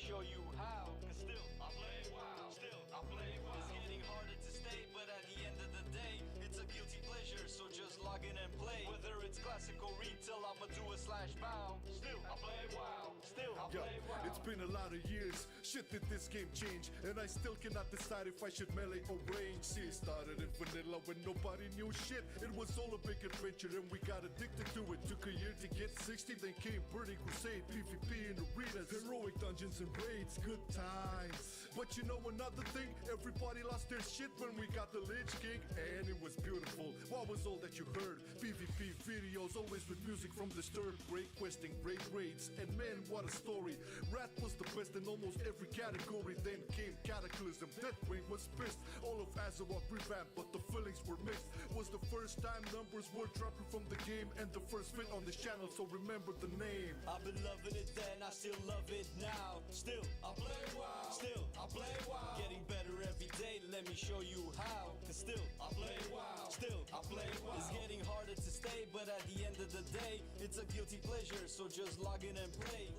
show you how. Cause still I play WoW, still I play WoW. It's getting harder to stay, but at the end of the day, it's a guilty pleasure, so just log in and play. Whether it's classic or retail, I'ma do a slash bow. Still I play WoW, still I play WoW. It's been a lot of years, shit did this game change, and I still cannot decide if I should melee or range. See, it started in vanilla when nobody knew shit. It was all a big adventure and we got addicted to it. Took a year to get 60, then came Burning Crusade, PvP in arenas, heroic dungeons and raids, good times. But you know another thing, everybody lost their shit when we got the Lich King, and it was beautiful. What was all that you heard? PvP videos, always with music from Disturbed, great questing, great raids, and man, what a story. Wrath was the best in almost every category. Then came Cataclysm, Deathwing was pissed. All of Azeroth revamped, but the feelings were mixed. Was the first time numbers were dropping from the game, and the first fit on this channel, so remember the name. I've been loving it then, I still love it now. Still I play WoW, still I play WoW. Getting better every day, let me show you how. Cause still I play WoW, still I play WoW. It's getting harder to stay, but at the end of the day, it's a guilty pleasure, so just log in and play.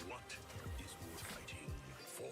What is worth fighting for?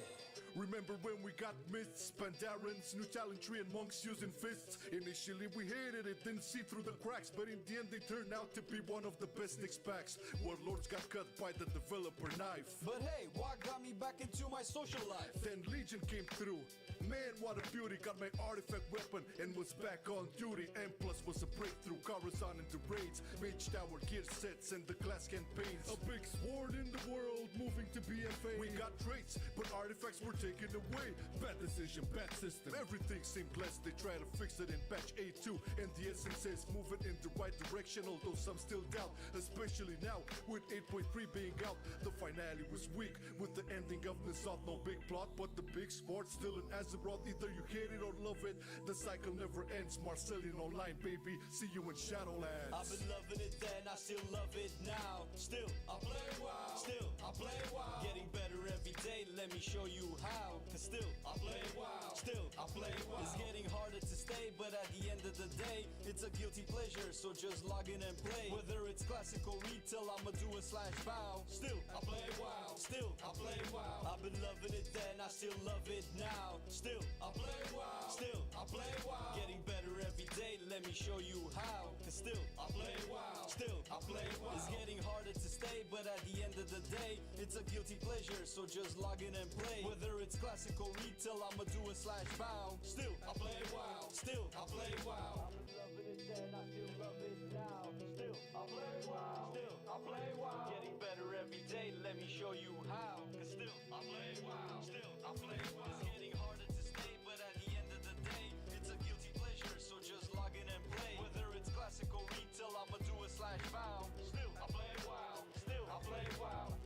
Remember when we got myths, Pandarans, new talent tree and monks using fists? Initially we hated it, didn't see through the cracks, but in the end they turned out to be one of the best Nyx packs. Warlords got cut by the developer knife. But hey, what got me back into my social life? Then Legion came through. Man, what a beauty, got my artifact weapon and was back on duty. And plus was a breakthrough, Coruscant into raids, Mage Tower gear sets and the class campaigns. A big sword in the world, moving to BFA. We got traits, but artifacts were taken away. Bad decision, bad system, everything seemed blessed. They try to fix it in patch A2, and the essence says moving in the right direction, although some still doubt, especially now with 8.3 being out. The finale was weak with the ending of N'Zoth. No big plot, but the big sport still in Azeroth. Either you hate it or love it, the cycle never ends. Marcelian online, baby, see you in Shadowlands. I've been loving it then, I still love it now. Still I play WoW, still I play WoW. Getting better every day, let me show you how. Cause still I play WoW, still I play WoW. It's getting harder to stay, but at the end of the day, it's a guilty pleasure, so just log in and play. Whether it's classic or retail, I'ma do a slash bow. Still I play WoW, still I play WoW. I've been loving it then, I still love it now. Still I play WoW, still I play WoW. Getting better every day, let me show you how. Cause still I play WoW, still I play WoW. It's getting harder to stay, but at the end of the day, it's a guilty pleasure, so just log in and play. Whether it's classic or retail, I'ma do a slash bow. Still I play WoW, still I play WoW. I've been loving it then, I still love it now. Still I play WoW, still I play WoW. Getting better every day, let me show you how. Cause still I play WoW, still I play WoW. It's getting harder to stay, but at the end of the day, it's a guilty pleasure, so just log in and play. Whether it's classic or retail, I'ma do a slash bow. Still I play WoW, still I play WoW.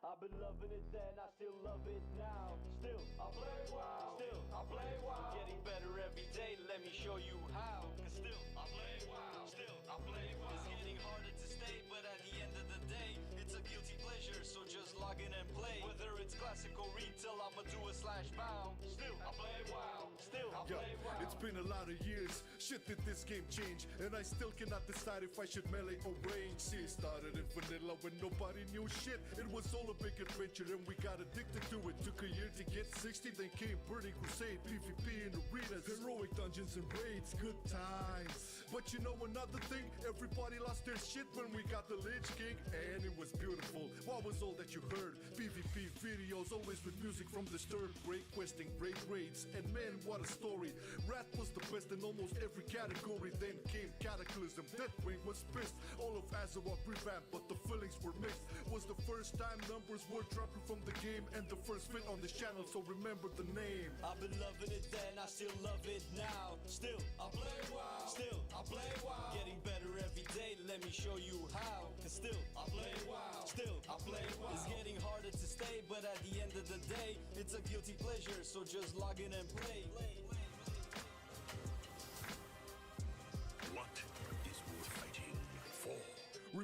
I've been loving it then, I still love it now. Still I play WoW, still I play WoW. Getting better every day, let me show you how. Cause still I play WoW, still I play WoW. It's getting harder to stay, but at the end of the day, it's a guilty pleasure, so just log in and play. Whether it's classic or retail, I'ma do a slash bow. Still I play WoW, still I play WoW. It's been a lot of years, shit did this game change, and I still cannot decide if I should melee or range. See, it started in vanilla when nobody knew shit. It was all a big adventure and we got addicted to it. Took a year to get 60, then came Burning Crusade, PvP in arenas, heroic dungeons and raids, good times. But you know another thing, everybody lost their shit when we got the Lich King, and it was beautiful. What was all that you heard? PvP videos, always with music from Disturbed, great questing, great raids, and man, what a story. Wrath was the best in almost every category. Then came Cataclysm, Deathwing was pissed. All of Azeroth revamped, but the feelings were mixed. Was the first time numbers were dropping from the game, and the first fit on this channel, so remember the name. I've been loving it then, I still love it now. Still I play WoW, still I play WoW. Getting better every day, let me show you how. Cause still I play WoW, still I play WoW. It's getting harder to stay, but at the end of the day, it's a guilty pleasure, so just log in and play.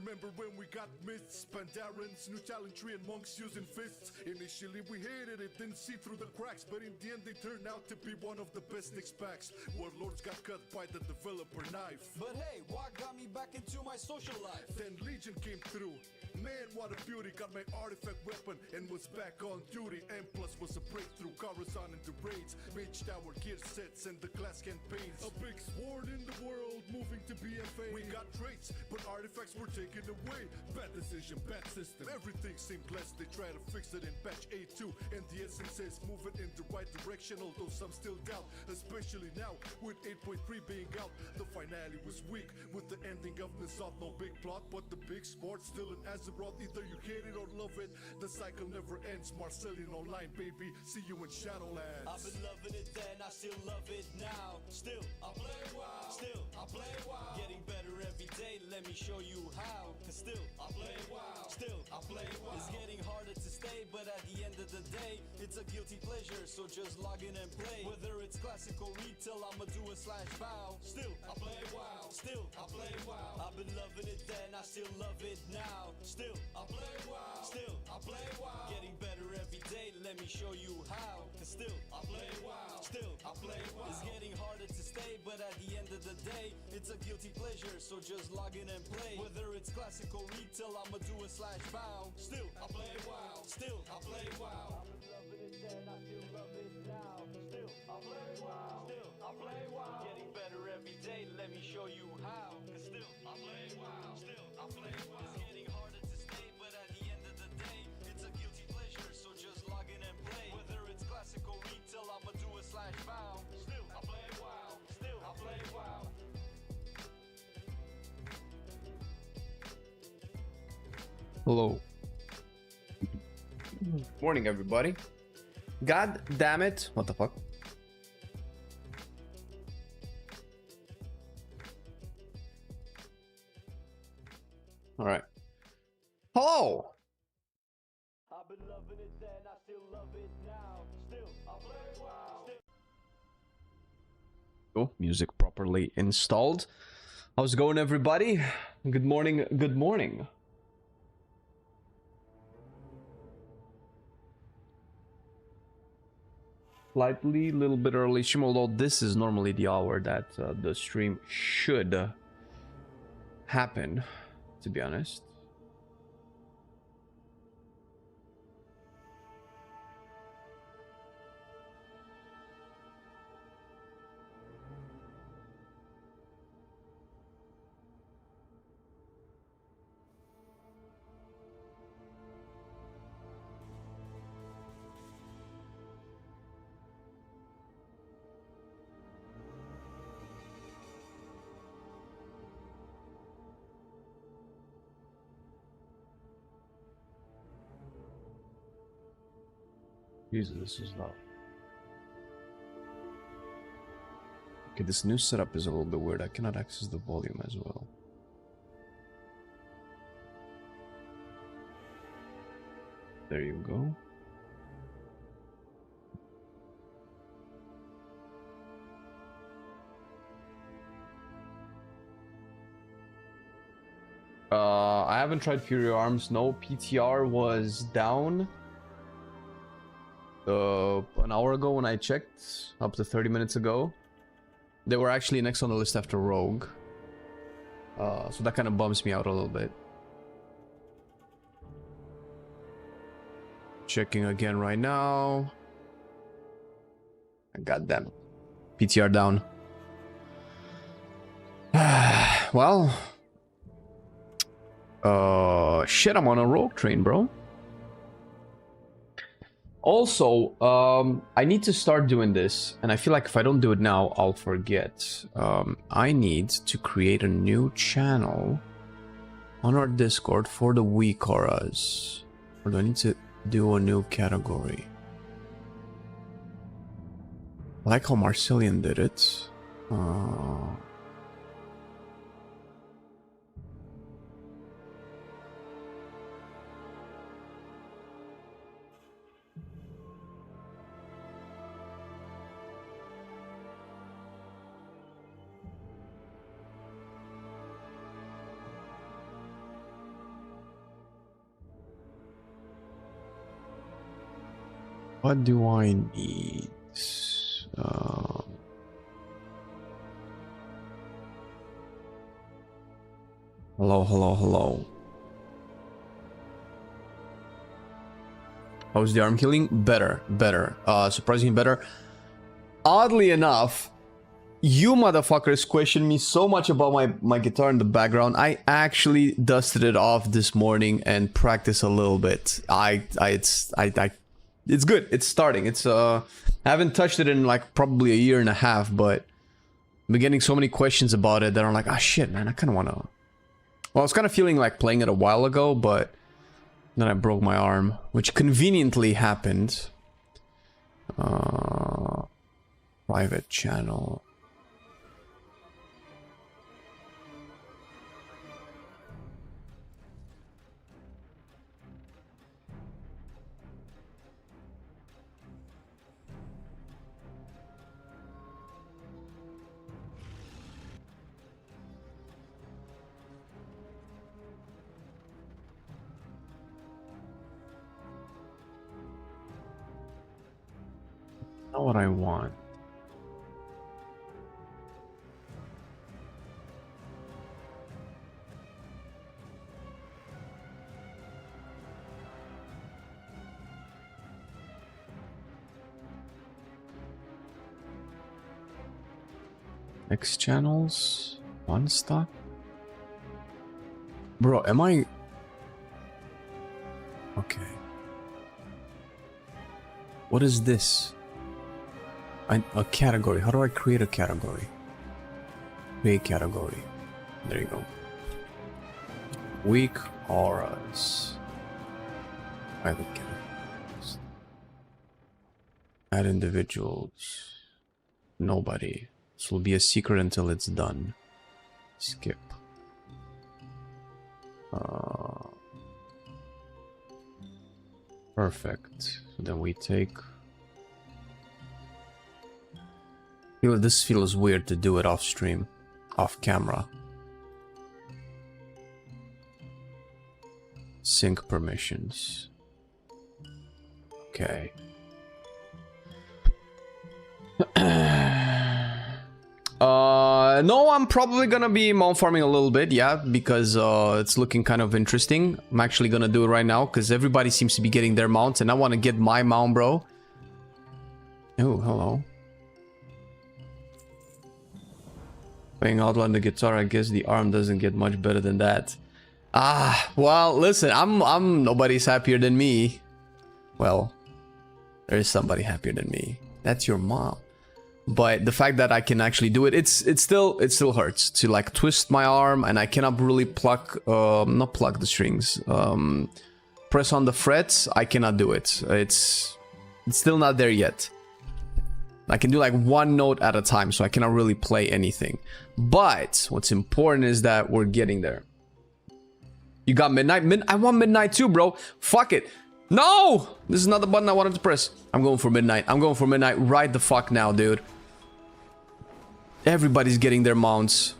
Remember when we got mists, Pandarans, new talent tree and monks using fists. Initially we hated it, didn't see through the cracks, but in the end they turned out to be one of the best Nyx packs. Warlords got cut by the developer knife. But hey, what got me back into my social life? Then Legion came through. Man, what a beauty, got my artifact weapon and was back on duty. M plus was a breakthrough, Coruscant in the raids, Mage Tower gear sets and the class campaigns. A big sword in the world, moving to BFA. We got traits, but artifacts were taken away. Bad decision, bad system, everything seemed blessed. They try to fix it in patch 8.2, and the essence says move it in the right direction, although some still doubt, especially now with 8.3 being out. The finale was weak, with the ending of Nissath, no big plot, but the big sport still in Azeroth. Either you hate it or love it, the cycle never ends. Marcelian Online, baby, see you in Shadowlands. I've been loving it then, I still love it now. Still, I play WoW. Still, I play WoW. Getting better every day, let me show you how. Cause still, I play WoW. Still, I play WoW. It's getting harder to stay, but at the end of the day, it's a guilty pleasure, so just log in and play. Whether it's classic or retail, I'ma do a /bow. Still, I play WoW. Still, I play WoW. I've been loving it then, I still love it now. Still, I play WoW. Still, I play WoW. Getting better every day, let me show you how. Cause still, I play WoW. Still, I play WoW. It's getting harder to stay, but at the end of the day, it's a guilty pleasure, so just log in and play. Whether it's classic or retail, I'ma do a /bow. Still, I play WoW. Still, I play WoW. I've been loving it then, I still love it now. Still, I play WoW. Still, I play WoW. Getting better every day, let me show you how. Cause still, I play WoW. Still, I play WoW. It's getting harder to stay, but at the end of the day, it's a guilty pleasure, so just log in and play. Whether it's classic or retail, I'ma do a /bow. Still, I play WoW. Still, I play WoW. Hello. Morning, everybody. God damn it. What the fuck? All right. Hello. I've been loving it then, I still love it now. Still, I play WoW. Oh, music properly installed. How's it going, everybody? Good morning. Good morning. Slightly, a little bit early, although this is normally the hour that the stream should happen, to be honest. Jesus, this is loud. Okay, this new setup is a little bit weird. I cannot access the volume as well. There you go. I haven't tried Fury Arms. No, PTR was down. An hour ago when I checked, up to 30 minutes ago. They were actually next on the list after Rogue. So that kind of bums me out a little bit. Checking again right now. Goddamn. PTR down. Well. Shit, I'm on a Rogue train, bro. Also, I need to start doing this, and I feel like if I don't do it now, I'll forget. I need to create a new channel on our Discord for the weak auras. Or do I need to do a new category? I like how Marcelian did it. What do I need? Hello, hello, hello. How's the arm healing? Better, better. Surprisingly better. Oddly enough, you motherfuckers question me so much about my guitar in the background. I actually dusted it off this morning and practiced a little bit. It's good. It's starting. It's I haven't touched it in like probably a year and a half, but I've been getting so many questions about it that I'm like, ah, shit, man, I kind of want to. Well, I was kind of feeling like playing it a while ago, but then I broke my arm, which conveniently happened. Private channel. Not what I want. X channels, one stop. Bro, am I? Okay. What is this? A category. How do I create a category? Create category. There you go. Weak auras. Private categories. Add individuals. Nobody. This will be a secret until it's done. Skip. Perfect. So then we take. This feels weird to do it off stream, off camera. Sync permissions. Okay. No, I'm probably gonna be mount farming a little bit, yeah, because it's looking kind of interesting. I'm actually gonna do it right now because everybody seems to be getting their mounts, and I want to get my mount, bro. Oh, hello. Playing outlaw on the guitar, I guess the arm doesn't get much better than that. Ah, well, listen, I'm nobody's happier than me. Well, there is somebody happier than me. That's your mom. But the fact that I can actually do it, it still hurts to like twist my arm, and I cannot really not pluck the strings. Press on the frets, I cannot do it. It's still not there yet. I can do like one note at a time, so I cannot really play anything. But what's important is that we're getting there. You got midnight? I want midnight too, bro. Fuck it. No! This is not the button I wanted to press. I'm going for midnight. I'm going for midnight right the fuck now, dude. Everybody's getting their mounts.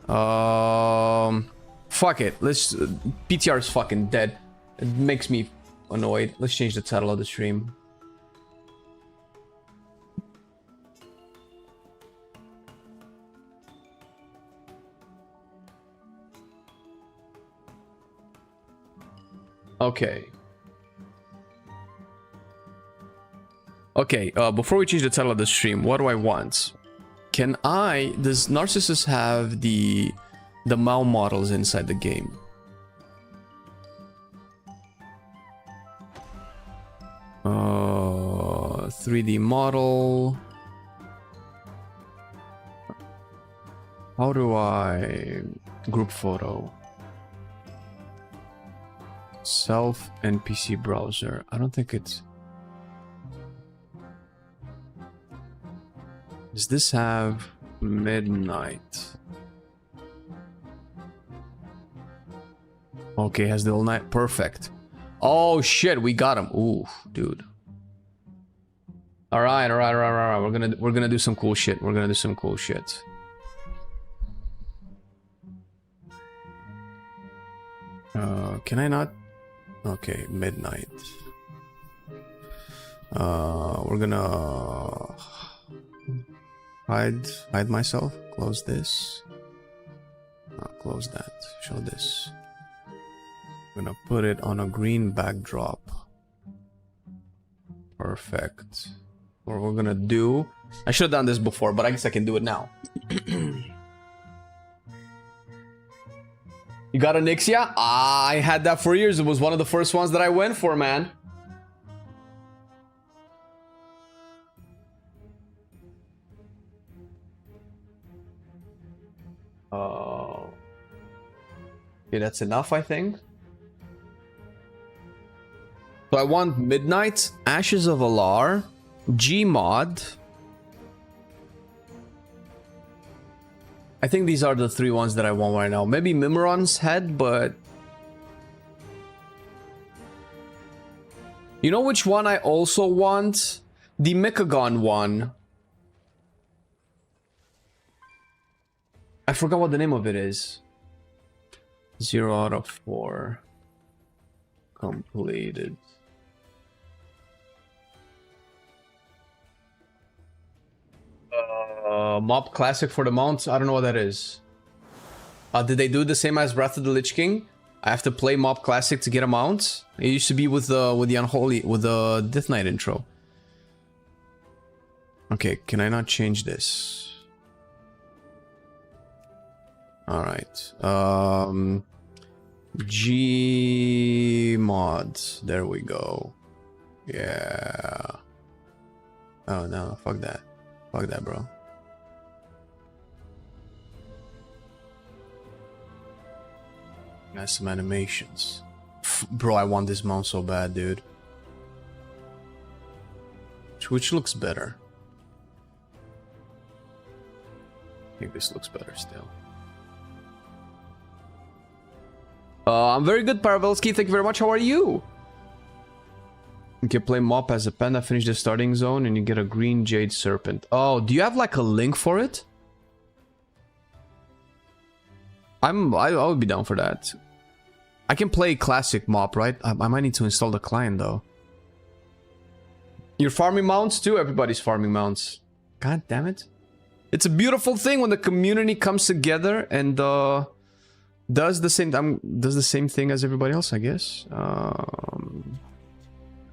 Fuck it. Let's... PTR is fucking dead. It makes me annoyed. Let's change the title of the stream. Okay. Okay, before we change the title of the stream, what do I want? Does Narcissus have the mount models inside the game? Uh, 3D model. How do I group photo? Self NPC browser. I don't think it's... Does this have midnight? Okay, has the all night. Perfect. Oh shit, we got him. Ooh, dude. All right. We're gonna do some cool shit. We're gonna do some cool shit. Can I not? Okay, midnight. We're gonna hide myself. Close this. Close that. Show this. I'm gonna put it on a green backdrop. Perfect. What we're gonna do... I should have done this before, but I guess I can do it now. You got a Nixia? I had that for years. It was one of the first ones that I went for, man. Okay, that's enough, I think. So I want Midnight, Ashes of Alar, Gmod. I think these are the three ones that I want right now. Maybe Mimiron's head, but... You know which one I also want? The Mechagon one. I forgot what the name of it is. 0 out of 4. Completed. Mob Classic for the mount. I don't know what that is. Did they do the same as Wrath of the Lich King? I have to play Mob Classic to get a mount. It used to be with the Unholy, with the Death Knight intro. Okay, can I not change this? All right. Gmod. There we go. Yeah. Oh no! Fuck that. Fuck that, bro. Got some animations. Bro, I want this mount so bad, dude. Which looks better? I think this looks better still. I'm very good, Paravelsky. Thank you very much. How are you? You can play Mop as a panda, finish the starting zone, and you get a green Jade Serpent. Oh, do you have like a link for it? I would be down for that. I can play classic Mop, right? I might need to install the client though. You're farming mounts too? Everybody's farming mounts. God damn it. It's a beautiful thing when the community comes together and does the same thing as everybody else, I guess.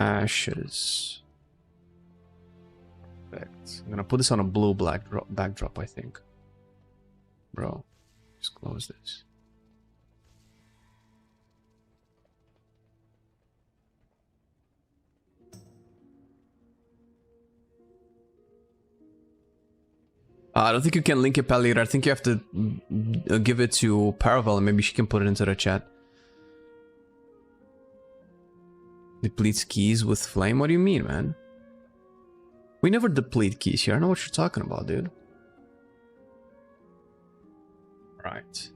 Ashes. Perfect. I'm gonna put this on a blue backdrop, I think. Bro, just close this. I don't think you can link it, Pallier. I think you have to give it to Paravel and maybe she can put it into the chat. Depletes keys with flame? What do you mean, man? We never deplete keys here. I know what you're talking about, dude. Right.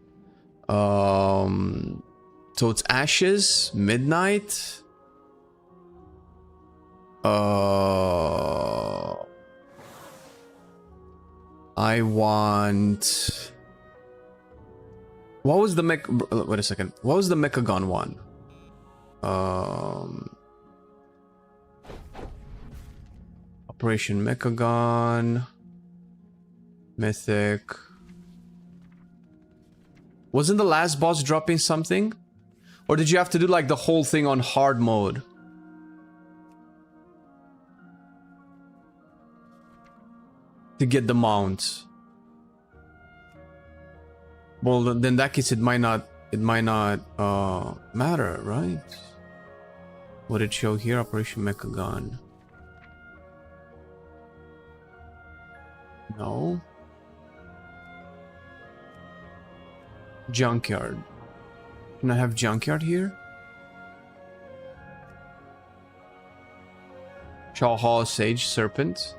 So it's Ashes, Midnight. I want... What was the mech... Wait a second. What was the Mechagon one? Operation Mechagon. Mythic. Wasn't the last boss dropping something? Or did you have to do like the whole thing on hard mode? To get the mount. Well, then in that case, it might not matter, right? What did it show here? Operation Mechagon. No. Junkyard. Can I have Junkyard here? Shaw Hall Sage Serpent.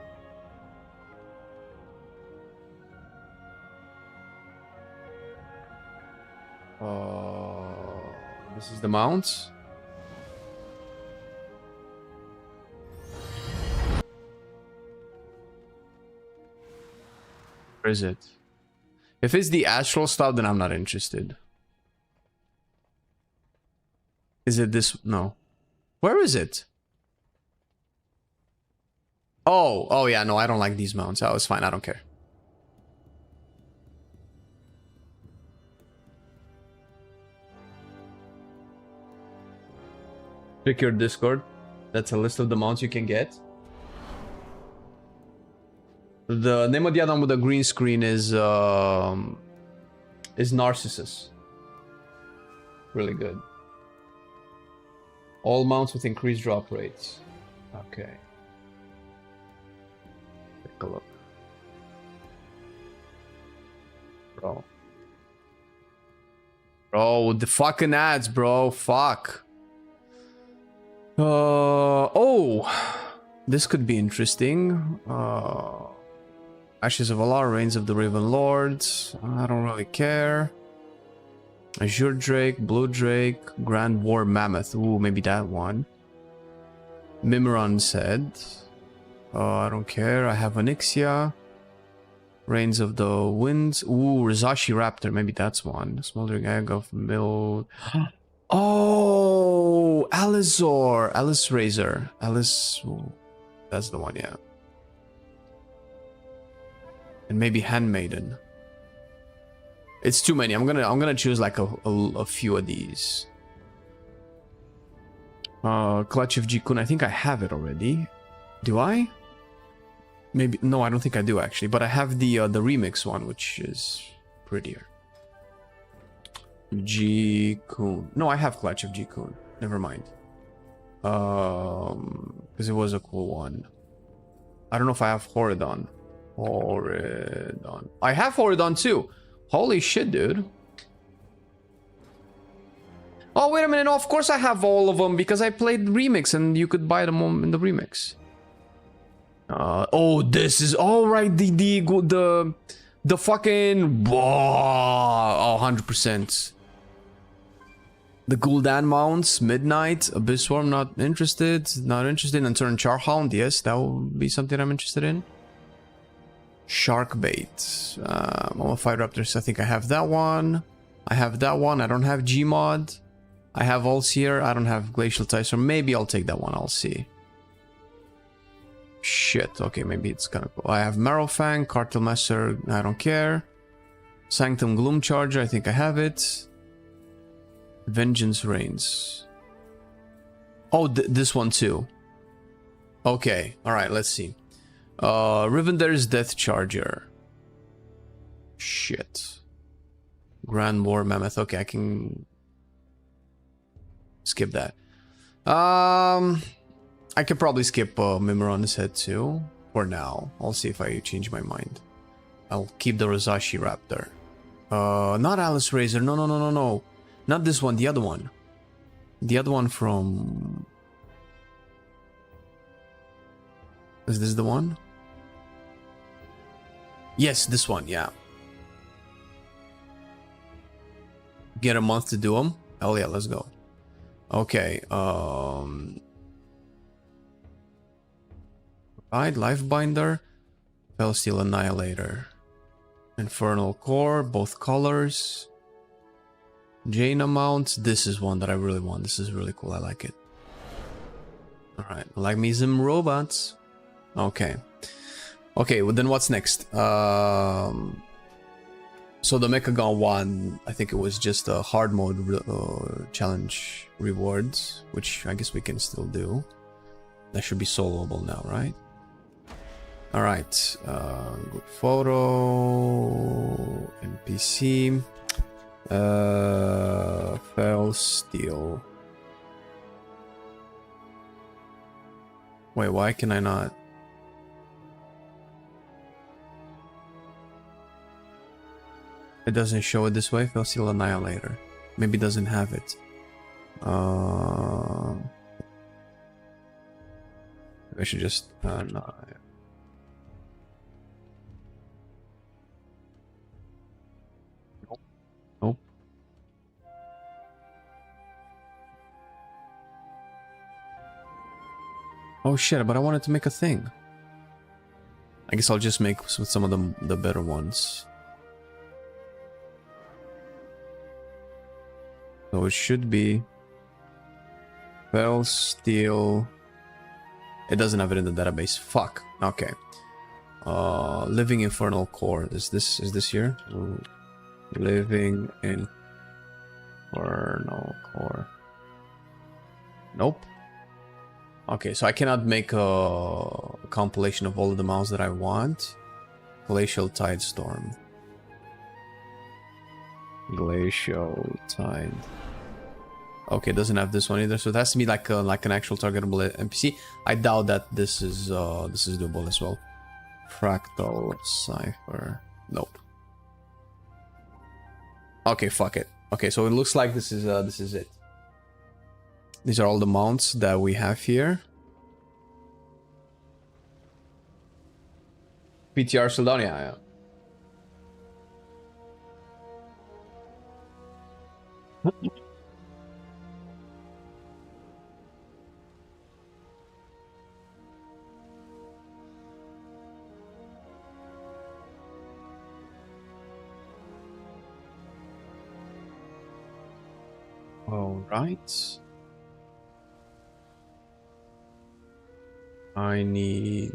This is the mount. Where is it? If it's the astral stuff, then I'm not interested. Is it this? No. Where is it? Oh yeah, no, I don't like these mounts. Oh, it's fine, I don't care. Check your Discord. That's a list of the mounts you can get. The name of the other one with the green screen is Narcissus. Really good. All mounts with increased drop rates. Okay. Take a look. Bro, the fucking ads, bro. Fuck. Oh. This could be interesting. Ashes of Alar, Reigns of the Raven Lords. I don't really care. Azure Drake, Blue Drake, Grand War Mammoth. Ooh, maybe that one. Mimiron said. I don't care. I have Onyxia. Reigns of the Winds. Ooh, Rizashi Raptor. Maybe that's one. Smoldering Egg of Mill. Oh, Alizor. Alice Razor. Alice. Ooh, that's the one, yeah. And maybe Handmaiden. It's too many. I'm gonna choose like a few of these. Clutch of Jikun. I think I have it already. Do I? Maybe no. I don't think I do actually. But I have the remix one, which is prettier. Jikun. No, I have Clutch of Jikun. Never mind. Because it was a cool one. I don't know if I have Horidon. Horidon. I have Horidon too. Holy shit, dude. Oh, wait a minute. No, of course I have all of them because I played Remix and you could buy them in the Remix. Oh, this is all right. The fucking... Whoa, 100%. The Gul'dan mounts, Midnight, Abyss Swarm, not interested. Not interested. And turn Charhound, yes, that would be something I'm interested in. Sharkbait. Mummified Raptors, I think I have that one. I have that one. I don't have Gmod. I have Ulseer. I don't have Glacial Ties, or maybe I'll take that one. I'll see. Shit. Okay, maybe it's kind of cool. I have Marrowfang, Cartel Master. I don't care. Sanctum Gloom Charger. I think I have it. Vengeance Reigns. Oh, this one too. Okay. All right. Let's see. Rivender's Death Charger. Shit. Grand War Mammoth. Okay, I can skip that. I could probably skip Mimiron's head too. For now. I'll see if I change my mind. I'll keep the Rizashi Raptor. Not Alice Razor. No. Not this one. The other one. The other one from... Is this the one? Yes, this one, yeah. Get a month to do them? Hell yeah, let's go. Okay, right, Lifebinder, Felsteel Annihilator, Infernal Core, both colors, Jaina Mount. This is one that I really want. This is really cool. I like it. Alright, like me some robots. Okay. Okay, well then what's next? So the Mechagon one, I think it was just a hard mode challenge rewards, which I guess we can still do. That should be soloable now, right? Alright, good photo, NPC, Fell Steel. Wait, why can I not? It doesn't show it this way. Felsteel Annihilator. Maybe it doesn't have it. I should just no. Nope. Oh shit! But I wanted to make a thing. I guess I'll just make with some of the better ones. So it should be Fell Steel It doesn't have it in the database. Fuck. Okay. Living Infernal Core. Is this here? Ooh. Living Infernal Core. Nope. Okay, so I cannot make a compilation of all of the mounts that I want. Glacial Tide Storm. Glacial Tide. Okay, it doesn't have this one either, so it has to be like an actual targetable NPC. I doubt that this is doable as well. Fractal Cipher. Nope. Okay, fuck it. Okay, so it looks like this is it. These are all the mounts that we have here. PTR Soldonia, yeah. All right. I need...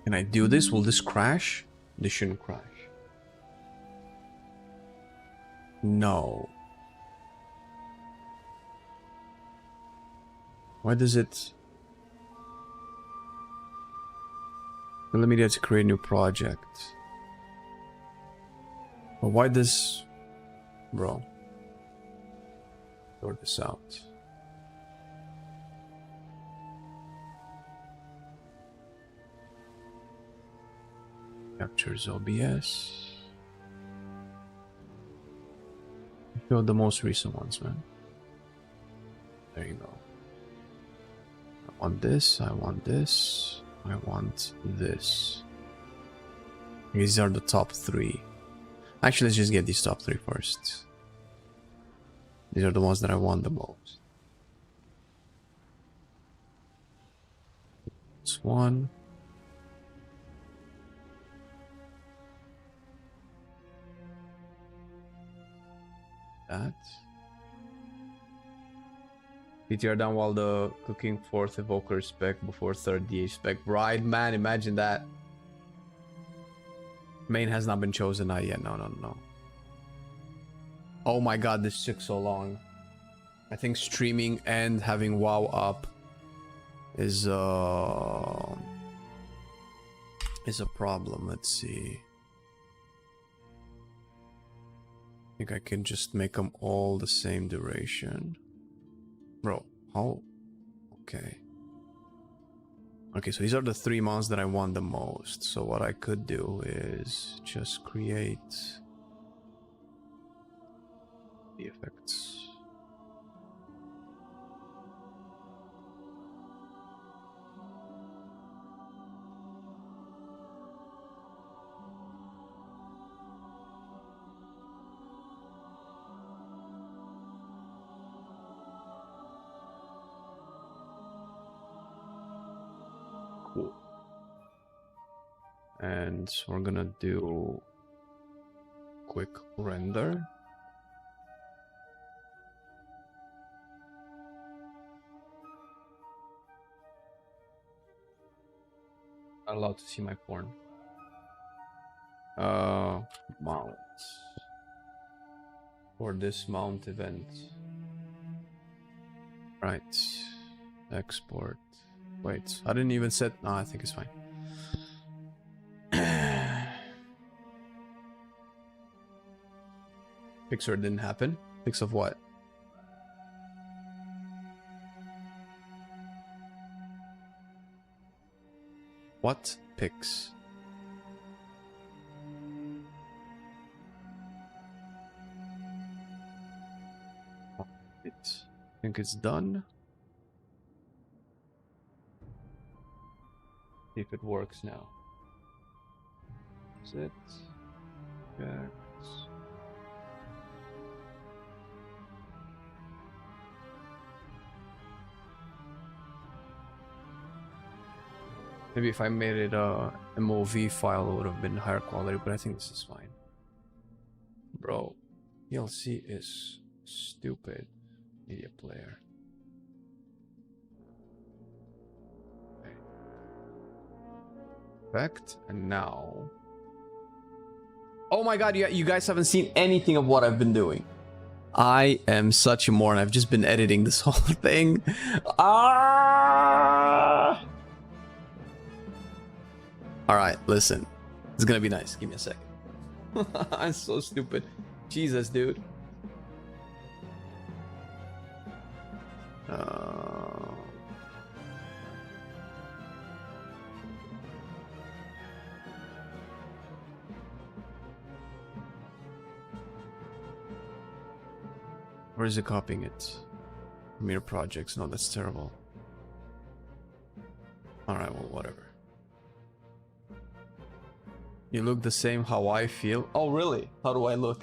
Can I do this? Will this crash? This shouldn't crash. No. Why does it... Let me get to create a new project. But why does... Bro. Sort this out. Captures OBS. Show the most recent ones, man. There you go. I want this, I want this, I want this. These are the top 3. Actually, let's just get these top 3 first. These are the ones that I want the most. This one. That. PTR down while the cooking 4th evoker spec before 3rd DH spec. Right, man, imagine that. Main has not been chosen, not yet. No. Oh my god, this took so long. I think streaming and having WoW up is a problem. Let's see. I think I can just make them all the same duration. Bro, how? Okay. Okay, so these are the 3 mounts that I want the most. So what I could do is just create the effects. Cool. And we're gonna do quick render. Not allowed to see my porn. Mounts. For this mount event. Right. Export. Wait, I didn't even set... No, I think it's fine. Pixar didn't happen. Pix of what? What? Pix. I think it's done. See if it works now. Is it? Yes. Maybe if I made it a MOV file, it would have been higher quality, but I think this is fine. Bro, DLC is stupid. Media player. Okay. Effect, and now. Oh my god, you guys haven't seen anything of what I've been doing. I am such a moron. I've just been editing this whole thing. Ah! Alright, listen. It's gonna be nice. Give me a second. I'm so stupid. Jesus, dude. Where is it copying it? Mirror projects. No, that's terrible. Alright, well, whatever. You look the same how I feel. Oh, really? How do I look?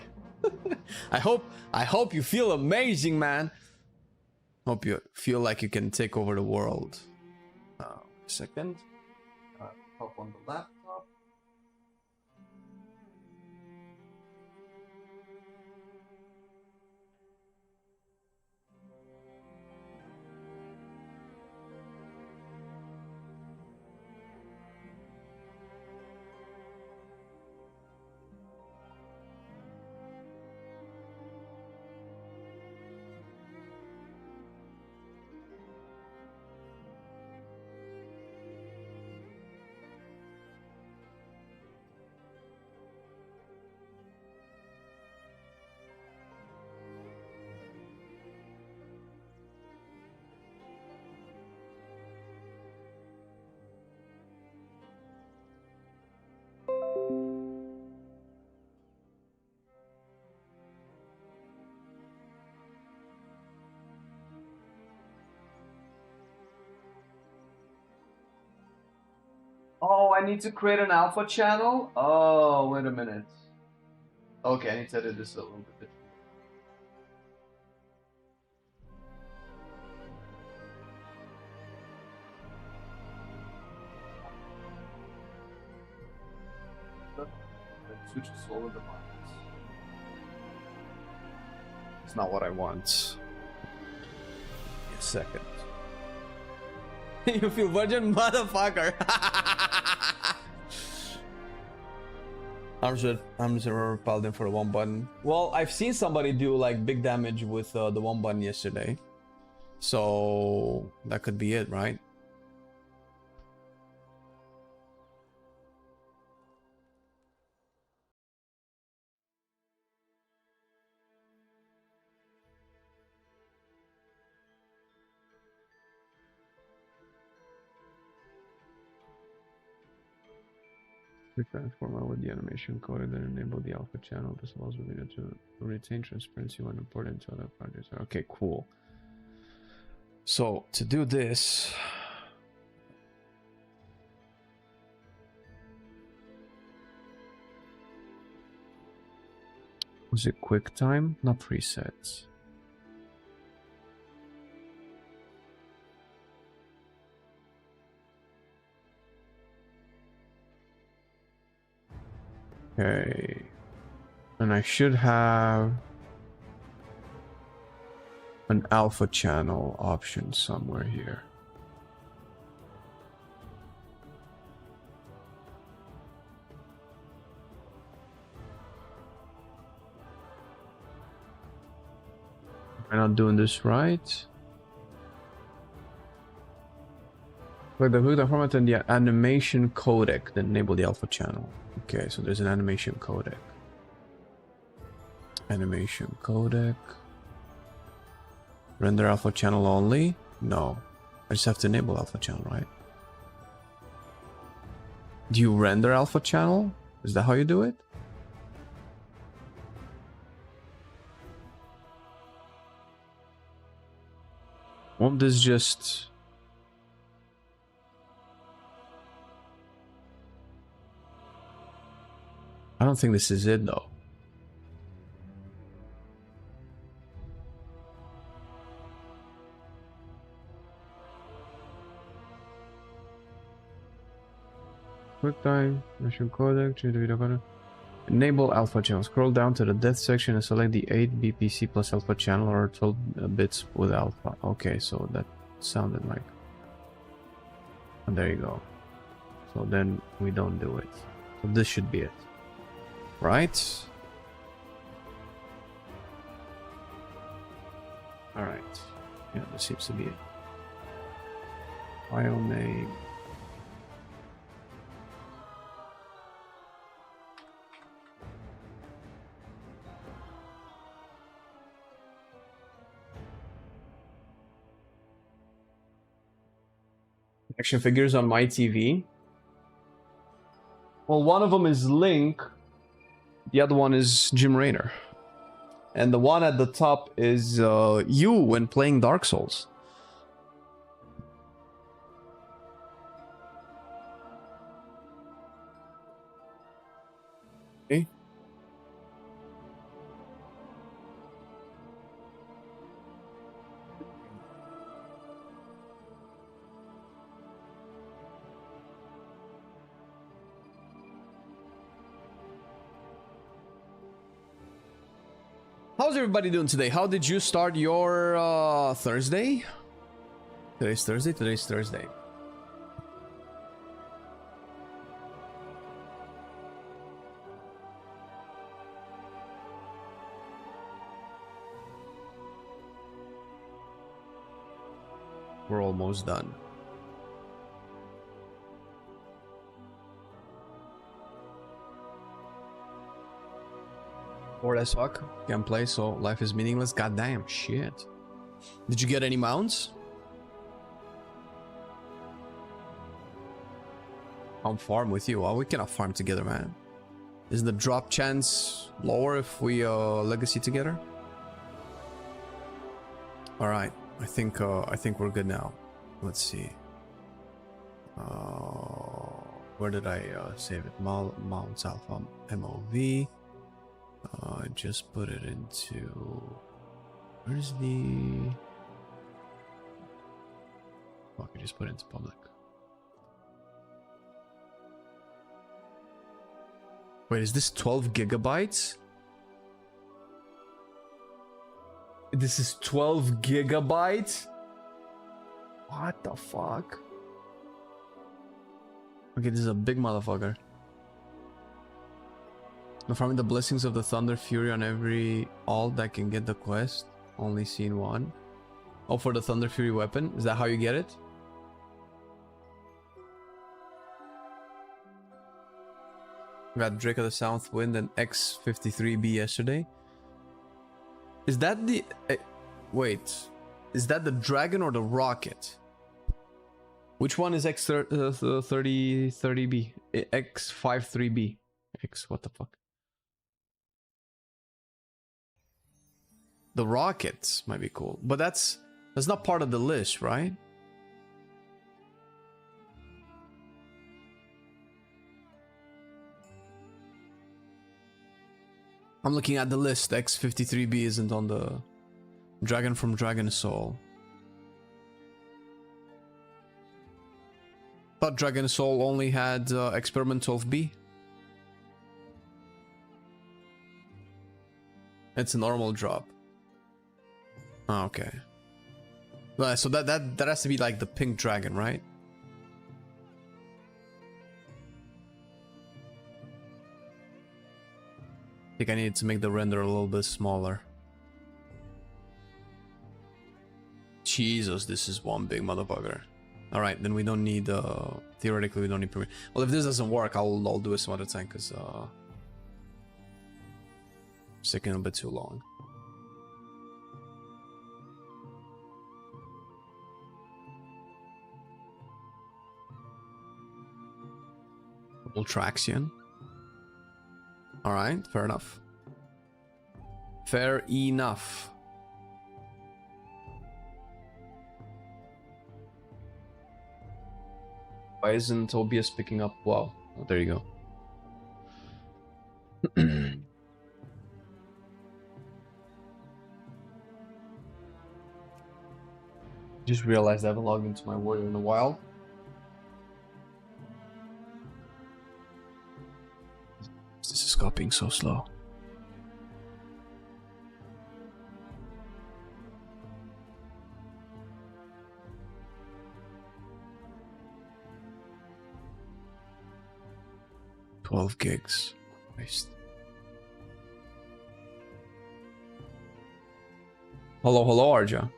I hope you feel amazing, man. Hope you feel like you can take over the world. Second. Hop on the laptop. Oh, I need to create an alpha channel? Oh, wait a minute. Okay, I need to edit this a little bit. Switch to solar device. It's not what I want. Give me a second. You feel virgin, motherfucker. I'm just Paladin for the one button. Well, I've seen somebody do like big damage with the one button yesterday, so that could be it, right? Transformer with the animation coded and enable the alpha channel. This allows Lumina to retain transparency when important to other projects. Okay, cool. So to do this, was it QuickTime? Not presets. Okay, and I should have an alpha channel option somewhere here. Am I not doing this right? Like the format and the animation codec, then enable the alpha channel. Okay, so there's an animation codec. Animation codec. Render alpha channel only? No. I just have to enable alpha channel, right? Do you render alpha channel? Is that how you do it? Won't this just... I don't think this is it though. QuickTime, mission codec, change the video codec. Enable alpha channel. Scroll down to the death section and select the 8 BPC plus alpha channel or 12 bits with alpha. Okay, so that sounded like... And there you go. So then we don't do it. So this should be it. Right? Alright. Yeah, this seems to be it. File name. Action figures on my TV. Well, one of them is Link. The other one is Jim Raynor. And the one at the top is you when playing Dark Souls. Okay. How's everybody doing today? How did you start your Thursday? Today's Thursday? Today's Thursday. We're almost done. Bored as fuck. Can't play, so life is meaningless. Goddamn shit. Did you get any mounts? I'll farm with you. Oh, we cannot farm together, man. Is the drop chance lower if we legacy together? All right. I think we're good now. Let's see. Where did I save it? Mounts Alpha MOV. Just put it into... Where's the... Fuck, I just put it into public. Wait, is this 12 gigabytes? This is 12 gigabytes? What the fuck? Okay, this is a big motherfucker. Farming the blessings of the Thunder Fury on every alt that can get the quest. Only seen one. Oh, for the Thunder Fury weapon? Is that how you get it? We got Drake of the South Wind and X53B yesterday. Is that the... wait. Is that the dragon or the rocket? Which one is X30B? X53B. X, what the fuck? The rockets might be cool, but that's not part of the list, right? I'm looking at the list. X53B isn't on the Dragon from Dragon Soul. Thought Dragon Soul only had Experiment 12B. It's a normal drop. Oh, okay. So that has to be like the pink dragon, right? I think I need to make the render a little bit smaller. Jesus, this is one big motherfucker. All right, then we don't need. Theoretically, we don't need. Well, if this doesn't work, I'll do it some other time because it's taking a bit too long. Ultraxion. Alright, fair enough. Fair enough. Why isn't Tobias picking up? Wow. Oh, there you go. Just realized I haven't logged into my warrior in a while. This is copying so slow? $12 Christ. Hello, hello, Arja.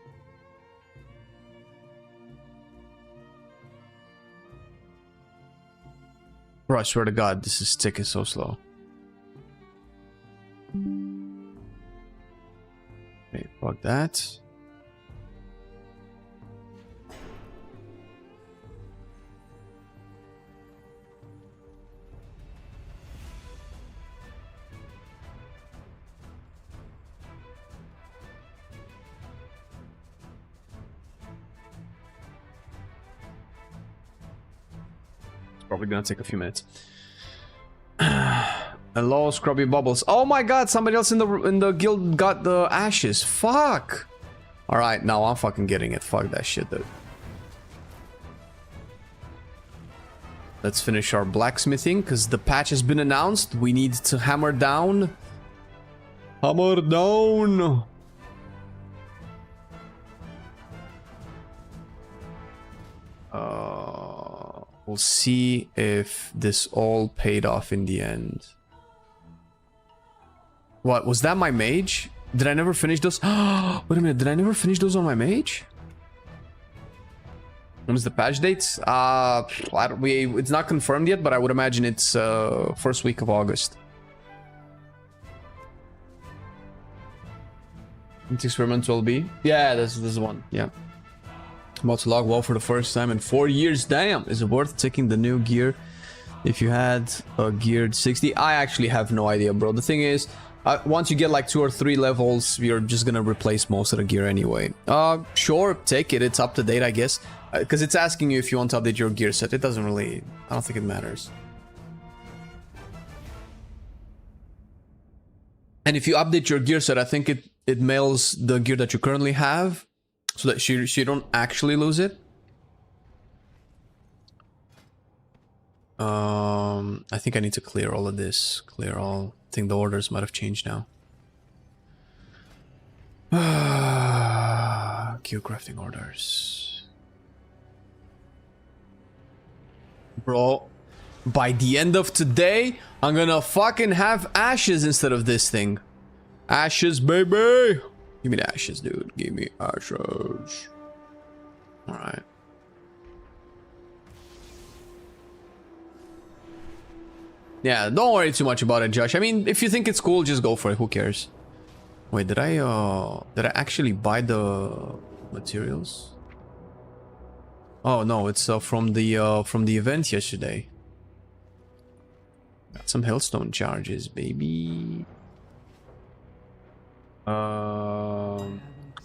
Bro, I swear to God, this is ticking so slow. Okay, fuck that. Probably gonna take a few minutes. Hello, Scrubby Bubbles. Oh my god, somebody else in the guild got the ashes. Fuck. Alright, now I'm fucking getting it. Fuck that shit, dude. Let's finish our blacksmithing, because the patch has been announced. We need to hammer down. Hammer down. We'll see if this all paid off in the end. What, was that my mage? Did I never finish those? Wait a minute, did I never finish those on my mage? When is the patch dates? It's not confirmed yet, but I would imagine it's first week of August. Which experiment will be? Yeah, this is one. Yeah. About to log WoW for the first time in 4 years. Damn, is it worth taking the new gear if you had a geared 60? I actually have no idea, bro. The thing is, once you get like 2 or 3 levels, you're just gonna replace most of the gear anyway. Sure, take it. It's up to date, I guess. Because it's asking you if you want to update your gear set. It doesn't really... I don't think it matters. And if you update your gear set, I think it mails the gear that you currently have, so that you don't actually lose it. I think I need to clear all of this. Clear all. I think the orders might have changed now. Gear crafting orders. Bro, by the end of today, I'm gonna fucking have ashes instead of this thing. Ashes, baby! Give me the ashes, dude. Give me ashes. Alright. Yeah, don't worry too much about it, Josh. I mean, if you think it's cool, just go for it. Who cares? Wait, did I actually buy the materials? Oh no, it's from the event yesterday. Got some Hellstone charges, baby.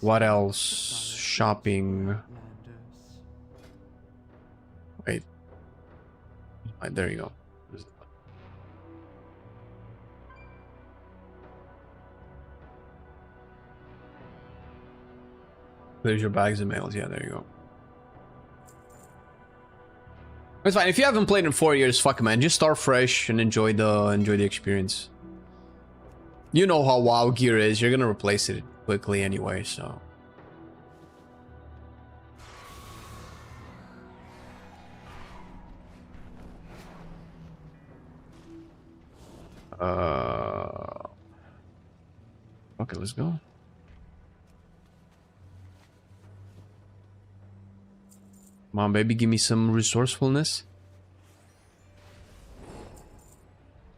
What else? Shopping. Wait. Right, there you go. There's your bags and mails. Yeah, there you go. It's fine. If you haven't played in 4 years, fuck man, just start fresh and enjoy the experience. You know how WoW gear is. You're gonna replace it quickly anyway, so. Okay, let's go. Come on, baby, give me some resourcefulness.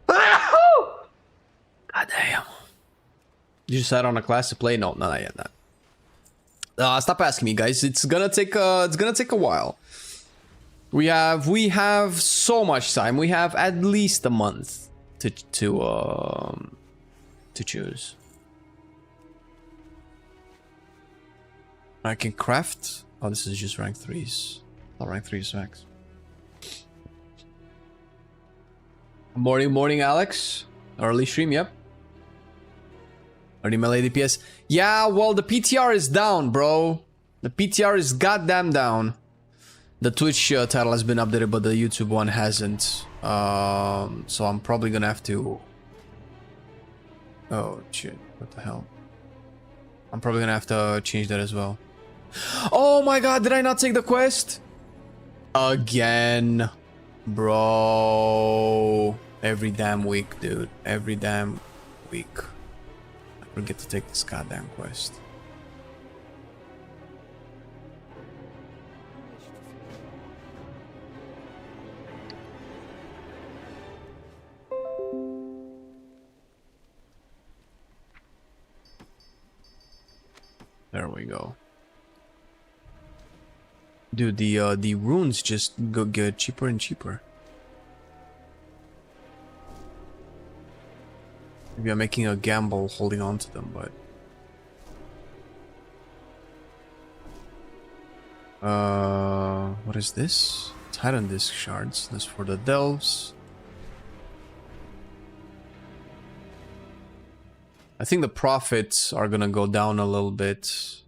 God damn. You just sat on a class to play? No, not yet. Not. Stop asking me, guys. It's gonna take a while. We have so much time. We have at least a month to choose. I can craft. Oh, this is just rank 3s. Oh, rank 3s max. Morning, Alex. Early stream, yep. Early melee DPS. Yeah, well, the PTR is down, bro. The PTR is goddamn down. The Twitch title has been updated, but the YouTube one hasn't. So I'm probably gonna have to Oh shit, what the hell? I'm probably gonna have to change that as well. Oh my god, did I not take the quest? Again. Bro. Every damn week, dude. Every damn week. I forget to take this goddamn quest. There we go. Dude, the runes just get cheaper and cheaper. Maybe I'm making a gamble holding on to them, but what is this? Titan disc shards. This for the delves. I think the profits are gonna go down a little bit.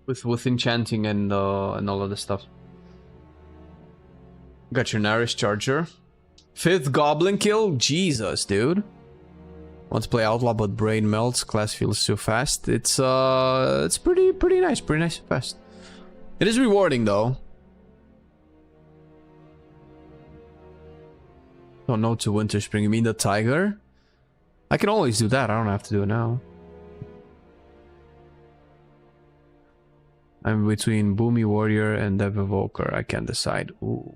With enchanting and all of this stuff. Got your Narish Charger. 5th Goblin kill? Jesus, dude. Want to play Outlaw, but brain melts. Class feels too fast. It's pretty nice, and fast. It is rewarding though. Oh, no to Winter Spring. You mean the Tiger? I can always do that. I don't have to do it now. I'm between Boomy Warrior and Dev Evoker. I can't decide. Ooh.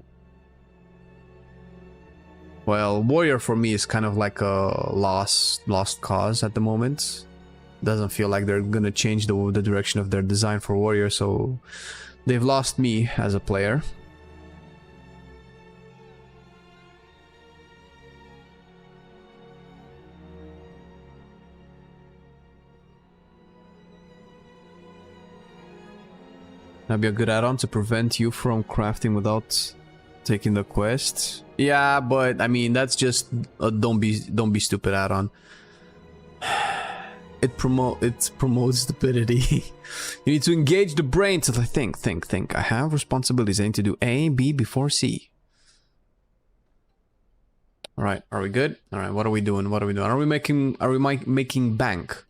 Well, Warrior for me is kind of like a lost cause at the moment. Doesn't feel like they're gonna change the direction of their design for Warrior, so they've lost me as a player. That'd be a good add-on to prevent you from crafting without taking the quest. Yeah, but I mean that's just a don't be stupid add-on. It promotes stupidity. You need to engage the brain to think. I have responsibilities. I need to do A, B before C. All right, are we good? All right, what are we doing? Are we making bank?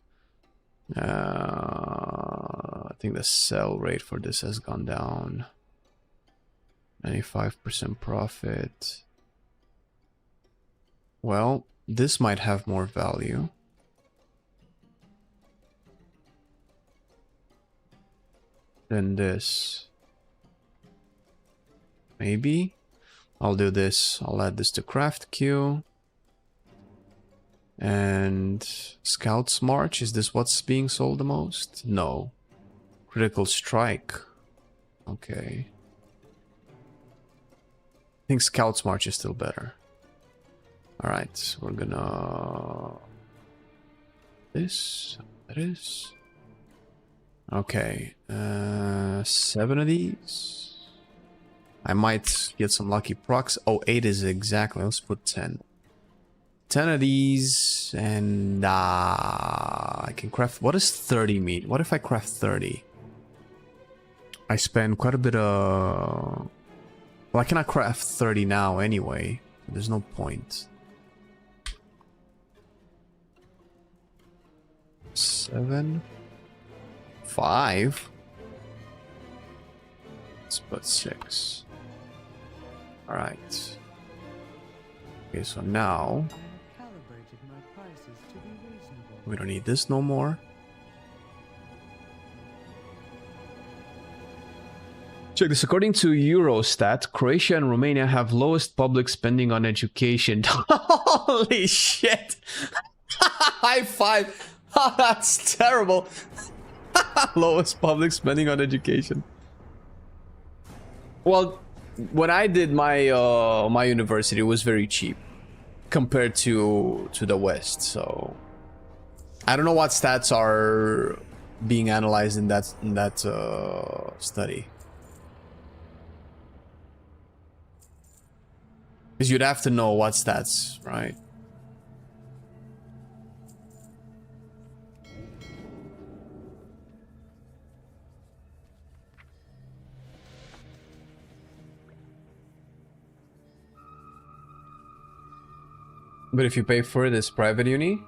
I think the sell rate for this has gone down. 95% profit. Well, this might have more value. Than this. Maybe? I'll do this. I'll add this to craft queue. And Scout's March, is this what's being sold the most? No. Critical Strike. Okay. I think Scout's March is still better. Alright, we're gonna... This? That is... Okay. 7 of these. I might get some lucky procs. Oh, 8 is exactly. Let's put 10. 10 of these, and I can craft... What does 30 mean? What if I craft 30? I spend quite a bit of... Well, I cannot craft 30 now anyway. There's no point. 7... 5? Let's put 6. Alright. Okay, so now... We don't need this no more. Check this. According to Eurostat, Croatia and Romania have lowest public spending on education. Holy shit! High five! That's terrible. Lowest public spending on education. Well, when I did my my university, it was very cheap compared to the West. So I don't know what stats are being analyzed in that study. Because you'd have to know what stats, right? But if you pay for it, it's private uni.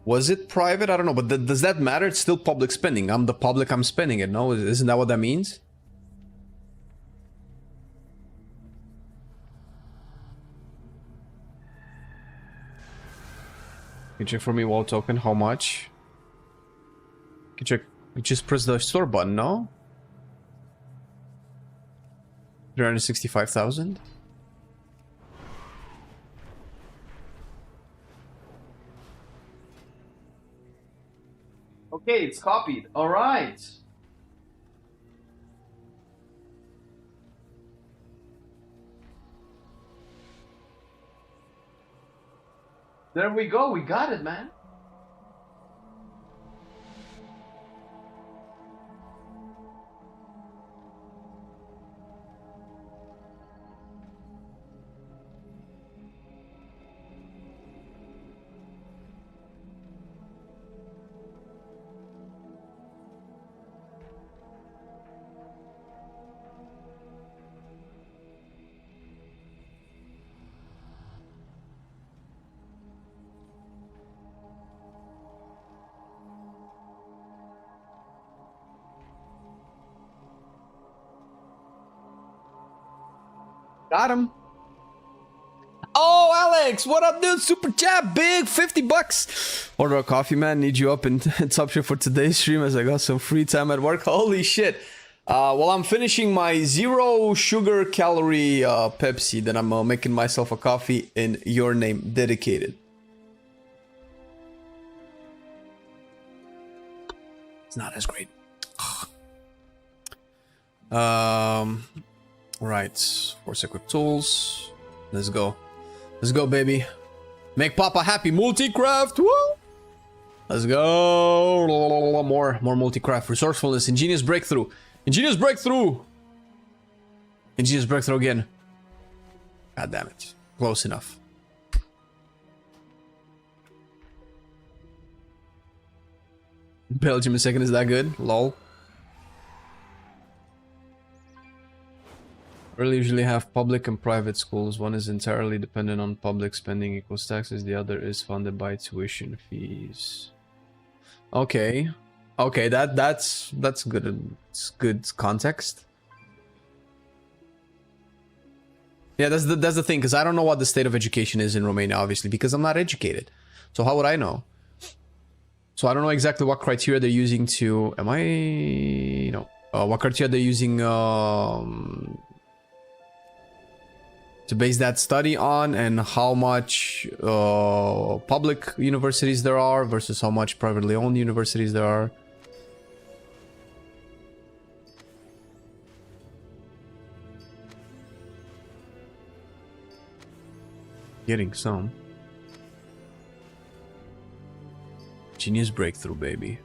Was it private? I don't know. But does that matter? It's still public spending. I'm the public. I'm spending it. No, isn't that what that means? You check for me, wall token. How much? You check. You just press the store button. No. 365,000. Okay, it's copied. All right. There we go. We got it, man. Got him. Oh, Alex, what up, dude? Super chat, big 50 bucks. Order a coffee, man. Need you up in top shit for today's stream as I got some free time at work. Holy shit. Well, I'm finishing my 0 sugar calorie Pepsi. Then I'm making myself a coffee in your name, dedicated. It's not as great. Right, force equip tools. Let's go. Let's go, baby. Make Papa happy. Multi-craft. Woo! Let's go. More multi-craft. Resourcefulness. Ingenious breakthrough. Ingenious breakthrough. Ingenious breakthrough again. God damn it. Close enough. Belgium in second is that good? Lol. We usually have public and private schools. One is entirely dependent on public spending equals taxes. The other is funded by tuition fees. Okay, okay, that's good. It's good context. Yeah, that's the thing, because I don't know what the state of education is in Romania, obviously, because I'm not educated. So how would I know? So I don't know exactly what criteria they're using to. Am I? No. What criteria they're using? To base that study on, and how much public universities there are versus how much privately owned universities there are. Getting some. Genius breakthrough, baby.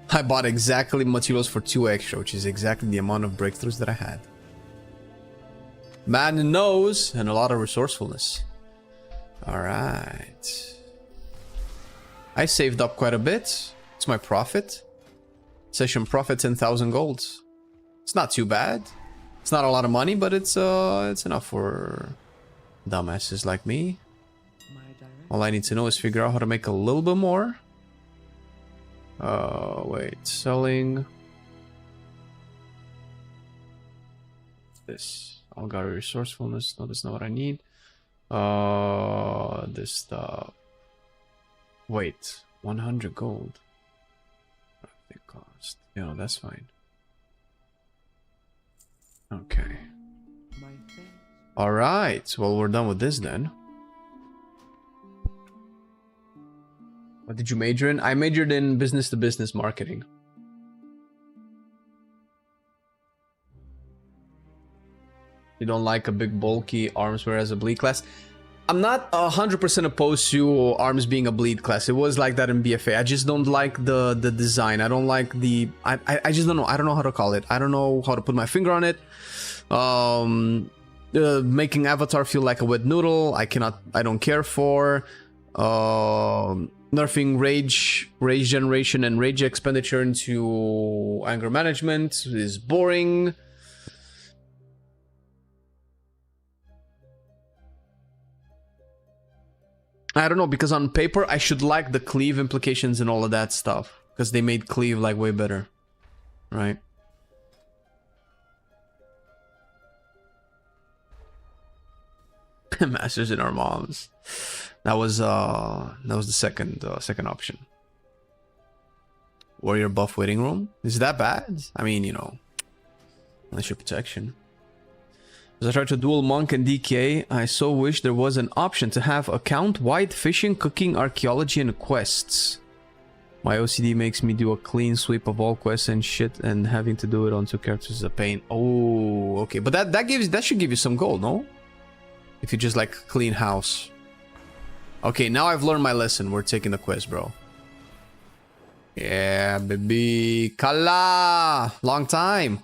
I bought exactly materials for 2 extra, which is exactly the amount of breakthroughs that I had. Man knows, and a lot of resourcefulness. Alright. I saved up quite a bit. It's my profit. Session profit 10,000 gold. It's not too bad. It's not a lot of money, but it's enough for dumbasses like me. All I need to know is figure out how to make a little bit more. Wait, selling. This. Algari resourcefulness. No, that's not what I need. This stuff. Wait, 100 gold. Profit cost. Yeah, no, that's fine. Okay. Alright, well, we're done with this then. What did you major in? I majored in business-to-business marketing. You don't like a big bulky arms wear as a bleed class? I'm not 100% opposed to arms being a bleed class. It was like that in BFA. I just don't like the design. I don't like the... I just don't know. I don't know how to call it. I don't know how to put my finger on it. Making Avatar feel like a wet noodle. I don't care for. Nerfing rage generation and rage expenditure into anger management is boring. I don't know, because on paper I should like the cleave implications and all of that stuff, because they made cleave like way better, right? Masters in our moms. That was the second option. Warrior buff waiting room. Is that bad? I mean, you know, unless your protection. As I tried to duel monk and DK, I so wish there was an option to have account-wide fishing, cooking, archaeology, and quests. My OCD makes me do a clean sweep of all quests and shit, and having to do it on 2 characters is a pain. Oh, okay, but that should give you some gold, no? If you just like clean house. Okay, now I've learned my lesson. We're taking the quest, bro. Yeah, baby. Kala! Long time.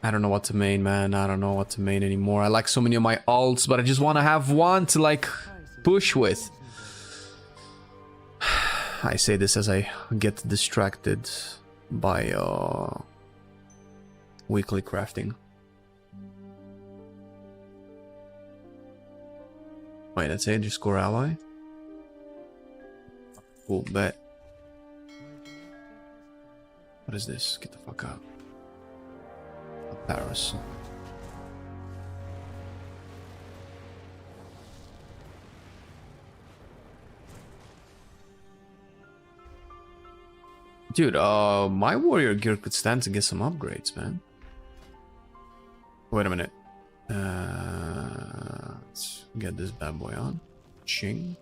I don't know what to main, man. I don't know what to main anymore. I like so many of my alts, but I just want to have one to like push with. I say this as I get distracted by weekly crafting. Wait, that's it? Just score ally? Cool, bet. What is this? Get the fuck out. Paris. Dude, my warrior gear could stand to get some upgrades, man. Wait a minute. Let's get this bad boy on. Ching.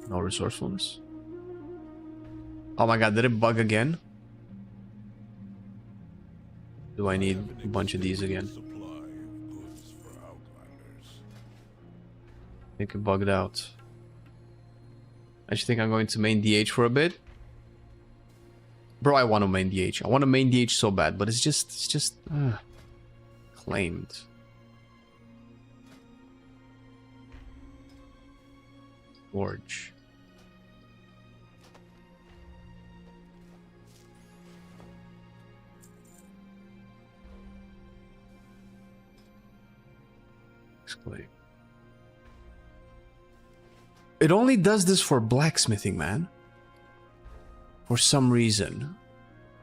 No resourcefulness. Oh my god, did it bug again? Do I need a bunch of these again? I think it bugged out. I just think I'm going to main DH for a bit. Bro, I want to main DH. I want to main DH so bad, but it's just claimed. Forge. It only does this for blacksmithing, man. For some reason.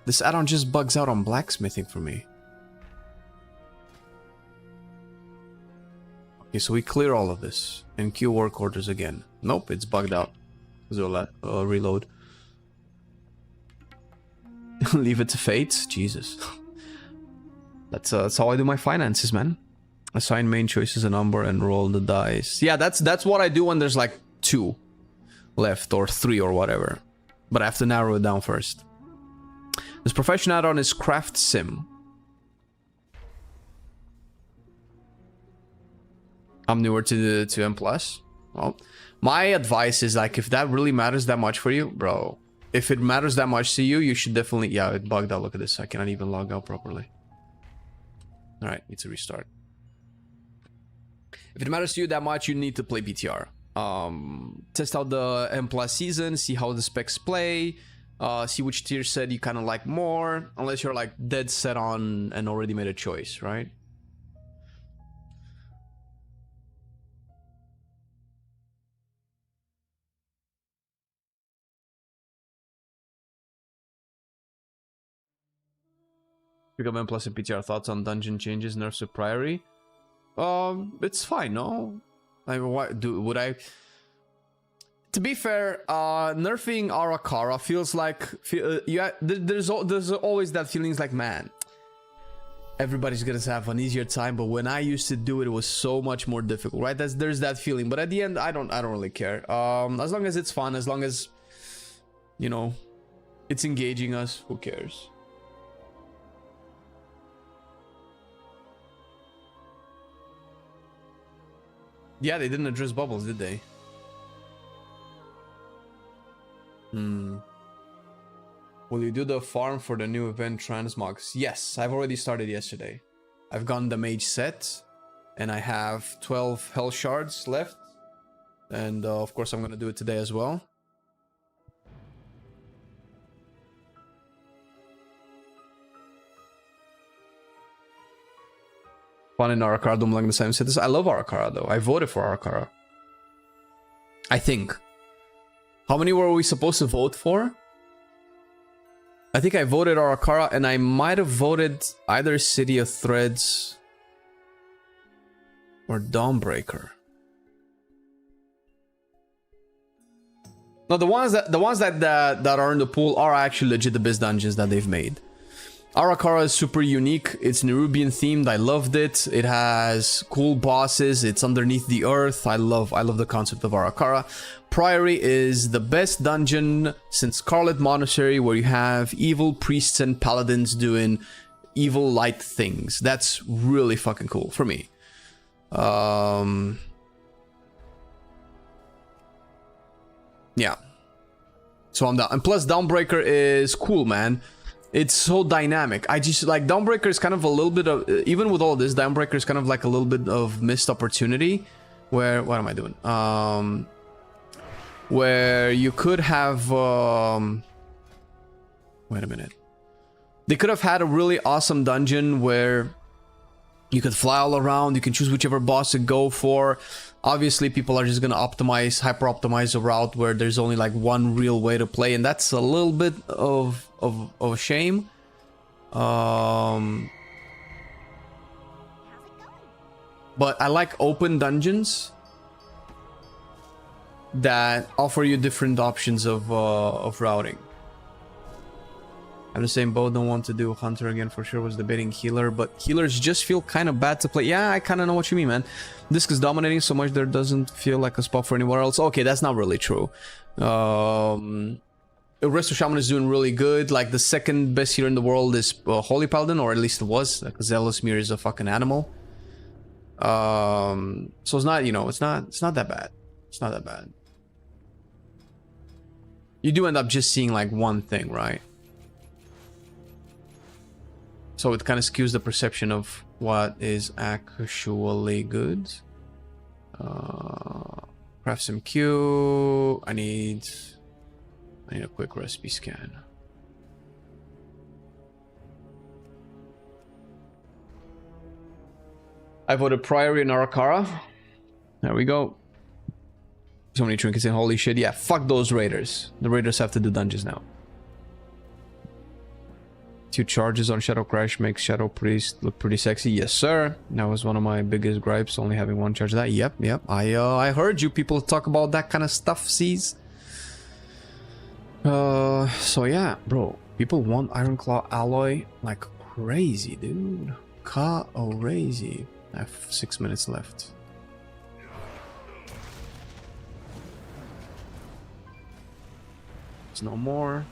This add-on just bugs out on blacksmithing for me. Okay, so we clear all of this. And queue work orders again. Nope, it's bugged out. So reload. Leave it to fate? Jesus. That's how I do my finances, man. Assign main choices a number and roll the dice. Yeah, that's what I do when there's like 2 left or 3 or whatever. But I have to narrow it down first. This profession add-on is Craft Sim. I'm newer to M+. Well, my advice is like, if that really matters that much for you, bro. If it matters that much to you, you should definitely... Yeah, it bugged out. Look at this. I cannot even log out properly. Alright, need to restart. If it matters to you that much, you need to play BTR. Test out the M+ season, see how the specs play, see which tier set you kind of like more, unless you're like dead set on and already made a choice, right? Pick up M+ and PTR. Thoughts on dungeon changes, nerfs to Priory? It's fine, no? Like, what would I... To be fair, nerfing Arakara feels like... there's always that feelings like, man, everybody's gonna have an easier time, but when I used to do it, it was so much more difficult, right? There's that feeling, but at the end, I don't really care. As long as it's fun, as long as, you know, it's engaging us, who cares? Yeah, they didn't address bubbles, did they? Will you do the farm for the new event transmogs? Yes, I've already started yesterday. I've gotten the mage set, and I have 12 hell shards left. And of course I'm gonna do it today as well. Fun in Arakara, don't like the same cities. I love Arakara though. I voted for Arakara. I think. How many were we supposed to vote for? I think I voted Arakara, and I might have voted either City of Threads or Dawnbreaker. No, the ones that are in the pool are actually legit the best dungeons that they've made. Arakara is super unique. It's Nerubian themed. I loved it. It has cool bosses. It's underneath the earth. I love the concept of Arakara. Priory is the best dungeon since Scarlet Monastery, where you have evil priests and paladins doing evil light things. That's really fucking cool for me. Yeah. So I'm down. And plus Dawnbreaker is cool, man. It's so dynamic. I just like Dawnbreaker is kind of a little bit of, even with all this, Dawnbreaker is kind of like a little bit of missed opportunity where, what am I doing? Where you could have, wait a minute. They could have had a really awesome dungeon where you could fly all around. You can choose whichever boss to go for. Obviously, people are just going to optimize, hyper-optimize a route where there's only like one real way to play. And that's a little bit of a shame. But I like open dungeons that offer you different options of routing. I'm the same boat, don't want to do Hunter again for sure, was debating Healer, but Healers just feel kind of bad to play. Yeah, I kind of know what you mean, man. Disc is dominating so much there doesn't feel like a spot for anywhere else. Okay, that's not really true. Resto Shaman is doing really good. Like, the second best healer in the world is Holy Paladin, or at least it was, because Zealous Mirror is a fucking animal. So it's not, you know, it's not that bad. It's not that bad. You do end up just seeing like one thing, right? So it kind of skews the perception of what is actually good. Craft some Q. I need a quick recipe scan. I voted Priory and Arakara. There we go. So many trinkets in, holy shit. Yeah, fuck those raiders. The raiders have to do dungeons now. 2 charges on Shadow Crash makes Shadow Priest look pretty sexy. Yes, sir. That was one of my biggest gripes, only having 1 charge of that. Yep. I heard you people talk about that kind of stuff, sees. So yeah, bro. People want Iron Claw alloy like crazy, dude. Crazy. I have 6 minutes left. There's no more.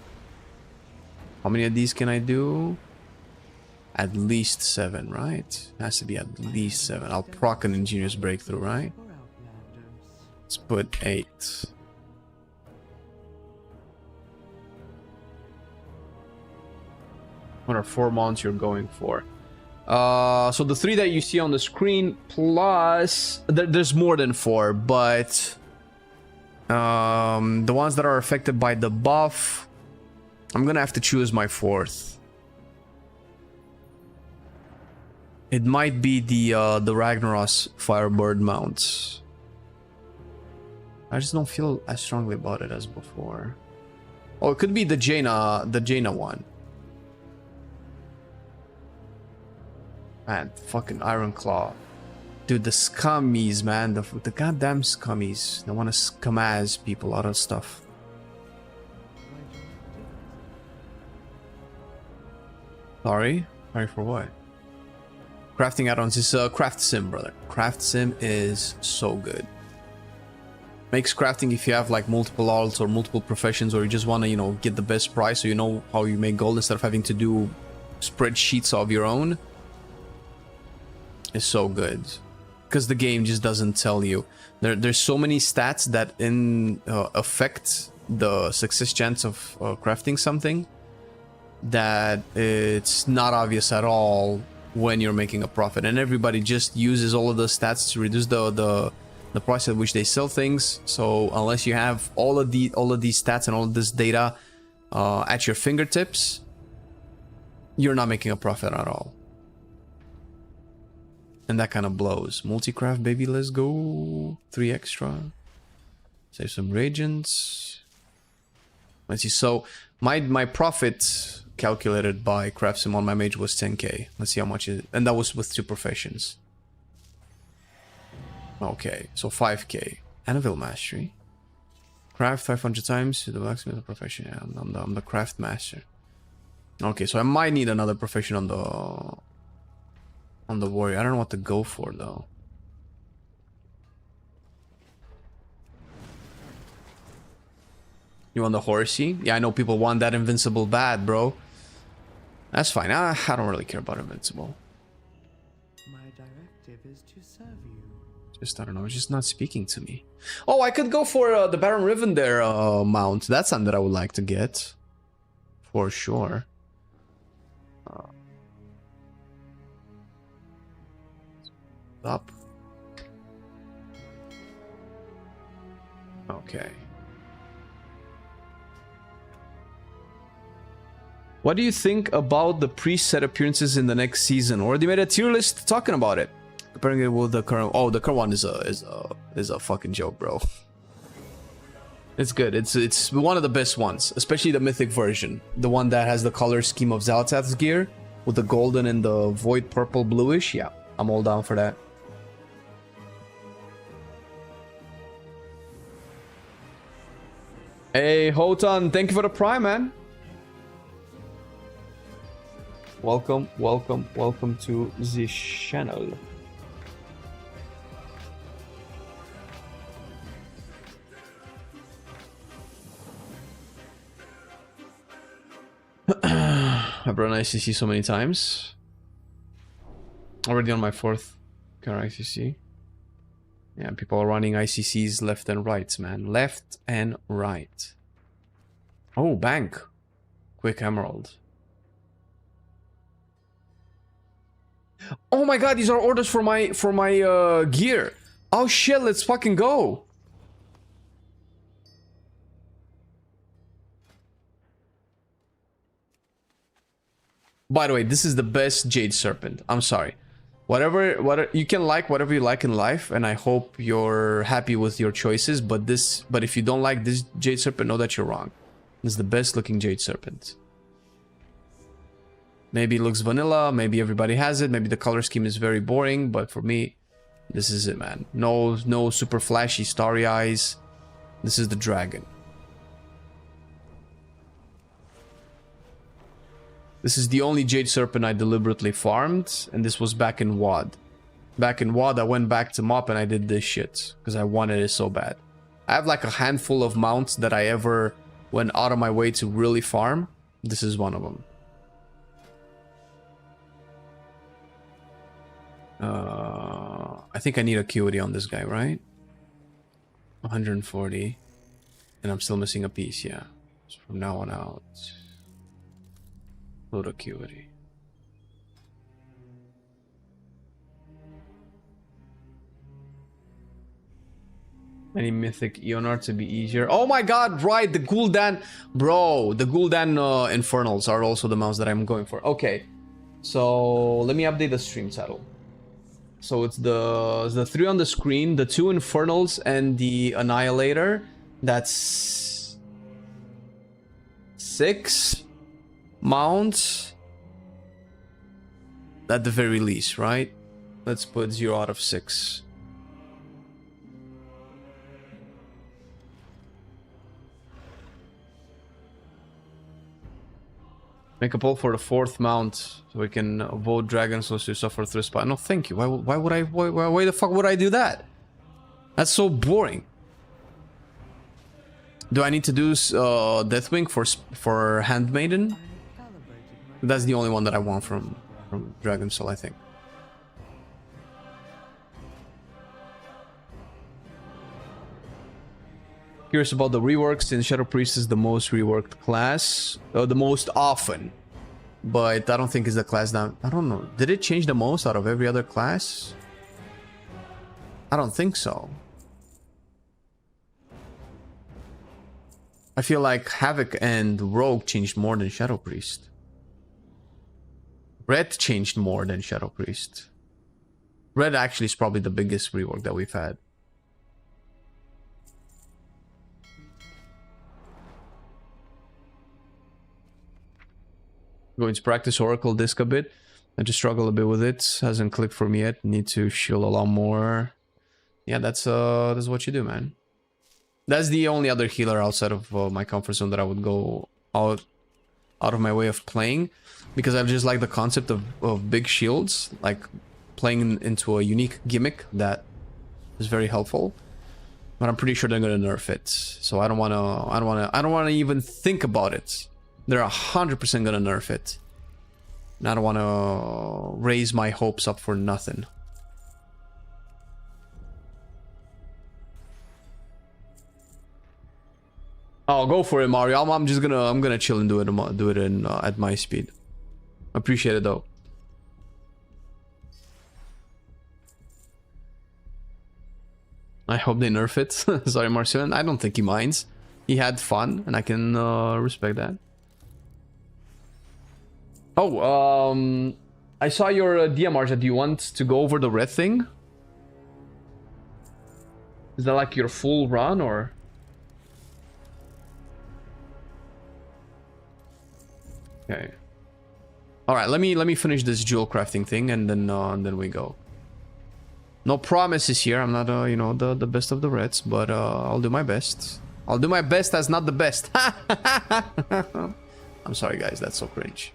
How many of these can I do? At least 7, right? It has to be at least 7. I'll proc an Engineer's Breakthrough, right? Let's put 8. What are 4 mounts you're going for? So the 3 that you see on the screen plus... There's more than 4, but... the ones that are affected by the buff... I'm gonna have to choose my 4th. It might be the Ragnaros Firebird mounts. I just don't feel as strongly about it as before. Oh, it could be the Jaina one. Man, fucking Iron Claw. Dude, the scummies, man. The goddamn scummies. They want to scum-ass people out of stuff. Sorry for what? Crafting add-ons is Craft Sim, brother. Craft Sim is so good. Makes crafting, if you have like multiple alts or multiple professions, or you just want to, you know, get the best price so you know how you make gold instead of having to do spreadsheets of your own, is so good. Because the game just doesn't tell you. There's so many stats that affect the success chance of crafting something. that it's not obvious at all when you're making a profit, and everybody just uses all of the stats to reduce the price at which they sell things. So unless you have all of these stats and all of this data at your fingertips, you're not making a profit at all. And that kind of blows. Multi-craft, baby, let's go. 3 extra. Save some reagents. Let's see. So my profit calculated by Craftsim on my mage was 10k. Let's see how much it is. And that was with 2 professions. Okay, so 5k. Anvil mastery. Craft 500 times to the blacksmith profession. Yeah, I'm the craft master. Okay, so I might need another profession on the warrior. I don't know what to go for though. You want the horsey? Yeah, I know people want that invincible bad, bro. That's fine. I don't really care about invincible. My directive is to serve you. Just, I don't know, it's just not speaking to me. Oh, I could go for the Baron Riven there mount. That's something that I would like to get. For sure. Up. Okay. What do you think about the preset appearances in the next season? Already made a tier list talking about it. Comparing it with the current. Oh, the current one is a fucking joke, bro. It's good. It's one of the best ones, especially the mythic version, the one that has the color scheme of Zalatath's gear with the golden and the void purple bluish. Yeah, I'm all down for that. Hey, Hotan, thank you for the prime, man. Welcome, welcome, welcome to the channel. I've run ICC so many times. Already on my 4th car ICC. Yeah, people are running ICCs left and right, man. Left and right. Oh, bank. Quick emerald. Oh my god, these are orders for my gear. Oh shit, let's fucking go. By the way, this is the best Jade Serpent. I'm sorry. Whatever you can like whatever you like in life, and I hope you're happy with your choices, but if you don't like this Jade Serpent, know that you're wrong. This is the best looking Jade Serpent. Maybe it looks vanilla, maybe everybody has it, maybe the color scheme is very boring, but for me, this is it, man. No super flashy starry eyes. This is the dragon. This is the only Jade Serpent I deliberately farmed, and this was back in WoD. Back in WoD, I went back to MoP and I did this shit, because I wanted it so bad. I have like a handful of mounts that I ever went out of my way to really farm. This is one of them. I think I need acuity on this guy, right? 140. And I'm still missing a piece, yeah. So from now on out. Load acuity. Any mythic Eonar to be easier? Oh my god, right, the Gul'dan. Bro, the Gul'dan Infernals are also the mounts that I'm going for. Okay, so let me update the stream title. So it's the 3 on the screen, the 2 Infernals and the Annihilator. That's 6 mounts at the very least, right? Let's put 0 out of 6. Make a poll for the 4th mount so we can vote dragons so you suffer through spot. No, thank you. Why the fuck would I do that? That's so boring. Do I need to do Deathwing for Handmaiden? That's the only one that I want from Dragon Soul, I think. Curious about the reworks, since Shadow Priest is the most reworked class. The most often but I don't think it's the class that... I don't know. Did it change the most out of every other class? I don't think so. I feel like Havoc and Rogue changed more than Shadow Priest. Red changed more than Shadow Priest. Red actually is probably the biggest rework that we've had. Going to practice Oracle Disc a bit. I just struggle a bit with it. Hasn't clicked for me yet. Need to shield a lot more. Yeah, that's what you do, man. That's the only other healer outside of my comfort zone that I would go out of my way of playing, because I just like the concept of big shields, like playing into a unique gimmick that is very helpful. But I'm pretty sure they're gonna nerf it, so I don't wanna even think about it. They're 100% gonna nerf it, and I don't wanna raise my hopes up for nothing. Oh, go for it, Mario. I'm just gonna chill and do it in at my speed. Appreciate it though. I hope they nerf it. Sorry, Marcelian. I don't think he minds. He had fun, and I can respect that. Oh, I saw your DM, Arja. Do you want to go over the red thing? Is that like your full run, or? Okay. All right. Let me finish this jewel crafting thing, and then we go. No promises here. I'm not, you know, the best of the reds, but I'll do my best. I'll do my best as not the best. I'm sorry, guys. That's so cringe.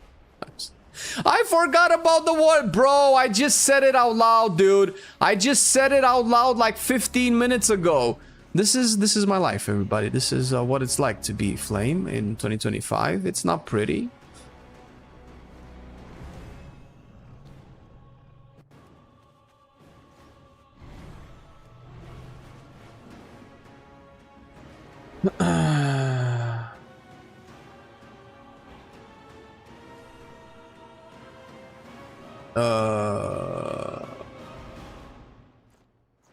I forgot about the word, bro. I just said it out loud, dude. I just said it out loud like 15 minutes ago. This is my life, everybody. This is what it's like to be Flame in 2025. It's not pretty.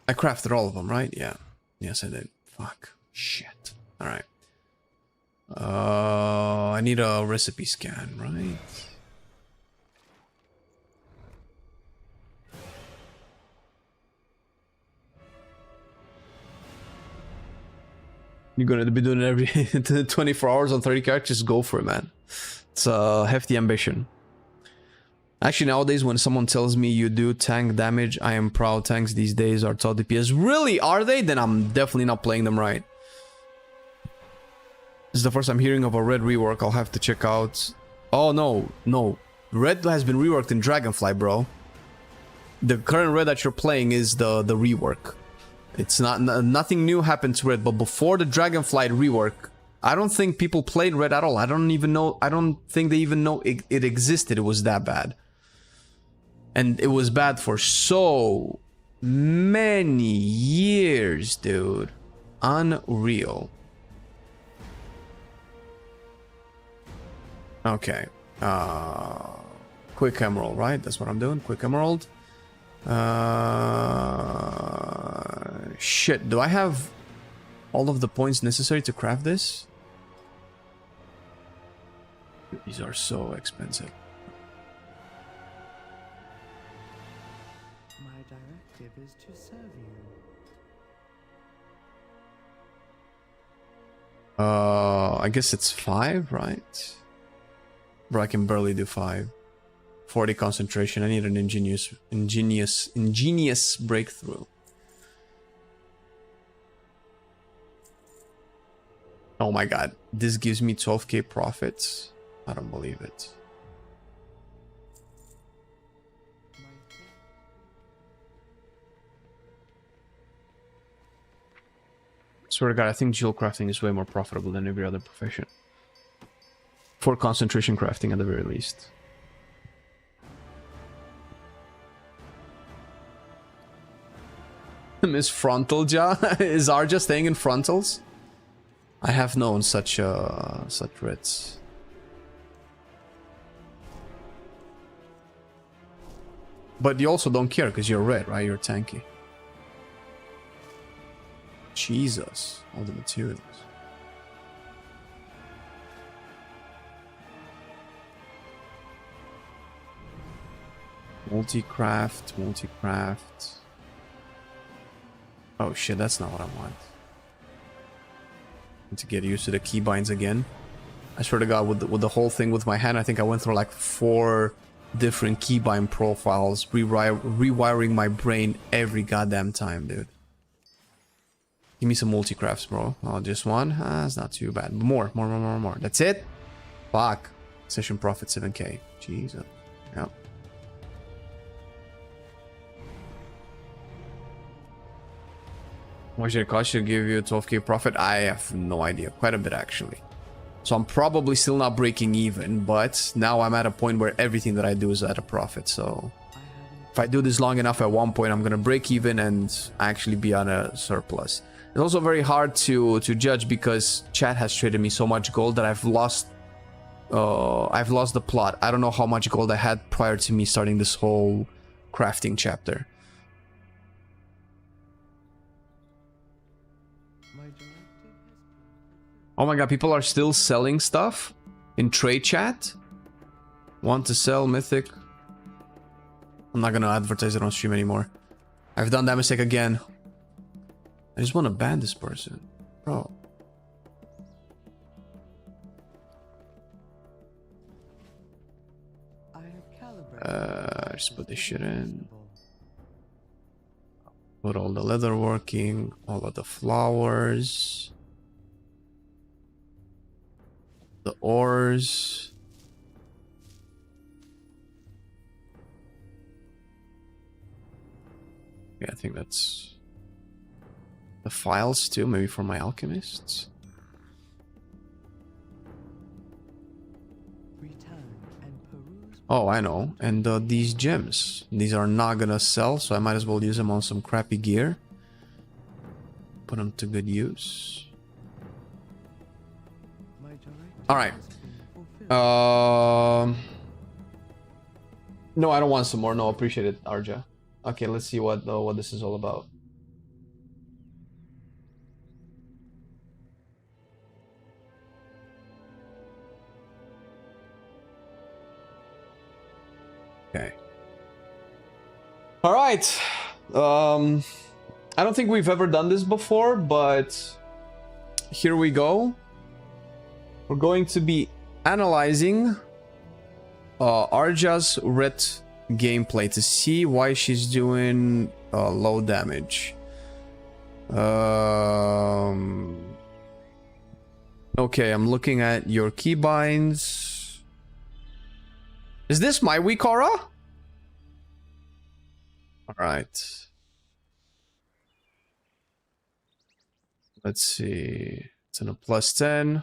I crafted all of them, right? Yeah. Yes, I did. Fuck. Shit. Alright. I need a recipe scan, right? You're gonna be doing it every 24 hours on 30 characters? Go for it, man. It's a hefty ambition. Actually, nowadays, when someone tells me you do tank damage, I am proud. Tanks these days are top DPS. Really? Are they? Then I'm definitely not playing them right. This is the first I'm hearing of a red rework. I'll have to check out. Oh, no. No. Red has been reworked in Dragonfly, bro. The current red that you're playing is the rework. It's not... Nothing new happened to red, but before the Dragonfly rework, I don't think people played red at all. I don't even know... I don't think they even know it existed. It was that bad. And it was bad for so many years, dude. Unreal. Okay. Quick Emerald, right? That's what I'm doing. Quick Emerald. Shit. Do I have all of the points necessary to craft this? These are so expensive. Is to serve you. I guess it's 5, right? Bro, I can barely do 5. 40 concentration. I need an ingenious breakthrough. Oh my god. This gives me 12k profits? I don't believe it. Swear to god, I think jewel crafting is way more profitable than every other profession. For concentration crafting at the very least. Miss Frontal Jaw? Is Arja staying in frontals? I have known such reds. But you also don't care because you're red, right? You're tanky. Jesus. All the materials. Multi-craft, multi-craft. Oh shit, that's not what I want. Need to get used to the keybinds again. I swear to God, with the whole thing with my hand, I think I went through like 4 different keybind profiles, rewiring my brain every goddamn time, dude. Give me some multi-crafts, bro. Oh, just one? It's not too bad. More. That's it? Fuck. Session profit 7k. Jesus. Yep. What should it cost to give you a 12k profit? I have no idea. Quite a bit, actually. So I'm probably still not breaking even, but now I'm at a point where everything that I do is at a profit. So if I do this long enough, at one point I'm gonna break even and actually be on a surplus. It's also very hard to judge because chat has traded me so much gold that I've lost the plot. I don't know how much gold I had prior to me starting this whole crafting chapter. Oh my god, people are still selling stuff in trade chat. Want to sell mythic? I'm not gonna advertise it on stream anymore. I've done that mistake again. I just want to ban this person, bro. Just put this shit in. Put all the leather working, all of the flowers. The ores. Yeah, I think that's the files too, maybe for my alchemists. Oh, I know. And these gems. These are not gonna sell, so I might as well use them on some crappy gear. Put them to good use. Alright. No, I don't want some more. No, appreciate it, Arja. Okay, let's see what this is all about. Okay. Alright. I don't think we've ever done this before, but here we go. We're going to be analyzing Arja's red gameplay to see why she's doing low damage. Okay, I'm looking at your keybinds. Is this my weak aura? Alright. Let's see. It's in a +10.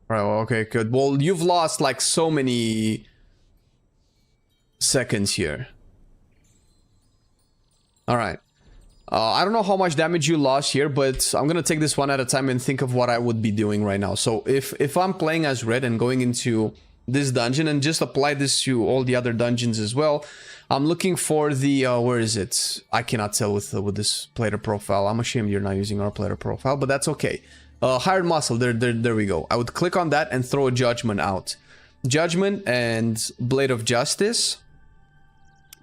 Alright, well, okay, good. Well, you've lost like so many seconds here. Alright. I don't know how much damage you lost here, but I'm gonna take this one at a time and think of what I would be doing right now. So if I'm playing as red and going into this dungeon and just apply this to all the other dungeons as well, I'm looking for the where is it? I cannot tell with this player profile. I'm ashamed you're not using our player profile, but that's okay. Hired muscle, there we go. I would click on that and throw a judgment out. Judgment and Blade of Justice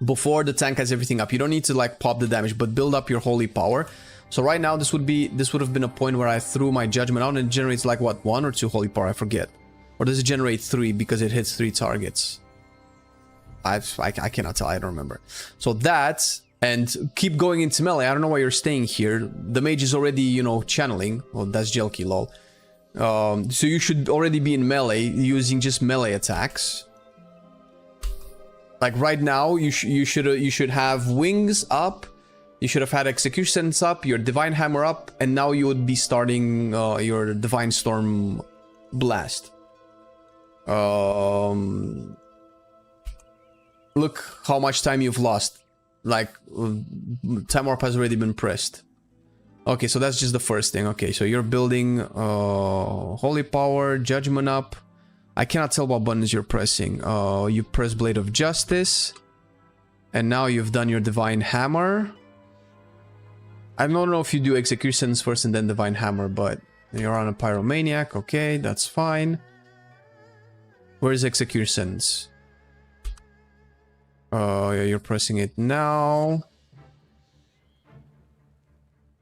before the tank has everything up. You don't need to like pop the damage, but build up your holy power. So right now this would have been a point where I threw my judgment out and it generates like what, 1 or 2 holy power, I forget. Or does it generate 3 because it hits 3 targets? I cannot tell, I don't remember. So that, and keep going into melee. I don't know why you're staying here. The mage is already, you know, channeling. Well, that's Jelky, lol. So you should already be in melee, using just melee attacks. Like right now, you should have wings up. You should have had execution up, your divine hammer up, and now you would be starting your divine storm blast. Look how much time you've lost. Like, time warp has already been pressed. Okay, so that's just the first thing. Okay, so you're building holy power, judgment up. I cannot tell what buttons you're pressing. You press Blade of Justice. And now you've done your Divine Hammer. I don't know if you do Executions first and then Divine Hammer, but you're on a Pyromaniac. Okay, that's fine. Where's Executions? Yeah, you're pressing it now.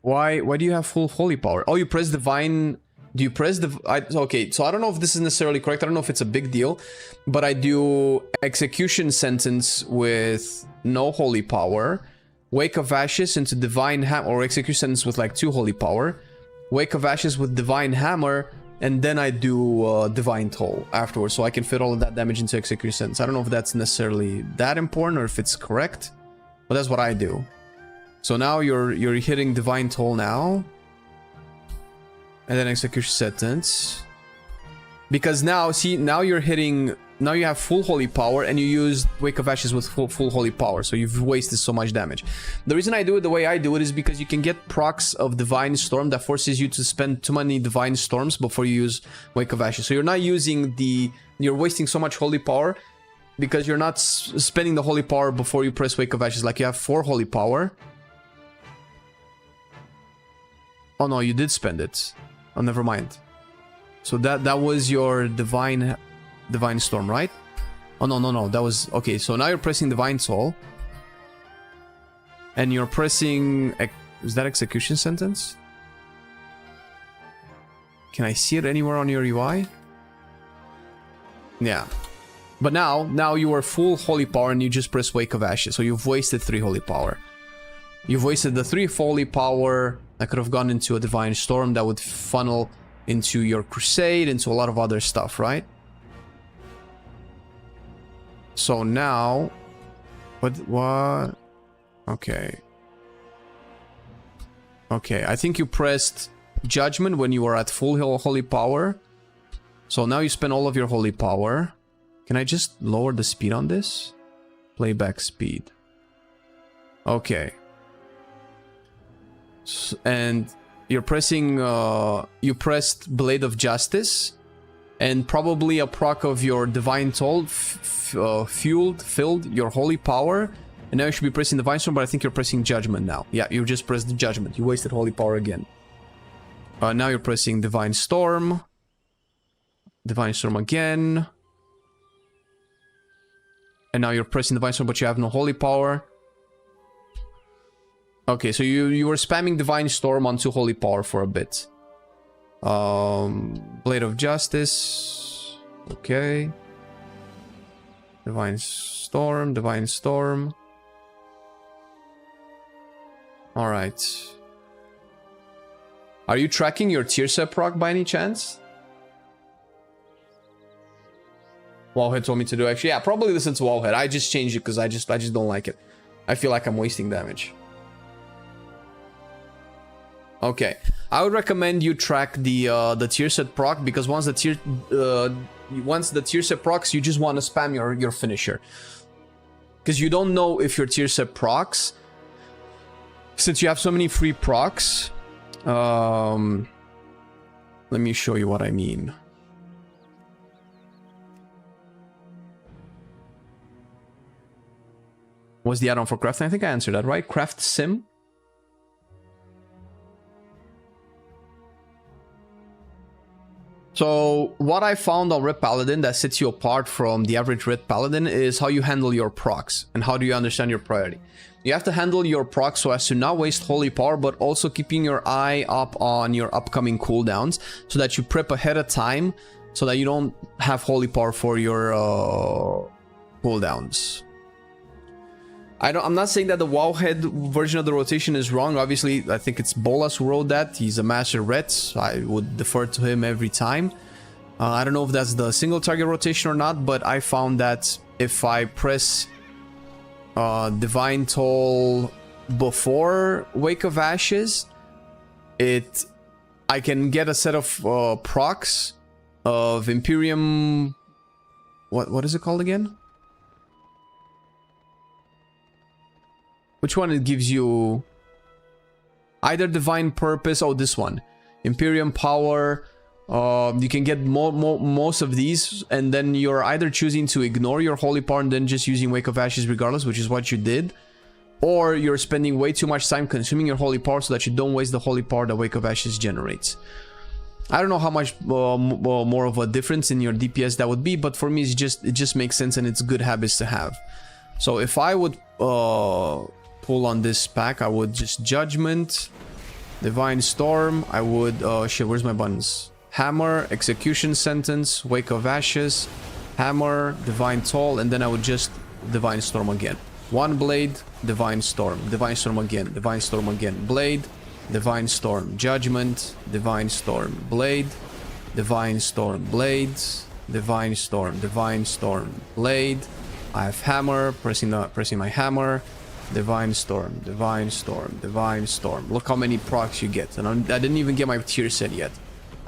Why do you have full Holy Power? Oh, you press Divine... Do you press the... okay, so I don't know if this is necessarily correct. I don't know if it's a big deal. But I do Execution Sentence with no Holy Power. Wake of Ashes into Divine Hammer. Or Execution Sentence with like 2 Holy Power. Wake of Ashes with Divine Hammer. And then I do Divine Toll afterwards. So I can fit all of that damage into Execution Sentence. I don't know if that's necessarily that important or if it's correct. But that's what I do. So now you're hitting Divine Toll now. And then Execution Sentence. Because now, see, now you're hitting... Now you have full Holy Power and you use Wake of Ashes with full Holy Power. So you've wasted so much damage. The reason I do it the way I do it is because you can get procs of Divine Storm that forces you to spend too many Divine Storms before you use Wake of Ashes. So you're not using the... You're wasting so much Holy Power because you're not spending the Holy Power before you press Wake of Ashes. Like you have 4 Holy Power. Oh no, you did spend it. Oh, never mind. So that was your Divine Storm, right? Oh, no. That was... Okay, so now you're pressing Divine Soul. And you're pressing... Is that Execution Sentence? Can I see it anywhere on your UI? Yeah. But now you are full Holy Power and you just press Wake of Ashes. So you've wasted 3 Holy Power. You've wasted the 3 Holy Power... that could have gone into a Divine Storm that would funnel into your Crusade, into a lot of other stuff, right? So now... What? Okay. Okay, I think you pressed Judgment when you were at full Holy Power. So now you spend all of your Holy Power. Can I just lower the speed on this? Playback speed. Okay. And you're pressing, you pressed Blade of Justice, and probably a proc of your Divine Toll filled your Holy Power, and now you should be pressing Divine Storm, but I think you're pressing Judgment now. Yeah, you just pressed the Judgment. You wasted Holy Power again. Now you're pressing Divine Storm. Divine Storm again. And now you're pressing Divine Storm, but you have no Holy Power. Okay, so you were spamming Divine Storm on 2 Holy Power for a bit. Blade of Justice. Okay. Divine Storm. Alright. Are you tracking your tier set proc by any chance? Wallhead told me to do actually. Yeah, probably listen to Wallhead. I just changed it because I just don't like it. I feel like I'm wasting damage. Okay, I would recommend you track the tier set proc because once the tier set procs, you just want to spam your finisher because you don't know if your tier set procs, since you have so many free procs. Let me show you what I mean. What's the add-on for crafting? I think I answered that, right? Craft Sim. So what I found on Red Paladin that sets you apart from the average Red Paladin is how you handle your procs and how do you understand your priority. You have to handle your procs so as to not waste Holy Power, but also keeping your eye up on your upcoming cooldowns so that you prep ahead of time so that you don't have Holy Power for your cooldowns. I'm not saying that the Wowhead version of the rotation is wrong. Obviously, I think it's Bolas who wrote that. He's a master ret. So I would defer to him every time. I don't know if that's the single target rotation or not, but I found that if I press Divine Toll before Wake of Ashes, I can get a set of procs of Imperium... What is it called again? Which one it gives you? Either Divine Purpose, oh this one. Imperium Power, You can get most of these, and then you're either choosing to ignore your Holy Power and then just using Wake of Ashes regardless, which is what you did, or you're spending way too much time consuming your Holy Power so that you don't waste the Holy Power that Wake of Ashes generates. I don't know how much more of a difference in your DPS that would be, but for me it just makes sense and it's good habits to have. So if I would pull on this pack, I would just Judgment, Divine Storm, I would shit, where's my buttons? Hammer, Execution Sentence, Wake of Ashes, Hammer, Divine Toll, and then I would just Divine Storm again. One Blade, Divine Storm again, Divine Storm again, Blade, Divine Storm, Judgment, Divine Storm, Blade, Divine Storm, Blades, Divine Storm, Blade. I have Hammer, pressing my Hammer, Divine Storm, Divine Storm, Divine Storm. Look how many procs you get, and I didn't even get my tier set yet.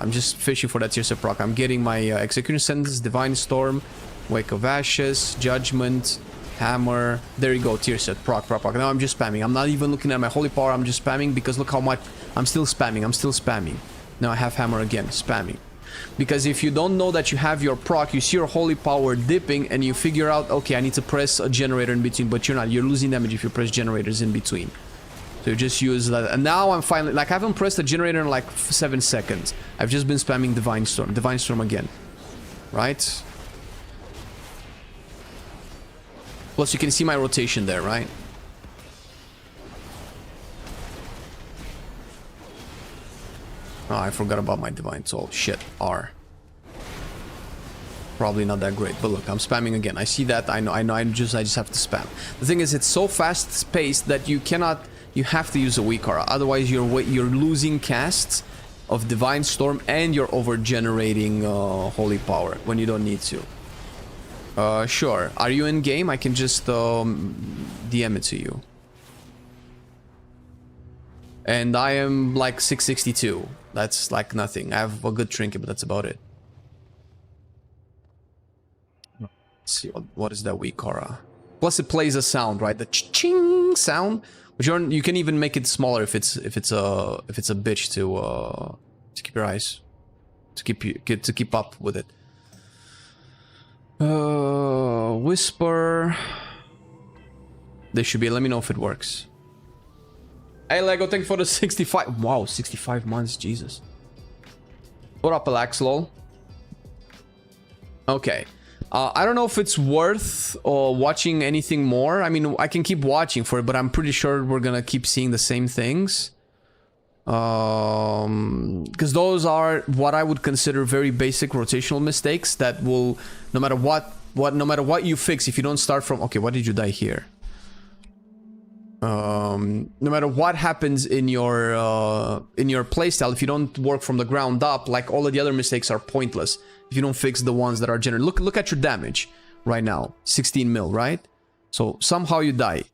I'm just fishing for that tier set proc. I'm getting my Execution Sentence, Divine Storm, Wake of Ashes, Judgment, Hammer. There you go, tier set, proc. Now I'm just spamming. I'm not even looking at my Holy Power. I'm just spamming because look how much I'm still spamming. Now I have Hammer again, spamming. Because if you don't know that you have your proc, you see your Holy Power dipping and you figure out, okay, I need to press a generator in between, but you're not. You're losing damage if you press generators in between. So you just use that. And now I'm finally, like, I haven't pressed a generator in like 7 seconds. I've just been spamming Divine Storm again. Right? Plus you can see my rotation there, right? Oh, I forgot about my Divine Toll. Shit, R. Probably not that great, but look, I'm spamming again. I see that, I know, I just have to spam. The thing is, it's so fast-paced that you cannot, you have to use a weak aura, otherwise you're losing casts of Divine Storm and you're over-generating Holy Power when you don't need to. Sure. Are you in game? I can just DM it to you. And I am like 662. That's like nothing. I have a good trinket, but that's about it. Let's see, what is that weak aura? Plus it plays a sound, right? The ching sound, which you can even make it smaller if it's a bitch to keep your eyes, to keep up with it. Whisper. This should be. Let me know if it works. Hey Lego, thank you for the 65. Wow, 65 months, Jesus. What up, Alex, lol? Okay. I don't know if it's worth watching anything more. I mean, I can keep watching for it, but I'm pretty sure we're gonna keep seeing the same things. Because those are what I would consider very basic rotational mistakes that will, no matter what you fix, if you don't start from, okay, why did you die here? No matter what happens in your playstyle, if you don't work from the ground up, like all of the other mistakes are pointless if you don't fix the ones that are generated. Look at your damage right now, 16 mil, right? So somehow you die.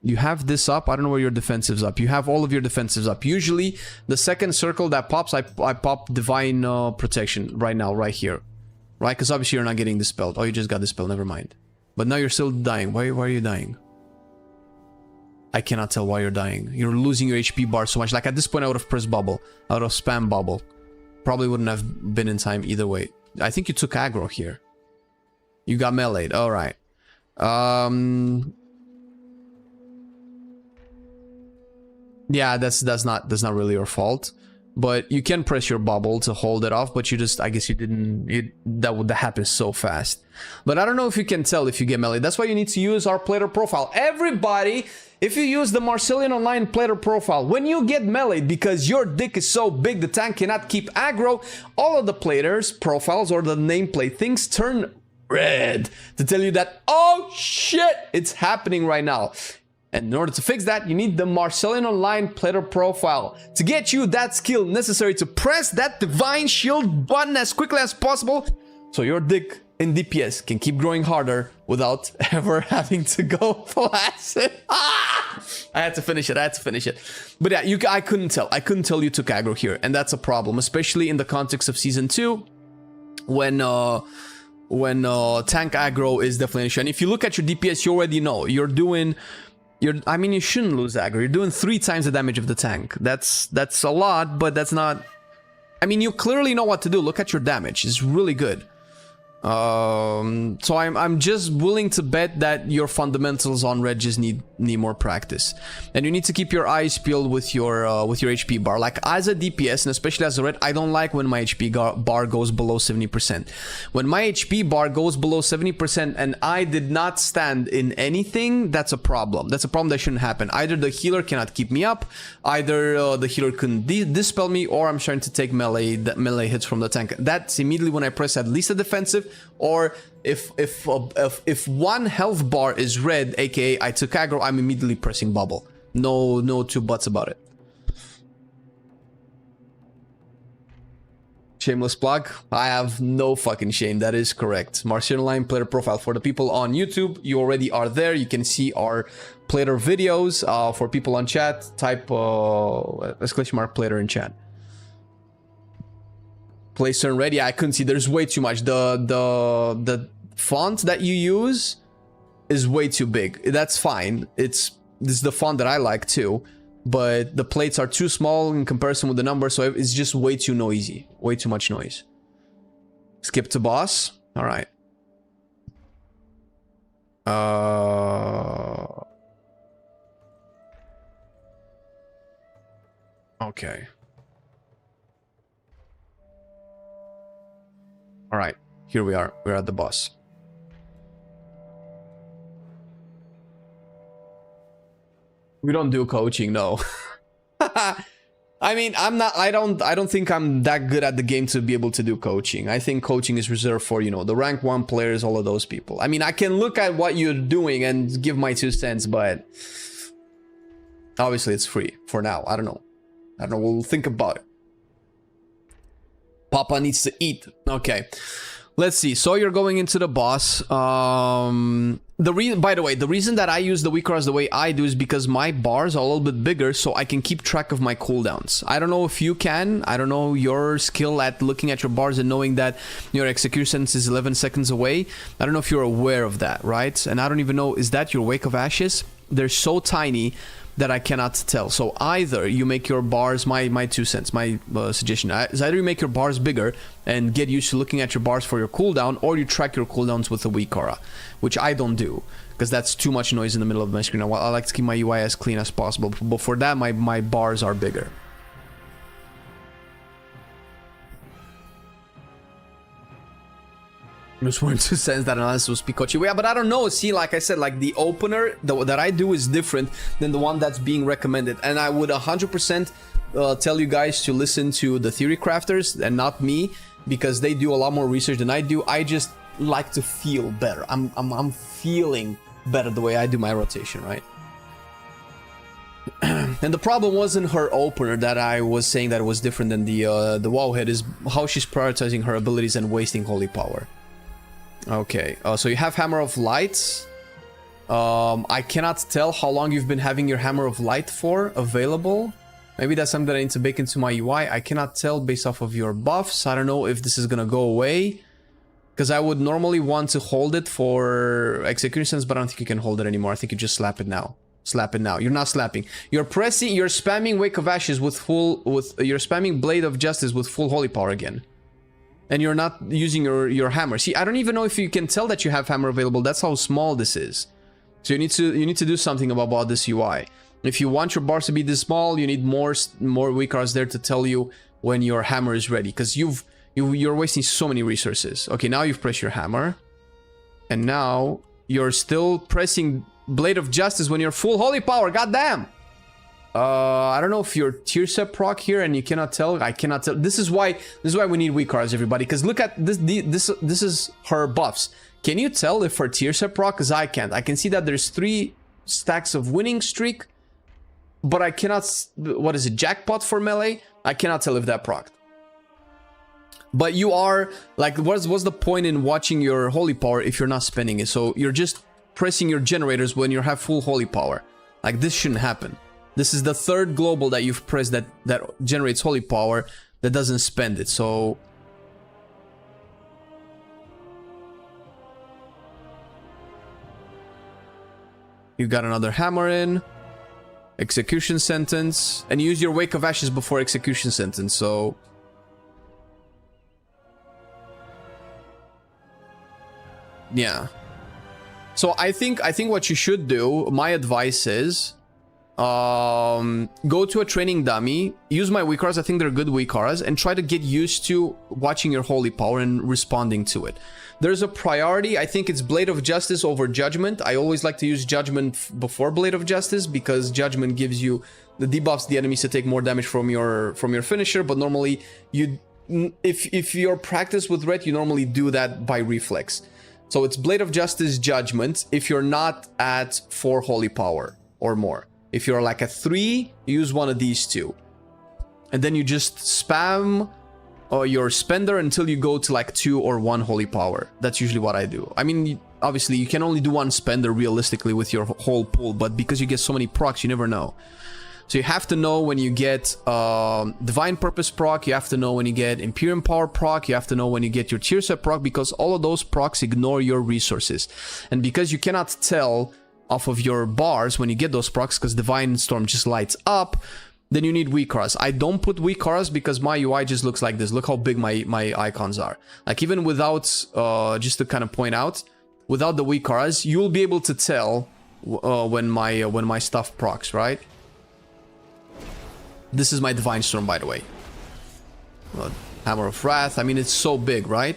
You have this up. I don't know where your defensive's up. You have all of your defensives up. Usually the second circle that pops, I pop Divine Protection right now, right here, right? Because obviously you're not getting dispelled. Oh, you just got dispelled. Never mind. But now you're still dying. Why are you dying? I cannot tell why you're dying. You're losing your HP bar so much. Like at this point, I would have pressed bubble. I would have spam bubble. Probably wouldn't have been in time either way. I think you took aggro here. You got meleeed. All right. Yeah, that's not really your fault. But you can press your bubble to hold it off, but you just, I guess you didn't, that would happen so fast. But I don't know if you can tell if you get melee. That's why you need to use our player profile. Everybody, if you use the Marcelian Online player profile, when you get melee, because your dick is so big the tank cannot keep aggro, all of the players' profiles or the nameplate things turn red to tell you that, oh shit, it's happening right now. And in order to fix that, you need the Marcelian Online player profile to get you that skill necessary to press that Divine Shield button as quickly as possible so your dick in DPS can keep growing harder without ever having to go flaccid. I had to finish it. But yeah, I couldn't tell you took aggro here, and that's a problem, especially in the context of Season 2 when tank aggro is definitely an issue. And if you look at your DPS, you already know I mean, you shouldn't lose aggro. You're doing 3 times the damage of the tank. That's a lot, but that's not... I mean, you clearly know what to do. Look at your damage. It's really good. So I'm just willing to bet that your fundamentals on red just need more practice, and you need to keep your eyes peeled with your HP bar. Like as a DPS and especially as a red, I don't like when my HP bar goes below 70%. When my HP bar goes below 70% and I did not stand in anything, that's a problem. That's a problem that shouldn't happen. Either the healer cannot keep me up, either the healer couldn't dispel me, or I'm trying to take melee hits from the tank. That's immediately when I press at least a defensive. Or if one health bar is red, aka I took aggro, I'm immediately pressing bubble. No two buts about it. Shameless plug. I have no fucking shame. That is correct. Marcelian&Flame player profile. For the people on YouTube, you already are there. You can see our player videos. For people on chat, type !player in chat. Place turn ready. I couldn't see. There's way too much. The font that you use is way too big. That's fine. This is the font that I like too, but the plates are too small in comparison with the numbers, so it's just way too noisy. Way too much noise. Skip to boss. All right. Okay. All right, here we are. We're at the boss. We don't do coaching, no. I mean, I don't think I'm that good at the game to be able to do coaching. I think coaching is reserved for, you know, the rank 1 players, all of those people. I mean, I can look at what you're doing and give my 2 cents, but obviously it's free for now. I don't know. We'll think about it. Papa needs to eat. Okay, let's see. So you're going into the boss. By the way, the reason that I use the weak cards the way I do is because my bars are a little bit bigger, so I can keep track of my cooldowns. I don't know if you can. I don't know your skill at looking at your bars and knowing that your execution is 11 seconds away. I don't know if you're aware of that, right? And I don't even know, is that your Wake of Ashes? They're so tiny that I cannot tell. So either you make your bars, my 2 cents, my suggestion is either you make your bars bigger and get used to looking at your bars for your cooldown, or you track your cooldowns with a weak aura, which I don't do because that's too much noise in the middle of my screen. I like to keep my UI as clean as possible, but for that my bars are bigger. Just wanted to sense that analysis was Pikachu. Yeah, but I don't know. See, like I said, like the opener that I do is different than the one that's being recommended. And I would 100% tell you guys to listen to the theory crafters and not me, because they do a lot more research than I do. I just like to feel better. I'm feeling better the way I do my rotation, right? And the problem wasn't her opener that I was saying that it was different than the Wowhead, is how she's prioritizing her abilities and wasting holy power. Okay, so you have Hammer of Light. I cannot tell how long you've been having your Hammer of Light for available. Maybe that's something that I need to bake into my UI. I cannot tell based off of your buffs. I don't know if this is gonna go away, because I would normally want to hold it for executions, but I don't think you can hold it anymore. I think you just slap it now. Slap it now. You're not slapping. You're spamming Wake of Ashes you're spamming Blade of Justice with full holy power again. And you're not using your hammer. See, I don't even know if you can tell that you have hammer available. That's how small this is. So you need to do something about this UI. If you want your bars to be this small, you need more weak cards there to tell you when your hammer is ready, because you're wasting so many resources. Okay, now you've pressed your hammer, and now you're still pressing Blade of Justice when you're full holy power. Goddamn. I don't know if you're tier set proc here and you cannot tell. I cannot tell. This is why we need weak cards, everybody. Because look at this. This is her buffs. Can you tell if her tier set proc? Because I can't. I can see that there's 3 stacks of winning streak, but I cannot. What is it? Jackpot for melee? I cannot tell if that procced. But you are like, what's the point in watching your holy power if you're not spending it? So you're just pressing your generators when you have full holy power. Like, this shouldn't happen. This is the 3rd global that you've pressed that generates holy power that doesn't spend it. So you got another hammer in, execution sentence, and you use your Wake of Ashes before execution sentence. So Yeah. So I think what you should do, my advice is, go to a training dummy, use my weak auras, I think they're good weak auras, and try to get used to watching your holy power and responding to it. There's a priority, I think it's Blade of Justice over Judgment. I always like to use Judgment before Blade of Justice, because Judgment gives you the debuffs the enemies to take more damage from your finisher, but normally you, if you're practiced with red, you normally do that by reflex. So it's Blade of Justice, Judgment if you're not at 4 holy power or more. If you're like at 3, use one of these two. And then you just spam your spender until you go to like 2 or 1 holy power. That's usually what I do. I mean, obviously you can only do 1 spender realistically with your whole pool, but because you get so many procs, you never know. So you have to know when you get Divine Purpose proc, you have to know when you get Imperium Power proc, you have to know when you get your Tear Set proc, because all of those procs ignore your resources. And because you cannot tell off of your bars when you get those procs, because Divine Storm just lights up, then you need weak auras. I don't put weak auras because my UI just looks like this. Look how big my icons are. Like even without, just to kind of point out, without the weak auras, you'll be able to tell when my stuff procs, right? This is my Divine Storm, by the way. Hammer of Wrath. I mean, it's so big, right?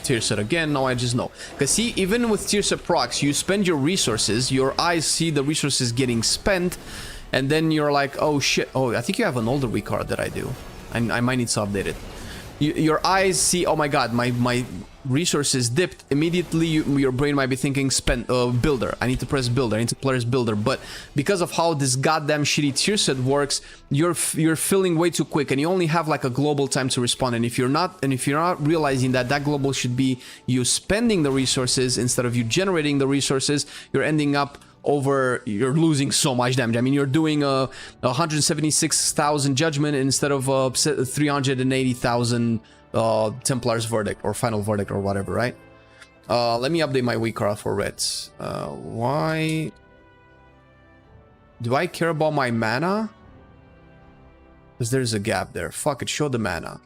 Tear Set again. Now I just know. Because see, even with Tear Set procs, you spend your resources, your eyes see the resources getting spent, and then you're like, oh shit. Oh, I think you have an older weak card that I do. I might need to update it. Your eyes see, oh my god, my resources dipped. Immediately your brain might be thinking builder. I need to press builder. I need to press builder. But because of how this goddamn shitty tier set works, you're filling way too quick, and you only have like a global time to respond. And if you're not realizing that global should be you spending the resources instead of you generating the resources, you're ending up you're losing so much damage. I mean, you're doing 176,000 judgment instead of 380,000 Templar's Verdict or Final Verdict or whatever, right? Let me update my weak card for reds. Why do I care about my mana? Because there's a gap there. Fuck it, show the mana.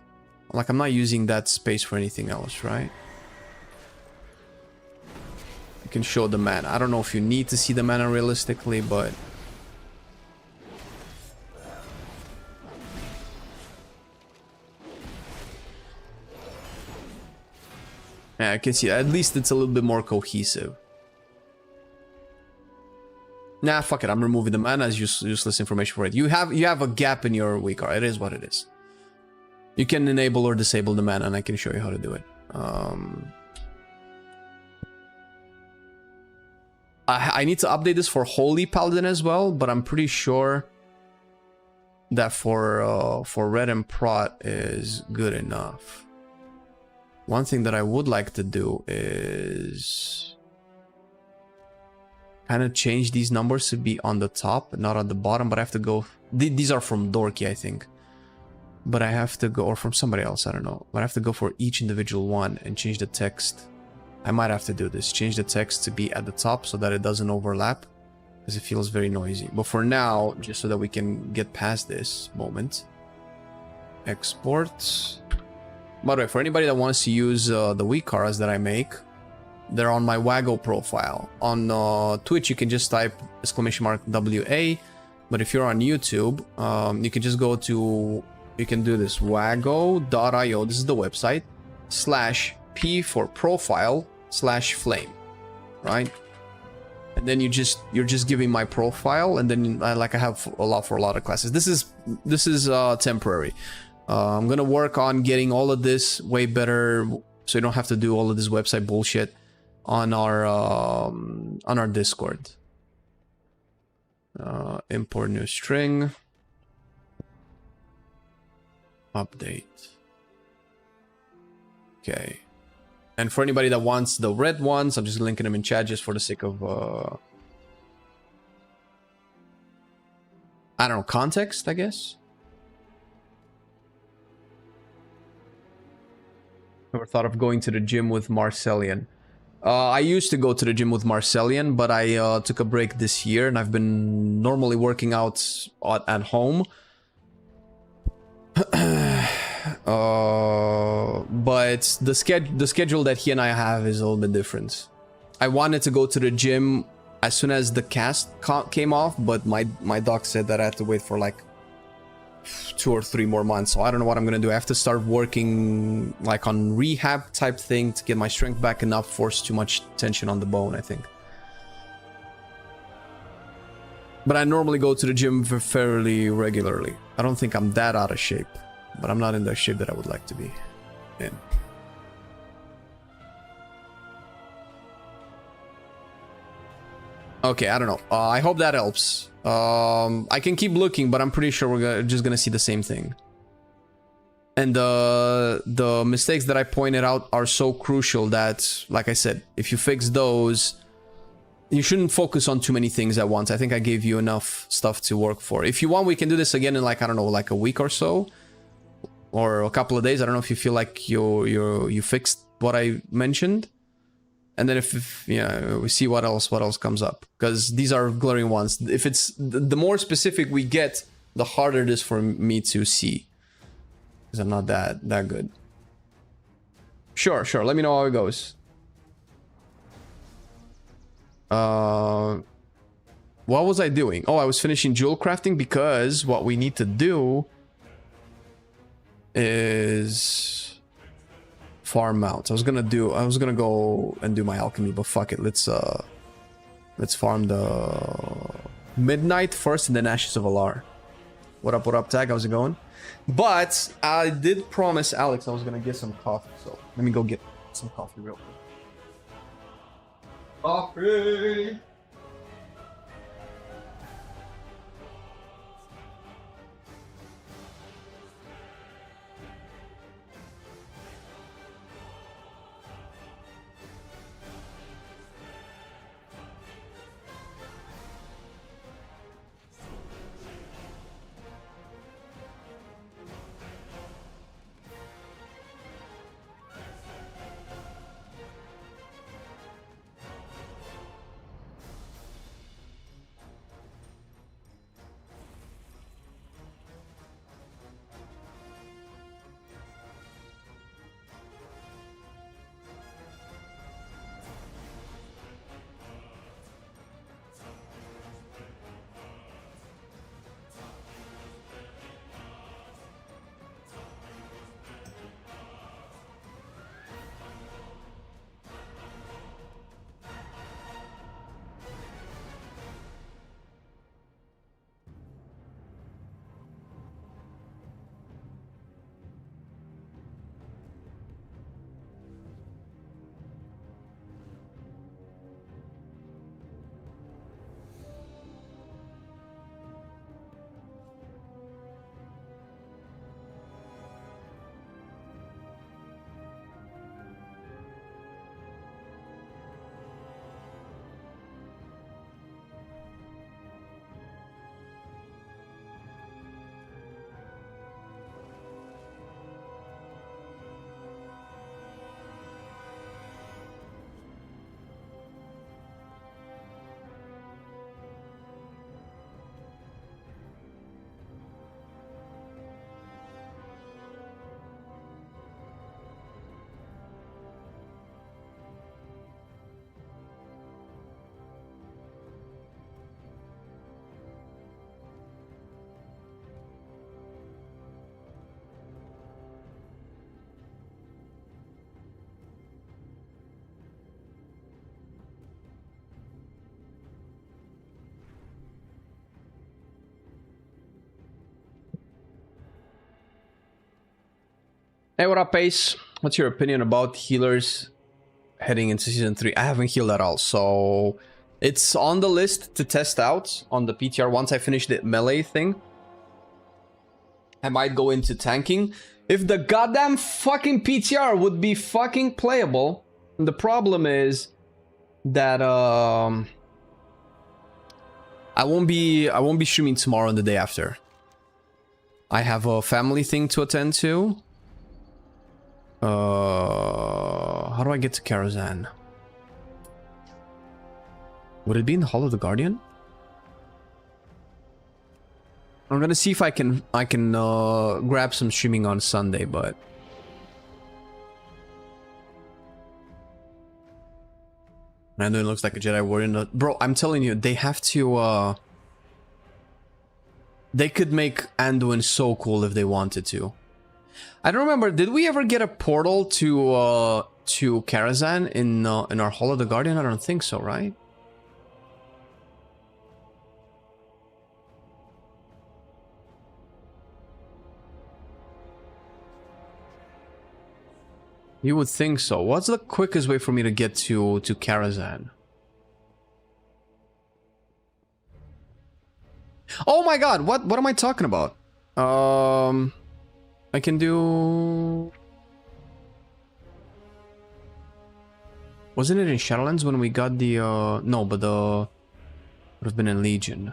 Like, I'm not using that space for anything else, right? You can show the mana. I don't know if you need to see the mana realistically, but yeah, I can see. At least it's a little bit more cohesive. Nah, fuck it. I'm removing the mana as useless information for it. You have a gap in your weak card. It is what it is. You can enable or disable the mana, and I can show you how to do it. I need to update this for Holy Paladin as well, but I'm pretty sure that for Red and Prot is good enough. One thing that I would like to do is kind of change these numbers to be on the top, not on the bottom, but I have to go... These are from Dorky, I think. But I have to go... Or from somebody else, I don't know. But I have to go for each individual one and change the text. I might have to do this. Change the text to be at the top so that it doesn't overlap, because it feels very noisy. But for now, just so that we can get past this moment, export. By the way, for anybody that wants to use the weak cards that I make, they're on my Wago profile. On Twitch, you can just type !WA, but if you're on YouTube, you can just go to, you can do this, wago.io, this is the website, /p for profile /flame, right? And then you're just giving my profile, and then like I have a lot for a lot of classes. This is temporary. I'm gonna work on getting all of this way better, so you don't have to do all of this website bullshit on our Discord. Import new string. Update. Okay. And for anybody that wants the red ones, I'm just linking them in chat just for the sake of I don't know, context, I guess. Never thought of going to the gym with Marcelian. I used to go to the gym with Marcelian, but I took a break this year, and I've been normally working out at home. But the schedule that he and I have is a little bit different. I wanted to go to the gym as soon as the cast came off, but my doc said that I had to wait for like 2 or 3 more months. So I don't know what I'm gonna do. I have to start working like on rehab type thing to get my strength back and not force too much tension on the bone, I think. But I normally go to the gym fairly regularly. I don't think I'm that out of shape, but I'm not in the shape that I would like to be in. Okay, I don't know. I hope that helps. I can keep looking, but I'm pretty sure we're just gonna see the same thing. And the mistakes that I pointed out are so crucial that, like I said, if you fix those, you shouldn't focus on too many things at once. I think I gave you enough stuff to work for. If you want, we can do this again in like, I don't know, like a week or so, or a couple of days. I don't know if you feel like you fixed what I mentioned. And then if yeah, we see what else comes up, because these are glaring ones. If it's the more specific we get, the harder it is for me to see, because I'm not that good. Sure. Let me know how it goes. What was I doing? Oh, I was finishing jewel crafting, because what we need to do is farm mounts. I was gonna go and do my alchemy, but fuck it. Let's farm the midnight first and then Ashes of Alar. What up, Tag? How's it going? But I did promise Alex I was gonna get some coffee, so let me go get some coffee real quick. Coffee! Hey, what up, Ace? What's your opinion about healers heading into Season 3? I haven't healed at all, so it's on the list to test out on the PTR once I finish the melee thing. I might go into tanking. If the goddamn fucking PTR would be fucking playable, the problem is that I won't be streaming tomorrow and the day after. I have a family thing to attend to. How do I get to Karazhan? Would it be in the Hall of the Guardian? I'm gonna see if I can grab some streaming on Sunday, but Mandarin looks like a Jedi warrior. Bro, I'm telling you, they have to they could make Anduin so cool if they wanted to. I don't remember, did we ever get a portal to Karazhan in our Hall of the Guardian? I don't think so, right? You would think so. What's the quickest way for me to get to Karazhan? Oh my god, what am I talking about? I can do... Wasn't it in Shadowlands when we got the no, but the would have been in Legion.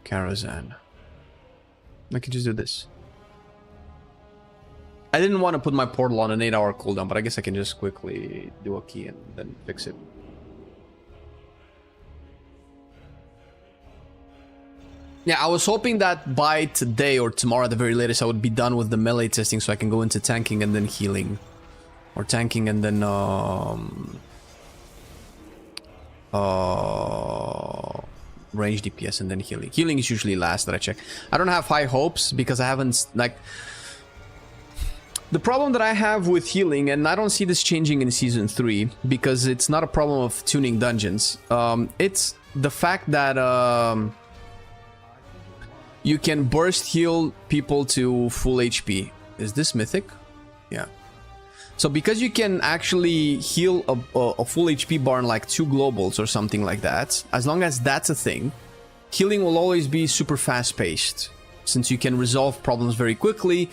Karazhan. I can just do this. I didn't want to put my portal on an 8-hour cooldown, but I guess I can just quickly do a key and then fix it. Yeah, I was hoping that by today or tomorrow at the very latest I would be done with the melee testing so I can go into tanking and then healing. Or tanking and then range DPS and then healing. Healing is usually last that I check. I don't have high hopes because I haven't, like... The problem that I have with healing, and I don't see this changing in Season 3, because it's not a problem of tuning dungeons. It's the fact that you can burst heal people to full HP. Is this mythic? Yeah. So because you can actually heal a full HP bar in like 2 globals or something like that, as long as that's a thing, healing will always be super fast paced. Since you can resolve problems very quickly,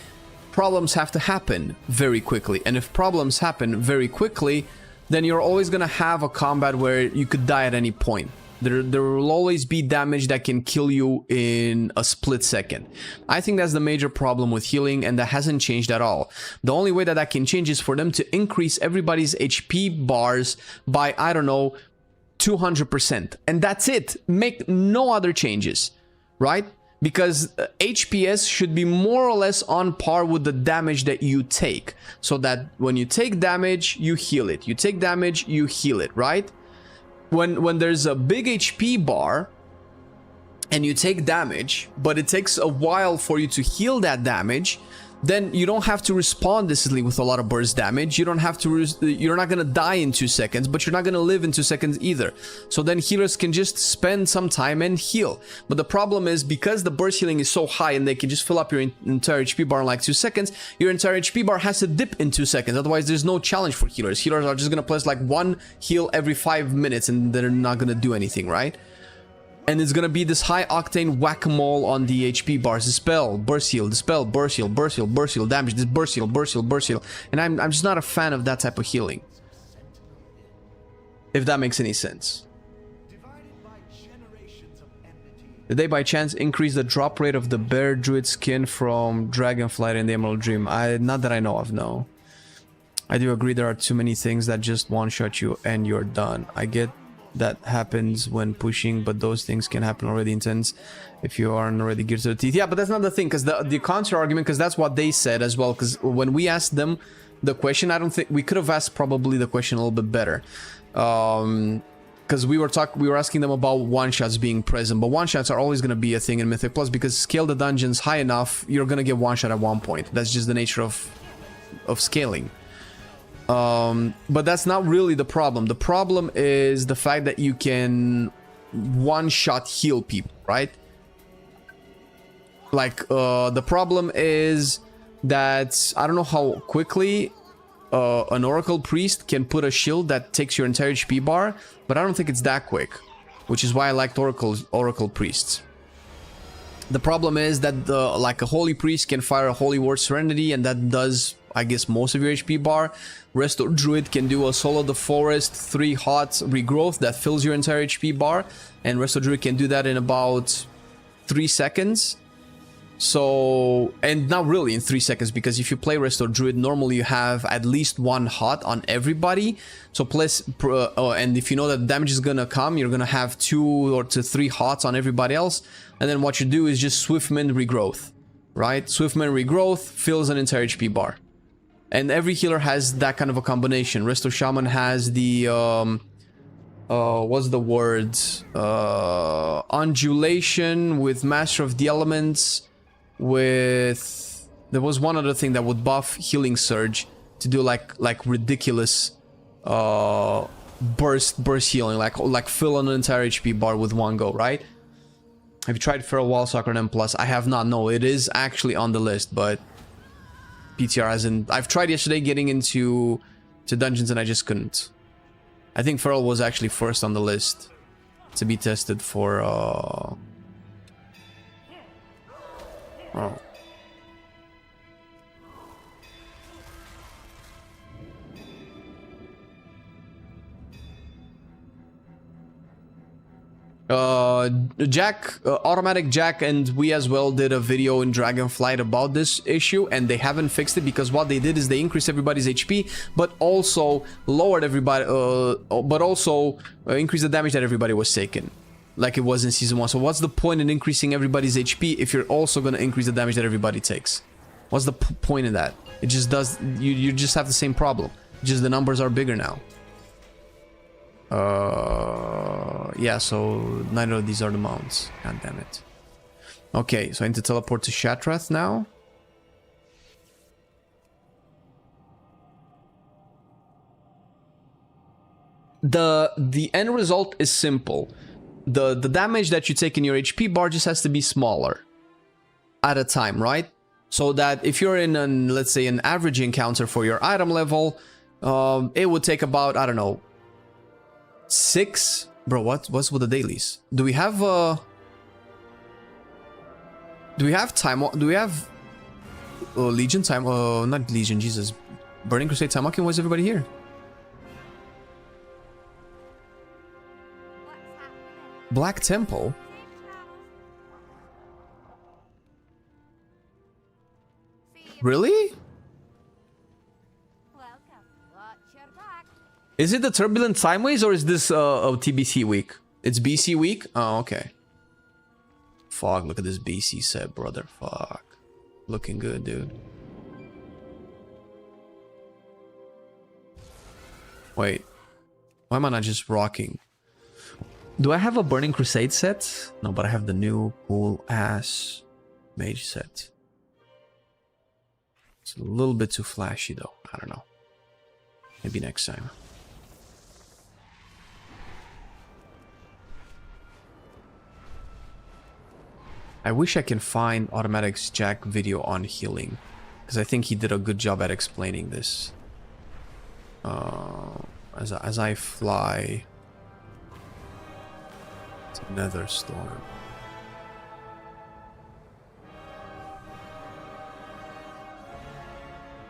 problems have to happen very quickly. And if problems happen very quickly, then you're always going to have a combat where you could die at any point. There will always be damage that can kill you in a split second. I think that's the major problem with healing, and that hasn't changed at all. The only way that can change is for them to increase everybody's HP bars by, I don't know, 200%. And that's it. Make no other changes, right? Because HPS should be more or less on par with the damage that you take. So that when you take damage, you heal it. You take damage, you heal it, right? When there's a big HP bar and you take damage, but it takes a while for you to heal that damage, then you don't have to respond instantly with a lot of burst damage. You don't have to, you're not gonna die in 2 seconds, but you're not gonna live in 2 seconds either. So then healers can just spend some time and heal. But the problem is, because the burst healing is so high and they can just fill up your entire HP bar in like 2 seconds, your entire HP bar has to dip in 2 seconds. Otherwise, there's no challenge for healers. Healers are just gonna place like 1 heal every 5 minutes and they're not gonna do anything, right? And it's gonna be this high octane whack-a-mole on the HP bars. Dispel, burst heal, dispel, burst heal, burst heal, burst heal, damage, this burst heal, burst heal, burst heal. And I'm just not a fan of that type of healing. If that makes any sense. Did they by chance increase the drop rate of the bear druid skin from Dragonflight and the Emerald Dream? Not that I know of, no. I do agree there are too many things that just one-shot you and you're done. I get that happens when pushing, but those things can happen already intense if you aren't already geared to the teeth. Yeah, but that's not the thing, because the counter argument, because that's what they said as well, because when we asked them the question, I don't think we could have asked probably the question a little bit better, because we were asking them about one-shots being present, but one-shots are always going to be a thing in Mythic Plus, because scale the dungeons high enough, you're going to get one-shot at one point. That's just the nature of scaling. But that's not really the problem. The problem is the fact that you can one-shot heal people, right? Like, the problem is that I don't know how quickly an Oracle Priest can put a shield that takes your entire HP bar, but I don't think it's that quick, which is why I liked Oracle Priests. The problem is that like a Holy Priest can fire a Holy Word Serenity, and that does, I guess, most of your HP bar. Resto Druid can do a Solo the Forest 3 hot regrowth that fills your entire HP bar, and Resto Druid can do that in about 3 seconds. So, and not really in 3 seconds, because if you play Restore Druid, normally you have at least 1 hot on everybody. So plus, and if you know that damage is gonna come, you're gonna have 2 or to 3 hots on everybody else. And then what you do is just Swiftman Regrowth, right? Swiftman Regrowth fills an entire HP bar. And every healer has that kind of a combination. Restore Shaman has the, what's the word? Undulation with Master of the Elements. With there was one other thing that would buff Healing Surge to do like ridiculous burst healing, like fill an entire HP bar with one go, right? Have you tried Feral Wall Soccer and M+? I have not. No, it is actually on the list, but PTR hasn't. I've tried yesterday getting into dungeons and I just couldn't. I think Feral was actually first on the list to be tested for oh. Jack, Automatic Jack, and we as well did a video in Dragonflight about this issue, and they haven't fixed it because what they did is they increased everybody's HP, but also lowered everybody, but also increased the damage that everybody was taking, like it was in Season 1. So what's the point in increasing everybody's HP if you're also going to increase the damage that everybody takes? What's the point in that? It just does, you just have the same problem, just the numbers are bigger now. Yeah, so neither of these are the mounts. God damn it. Okay, so I need to teleport to Shatrath now. The end result is simple. The damage that you take in your HP bar just has to be smaller at a time, right? So that if you're in an, let's say, an average encounter for your item level, it would take about, I don't know, 6. Bro, what's with the dailies? Do we have time? Do we have Legion time? Not Legion, Jesus. Burning Crusade time walking. Why is everybody here? Black Temple? Really? Is it the Turbulent Sideways or is this TBC week? It's BC week? Oh, okay. Fuck, look at this BC set, brother. Fuck. Looking good, dude. Wait. Why am I not just rocking? Do I have a Burning Crusade set? No, but I have the new cool ass mage set. It's a little bit too flashy though. I don't know. Maybe next time. I wish I can find Automatic's Jack video on healing, because I think he did a good job at explaining this. As I fly to Netherstorm.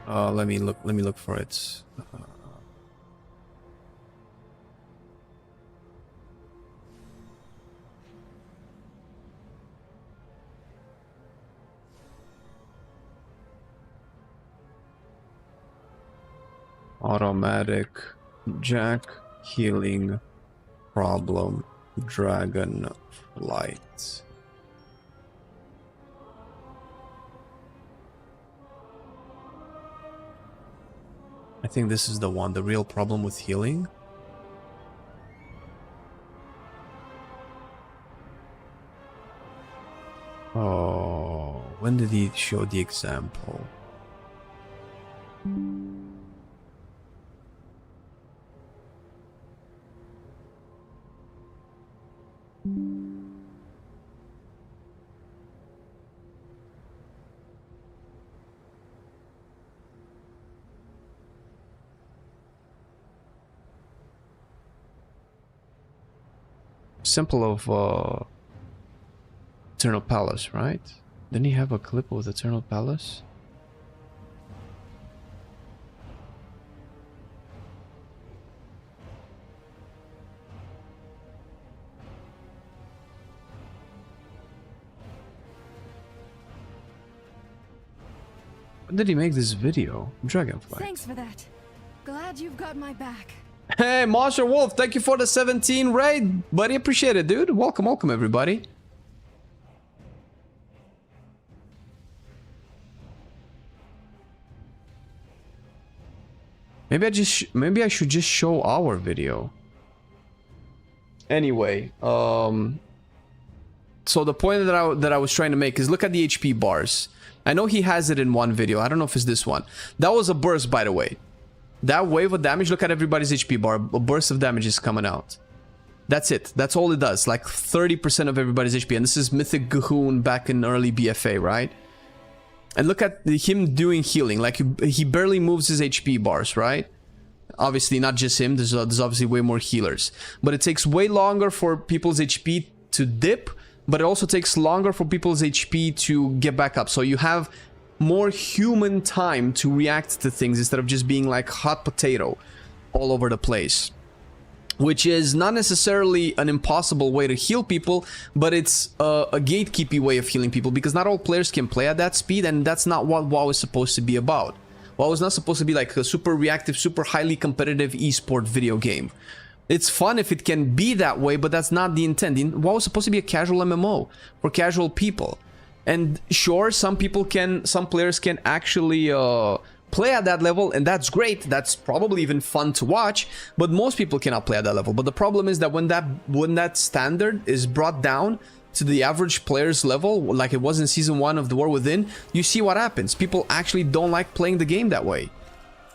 Let me look for it. Automatic Jack healing problem dragon flight. I think this is the one, the real problem with healing. Oh, when did he show the example? Simple of Eternal Palace, right? Didn't he have a clip with Eternal Palace? When did he make this video? Dragonfly. Thanks for that. Glad you've got my back. Hey, Monster Wolf, thank you for the 17 raid, buddy. Appreciate it, dude. Welcome, welcome, everybody. Maybe I should just show our video. Anyway, so the point that I was trying to make is look at the HP bars. I know he has it in one video. I don't know if it's this one. That was a burst, by the way. That wave of damage, look at everybody's HP bar. A burst of damage is coming out. That's it. That's all it does. Like 30% of everybody's HP. And this is Mythic Gahoon back in early BFA, right? And look at him doing healing. Like he barely moves his HP bars, right? Obviously, not just him. There's obviously way more healers. But it takes way longer for people's HP to dip. But it also takes longer for people's HP to get back up. So you have more human time to react to things instead of just being like hot potato all over the place. Which is not necessarily an impossible way to heal people, but it's a gatekeepy way of healing people, because not all players can play at that speed, and that's not what WoW is supposed to be about. WoW is not supposed to be like a super reactive, super highly competitive esport video game. It's fun if it can be that way, but that's not the intent. WoW is supposed to be a casual MMO for casual people. And sure, some players can actually play at that level, and that's great. That's probably even fun to watch, but most people cannot play at that level. But the problem is that when that standard is brought down to the average player's level, like it was in Season 1 of The War Within, you see what happens. People actually don't like playing the game that way.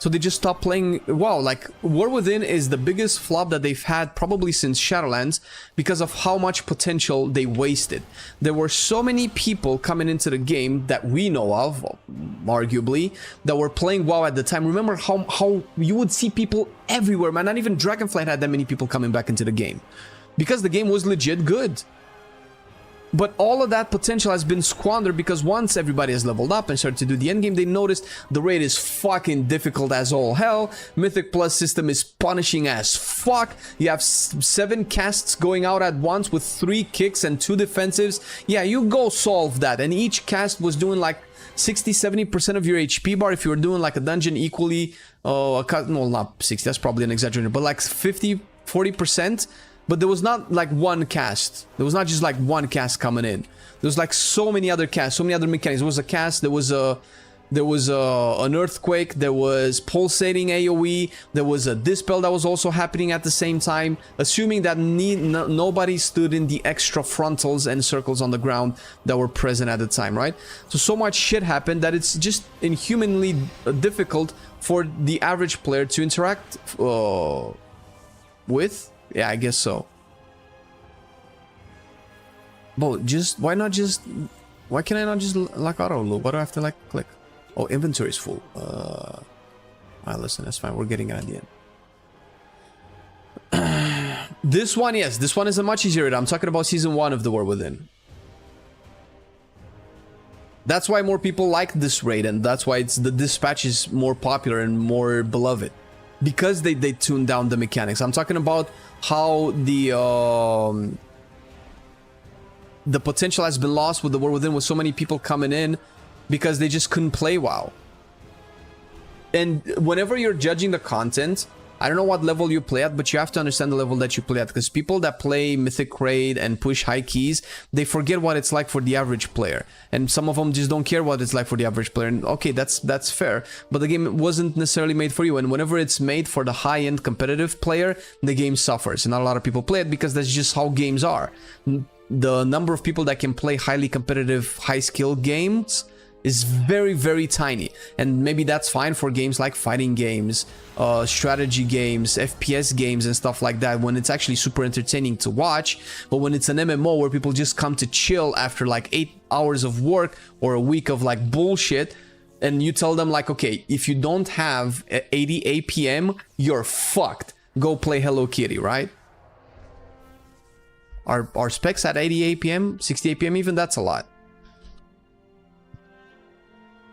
So they just stop playing WoW. Like, War Within is the biggest flop that they've had probably since Shadowlands because of how much potential they wasted. There were so many people coming into the game that we know of, arguably, that were playing WoW at the time. Remember how you would see people everywhere, man. Not even Dragonflight had that many people coming back into the game. Because the game was legit good. But all of that potential has been squandered because once everybody has leveled up and started to do the endgame, they noticed the raid is fucking difficult as all hell. Mythic Plus system is punishing as fuck. You have 7 casts going out at once with 3 kicks and 2 defensives. Yeah, you go solve that. And each cast was doing like 60-70% of your HP bar. If you were doing like a dungeon equally, no, not 60, that's probably an exaggeration, but like 50-40%. But there was not like one cast. There was not just like one cast coming in. There was like so many other casts, so many other mechanics. There was a cast, there was an earthquake, there was pulsating AoE, there was a dispel that was also happening at the same time, assuming that nobody stood in the extra frontals and circles on the ground that were present at the time, right? So much shit happened that it's just inhumanly difficult for the average player to interact with. Yeah, I guess so. But why can I not just like auto loop? Why do I have to like click? Oh, inventory is full. Alright, listen, that's fine. We're getting it at the end. This one, yes, this one is a much easier raid. I'm talking about Season 1 of The War Within. That's why more people like this raid, and that's why the dispatch is more popular and more beloved. Because they tuned down the mechanics. I'm talking about how the potential has been lost with The War Within, with so many people coming in because they just couldn't play WoW. And whenever you're judging the content, I don't know what level you play at, but you have to understand the level that you play at, because people that play Mythic Raid and push high keys, they forget what it's like for the average player. And some of them just don't care what it's like for the average player. And okay, that's fair, but the game wasn't necessarily made for you. And whenever it's made for the high-end competitive player, the game suffers. And not a lot of people play it because that's just how games are. The number of people that can play highly competitive, high-skill games is very, very tiny. And maybe that's fine for games like fighting games, strategy games, FPS games and stuff like that, when it's actually super entertaining to watch. But when it's an MMO where people just come to chill after like 8 hours of work or a week of like bullshit, and you tell them like, okay, if you don't have 80 APM, you're fucked. Go play Hello Kitty, right? Our specs at 80 APM, 60 APM even, that's a lot.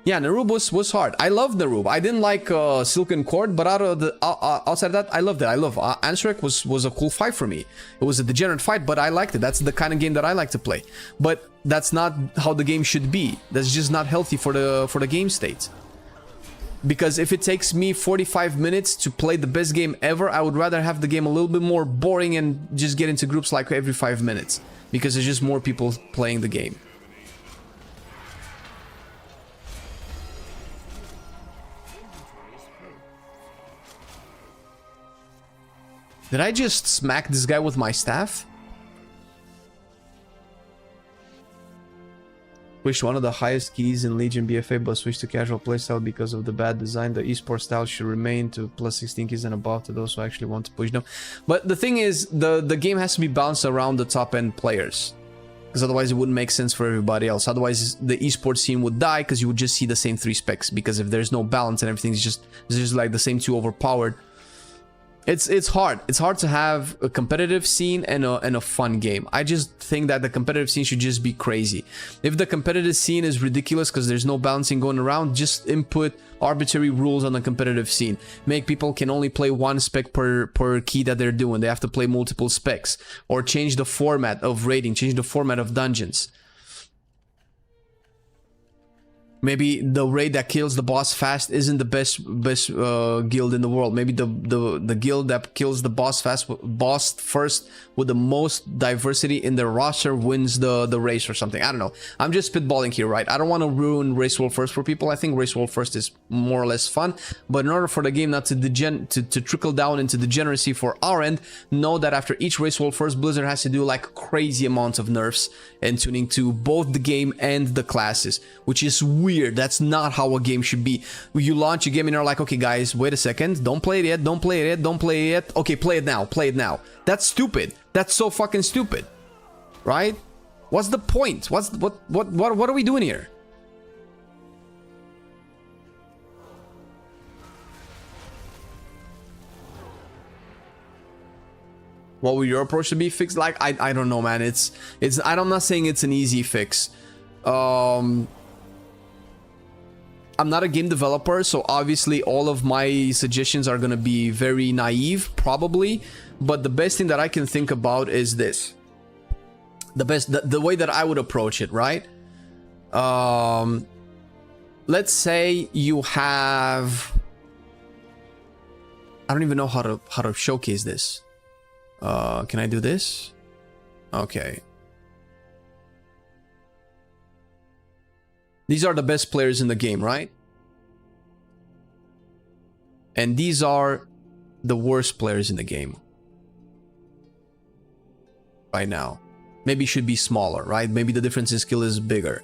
Yeah, Narub was hard. I love Narub. I didn't like Silken Cord, but outside of that, I loved it. I love Ansarek was a cool fight for me. It was a degenerate fight, but I liked it. That's the kind of game that I like to play. But that's not how the game should be. That's just not healthy for the game state. Because if it takes me 45 minutes to play the best game ever, I would rather have the game a little bit more boring and just get into groups like every 5 minutes. Because there's just more people playing the game. Did I just smack this guy with my staff? Switched one of the highest keys in Legion BFA, but switched to casual playstyle because of the bad design. The esports style should remain to plus 16 keys and above to those who actually want to push them. But the thing is, the game has to be balanced around the top end players. Because otherwise it wouldn't make sense for everybody else. Otherwise the esports scene would die because you would just see the same 3 specs. Because if there's no balance and everything's just like the same 2 overpowered. It's hard. It's hard to have a competitive scene and a fun game. I just think that the competitive scene should just be crazy. If the competitive scene is ridiculous because there's no balancing going around, just input arbitrary rules on the competitive scene. Make people can only play 1 spec per key that they're doing. They have to play multiple specs. Or change the format of raiding, change the format of dungeons. Maybe the raid that kills the boss fast isn't the best guild in the world. Maybe the guild that kills the boss first with the most diversity in their roster wins the race or something. I don't know. I'm just spitballing here, right? I don't want to ruin Race World First for people. I think Race World First is more or less fun. But in order for the game not to trickle down into degeneracy for our end, know that after each Race World First, Blizzard has to do like crazy amounts of nerfs and tuning to both the game and the classes, which is weird. That's not how a game should be. You launch a game and you're like, okay guys, wait a second, don't play it yet, don't play it yet, don't play it yet. Okay, play it now, play it now. That's stupid. That's so fucking stupid. Right? What's the point? What are we doing here? What would your approach to be fixed? Like, I don't know, man. I'm not saying it's an easy fix. I'm not a game developer, so obviously all of my suggestions are going to be very naive, probably. But the best thing that I can think about is this. The way that I would approach it, right? Let's say you have... I don't even know how to showcase this. Can I do this? Okay. These are the best players in the game, right? And these are the worst players in the game. Right now. Maybe it should be smaller, right? Maybe the difference in skill is bigger.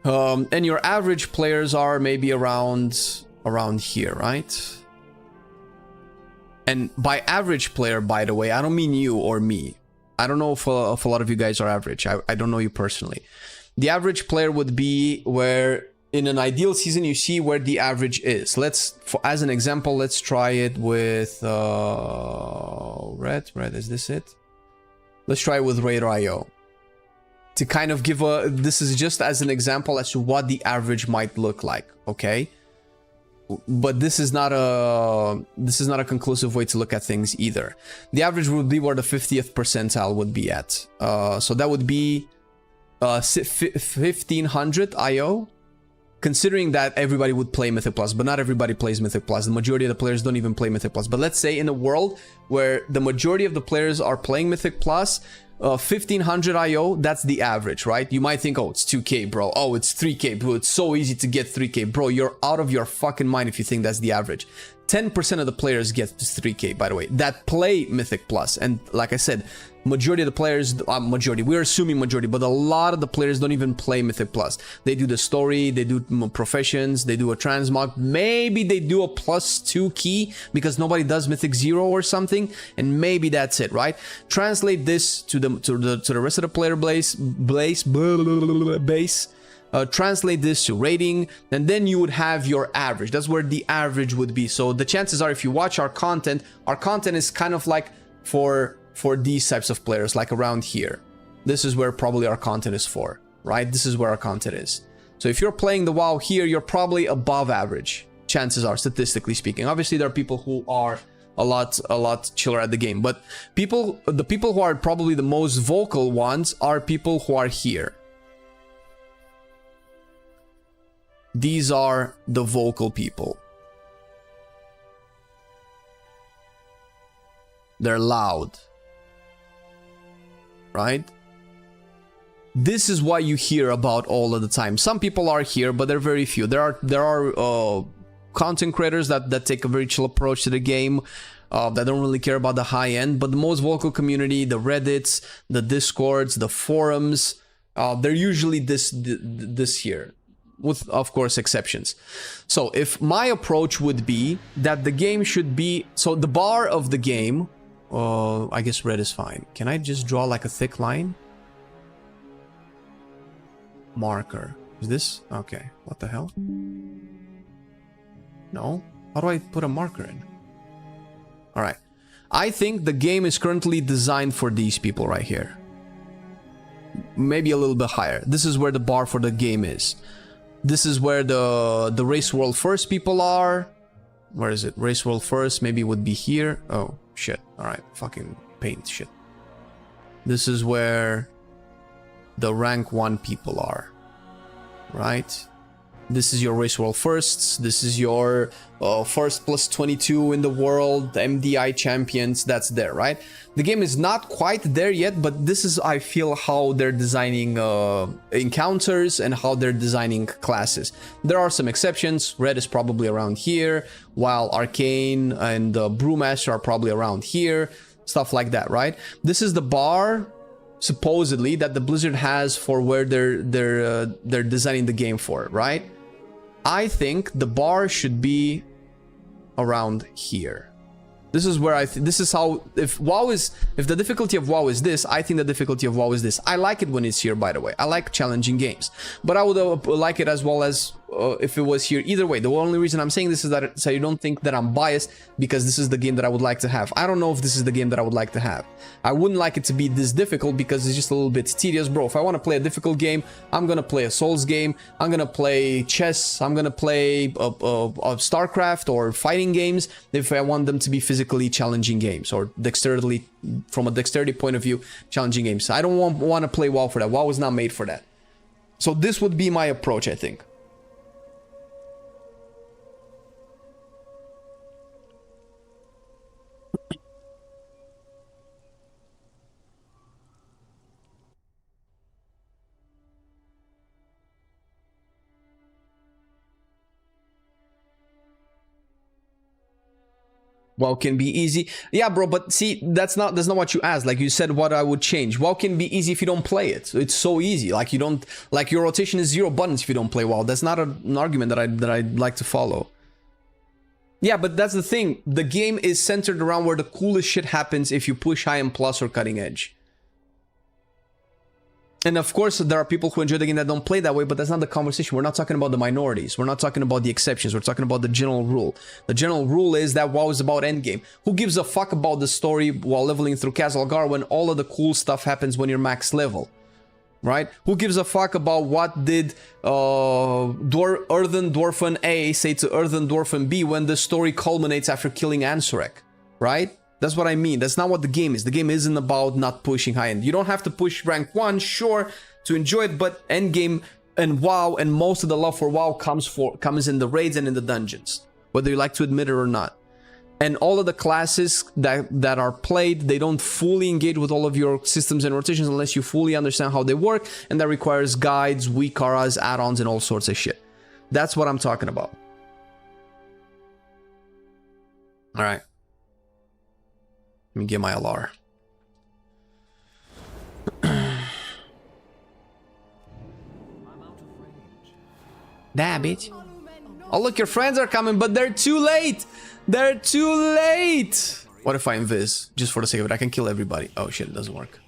And your average players are maybe around here, right? And by average player, by the way, I don't mean you or me. I don't know if a lot of you guys are average. I don't know you personally. The average player would be where in an ideal season you see where the average is. As an example, let's try it with red, is this it? Let's try it with Raider.io to kind of give this is just as an example as to what the average might look like, okay? But this is not a conclusive way to look at things either. The average would be where the 50th percentile would be at. So that would be 1500 IO, considering that everybody would play Mythic Plus, but not everybody plays Mythic Plus. The majority of the players don't even play Mythic Plus. But let's say in a world where the majority of the players are playing Mythic Plus, 1500 IO, that's the average, right? You might think, oh, it's 2k, bro. Oh, it's 3k, bro. It's so easy to get 3k. Bro, you're out of your fucking mind if you think that's the average. 10% of the players get 3k, by the way, that play Mythic Plus. And like I said, majority of the players, we're assuming majority, but a lot of the players don't even play Mythic Plus. They do the story, they do professions, they do a transmog, maybe they do a +2 key because nobody does Mythic 0 or something, and maybe that's it, right? Translate this to the rest of the player base. Translate this to rating, and then you would have your average. That's where the average would be. So the chances are, if you watch our content is kind of like for these types of players, like around here. This is where probably our content is for, right? This is where our content is. So if you're playing the WoW here, you're probably above average. Chances are, statistically speaking. Obviously, there are people who are a lot chiller at the game, but the people who are probably the most vocal ones are people who are here. These are the vocal people. They're loud. Right? This is why you hear about all of the time. Some people are here, but they're very few. There are content creators that take a very chill approach to the game, that don't really care about the high end. But the most vocal community, the Reddits, the Discords, the forums, they're usually this here, with of course exceptions. So if my approach would be that the game should be, so the bar of the game, I guess red is fine. Can I just draw like a thick line? Marker. Is this? Okay. What the hell? No? How do I put a marker in? Alright. I think the game is currently designed for these people right here. Maybe a little bit higher. This is where the bar for the game is. This is where the Race World First people are. Where is it? Race World First maybe would be here. Oh, shit. Alright. Fucking paint shit. This is where the rank 1 people are, right? This is your Race World Firsts. This is your first plus 22 in the world, MDI champions. That's there, right? The game is not quite there yet, but this is, I feel, how they're designing encounters and how they're designing classes. There are some exceptions. Red is probably around here, while Arcane and Brewmaster are probably around here. Stuff like that, right? This is the bar, supposedly, that the Blizzard has for where they're designing the game for, right? I think the bar should be around here. This is where this is how, if the difficulty of WoW is this, I think the difficulty of WoW is this. I like it when it's here, by the way. I like challenging games, but I would like it as well as if it was here. Either way, the only reason I'm saying this is that so you don't think that I'm biased, because this is the game that I would like to have. I don't know if this is the game that I would like to have. I wouldn't like it to be this difficult because it's just a little bit tedious, bro. If I want to play a difficult game, I'm gonna play a Souls game. I'm gonna play chess. I'm gonna play StarCraft or fighting games if I want them to be physically challenging games, or dexterity, from a dexterity point of view, challenging games. I don't want to play WoW for that. WoW is not made for that. So this would be my approach, I think. WoW can be easy. Yeah, bro, but see, that's not what you asked. Like you said, what I would change. WoW can be easy if you don't play it. It's so easy. Like you don't, like your rotation is 0 buttons if you don't play WoW. That's not an argument that I'd like to follow. Yeah, but that's the thing. The game is centered around where the coolest shit happens if you push high and plus or cutting edge. And of course, there are people who enjoy the game that don't play that way, but that's not the conversation. We're not talking about the minorities. We're not talking about the exceptions. We're talking about the general rule. The general rule is that WoW is about endgame. Who gives a fuck about the story while leveling through Kazalgar when all of the cool stuff happens when you're max level? Right? Who gives a fuck about what did Earthen Dwarfen A say to Earthen Dwarfen B when the story culminates after killing Ansurek? Right? That's what I mean. That's not what the game is. The game isn't about not pushing high end. You don't have to push rank 1, sure, to enjoy it, but endgame and WoW and most of the love for WoW comes in the raids and in the dungeons, whether you like to admit it or not. And all of the classes that are played, they don't fully engage with all of your systems and rotations unless you fully understand how they work, and that requires guides, weak auras, add-ons, and all sorts of shit. That's what I'm talking about. All right. Let me get my LR. That bitch. Oh, look, your friends are coming, but they're too late. They're too late. What if I invis? Just for the sake of it, I can kill everybody. Oh shit, it doesn't work.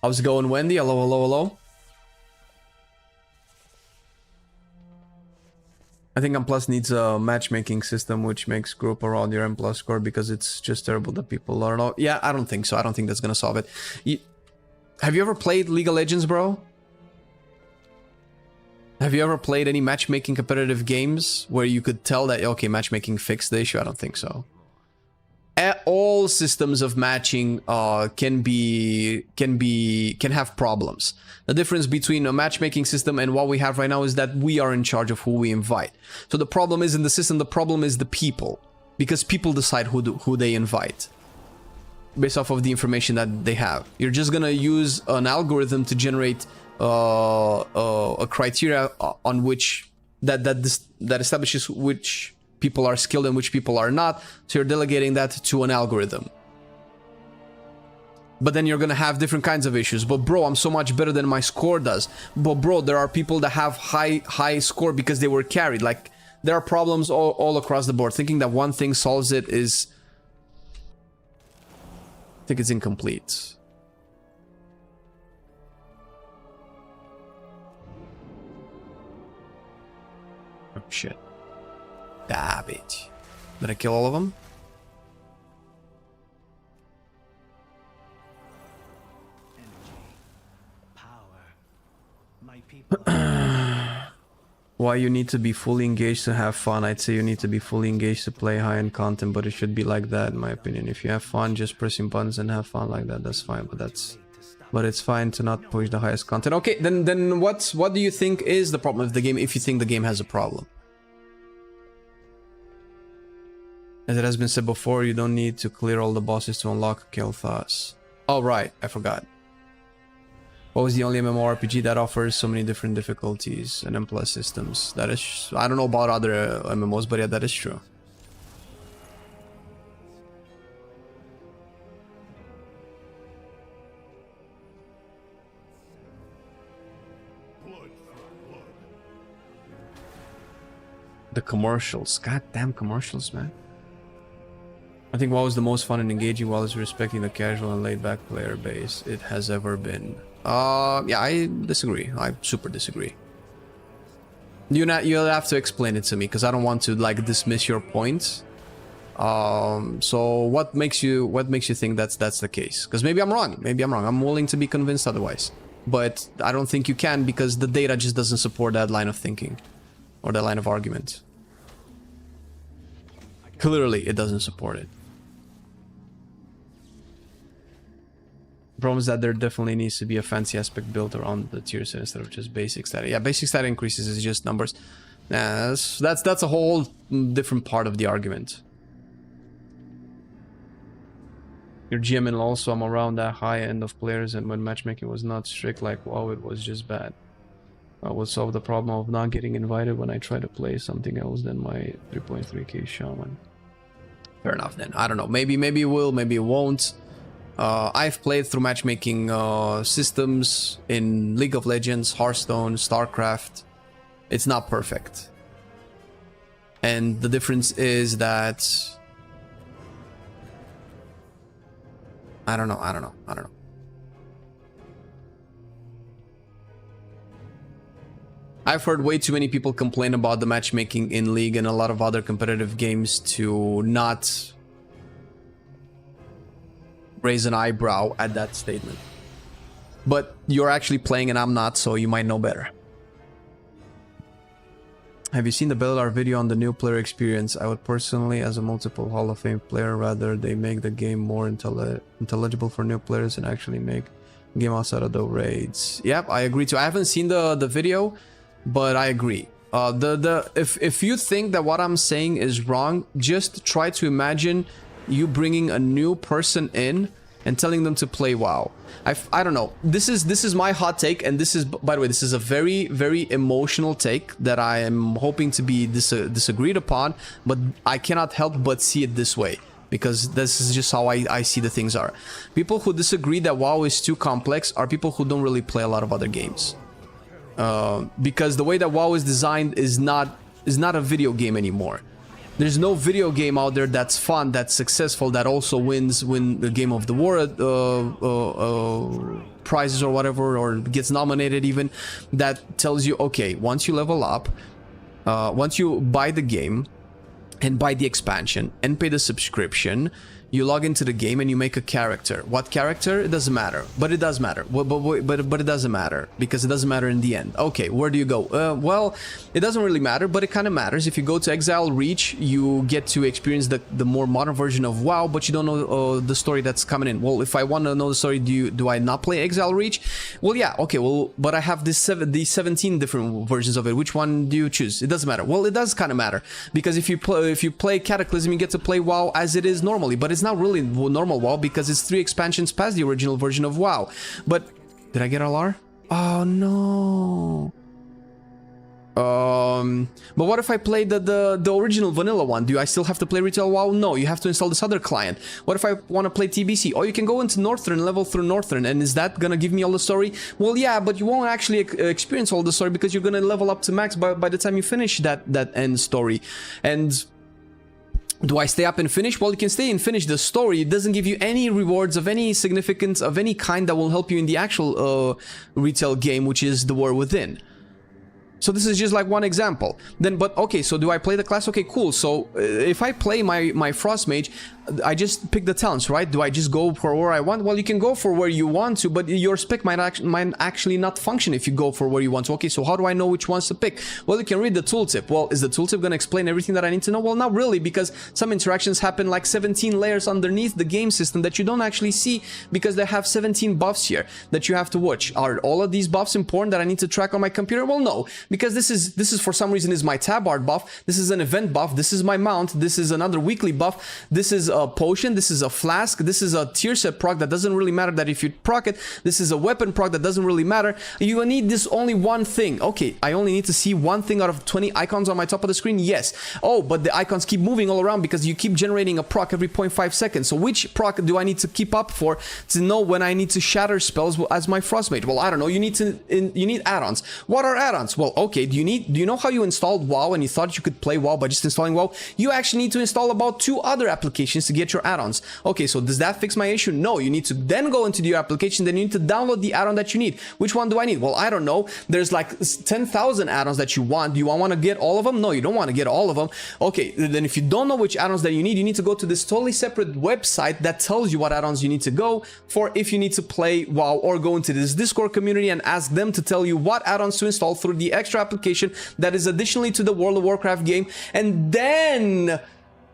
How's it going, Wendy? Hello, hello, hello. I think M+ needs a matchmaking system which makes group around your M+ score, because it's just terrible that people are not. Yeah, I don't think so. I don't think that's gonna solve it. Have you ever played League of Legends, bro? Have you ever played any matchmaking competitive games where you could tell that, okay, matchmaking fixed the issue? I don't think so. All systems of matching can have problems. The difference between a matchmaking system and what we have right now is that we are in charge of who we invite. So the problem isn't the system, the problem is the people, because people decide who they invite based off of the information that they have. You're just gonna use an algorithm to generate a criteria on which that establishes which people are skilled and which people are not. So you're delegating that to an algorithm. But then you're gonna have different kinds of issues. But bro, I'm so much better than my score does. But bro, there are people that have high score because they were carried. Like, there are problems all across the board. Thinking that one thing solves it is, I think it's incomplete. Oh shit. Ah, bitch. Did I kill all of them? Why you need to be fully engaged to have fun? I'd say you need to be fully engaged to play high-end content, but it should be like that in my opinion. If you have fun just pressing buttons and have fun like that, that's fine. But it's fine to not push the highest content. Okay, then what do you think is the problem with the game, if you think the game has a problem? As it has been said before, you don't need to clear all the bosses to unlock Kel'Thas. Oh right, I forgot. What was the only MMORPG that offers so many different difficulties and M+ systems? That is, I don't know about other MMOs, but yeah, that is true. The commercials, goddamn commercials, man. I think what was the most fun and engaging while it's respecting the casual and laid-back player base it has ever been. Yeah, I disagree. I super disagree. You'll have to explain it to me, because I don't want to like dismiss your point. So what makes you think that's the case? Because maybe I'm wrong. I'm willing to be convinced otherwise, but I don't think you can, because the data just doesn't support that line of thinking or that line of argument. Clearly, it doesn't support it. The problem is that there definitely needs to be a fancy aspect built around the tier set instead of just basic stat. Yeah, basic stat increases is just numbers. Nah, that's a whole different part of the argument. Your GM and also I'm around that high end of players, and when matchmaking was not strict like WoW, it was just bad. I would solve the problem of not getting invited when I try to play something else than my 3.3k shaman. Fair enough then. I don't know. Maybe it will, maybe it won't. I've played through matchmaking systems in League of Legends, Hearthstone, StarCraft. It's not perfect. And the difference is that... I don't know. I've heard way too many people complain about the matchmaking in League and a lot of other competitive games to not raise an eyebrow at that statement. But you're actually playing and I'm not, so you might know better. Have you seen the Bellar video on the new player experience? I would personally, as a multiple Hall of Fame player, rather they make the game more intelligible for new players and actually make game outside of the raids. Yep, I agree too. I haven't seen the video, but I agree. If you think that what I'm saying is wrong, just try to imagine you bringing a new person in and telling them to play WoW. I don't know. This is my hot take, and this is, by the way, this is a very, very emotional take that I am hoping to be disagreed upon, but I cannot help but see it this way, because this is just how I see the things are. People who disagree that WoW is too complex are people who don't really play a lot of other games. Because the way that WoW is designed is not a video game anymore. There's no video game out there that's fun, that's successful, that also win the Game of the War prizes or whatever, or gets nominated even, that tells you, okay, once you level up, once you buy the game and buy the expansion and pay the subscription, You log into the game and you make a character. What character? It doesn't matter. But it does matter. But it doesn't matter. Because it doesn't matter in the end. Okay, where do you go? Well, it doesn't really matter, but it kind of matters. If you go to Exile Reach, you get to experience the more modern version of WoW, but you don't know the story that's coming in. Well, if I want to know the story, do I not play Exile Reach? Well, yeah, okay, well, but I have these 17 different versions of it. Which one do you choose? It doesn't matter. Well, it does kind of matter. Because if you play Cataclysm, you get to play WoW as it is normally, but it's not really normal WoW because it's 3 expansions past the original version of WoW. But did I get LR? Oh no. But what if I play the original vanilla one? Do I still have to play retail WoW? No, you have to install this other client. What if I want to play TBC? Oh, you can go into Northern, level through Northern, and is that gonna give me all the story? Well, yeah, but you won't actually experience all the story because you're gonna level up to max by the time you finish that end story. And do I stay up and finish? Well, you can stay and finish the story. It doesn't give you any rewards of any significance of any kind that will help you in the actual retail game, which is the War Within. So this is just like one example. Then, but okay, so do I play the class? Okay, cool. So if I play my Frost Mage, I just pick the talents, right? Do I just go for where I want? Well, you can go for where you want to, but your spec might actually not function if you go for where you want to. Okay, so how do I know which ones to pick? Well, you can read the tooltip. Well, is the tooltip going to explain everything that I need to know? Well, not really, because some interactions happen like 17 layers underneath the game system that you don't actually see because they have 17 buffs here that you have to watch. Are all of these buffs important that I need to track on my computer? Well, no, because this is for some reason is my tab art buff. This is an event buff. This is my mount. This is another weekly buff. This is a potion. This is a flask. This is a tier set proc that doesn't really matter that if you proc it. This is a weapon proc that doesn't really matter. You need this only one thing. Okay, I only need to see one thing out of 20 icons on my top of the screen. Yes. Oh, but the icons keep moving all around because you keep generating a proc every 0.5 seconds. So which proc do I need to keep up for to know when I need to shatter spells as my Frost Mage? Well, I don't know. You need add-ons. What are add-ons? Well, okay. Do you know how you installed WoW and you thought you could play WoW by just installing WoW? You actually need to install about 2 other applications to get your add-ons. Okay, so does that fix my issue? No, you need to then go into your application, then you need to download the add-on that you need. Which one do I need? Well, I don't know. There's like 10,000 add-ons that you want. Do you want to get all of them? No, you don't want to get all of them. Okay, then if you don't know which add-ons that you need to go to this totally separate website that tells you what add-ons you need to go for if you need to play WoW, or go into this Discord community and ask them to tell you what add-ons to install through the extra application that is additionally to the World of Warcraft game, and then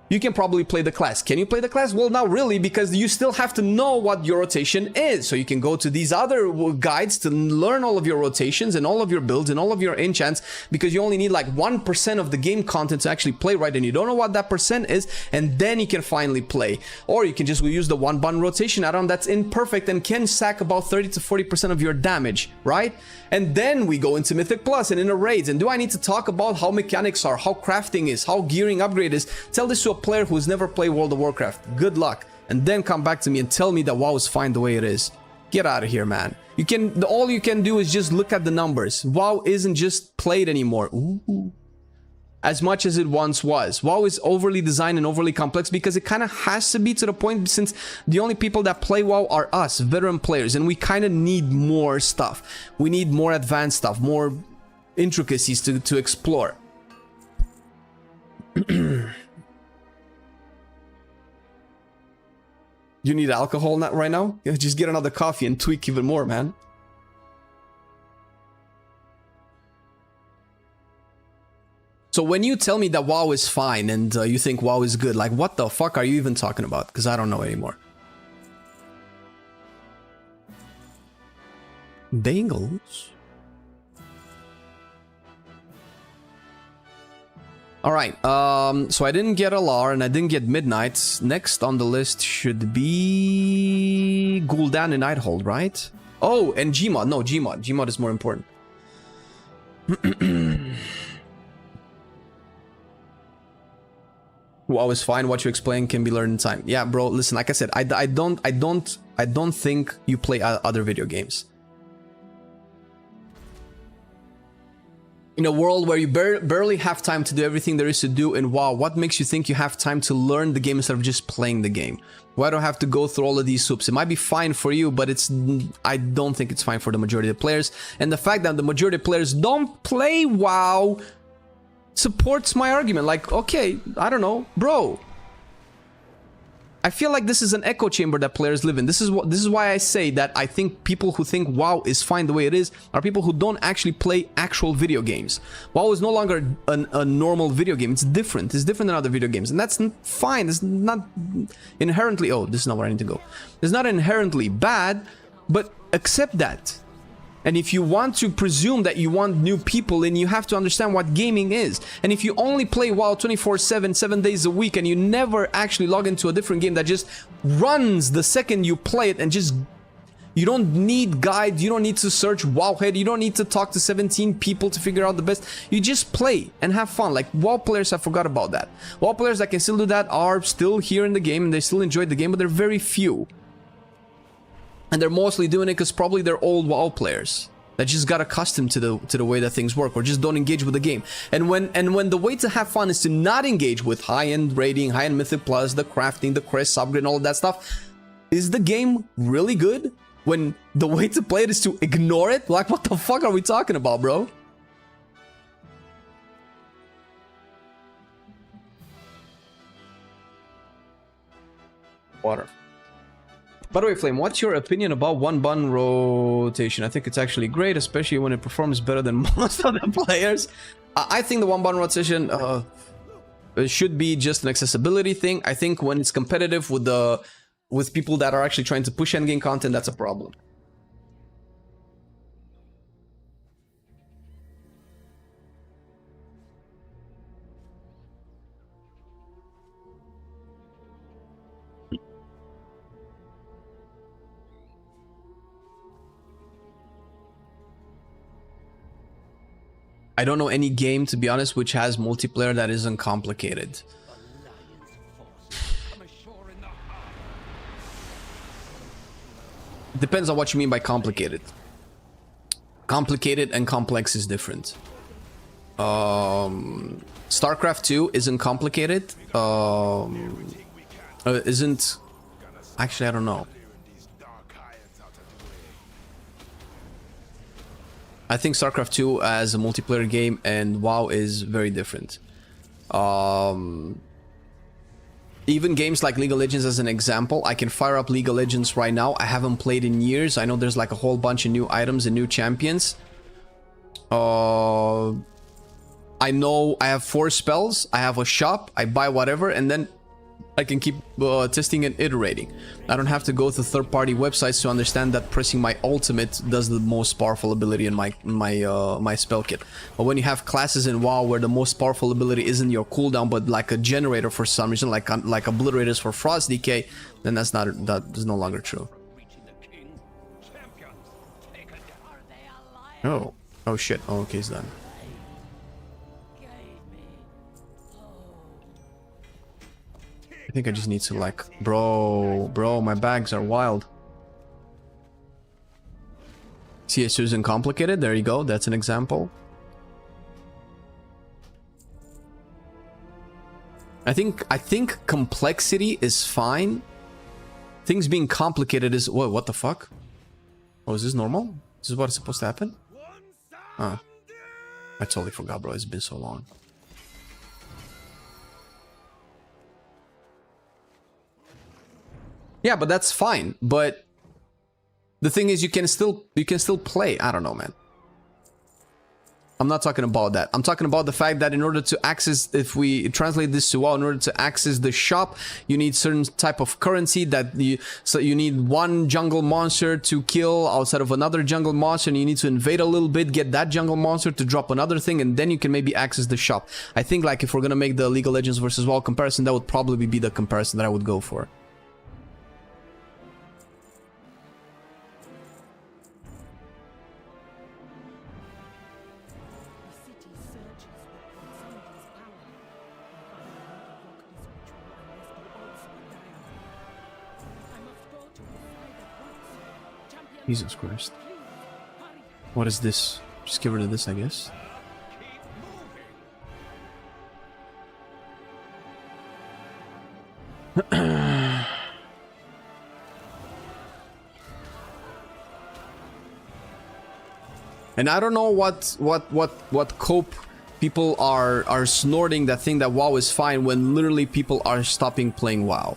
you can probably play the class. Can you play the class? Well, not really, because you still have to know what your rotation is. So you can go to these other guides to learn all of your rotations and all of your builds and all of your enchants, because you only need like 1% of the game content to actually play right, and you don't know what that percent is, and then you can finally play. Or you can just use the 1-button rotation add-on that's imperfect and can sack about 30 to 40% of your damage, right? And then we go into Mythic Plus and into raids. And do I need to talk about how mechanics are, how crafting is, how gearing upgrade is? Tell this to a player who's never played World of Warcraft. Good luck. And then come back to me and tell me that WoW is fine the way it is. Get out of here, man. All you can do is just look at the numbers. WoW isn't just played anymore. Ooh. As much as it once was. WoW is overly designed and overly complex because it kind of has to be, to the point, since the only people that play WoW are us, veteran players, and we kind of need more stuff. We need more advanced stuff, more intricacies to explore. You need alcohol right now? Yeah, just get another coffee and tweak even more, man. So when you tell me that WoW is fine and you think WoW is good, like what the fuck are you even talking about? Because I don't know anymore. Bagels? Alright, so I didn't get Alar and I didn't get Midnight. Next on the list should be Gul'dan and Nighthold, right? Oh, and Gmod. No, Gmod. Gmod is more important. WoW is fine. What you explain can be learned in time. Yeah, bro. Listen, like I said, I don't think you play other video games. In a world where you barely have time to do everything there is to do in WoW, what makes you think you have time to learn the game instead of just playing the game? Why do I have to go through all of these soups? It might be fine for you, but I don't think it's fine for the majority of the players. And the fact that the majority of players don't play WoW supports my argument. Like, okay, I don't know, bro. I feel like this is an echo chamber that players live in. This is why I say that I think people who think WoW is fine the way it is are people who don't actually play actual video games. WoW is no longer a normal video game. It's different. It's different than other video games, and that's fine. It's not inherently... Oh, this is not where I need to go. It's not inherently bad, but accept that. And if you want to presume that you want new people, then you have to understand what gaming is. And if you only play WoW 24/7, 7 days a week, and you never actually log into a different game that just runs the second you play it, and just... You don't need guides, you don't need to search Wowhead, you don't need to talk to 17 people to figure out the best. You just play and have fun. Like, WoW players have forgot about that. WoW players that can still do that are still here in the game, and they still enjoy the game, but they're very few. And they're mostly doing it because probably they're old WoW players that just got accustomed to the way that things work, or just don't engage with the game. And when the way to have fun is to not engage with high-end raiding, high-end Mythic Plus, the crafting, the crest, upgrade, and all of that stuff, is the game really good? When the way to play it is to ignore it? Like, what the fuck are we talking about, bro? Water. By the way, Flame, what's your opinion about one button rotation? I think it's actually great, especially when it performs better than most of the players. I think the one button rotation should be just an accessibility thing. I think when it's competitive with people that are actually trying to push endgame content, that's a problem. I don't know any game, to be honest, which has multiplayer that isn't complicated. Depends on what you mean by complicated. Complicated and complex is different. StarCraft 2 isn't complicated. Isn't... Actually, I don't know. I think StarCraft 2 as a multiplayer game and WoW is very different. Even games like League of Legends as an example, I can fire up League of Legends right now. I haven't played in years. I know there's like a whole bunch of new items and new champions. I know I have 4 spells. I have a shop. I buy whatever, and then I can keep testing and iterating. I don't have to go to third-party websites to understand that pressing my ultimate does the most powerful ability in my spell kit. But when you have classes in WoW where the most powerful ability isn't your cooldown, but like a generator for some reason, like obliterators for frost decay, then that is no longer true. Oh shit. Oh, okay, it's done. I think I just need to like... Bro, my bags are wild. CS2 isn't complicated. There you go. That's an example. I think complexity is fine. Things being complicated is... What the fuck? Oh, is this normal? This is what is supposed to happen? Huh. I totally forgot, bro. It's been so long. Yeah, but that's fine. But the thing is, you can still play. I don't know, man. I'm not talking about that. I'm talking about the fact that in order to access, if we translate this to WoW, in order to access the shop, you need certain type of currency so you need one jungle monster to kill outside of another jungle monster, and you need to invade a little bit, get that jungle monster to drop another thing, and then you can maybe access the shop. I think like if we're gonna make the League of Legends versus WoW comparison, that would probably be the comparison that I would go for. Jesus Christ. What is this? Just get rid of this, I guess. And I don't know what cope people are snorting that think that WoW is fine when literally people are stopping playing WoW.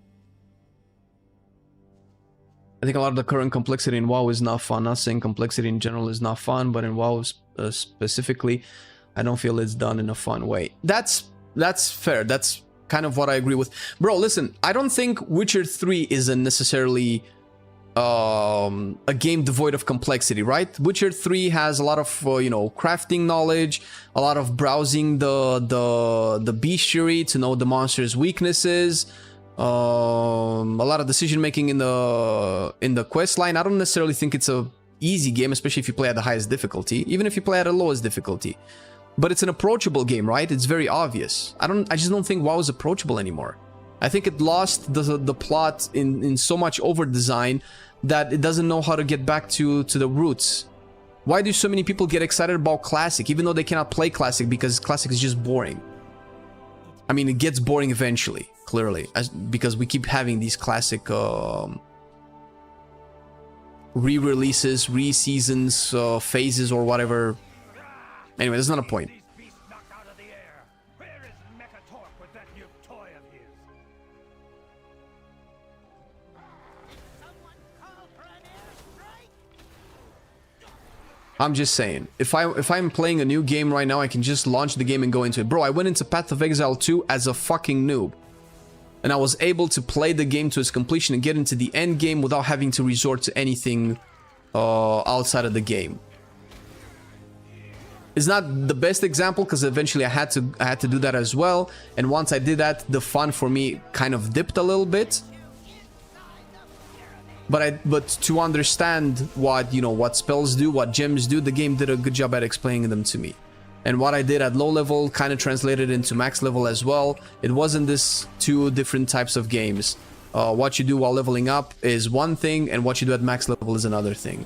I think a lot of the current complexity in WoW is not fun. Not saying complexity in general is not fun, but in WoW specifically, I don't feel it's done in a fun way. That's fair. That's kind of what I agree with. Bro, listen, I don't think Witcher 3 isn't necessarily a game devoid of complexity, right? Witcher 3 has a lot of you know, crafting knowledge, a lot of browsing the bestiary to know the monster's weaknesses, a lot of decision making in the quest line. I don't necessarily think it's a easy game, especially if you play at the highest difficulty, even if you play at the lowest difficulty. But it's an approachable game, right? It's very obvious. I just don't think WoW is approachable anymore. I think it lost the plot in so much over design that it doesn't know how to get back to the roots. Why do so many people get excited about Classic, even though they cannot play Classic because Classic is just boring? I mean, it gets boring eventually, clearly, because we keep having these Classic re-releases, re-seasons, phases, or whatever. Anyway, that's not a point. I'm just saying, if I'm playing a new game right now, I can just launch the game and go into it. Bro, I went into Path of Exile 2 as a fucking noob. And I was able to play the game to its completion and get into the end game without having to resort to anything outside of the game. It's not the best example because eventually I had to do that as well. And once I did that, the fun for me kind of dipped a little bit. But to understand what, you know, what spells do, what gems do, the game did a good job at explaining them to me. And what I did at low level kind of translated into max level as well. It wasn't this two different types of games. What you do while leveling up is one thing, and what you do at max level is another thing.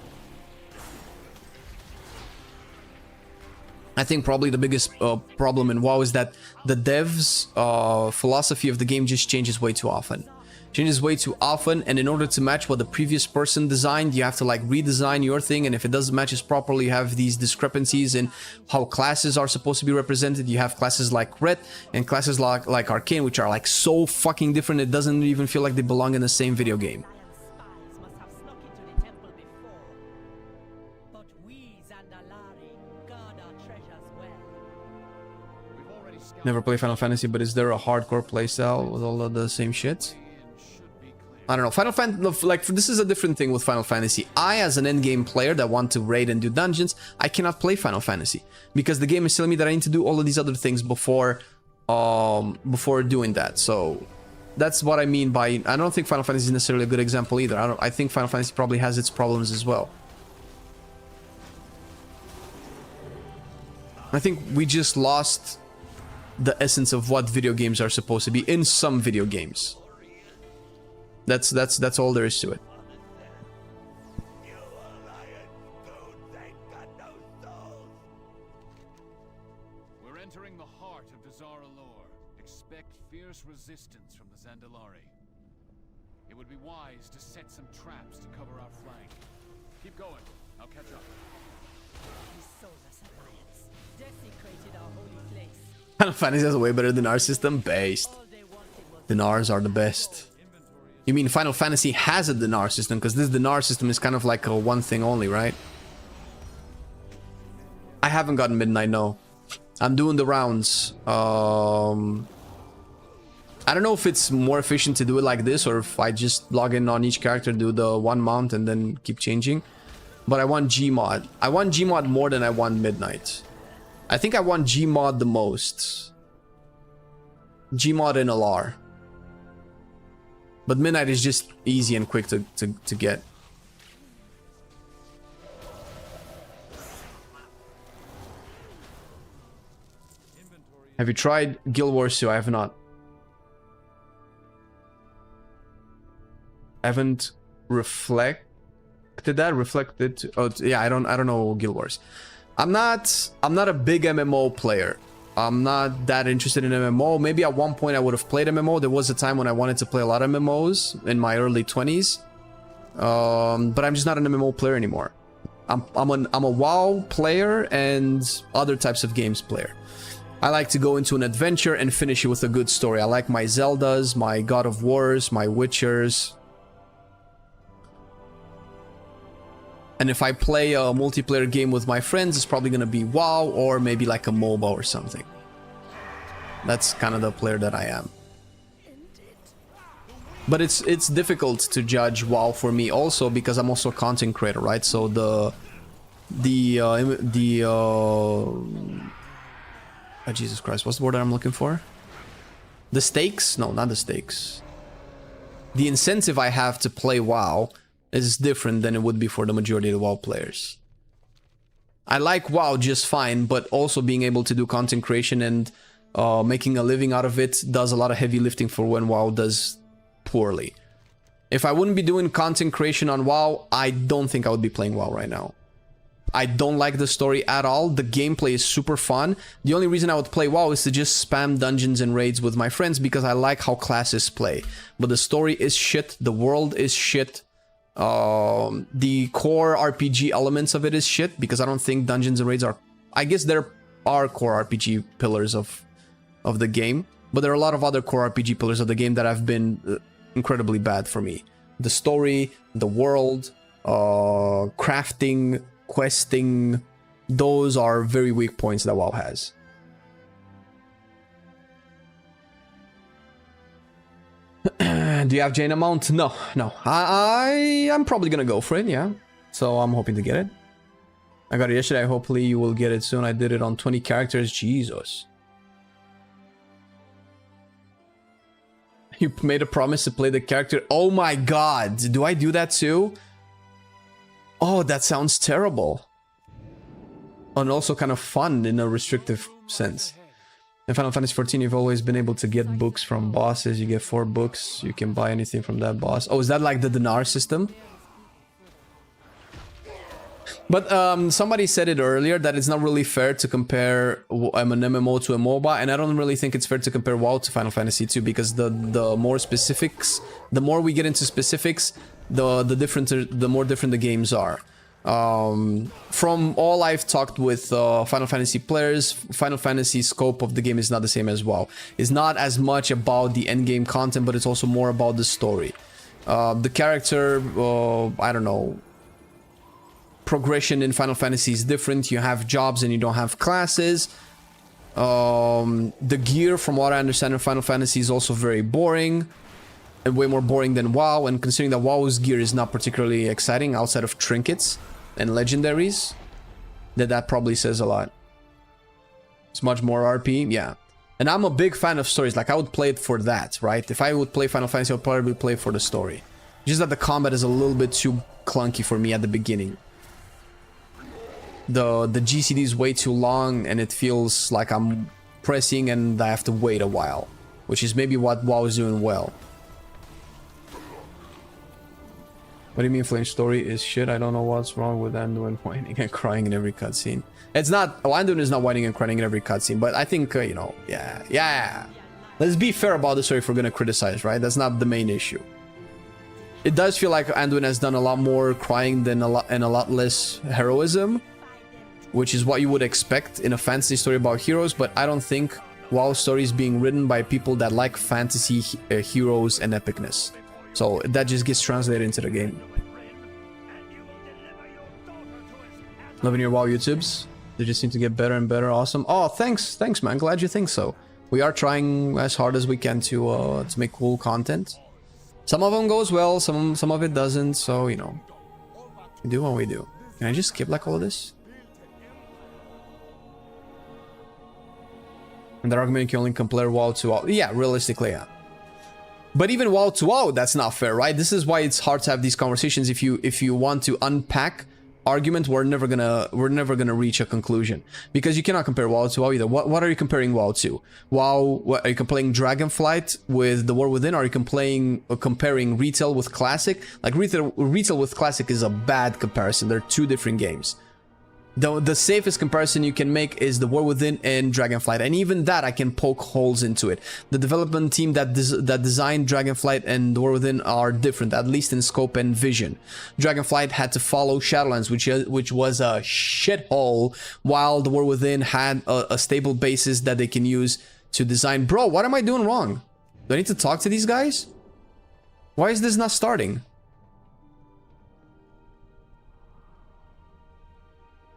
I think probably the biggest problem in WoW is that the devs' philosophy of the game just changes way too often. Changes way too often, and in order to match what the previous person designed, you have to like redesign your thing, and if it doesn't matches properly, you have these discrepancies in how classes are supposed to be represented. You have classes like Ret and classes like Arcane, which are like so fucking different, it doesn't even feel like they belong in the same video game. Never play Final Fantasy, but is there a hardcore playstyle with all of the same shit? I don't know. Final Fantasy, like, this is a different thing with Final Fantasy. I, as an endgame player that want to raid and do dungeons, I cannot play Final Fantasy because the game is telling me that I need to do all of these other things before doing that. So that's what I mean by, I don't think Final Fantasy is necessarily a good example either. I think Final Fantasy probably has its problems as well. I think we just lost the essence of what video games are supposed to be in some video games. That's all there is to it. We're entering the heart of Dazara lore. Expect fierce resistance from the Zandalari. It would be wise to set some traps to cover our flank. Keep going. I'll catch up. This soulless alliance desecrated our holy place. Final Fantasy has a way better Dinar system. Based. Dinars are the best. You mean Final Fantasy has a dinar system, because this dinar system is kind of like a one thing only, right? I haven't gotten Midnight, no. I'm doing the rounds. I don't know if it's more efficient to do it like this, or if I just log in on each character, do the one mount, and then keep changing. But I want Gmod. I want Gmod more than I want Midnight. I think I want Gmod the most. Gmod and LR. But Midnight is just easy and quick to get. Have you tried Guild Wars 2? I have not. I haven't reflected. Oh yeah, I don't know Guild Wars. I'm not a big MMO player. I'm not that interested in MMO. Maybe at one point I would have played MMO. There was a time when I wanted to play a lot of MMOs in my early 20s. But I'm just not an MMO player anymore. I'm a WoW player and other types of games player. I like to go into an adventure and finish it with a good story. I like my Zeldas, my God of Wars, my Witchers. And if I play a multiplayer game with my friends, it's probably gonna be WoW or maybe like a MOBA or something. That's kind of the player that I am. But it's difficult to judge WoW for me also because I'm also a content creator, right? So Jesus Christ, what's the word that I'm looking for? The stakes? No, not the stakes. The incentive I have to play WoW is different than it would be for the majority of the WoW players. I like WoW just fine, but also being able to do content creation and making a living out of it does a lot of heavy lifting for when WoW does poorly. If I wouldn't be doing content creation on WoW, I don't think I would be playing WoW right now. I don't like the story at all. The gameplay is super fun. The only reason I would play WoW is to just spam dungeons and raids with my friends because I like how classes play. But the story is shit. The world is shit. The core RPG elements of it is shit because I don't think dungeons and raids are... I guess there are core RPG pillars of the game, but there are a lot of other core RPG pillars of the game that have been incredibly bad for me. The story, the world, crafting, questing, those are very weak points that WoW has. Do you have Jaina mount? No. I'm probably gonna go for it, yeah. So I'm hoping to get it. I got it yesterday, hopefully you will get it soon. I did it on 20 characters, Jesus. You made a promise to play the character. Oh my god, do I do that too? Oh, that sounds terrible. And also kind of fun in a restrictive sense. In Final Fantasy XIV, you've always been able to get books from bosses. You get 4 books. You can buy anything from that boss. Oh, is that like the dinar system? But somebody said it earlier that it's not really fair to compare an MMO to a MOBA, and I don't really think it's fair to compare WoW to Final Fantasy 2 because the more specifics, the more we get into specifics, the more different the games are. From all I've talked with Final Fantasy players, Final Fantasy's scope of the game is not the same as WoW. It's not as much about the end game content, but it's also more about the story. The character, I don't know, progression in Final Fantasy is different. You have jobs and you don't have classes. The gear, from what I understand in Final Fantasy, is also very boring. And way more boring than WoW, and considering that WoW's gear is not particularly exciting outside of trinkets and legendaries, that probably says a lot. It's much more RP, yeah. And I'm a big fan of stories, like I would play it for that, right? If I would play Final Fantasy, I would probably play for the story. Just that the combat is a little bit too clunky for me at the beginning. The GCD is way too long, and it feels like I'm pressing and I have to wait a while, which is maybe what WoW is doing well. What do you mean Flame story is shit? I don't know what's wrong with Anduin whining and crying in every cutscene. It's not... Oh, Anduin is not whining and crying in every cutscene, but I think, you know, yeah. Let's be fair about the story if we're gonna criticize, right? That's not the main issue. It does feel like Anduin has done a lot more crying than and a lot less heroism, which is what you would expect in a fantasy story about heroes, but I don't think WoW story is being written by people that like fantasy heroes and epicness. So that just gets translated into the game. Loving your WoW YouTubes. They just seem to get better and better. Awesome. Oh, thanks man. Glad you think so. We are trying as hard as we can to make cool content. Some of them goes well, some of it doesn't. So you know, we do what we do. Can I just skip like all of this? And the argument you can only compare WoW to WoW. Yeah, realistically, yeah. But even WoW to WoW, that's not fair, right? This is why it's hard to have these conversations. If you want to unpack argument, we're never gonna reach a conclusion because you cannot compare WoW to WoW either. What are you comparing WoW to? WoW? Are you comparing Dragonflight with The War Within? Are you comparing retail with classic? Like retail with classic is a bad comparison. They're two different games. The safest comparison you can make is The War Within and Dragonflight, and even that I can poke holes into it. The development team that designed Dragonflight and The War Within are different, at least in scope and vision. Dragonflight had to follow Shadowlands, which was a shithole, while The War Within had a stable basis that they can use to design. Bro, what am I doing wrong? Do I need to talk to these guys? Why is this not starting?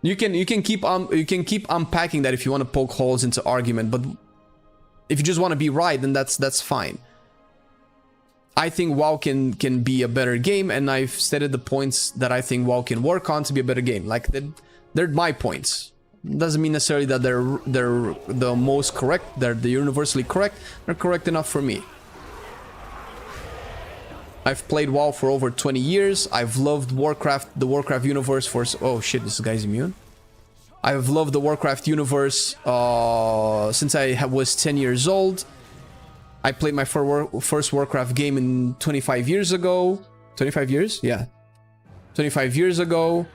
You can keep unpacking that if you want to poke holes into argument, but if you just want to be right, then that's fine. I think WoW can be a better game, and I've stated the points that I think WoW can work on to be a better game. Like they're my points. Doesn't mean necessarily that they're the most correct. They're the universally correct. They're correct enough for me. I've played WoW for over 20 years. I've loved Warcraft, the Warcraft universe for... Oh shit, this guy's immune. I've loved the Warcraft universe since I was 10 years old. I played my first Warcraft game in 25 years ago. 25 years? Yeah. 25 years ago.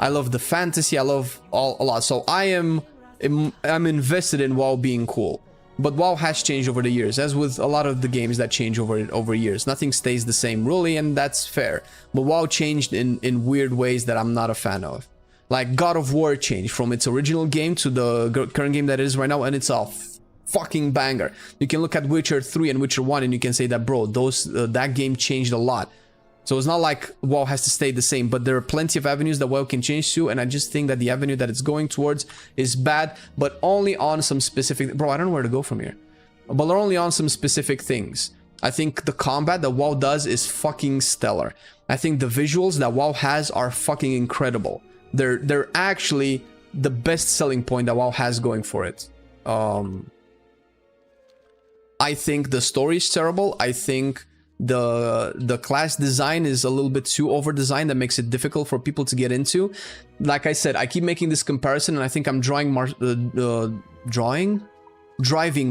I love the fantasy. I love a lot. So I'm invested in WoW being cool. But WoW has changed over the years, as with a lot of the games that change over years. Nothing stays the same, really, and that's fair. But WoW changed in weird ways that I'm not a fan of. Like God of War changed from its original game to the current game that it is right now, and it's a fucking banger. You can look at Witcher 3 and Witcher 1 and you can say that, bro, that game changed a lot. So it's not like WoW has to stay the same, but there are plenty of avenues that WoW can change to, and I just think that the avenue that it's going towards is bad, but only on some specific... Bro, I don't know where to go from here. But only on some specific things. I think the combat that WoW does is fucking stellar. I think the visuals that WoW has are fucking incredible. They're actually the best selling point that WoW has going for it. I think the story is terrible. I think the class design is a little bit too over designed. That makes it difficult for people to get into. Like I said, I keep making this comparison, and I think I'm driving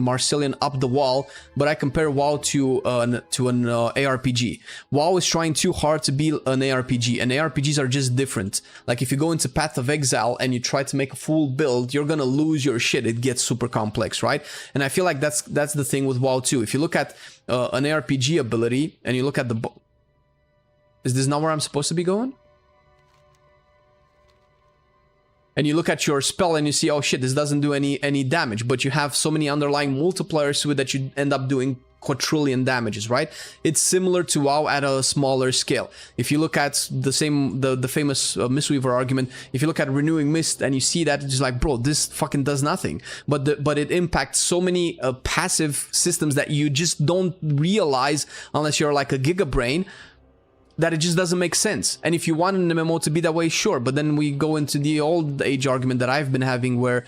Marcelian up the wall, but I compare WoW to an ARPG. WoW is trying too hard to be an ARPG, and ARPGs are just different. Like if you go into Path of Exile and you try to make a full build, you're gonna lose your shit. It gets super complex, right? And I feel like that's the thing with WoW too. If you look at an ARPG ability and you look at the... Is this not where I'm supposed to be going? And you look at your spell and you see, oh shit, this doesn't do any damage, but you have so many underlying multipliers to it that you end up doing quadrillion damages, right? It's similar to WoW at a smaller scale. If you look at the famous Mistweaver argument, if you look at Renewing Mist and you see that, it's just like, bro, this fucking does nothing. But it impacts so many passive systems that you just don't realize unless you're like a gigabrain, that it just doesn't make sense. And if you want an MMO to be that way, sure, but then we go into the old age argument that I've been having, where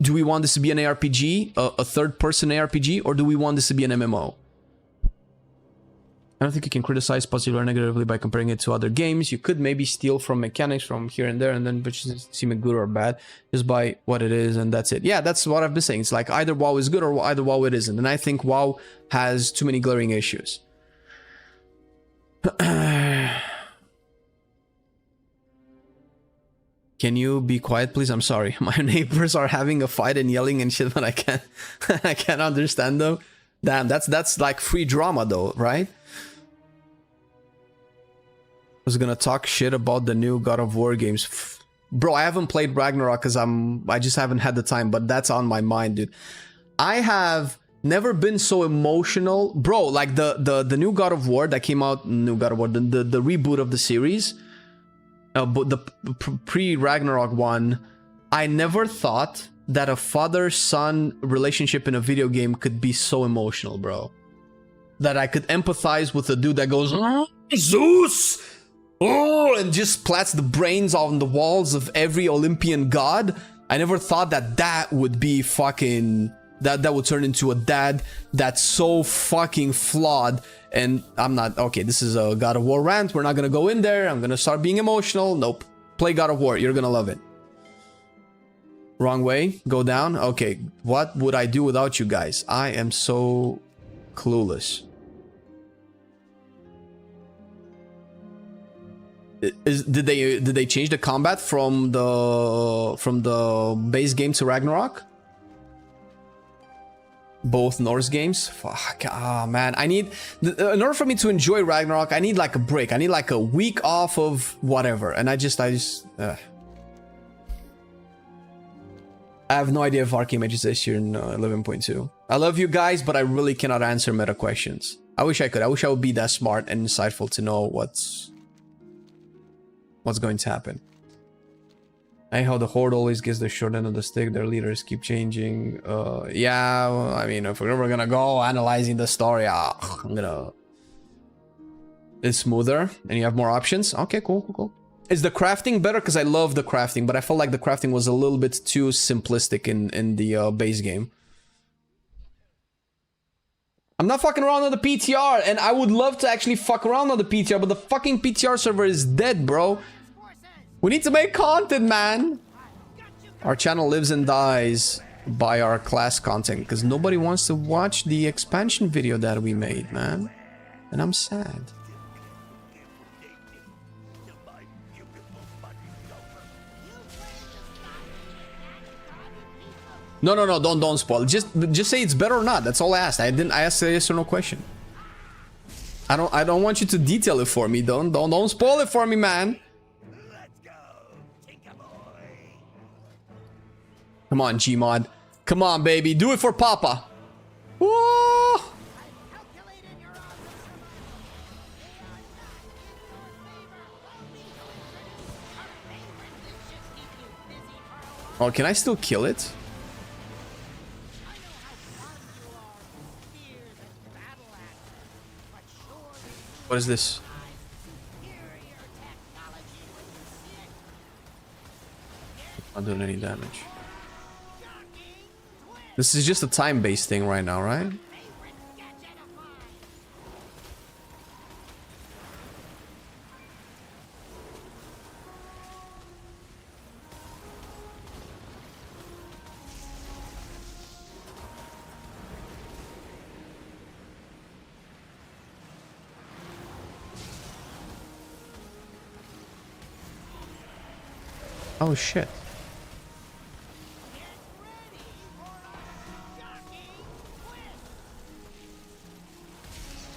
do we want this to be an ARPG, a third-person ARPG, or do we want this to be an MMO? I don't think you can criticize positively or negatively by comparing it to other games. You could maybe steal from mechanics from here and there, and then which seem good or bad, just by what it is, and that's it. Yeah, that's what I've been saying. It's like either WoW is good or either WoW it isn't, and I think WoW has too many glaring issues. Can you be quiet, please? I'm sorry. My neighbors are having a fight and yelling and shit, but I can't understand them. Damn, that's like free drama though, right? I was gonna talk shit about the new God of War games. Bro, I haven't played Ragnarok because I just haven't had the time, but that's on my mind, dude. I have never been so emotional, bro. Like the new God of War that came out, the reboot of the series, but the pre-Ragnarok one. I never thought that a father-son relationship in a video game could be so emotional, bro. That I could empathize with a dude that goes, "Oh, Zeus, oh," and just splats the brains on the walls of every Olympian god. I never thought that would be fucking... That would turn into a dad that's so fucking flawed. And I'm not... Okay, this is a God of War rant. We're not gonna go in there. I'm gonna start being emotional. Nope. Play God of War. You're gonna love it. Wrong way. Go down. Okay. What would I do without you guys? I am so clueless. Did they change the combat from the base game to Ragnarok? Both Norse games? Fuck, man. I need... In order for me to enjoy Ragnarok, I need like a break. I need like a week off of whatever. And I have no idea if Arcane Mage is this year in 11.2. I love you guys, but I really cannot answer meta questions. I wish I could. I wish I would be that smart and insightful to know what's going to happen. Hey, how the horde always gets the short end of the stick. Their leaders keep changing. Yeah, well, I mean, if we're ever gonna go analyzing the story, I'm gonna... It's smoother and you have more options. Okay, cool. Is the crafting better? Because I love the crafting, but I felt like the crafting was a little bit too simplistic in the base game. I'm not fucking around on the PTR, and I would love to actually fuck around on the PTR, but the fucking PTR server is dead, bro. We need to make content, man. Our channel lives and dies by our class content, because nobody wants to watch the expansion video that we made, man. And I'm sad. No, don't spoil. Just say it's better or not. That's all I asked. I asked a yes or no question. I don't want you to detail it for me. Don't spoil it for me, man. Come on, Gmod. Come on, baby. Do it for Papa. Woo! Oh, can I still kill it? What is this? Not doing any damage. This is just a time-based thing right now, right? Oh shit.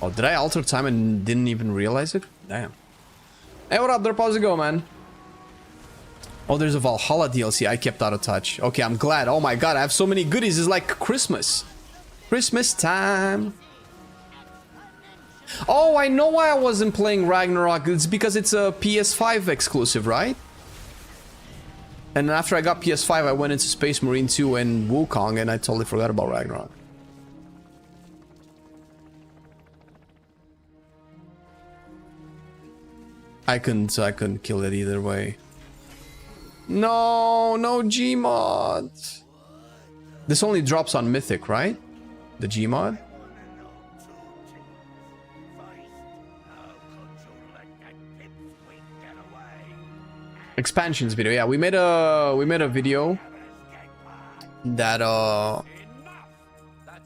Oh, did I alter time and didn't even realize it? Damn. Hey, what up there? How's it go, man? Oh, there's a Valhalla DLC. I kept out of touch. Okay, I'm glad. Oh my god, I have so many goodies. It's like Christmas. Christmas time. Oh, I know why I wasn't playing Ragnarok. It's because it's a PS5 exclusive, right? And after I got PS5, I went into Space Marine 2 and Wukong, and I totally forgot about Ragnarok. I couldn't kill it either way. No Gmod. This only drops on Mythic, right? The Gmod? Expansions video. Yeah, we made a video that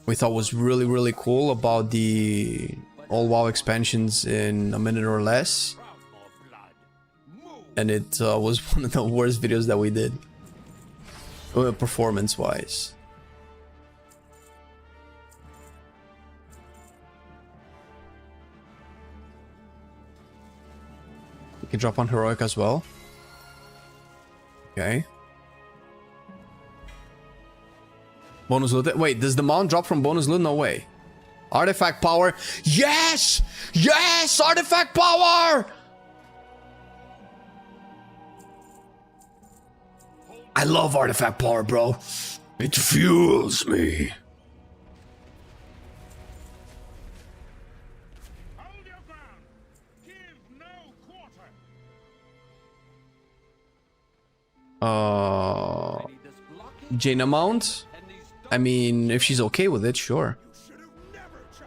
we thought was really cool about the all WoW expansions in a minute or less. And it was one of the worst videos that we did, performance wise. You can drop on heroic as well. Okay. Bonus loot. Wait, does the mount drop from bonus loot? No way. Artifact power. Yes! Yes! Artifact power! I love artifact power, bro. It fuels me. Hold your ground. Give no quarter. Jaina mount? I mean, if she's okay with it, sure.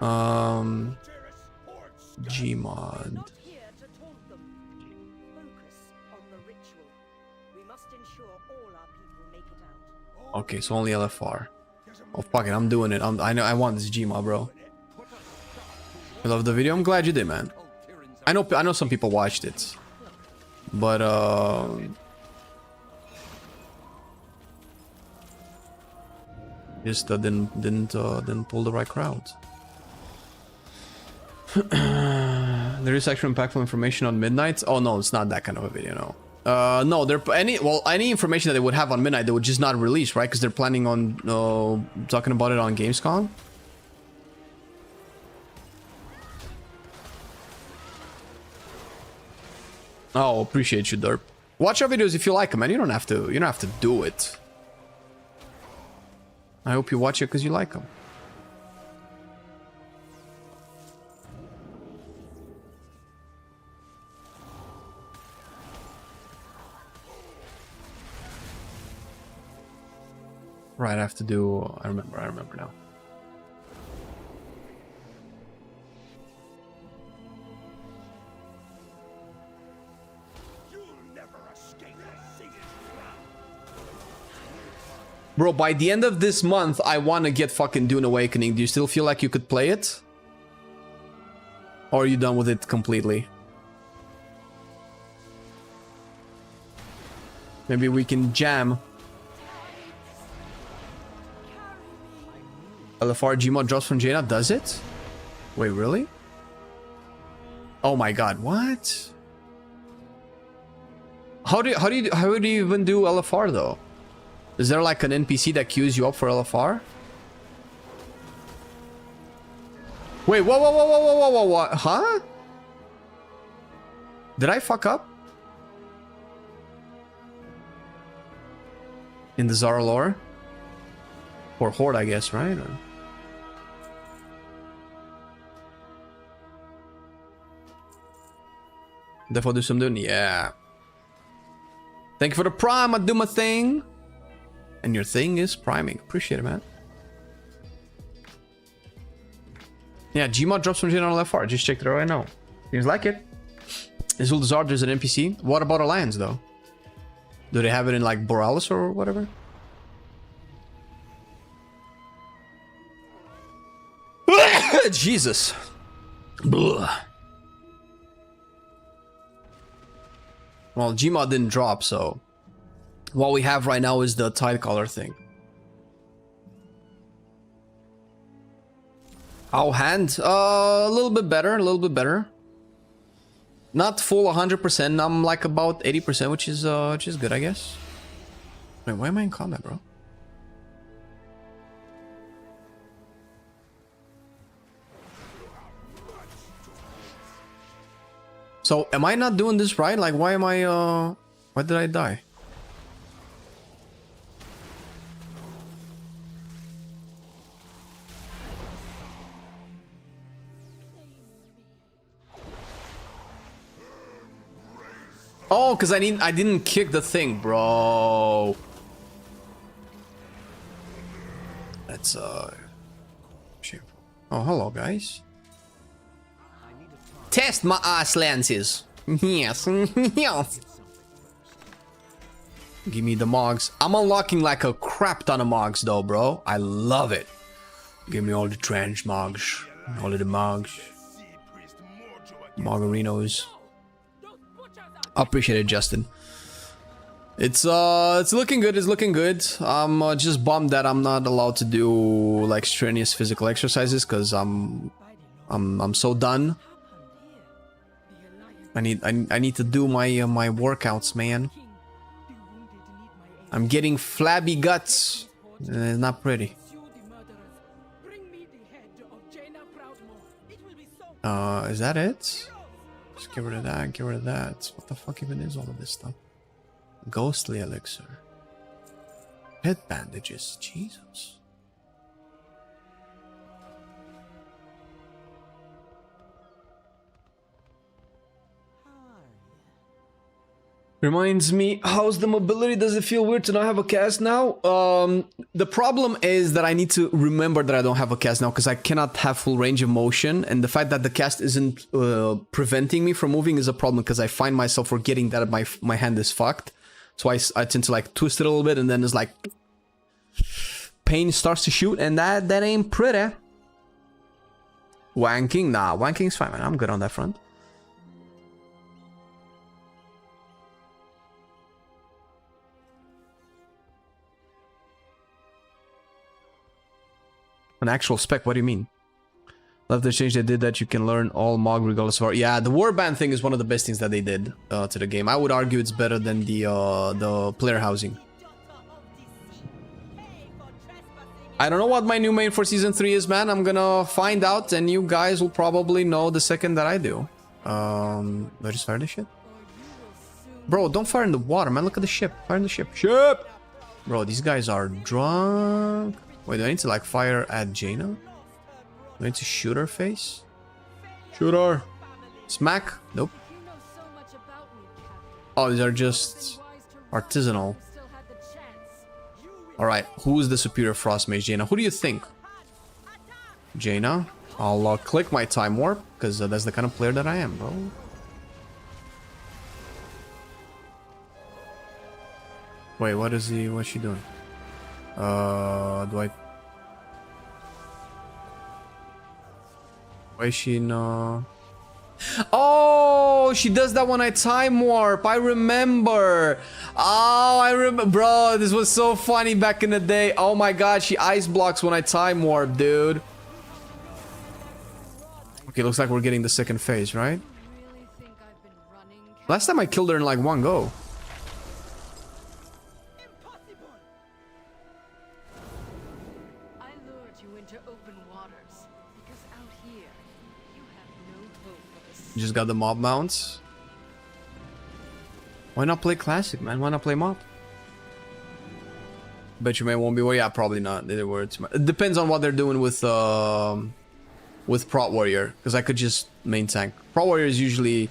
Gmod. Not here to taunt them. Focus on the ritual. We must ensure all our people make it out. Okay, so only LFR. Oh fuck it, I'm doing it. I want this Gmod, bro. You love the video? I'm glad you did, man. I know some people watched it, but just didn't pull the right crowd. There is actually impactful information on Midnight. Oh no, it's not that kind of a video. No. No, any information that they would have on Midnight, they would just not release, right? Because they're planning on talking about it on Gamescom. Oh, appreciate you, Derp. Watch our videos if you like them, man. You don't have to do it. I hope you watch it because you like them. Right, I have to do... I remember now. Bro, by the end of this month, I want to get fucking Dune Awakening. Do you still feel like you could play it? Or are you done with it completely? Maybe we can jam. LFR Gmod drops from Jaina, does it? Wait, really? Oh my god, what? How do you even do LFR though? Is there like an NPC that queues you up for LFR? Wait, whoa, huh? Did I fuck up? In the Zara lore? Or Horde, I guess, right? Or... Therefore do some Dune? Yeah. Thank you for the prime, I do my thing. And your thing is priming. Appreciate it, man. Yeah, Gmod drops from Gen on LFR. Just checked it out right now. Seems like it. Is Uldazar, there's an NPC. What about Alliance, though? Do they have it in, like, Borealis or whatever? Jesus. Blah. Well, Gmod didn't drop, so... What we have right now is the tide color thing. How hand? A little bit better, a little bit better. Not full 100%. I'm like about 80%, which is good, I guess. Wait, why am I in combat, bro? So, am I not doing this right? Like, why am I, why did I die? Oh, because I didn't kick the thing, bro. That's, shameful. Oh, hello, guys. Test my ass lances. Yes. Yes. Give me the Mogs. I'm unlocking like a crap ton of Mogs though, bro. I love it. Give me all the trench Mogs. All of the Mogs. Mogarinos. I appreciate it, Justin. It's looking good. It's looking good. I'm just bummed that I'm not allowed to do like strenuous physical exercises because I'm so done. I need to do my my workouts, man. I'm getting flabby guts. It's not pretty. Is that it? Just get rid of that, get rid of that. What the fuck even is all of this stuff? Ghostly elixir. Head bandages. Jesus. Reminds me, how's the mobility? Does it feel weird to not have a cast now? The problem is that I need to remember that I don't have a cast now because I cannot have full range of motion, and the fact that the cast isn't preventing me from moving is a problem because I find myself forgetting that my hand is fucked. So I tend to like twist it a little bit, and then it's like pain starts to shoot, and that ain't pretty. Wanking? Nah, wanking's fine, man. I'm good on that front. An actual spec? What do you mean? Love the change they did that you can learn all Mog regardless of... Yeah, the warband thing is one of the best things that they did to the game. I would argue it's better than the player housing. I don't know what my new main for Season 3 is, man. I'm gonna find out, and you guys will probably know the second that I do. I just fired this shit? Bro, don't fire in the water, man. Look at the ship. Fire in the ship. Ship! Bro, these guys are drunk. Wait, do I need to like fire at Jaina? Do I need to shoot her face? Shoot her. Smack? Nope. Oh, these are just artisanal. Alright, who's the superior frost mage, Jaina? Who do you think? Jaina? I'll click my time warp, because that's the kind of player that I am, bro. Wait, what's she doing? Do I... Why is she no... Oh, she does that when I time warp. I remember. Oh, I remember. Bro, this was so funny back in the day. Oh my god, she ice blocks when I time warp, dude. Okay, looks like we're getting the second phase, right? Last time I killed her in like one go. Just got the mob mounts. Why not play classic, man? Why not play mob? Bet you may won't be. Well, yeah, probably not. Either words. It depends on what they're doing with Prot Warrior, because I could just main tank. Prot Warrior is usually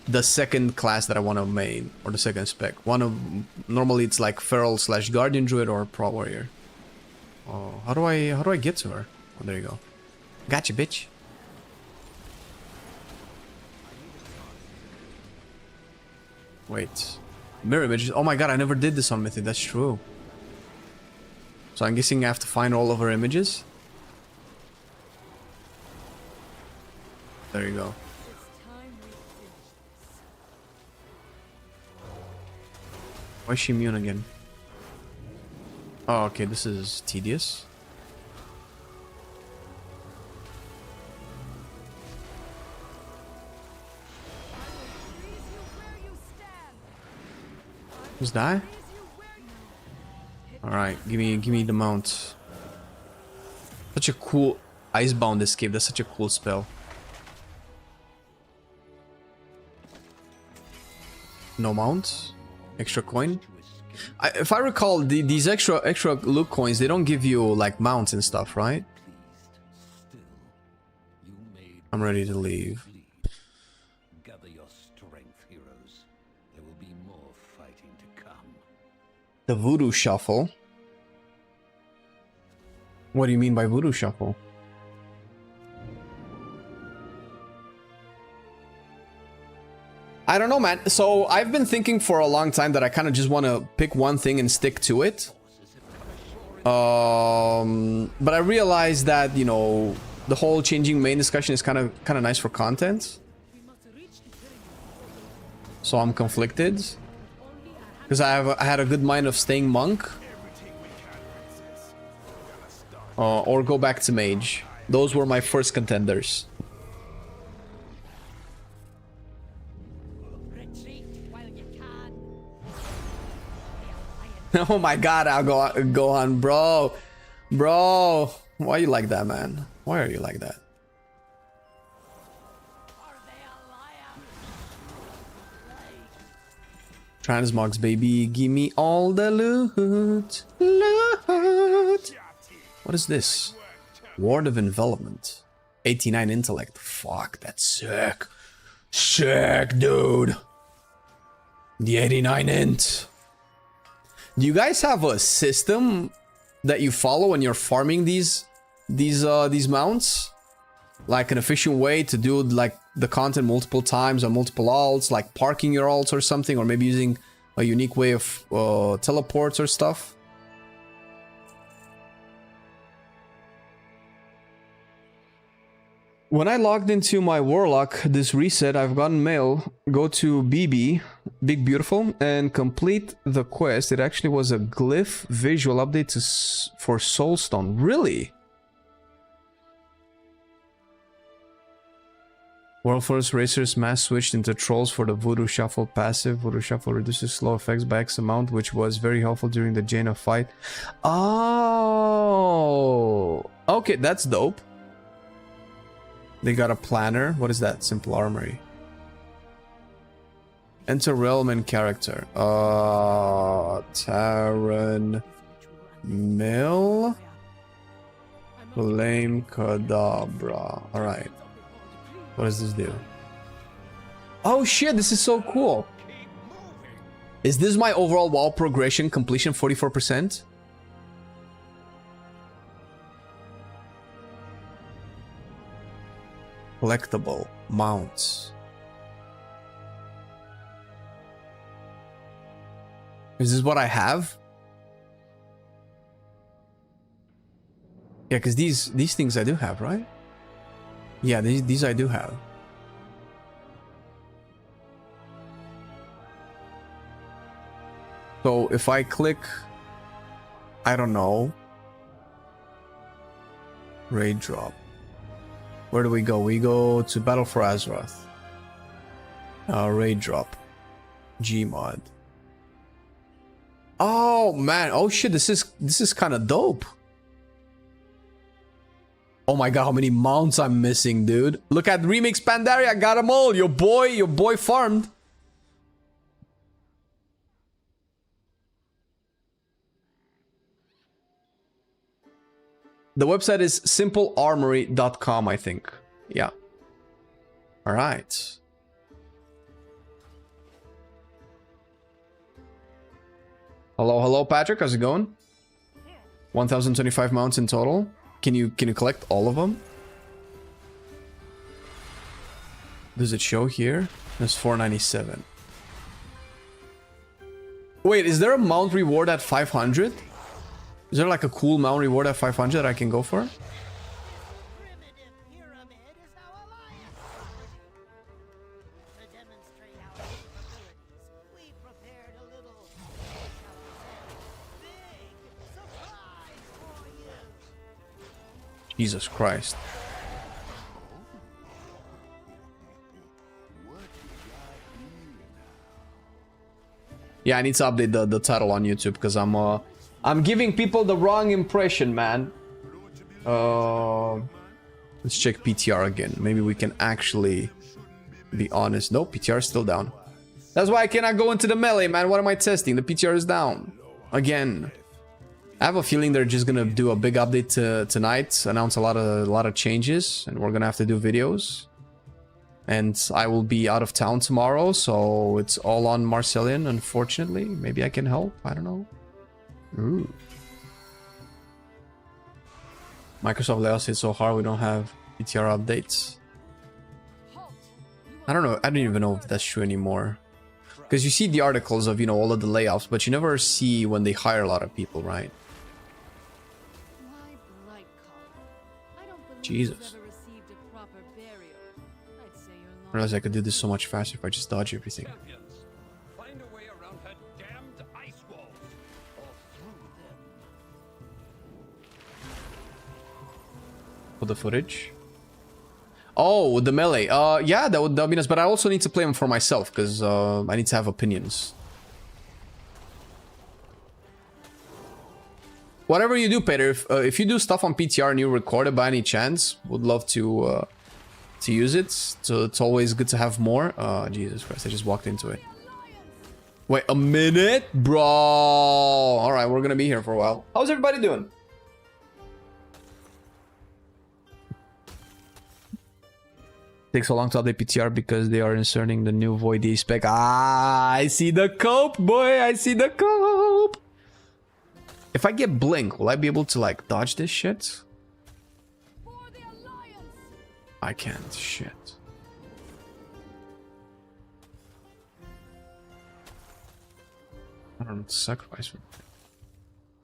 the second class that I want to main, or the second spec. Normally it's like Feral / Guardian Druid or Prot Warrior. Oh, how do I get to her? Oh, there you go. Gotcha, bitch. Wait, mirror images. Oh my god, I never did this on Mythic. That's true. So I'm guessing I have to find all of her images. There you go. Why is she immune again? Oh, okay, this is tedious. Who's that? Alright, give me the mount. Such a cool Icebound escape. That's such a cool spell. No mount. Extra coin. If I recall, these extra loot coins, they don't give you like mounts and stuff, right? I'm ready to leave. Gather your strength, heroes. There will be more fighting to come. The Voodoo Shuffle. What do you mean by Voodoo Shuffle? I don't know, man. So I've been thinking for a long time that I kind of just want to pick one thing and stick to it. But I realized that, you know, the whole changing main discussion is kind of nice for content. So I'm conflicted because I had a good mind of staying monk, or go back to mage. Those were my first contenders. Oh my god, I'll go on, bro. Bro, why are you like that, man? Why are you like that? Transmogs, baby, give me all the loot. Loot. What is this? Ward of Envelopment. 89 intellect. Fuck, that's sick. Sick, dude. The 89 int. Do you guys have a system that you follow when you're farming these mounts? Like an efficient way to do like the content multiple times on multiple alts, like parking your alts or something, or maybe using a unique way of teleports or stuff? When I logged into my Warlock this reset, I've gotten mail. Go to BB, Big Beautiful, and complete the quest. It actually was a glyph visual update for Soulstone. Really? World Force Racers mass switched into trolls for the Voodoo Shuffle passive. Voodoo Shuffle reduces slow effects by X amount, which was very helpful during the Jaina fight. Oh, okay, that's dope. They got a planner. What is that? Simple Armory. Enter realm and character. Terran Mill. Flame Kadabra. Alright. What does this do? Oh shit, this is so cool. Is this my overall wall progression completion 44%? Collectible mounts. Is this what I have? Yeah, because these things I do have, right? Yeah, these I do have. So if I click, I don't know, raid drop. Where do we go? We go to Battle for Azeroth. Raid drop. Gmod. Oh man! Oh shit! This is kind of dope. Oh my god! How many mounts I'm missing, dude? Look at Remix Pandaria. Got them all. Your boy farmed. The website is simplearmory.com, I think. Yeah. All right. Hello, Patrick. How's it going? 1,025 mounts in total. Can you collect all of them? Does it show here? There's 497. Wait, is there a mount reward at 500? Is there like a cool mount reward at 500 that I can go for? Jesus Christ. Yeah, I need to update the title on YouTube because I'm giving people the wrong impression, man. Let's check PTR again. Maybe we can actually be honest. Nope, PTR is still down. That's why I cannot go into the melee, man. What am I testing? The PTR is down. Again. I have a feeling they're just gonna do a big update tonight, announce a lot of changes, and we're gonna have to do videos. And I will be out of town tomorrow, so it's all on Marcelian, unfortunately. Maybe I can help. I don't know. Ooh. Microsoft layoffs hit so hard we don't have PTR updates. I don't know. I don't even know if that's true anymore. Because you see the articles of, you know, all of the layoffs, but you never see when they hire a lot of people, right? Jesus. I realized I could do this so much faster if I just dodge everything. Find a way around her damned ice wall. Or through them. For the footage. Oh, the melee. Yeah, that would be nice, but I also need to play them for myself because I need to have opinions. Whatever you do, Peter, if you do stuff on PTR and you record it by any chance, would love to use it. So it's always good to have more. Jesus Christ, I just walked into it. Wait a minute, bro. All right, we're gonna be here for a while. How's everybody doing? Takes so long to update PTR because they are inserting the new Void D spec. Ah, I see the cope, boy. I see the cope. If I get blink, will I be able to like dodge this shit? I can't. Shit. I don't know. Sacrifice.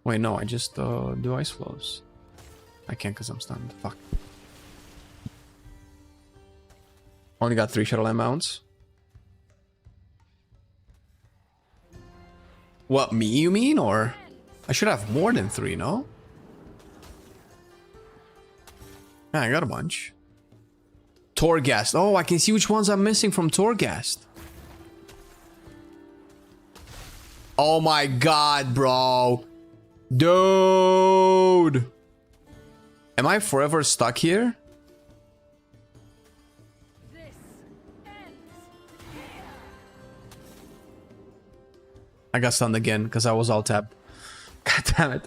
Wait, no. I just do ice flows. I can't because I'm stunned. Fuck. Only got 3 Shadowland mounts. What, me you mean? Or I should have more than 3, no? Yeah, I got a bunch. Torghast. Oh, I can see which ones I'm missing from Torghast. Oh my god, bro. Dude. Am I forever stuck here? I got stunned again because I was all tapped. God damn it.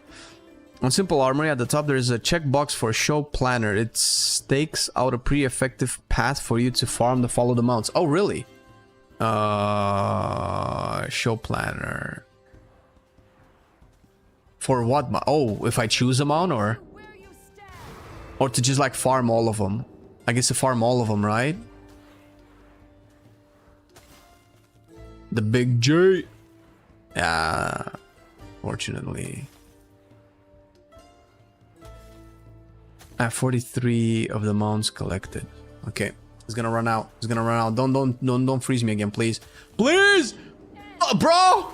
On Simple Armory at the top, there is a checkbox for Show Planner. It stakes out a pretty effective path for you to farm to follow the mounts. Oh, really? Show Planner. For what? Oh, if I choose a mount or to just like farm all of them. I guess to farm all of them, right? The big J. Yeah. Fortunately. I have 43 of the mounts collected. Okay. It's gonna run out. It's gonna run out. Don't freeze me again, please. Please! Oh, bro!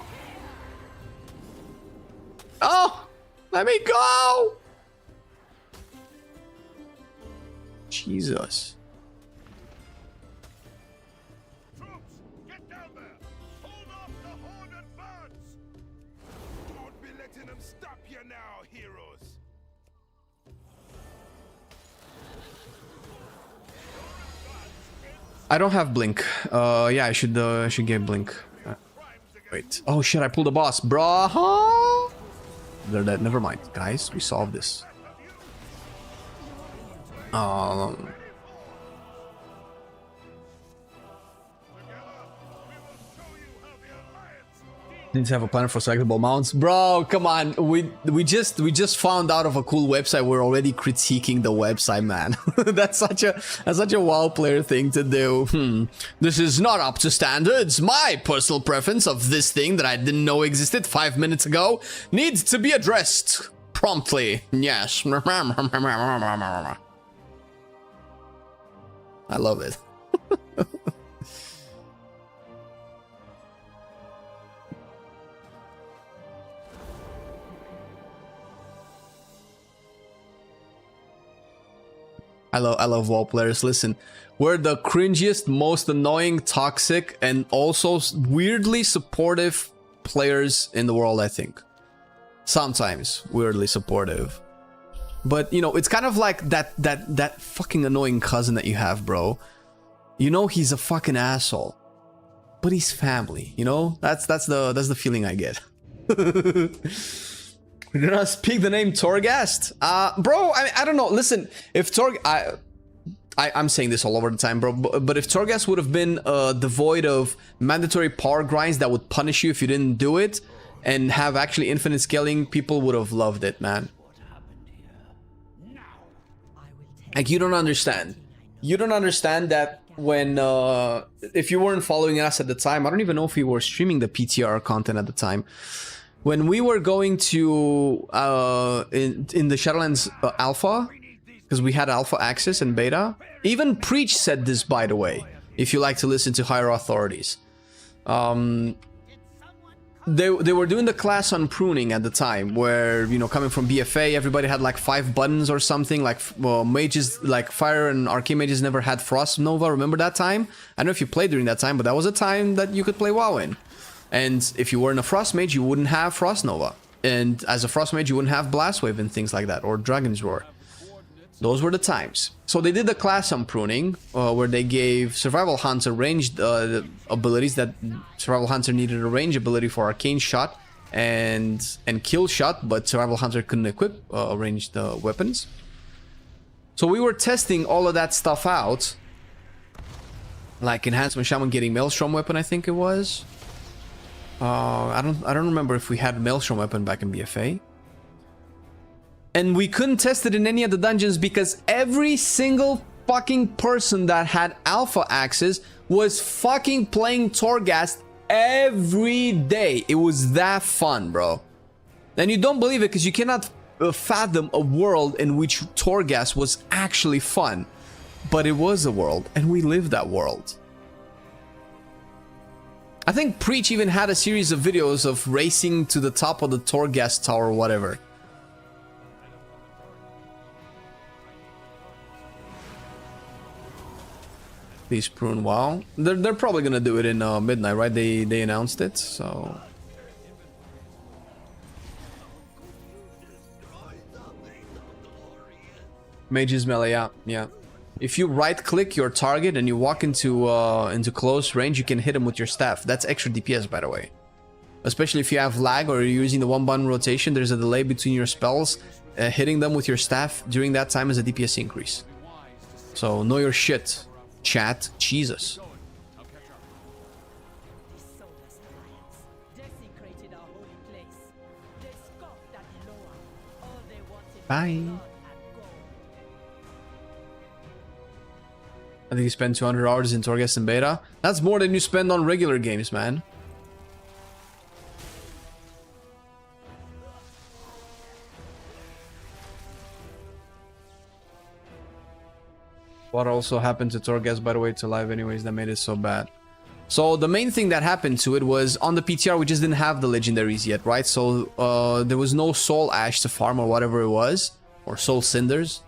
Oh! Let me go! Jesus. Troops, get down there! Hold off the horde advance! Don't be letting them stop you now, heroes! I don't have blink. Yeah, I should get blink. Wait. Oh shit! I pulled a boss, bro. They're dead. Never mind, guys. We solved this. Didn't have a plan for selectable mounts, bro. Come on, we just found out of a cool website. We're already critiquing the website, man. that's such a WoW player thing to do. This is not up to standards. My personal preference of this thing that I didn't know existed 5 minutes ago needs to be addressed promptly. Yes. I love it. I love WoW players. Listen, we're the cringiest, most annoying, toxic, and also weirdly supportive players in the world, I think. Sometimes weirdly supportive. But, you know, it's kind of like that fucking annoying cousin that you have, bro. You know he's a fucking asshole. But he's family, you know? That's the feeling I get. We do not speak the name Torghast. Bro, I don't know. Listen, if I'm saying this all over the time, bro, but if Torghast would have been devoid of mandatory power grinds that would punish you if you didn't do it, and have actually infinite scaling, people would have loved it, man. Like, you don't understand. You don't understand that when, if you weren't following us at the time, I don't even know if we were streaming the PTR content at the time. When we were going to, in the Shadowlands Alpha, because we had Alpha access and Beta, even Preach said this, by the way, if you like to listen to higher authorities. They were doing the class on pruning at the time, where, you know, coming from BFA, everybody had like 5 buttons or something, like mages, like Fire and Arcane mages never had Frost Nova, remember that time? I don't know if you played during that time, but that was a time that you could play WoW in. And if you weren't a Frost Mage, you wouldn't have Frost Nova. And as a Frost Mage, you wouldn't have Blast Wave and things like that, or Dragon's Roar. Those were the times. So they did the class on pruning, where they gave Survival Hunter ranged abilities that Survival Hunter needed a range ability for Arcane Shot and Kill Shot, but Survival Hunter couldn't equip ranged weapons. So we were testing all of that stuff out, like Enhancement Shaman getting Maelstrom Weapon, I think it was. I don't remember if we had Maelstrom Weapon back in BFA. And we couldn't test it in any of the dungeons because every single fucking person that had Alpha access was fucking playing Torghast every day. It was that fun, bro. And you don't believe it because you cannot fathom a world in which Torghast was actually fun. But it was a world, and we lived that world. I think Preach even had a series of videos of racing to the top of the Torghast Tower or whatever. Please prune WoW. They're probably gonna do it in midnight, right? They announced it, so. Mage's melee, yeah. If you right-click your target and you walk into close range, you can hit him with your staff. That's extra DPS, by the way. especially if you have lag or you're using the one button rotation, there's a delay between your spells. Hitting them with your staff during that time is a DPS increase. So know your shit, chat. Jesus. Bye. I think you spend 200 hours in Torghast and beta. That's more than you spend on regular games, man. What also happened to Torghast, by the way, to live anyways, that made it so bad? So the main thing that happened to it was on the PTR, we just didn't have the legendaries yet, right? So there was no soul ash to farm or whatever it was, or soul cinders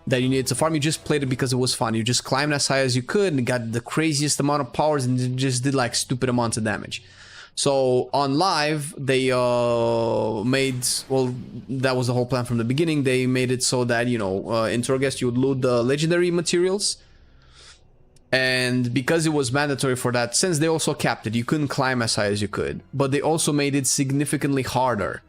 that you needed to farm. You just played it because it was fun. You just climbed as high as you could and got the craziest amount of powers and just did like stupid amounts of damage. So on live, they made, well, that was the whole plan from the beginning. They made it so that, you know, in Torghast you would loot the legendary materials. And because it was mandatory for that sense, they also capped it. You couldn't climb as high as you could. But they also made it significantly harder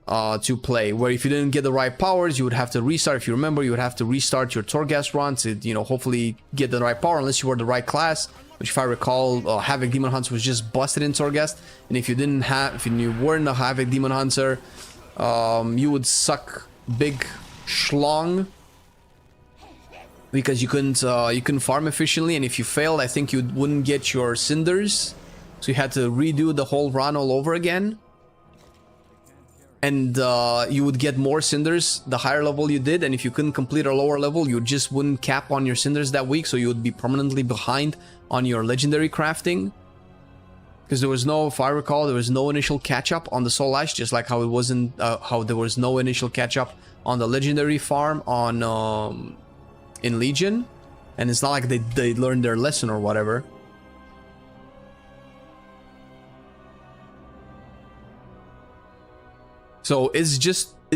to play, where if you didn't get the right powers, you would have to restart. If you remember, you would have to restart your Torghast run to, you know, hopefully get the right power, unless you were the right class. Which, if I recall, Havoc Demon Hunter was just busted in Torghast, and if you didn't have, if you weren't a Havoc Demon Hunter, you would suck big schlong because you couldn't farm efficiently, and if you failed, I think you wouldn't get your cinders, so you had to redo the whole run all over again. And you would get more cinders the higher level you did, and if you couldn't complete a lower level, you just wouldn't cap on your cinders that week, so you would be permanently behind on your legendary crafting. Because there was no, if I recall, there was no initial catch-up on the Soul Ash, just like how it wasn't, how there was no initial catch-up on the legendary farm on in Legion, and it's not like they learned their lesson or whatever. So it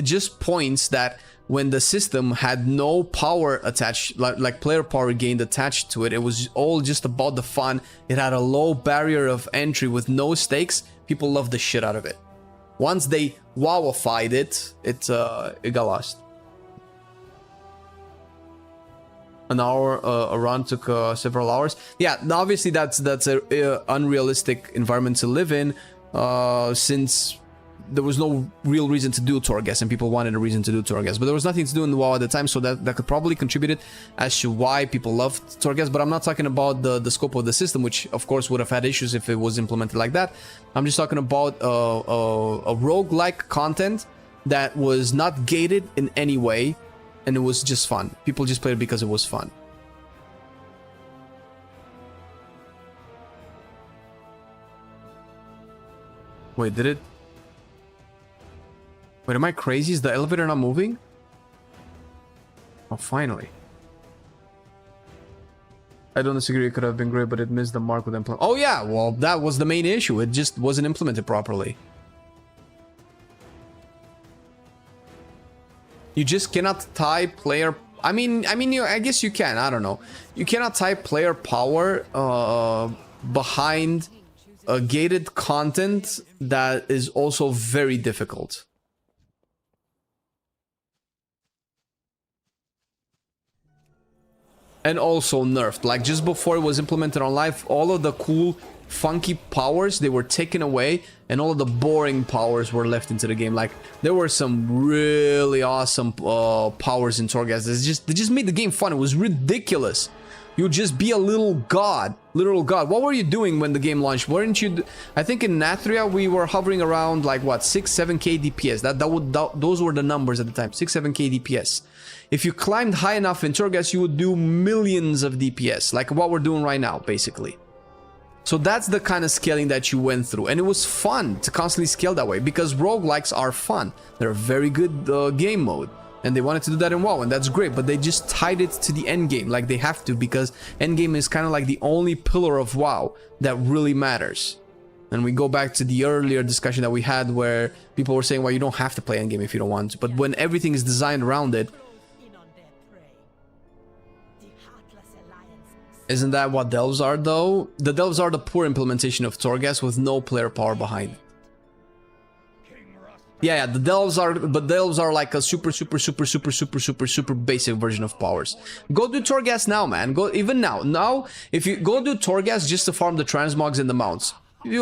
just points that when the system had no power attached, like player power gained attached to it, it was all just about the fun. It had a low barrier of entry with no stakes. People loved the shit out of it. Once they wowified it, it got lost. An hour a run took several hours. Yeah, obviously that's a unrealistic environment to live in, since there was no real reason to do Torghast, and people wanted a reason to do Torghast, but there was nothing to do in the WoW at the time, so that could probably contribute as to why people loved Torghast. But I'm not talking about the scope of the system, which of course would have had issues if it was implemented like that. I'm just talking about a roguelike content that was not gated in any way, and it was just fun. People just played it because it was fun. Wait, did it? Wait, am I crazy? Is the elevator not moving? Oh, finally. I don't disagree, it could have been great, but it missed the mark with implement. Oh yeah, well, that was the main issue. It just wasn't implemented properly. You just cannot tie player... I mean, I guess you can. I don't know. You cannot tie player power behind a gated content that is also very difficult. And also nerfed. Like, just before it was implemented on live, all of the cool, funky powers, they were taken away, and all of the boring powers were left into the game. Like, there were some really awesome powers in Torghast. They just made the game fun. It was ridiculous. You'd just be a little god. Literal god. What were you doing when the game launched? Weren't you... I think in Nathria we were hovering around, like, what, 6-7k DPS. Those were the numbers at the time. 6-7k DPS. If you climbed high enough in Torghast, you would do millions of DPS, like what we're doing right now, basically. So that's the kind of scaling that you went through, and it was fun to constantly scale that way, because roguelikes are fun. They're a very good game mode, and they wanted to do that in WoW, and that's great, but they just tied it to the end game, like they have to, because end game is kind of like the only pillar of WoW that really matters. And we go back to the earlier discussion that we had, where people were saying, well, you don't have to play end game if you don't want to, but when everything is designed around it, isn't that what Delves are, though? The Delves are the poor implementation of Torghast with no player power behind. Yeah, the delves are like a super basic version of powers. Go do Torghast now, man. Go even now. Now, if you go do Torghast just to farm the transmogs and the mounts,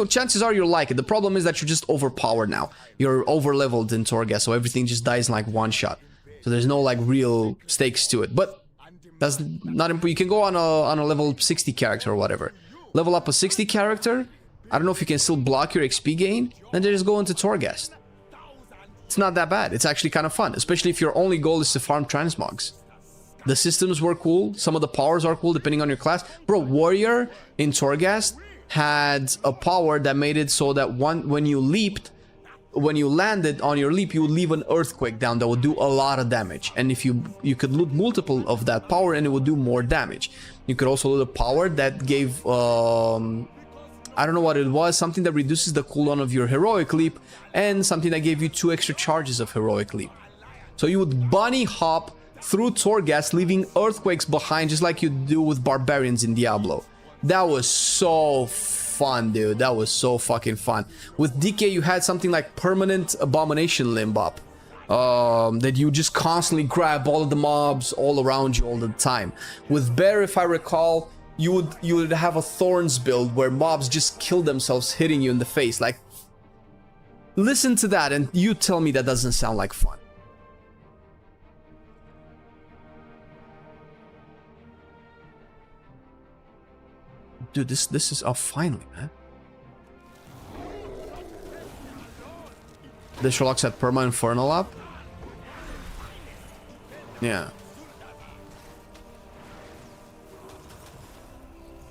chances are you'll like it. The problem is that you're just overpowered now. You're over leveled in Torghast, so everything just dies in like one shot. So there's no like real stakes to it. But that's not important. You can go on a level 60 character or whatever. Level up a 60 character. I don't know if you can still block your XP gain. Then just go into Torghast. It's not that bad. It's actually kind of fun, especially if your only goal is to farm transmogs. The systems were cool. Some of the powers are cool depending on your class. Bro, Warrior in Torghast had a power that made it so that when you landed on your leap, you would leave an earthquake down that would do a lot of damage. And if you could loot multiple of that power and it would do more damage. You could also loot a power that gave I don't know what it was, something that reduces the cooldown of your heroic leap, and something that gave you 2 extra charges of heroic leap. So you would bunny hop through Torghast, leaving earthquakes behind, just like you do with barbarians in Diablo. That was so fun, dude. That was so fucking fun. With DK, you had something like permanent abomination limb up, that you just constantly grab all of the mobs all around you all the time. With Bear, if I recall, you would have a Thorns build where mobs just kill themselves hitting you in the face. Like, listen to that and you tell me that doesn't sound like fun. Dude, this is... Oh, finally, man. The Sherlock's had Perma Infernal up? Yeah.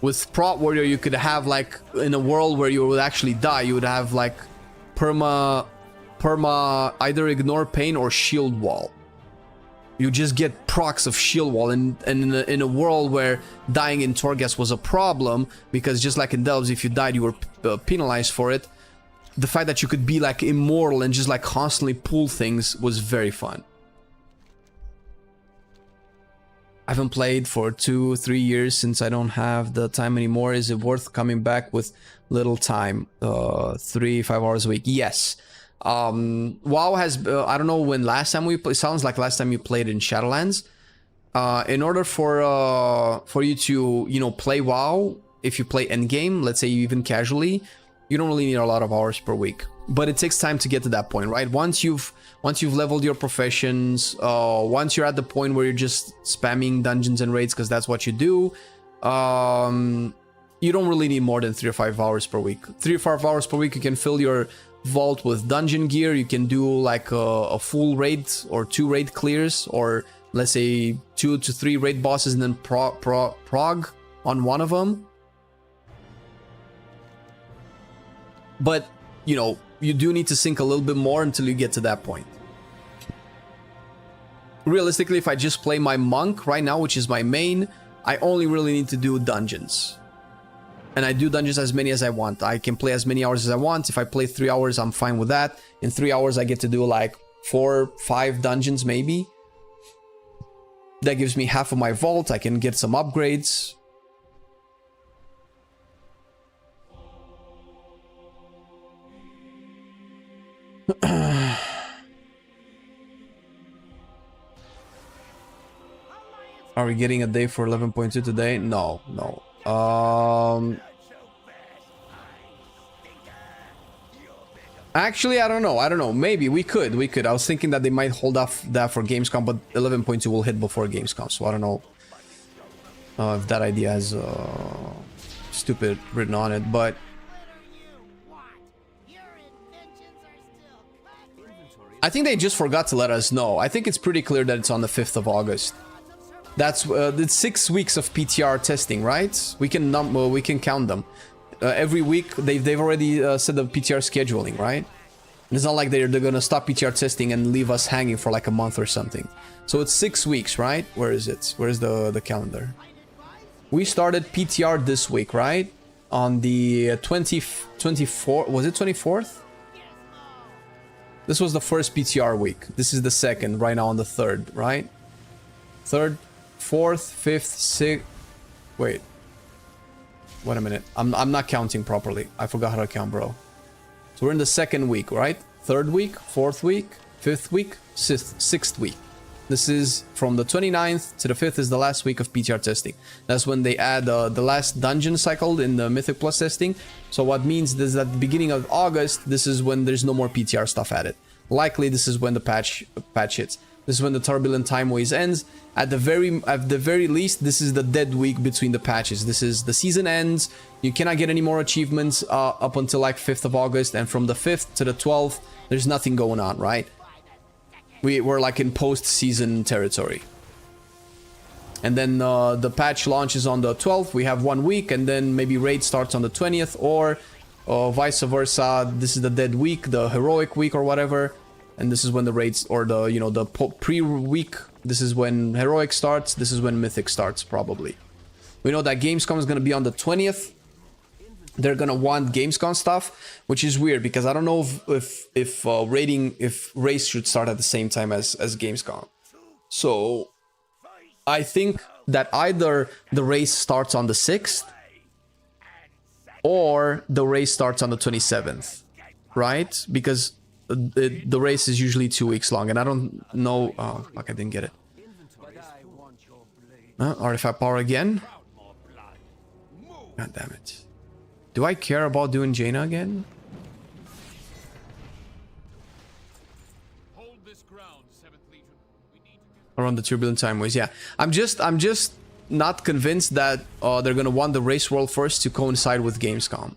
With Prot Warrior, you could have, like, in a world where you would actually die, you would have, like, perma either ignore pain or shield wall. You just get procs of shield wall, and in a world where dying in Torghast was a problem, because just like in Delves, if you died, you were penalized for it. The fact that you could be, like, immortal and just, like, constantly pull things was very fun. I haven't played for 2-3 years since I don't have the time anymore. Is it worth coming back with little time? 3-5 hours a week? Yes. WoW has... I don't know when last time we played. Sounds like last time you played in Shadowlands. In order for you to, you know, play WoW, if you play endgame, let's say even casually, you don't really need a lot of hours per week. But it takes time to get to that point, right? Once you've leveled your professions, once you're at the point where you're just spamming dungeons and raids because that's what you do, you don't really need more than 3 or 5 hours per week. 3 or 5 hours per week, you can fill your vault with dungeon gear. You can do like a full raid or 2 raid clears, or let's say 2 to 3 raid bosses and then prog on one of them. But, you know, you do need to sink a little bit more until you get to that point. Realistically, if I just play my monk right now, which is my main, I only really need to do dungeons. And I do dungeons as many as I want. I can play as many hours as I want. If I play 3 hours, I'm fine with that. In 3 hours, I get to do like 4-5 dungeons maybe. That gives me half of my vault. I can get some upgrades. Are we getting a day for 11.2 today? No. Actually, I don't know. Maybe we could. I was thinking that they might hold off that for Gamescom, but 11.2 will hit before Gamescom, so I don't know if that idea has stupid written on it, but I think they just forgot to let us know. I think it's pretty clear that it's on the 5th of August. That's it's 6 weeks of PTR testing, right? We can count them. Every week they've already set the PTR scheduling, right? It's not like they're gonna stop PTR testing and leave us hanging for like a month or something. So it's 6 weeks, right? Where is it? Where's the calendar? We started PTR this week, right? On the 24th, was it 24th? This was the first PTR week. This is the second, right now on the 3rd, right? 3rd, 4th, 5th, 6th. Wait a minute. I'm not counting properly. I forgot how to count, bro. So we're in the second week, right? third week, fourth week, fifth week, sixth week. This is from the 29th to the 5th is the last week of PTR testing. That's when they add the last dungeon cycle in the Mythic Plus testing. So what means is that at the beginning of August, this is when there's no more PTR stuff added. Likely this is when the patch hits. This is when the Turbulent Time Ways ends. At the very least, this is the dead week between the patches. This is the season ends. You cannot get any more achievements up until like 5th of August. And from the 5th to the 12th, there's nothing going on, right? We're like in post-season territory. And then the patch launches on the 12th. We have 1 week, and then maybe raid starts on the 20th, or vice versa. This is the dead week, the heroic week or whatever. And this is when the raids, or the, you know, the pre-week. This is when heroic starts. This is when mythic starts, probably. We know that Gamescom is going to be on the 20th. They're gonna want Gamescom stuff, which is weird because I don't know if race should start at the same time as Gamescom. So I think that either the race starts on the 6th or the race starts on the 27th, right? Because the race is usually 2 weeks long, and I don't know. Oh fuck! I didn't get it. Artifact power again. God damn it. Do I care about doing Jaina again? Hold this ground, 7th Legion. We need to Around the Turbulent Time Ways, yeah. I'm just not convinced that they're gonna want the race world first to coincide with Gamescom.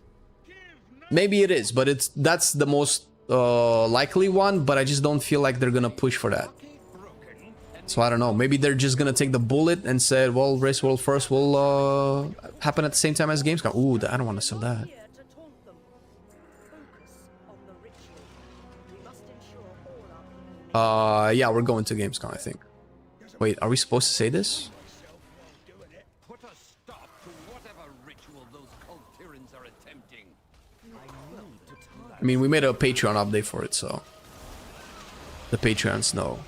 Maybe it is, but that's the most likely one, but I just don't feel like they're gonna push for that. So I don't know, maybe they're just gonna take the bullet and said, well, race world first will happen at the same time as Gamescom. Ooh, I don't want to sell that. Yeah, we're going to Gamescom, I think. Wait, are we supposed to say this? Put a stop to whatever ritual those cult tyrants are attempting. I mean, we made a Patreon update for it, so the Patreons know.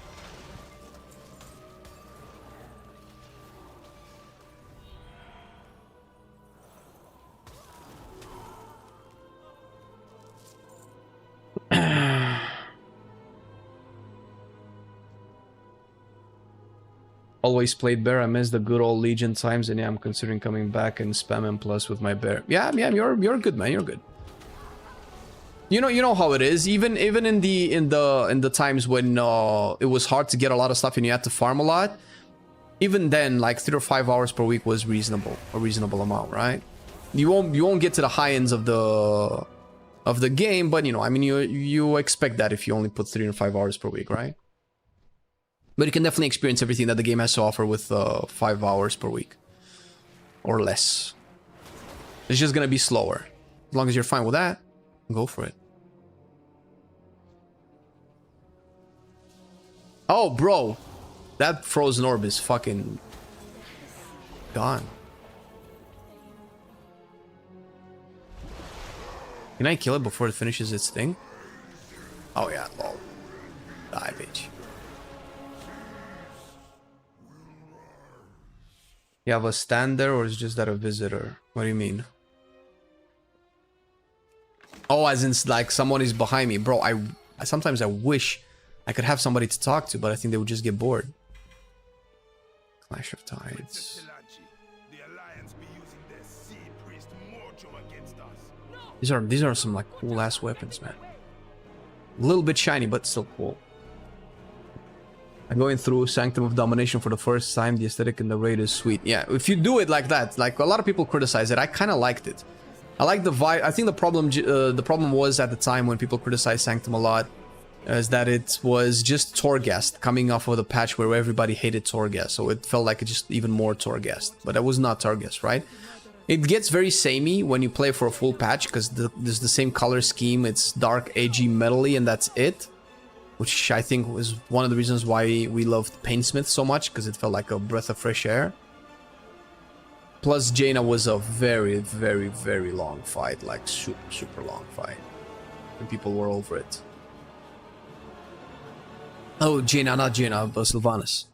Always played bear. I miss the good old Legion times, and yeah, I'm considering coming back and spamming plus with my bear. Yeah, you're good, man. You're good. You know how it is. Even in the times when it was hard to get a lot of stuff and you had to farm a lot. Even then, like 3 or 5 hours per week was reasonable, a reasonable amount, right? You won't get to the high ends of the game, but you know, I mean, you expect that if you only put 3 or 5 hours per week, right? But you can definitely experience everything that the game has to offer with 5 hours per week. Or less. It's just gonna be slower. As long as you're fine with that, go for it. Oh, bro. That frozen orb is fucking gone. Can I kill it before it finishes its thing? Oh yeah, lol. Die, bitch. You have a stand there, or is just that a visitor? What do you mean? Oh, as in like someone is behind me. Bro, I sometimes I wish I could have somebody to talk to, but I think they would just get bored. Clash of Tides. These are some like cool ass weapons, man. A little bit shiny, but still cool. I'm going through Sanctum of Domination for the first time. The aesthetic in the raid is sweet. Yeah, if you do it like that, like a lot of people criticize it. I kind of liked it. I like the vibe. I think the problem was at the time when people criticized Sanctum a lot is that it was just Torghast coming off of the patch where everybody hated Torghast. So it felt like it just even more Torghast. But that was not Torghast, right? It gets very samey when you play for a full patch because there's the same color scheme. It's dark, edgy, metally, and that's it. Which I think was one of the reasons why we loved Painsmith so much, because it felt like a breath of fresh air. Plus, Jaina was a very, very, very long fight, like super, super long fight. And people were over it. Oh, Jaina, not Jaina, but Sylvanas.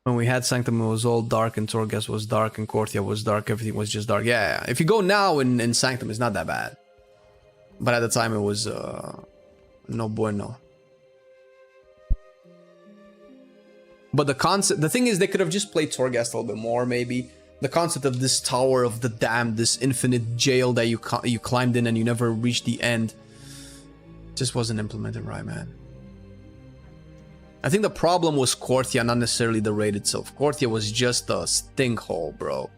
When we had Sanctum, it was all dark, and Torghast was dark, and Korthia was dark, everything was just dark. Yeah, if you go now in Sanctum, it's not that bad. But at the time it was no bueno. But the thing is, they could have just played Torghast a little bit more, maybe. The concept of this Tower of the Damned, this infinite jail that you climbed in and you never reached the end, just wasn't implemented right, man. I think the problem was Korthia, not necessarily the raid itself. Korthia was just a stink hole, bro.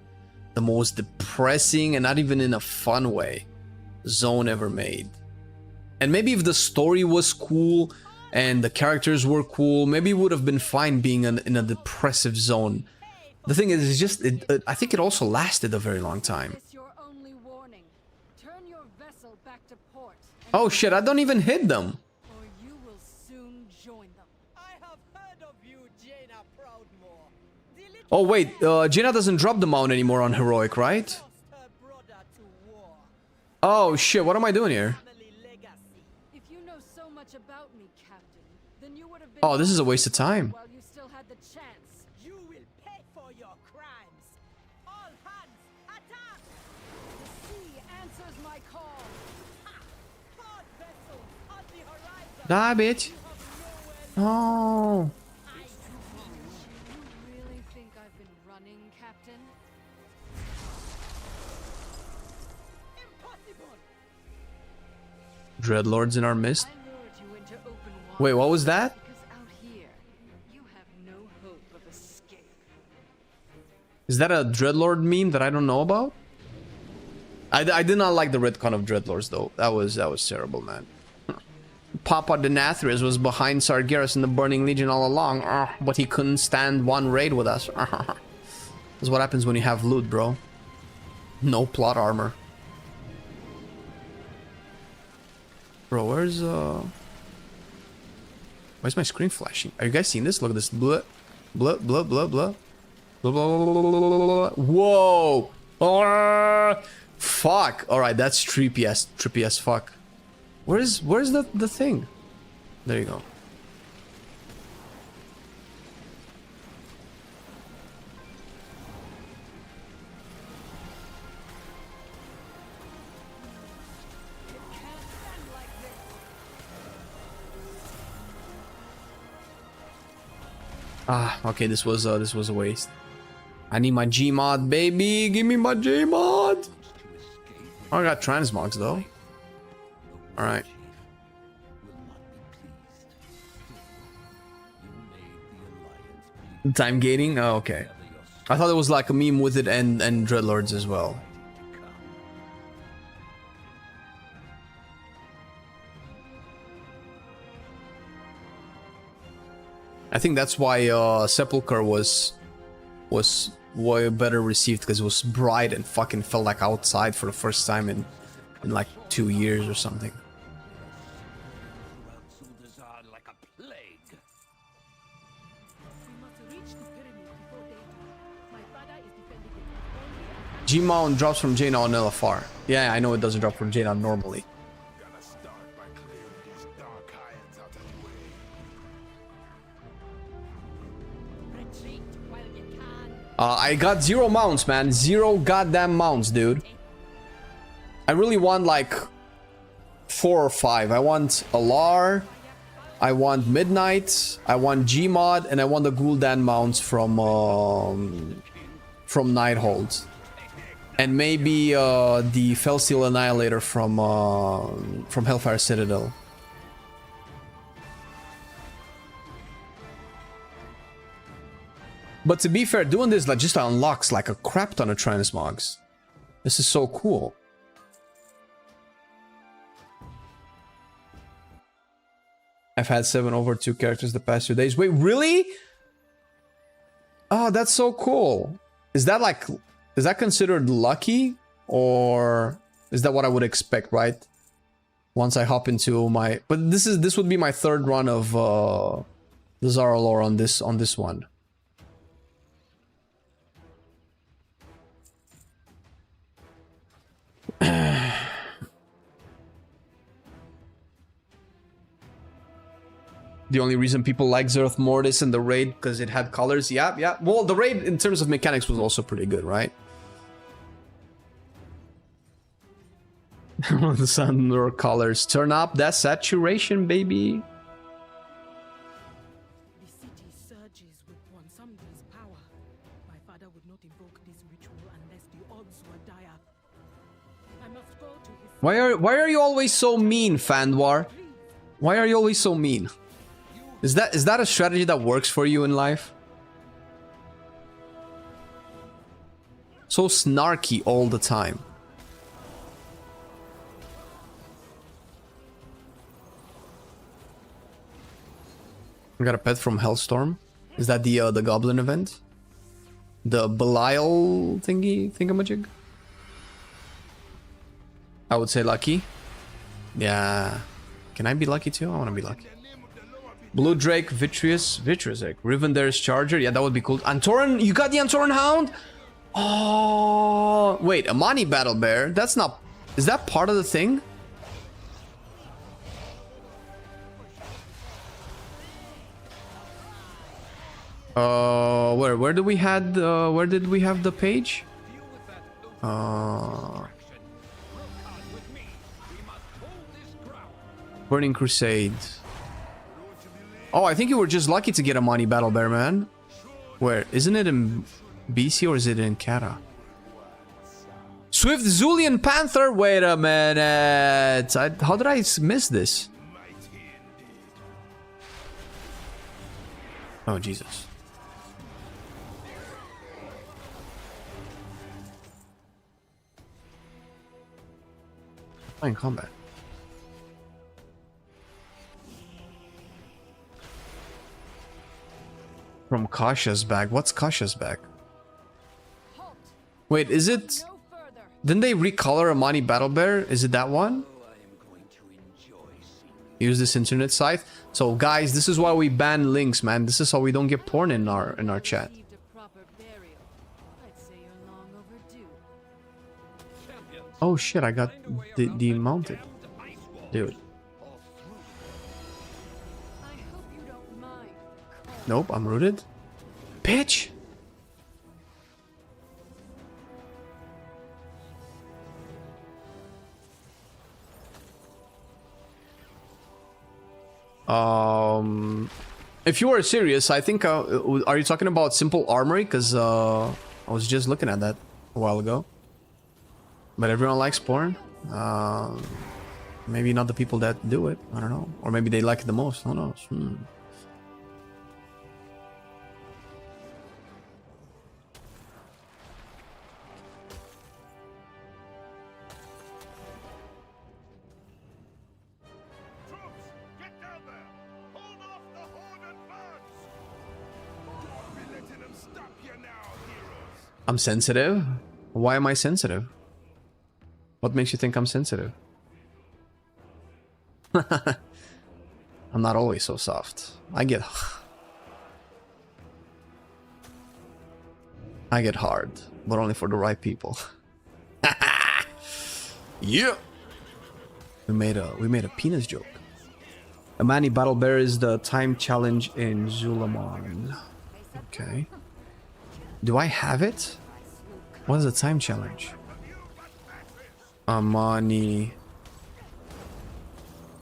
The most depressing, and not even in a fun way, zone ever made. And maybe if the story was cool and the characters were cool, maybe it would have been fine being in a depressive zone. The thing is, it's just, I think it also lasted a very long time. Oh shit, I don't even hit them. Oh wait, Jaina doesn't drop the mount anymore on heroic, right? Oh shit, what am I doing here? Oh, this is a waste of time. Die, bitch. Oh. Dreadlords in our midst. Wait, what was that? Is that a Dreadlord meme that I don't know about? I did not like the retcon of Dreadlords though. That was terrible, man. Papa Denathrius was behind Sargeras in the Burning Legion all along, but he couldn't stand one raid with us. That's what happens when you have loot, bro. No plot armor. Bro, where's my screen flashing? Are you guys seeing this? Look at this. Blah, blah, blah, blah, blah. Blah, blah, blah, blah, blah, blah. Whoa! Fuck! Alright, that's trippy as fuck. Where's the thing? There you go. Ah, okay, this was a waste. I need my Gmod, baby. Give me my Gmod. Oh, I got transmogs though. All right. Time gating? Oh, okay. I thought it was like a meme with it and Dreadlords as well. I think that's why Sepulchre was way better received, because it was bright and fucking felt like outside for the first time in like 2 years or something. G-Mount drops from Jaina on LFR. Yeah, I know it doesn't drop from Jaina normally. I got 0 mounts, man. 0 goddamn mounts, dude. I really want like 4 or 5. I want Alar, I want Midnight, I want Gmod, and I want the Gul'dan mounts from Nighthold. And maybe the Felsteel Annihilator from Hellfire Citadel. But to be fair, doing this like just unlocks like a crap ton of transmogs. This is so cool. I've had 7 over 2 characters the past 2 days. Wait, really? Oh, that's so cool. Is that like... Is that considered lucky? Or is that what I would expect, right? Once I hop into my... But this would be my 3rd run of the Zara lore on this one. The only reason people like Zerth Mortis and the raid because it had colors. Yeah. Well, the raid in terms of mechanics was also pretty good, right? The sun or colors turn up that saturation, baby. The city surges with Ponsumder's power. My father would not invoke this ritual unless the odds were dire. I must go to his... Why are you always so mean, Fandwar? Why are you always so mean? Is that a strategy that works for you in life? So snarky all the time. I got a pet from Hellstorm. Is that the goblin event? The Belial thingamajig? I would say lucky. Yeah. Can I be lucky too? I want to be lucky. Blue Drake, Vitreous egg. Rivendare's Charger. Yeah, that would be cool. Antoran, you got the Antoran Hound? Oh, wait, Amani Battle Bear. That's not... Is that part of the thing? Where did we have the page? Burning Crusade. Oh, I think you were just lucky to get a Amani Battle Bear, man. Where? Isn't it in BC or is it in Kata? Swift Zulian Panther? Wait a minute. How did I miss this? Oh, Jesus. Fine combat. From Kasha's bag. What's Kasha's bag? Wait, is it... Didn't they recolor Amani Battle Bear? Is it that one? Use this internet site. So guys, this is why we ban links, man. This is how we don't get porn in our chat. Oh shit, I got demounted. Dude. Nope, I'm rooted. Bitch! If you are serious, I think, are you talking about Simple Armory? Because, I was just looking at that a while ago. But everyone likes porn. Maybe not the people that do it. I don't know. Or maybe they like it the most. Who knows? I'm sensitive? Why am I sensitive? What makes you think I'm sensitive? I'm not always so soft. I get hard, but only for the right people. Yeah. We made a penis joke. Amani Battle Bear is the time challenge in Zulamon. Okay. Do I have it? What is the time challenge? Amani.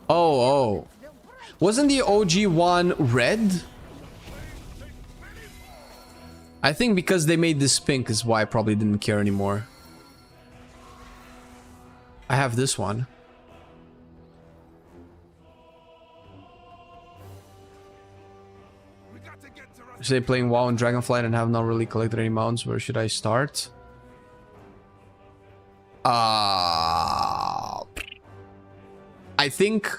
Oh. Wasn't the OG one red? I think because they made this pink is why I probably didn't care anymore. I have this one. Say playing WoW and Dragonflight and have not really collected any mounts. Where should I start? I think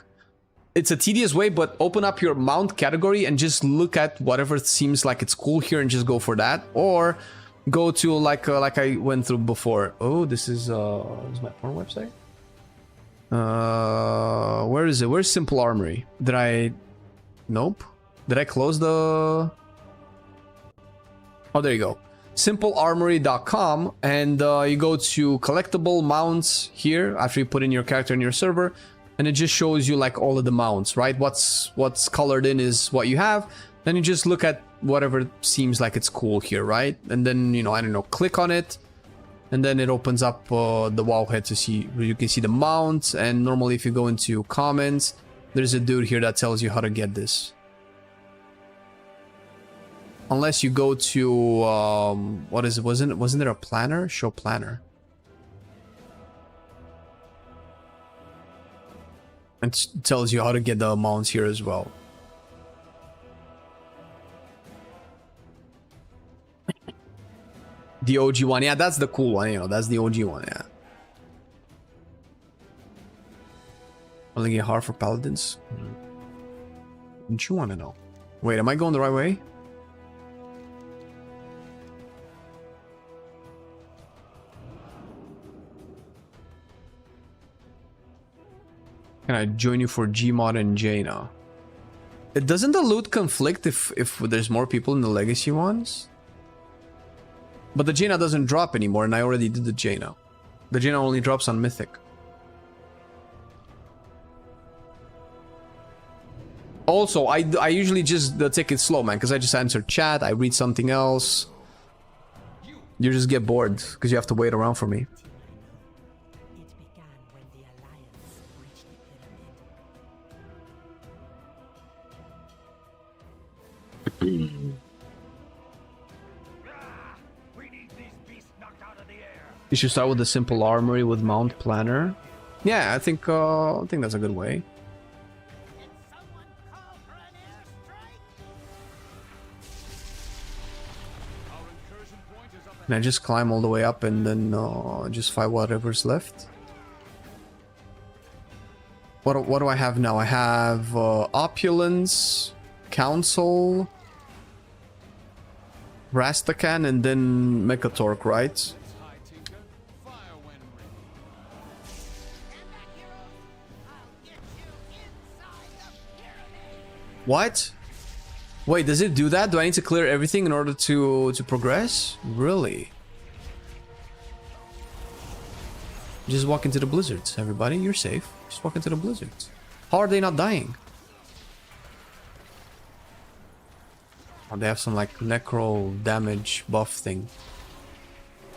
it's a tedious way, but open up your mount category and just look at whatever seems like it's cool here and just go for that. Or go to like I went through before. Oh, this is my porn website. Where is it? Where's Simple Armory? Did I? Nope. Did I close the? Oh, there you go. simplearmory.com, and you go to collectible mounts here after you put in your character in your server, and it just shows you like all of the mounts, right? What's colored in is what you have. Then you just look at whatever seems like it's cool here, right? And then, you know, I don't know, click on it, And then it opens up the WoW head to see, where you can see the mount. And normally if you go into comments, there's a dude here that tells you how to get this. Unless you go to, what is it? Wasn't there a planner? Show planner. It tells you how to get the mounts here as well. The OG one, yeah, that's the cool one, you know, that's the OG one, yeah. Only get hard for paladins? Don't you want to know? Wait, am I going the right way? Can I join you for Gmod and Jaina? Doesn't the loot conflict if there's more people in the legacy ones? But the Jaina doesn't drop anymore, and I already did the Jaina. The Jaina only drops on Mythic. Also, I usually just take it slow, man, because I just answer chat, I read something else. You just get bored, because you have to wait around for me. You should start with the simple armory with mount planner. Yeah, I think that's a good way. Can I just climb all the way up and then just fight whatever's left? What do I have now? I have Opulence, Council, Rastakan, and then Mechatork, right? What? Wait, does it do that? Do I need to clear everything in order to progress? Really? Just walk into the blizzards, everybody. You're safe. Just walk into the blizzards. How are they not dying? Oh, they have some like necro damage buff thing.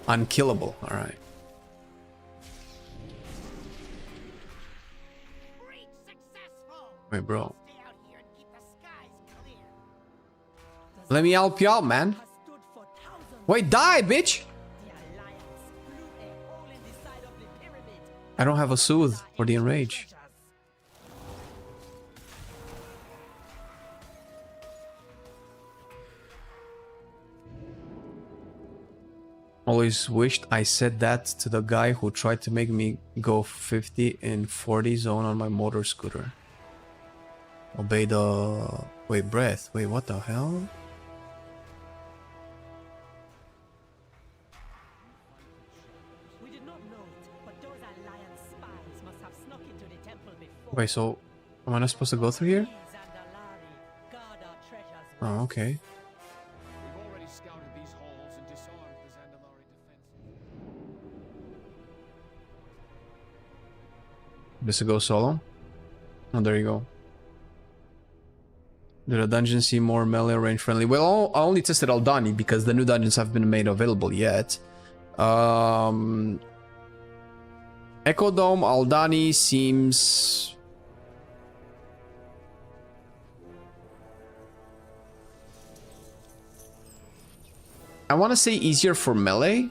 Unkillable. All right. Wait, bro. Let me help you out, man. Wait, die, bitch! I don't have a soothe for the enrage. Always wished I said that to the guy who tried to make me go 50 in 40 zone on my motor scooter. Obey the... Wait, breath. Wait, what the hell? Wait, so am I not supposed to go through here? Oh, okay. We've already scouted these halls and disarmed the Zandalari defenses. Just to go solo? Oh, there you go. Did the dungeon seem more melee range friendly? Well, I only tested Aldani because the new dungeons have been made available yet. Echo Dome, Aldani seems... I want to say easier for melee.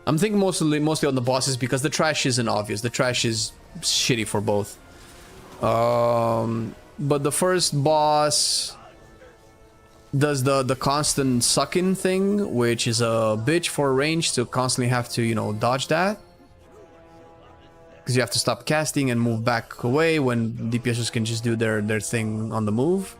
I'm thinking mostly on the bosses because the trash isn't obvious. The trash is shitty for both. But the first boss does the constant suck-in thing, which is a bitch for range to constantly have to, you know, dodge that. Because you have to stop casting and move back away when DPSers can just do their thing on the move.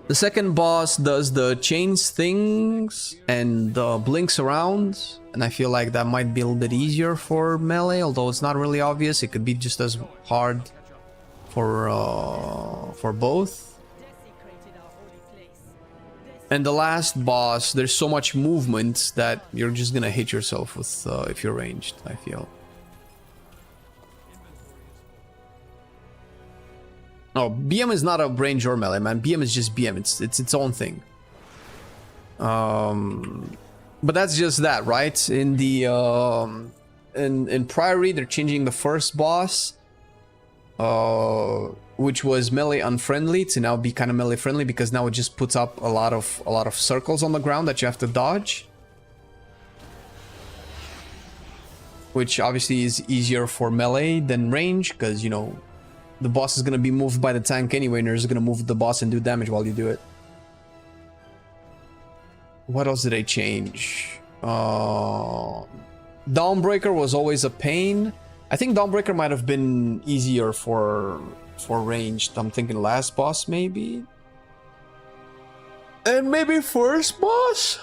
The second boss does the chains things and blinks around, and I feel like that might be a little bit easier for melee, although it's not really obvious. It could be just as hard for both. And the last boss, there's so much movement that you're just gonna hit yourself with if you're ranged, I feel. No, BM is not a range or melee, man. BM is just BM. It's its own thing. But that's just that, right? In the in Priory, they're changing the first boss, which was melee unfriendly, to now be kind of melee friendly, because now it just puts up a lot of circles on the ground that you have to dodge, which obviously is easier for melee than range, because, you know, the boss is going to be moved by the tank anyway, and you're just going to move the boss and do damage while you do it. What else did I change? Dawnbreaker was always a pain. I think Dawnbreaker might have been easier for ranged. I'm thinking last boss maybe. And maybe first boss?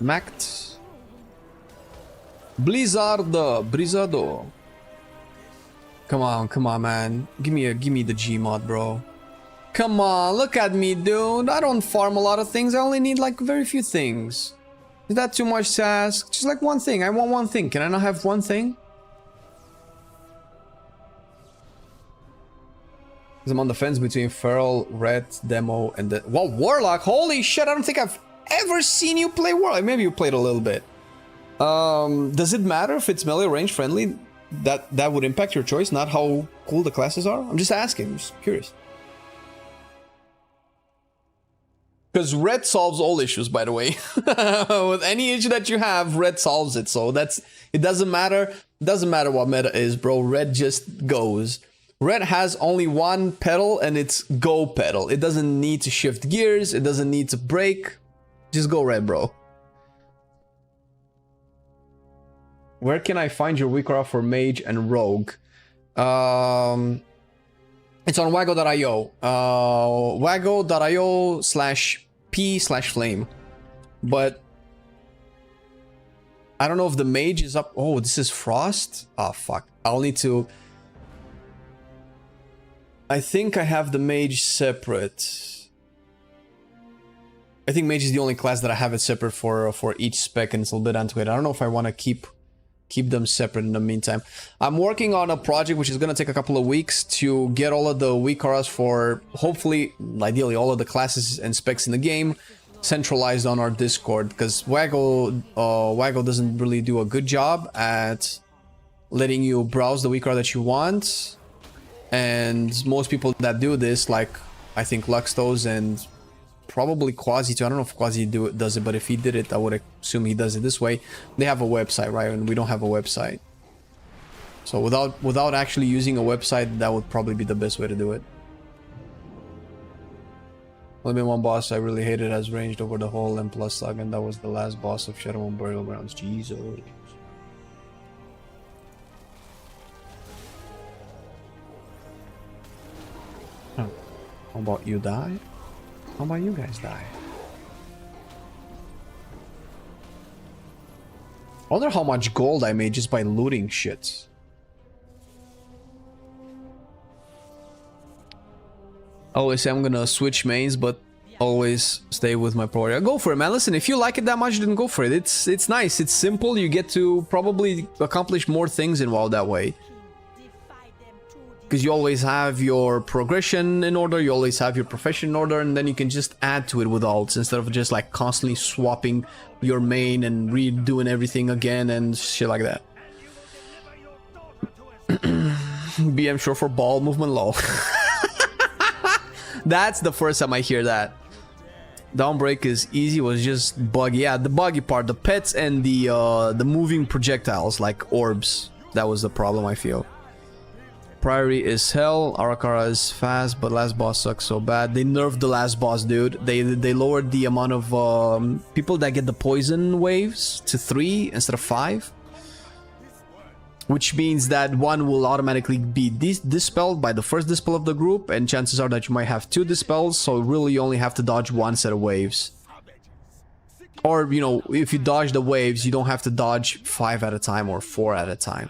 Mact. Blizzardo. Come on, man. Give me the Gmod, bro. Come on, look at me, dude. I don't farm a lot of things. I only need like very few things. Is that too much to ask? Just like one thing. I want one thing. Can I not have one thing? Because I'm on the fence between Feral, Red, Demo, and the... Whoa, Warlock! Holy shit, I don't think I've ever seen you play Warlock. Maybe you played a little bit. Does it matter if it's melee range friendly? That would impact your choice, not how cool the classes are? I'm just asking, I'm just curious. Because red solves all issues, by the way. With any issue that you have, red solves it. So that's... It doesn't matter. It doesn't matter what meta is, bro. Red just goes. Red has only one pedal, and it's go pedal. It doesn't need to shift gears. It doesn't need to brake. Just go red, bro. Where can I find your weaker for mage and rogue? It's on wago.io. Wago.io/p/flame. But I don't know if the mage is up. Oh, this is Frost? Oh, fuck. I'll need to... I think I have the mage separate. I think mage is the only class that I have it separate for each spec, and it's a little bit antiquated. I don't know if I want to keep them separate in the meantime. I'm working on a project which is going to take a couple of weeks to get all of the weak auras for, hopefully, ideally, all of the classes and specs in the game centralized on our Discord, because Wago doesn't really do a good job at letting you browse the weak aura that you want. And most people that do this, like, I think Luxtos and probably Quasi too. I don't know if Quasi does it, but if he did it, I would assume he does it this way. They have a website, right? And we don't have a website. So without actually using a website, that would probably be the best way to do it. Only been one boss I really hated has ranged over the whole M+ saga, and that was the last boss of Shadow and Burial Grounds. Jesus. How about you die? How about you guys die? I wonder how much gold I made just by looting shit. Always say I'm gonna switch mains, but always stay with my priority. Go for it, man. Listen, if you like it that much, then go for it. It's nice. It's simple. You get to probably accomplish more things in WoW that way. Because you always have your progression in order, you always have your profession in order, and then you can just add to it with alts instead of just like constantly swapping your main and redoing everything again and shit like that. BM short for ball movement low. That's the first time I hear that. Downbreak is easy, was just buggy. Yeah, the buggy part, the pets and the moving projectiles like orbs. That was the problem, I feel. Priory is hell, Arakara is fast, but last boss sucks so bad. They nerfed the last boss, dude. They lowered the amount of people that get the poison waves to 3 instead of 5. Which means that one will automatically be dispelled by the first dispel of the group, and chances are that you might have 2 dispels, so really you only have to dodge 1 set of waves. Or, you know, if you dodge the waves, you don't have to dodge 5 at a time or 4 at a time.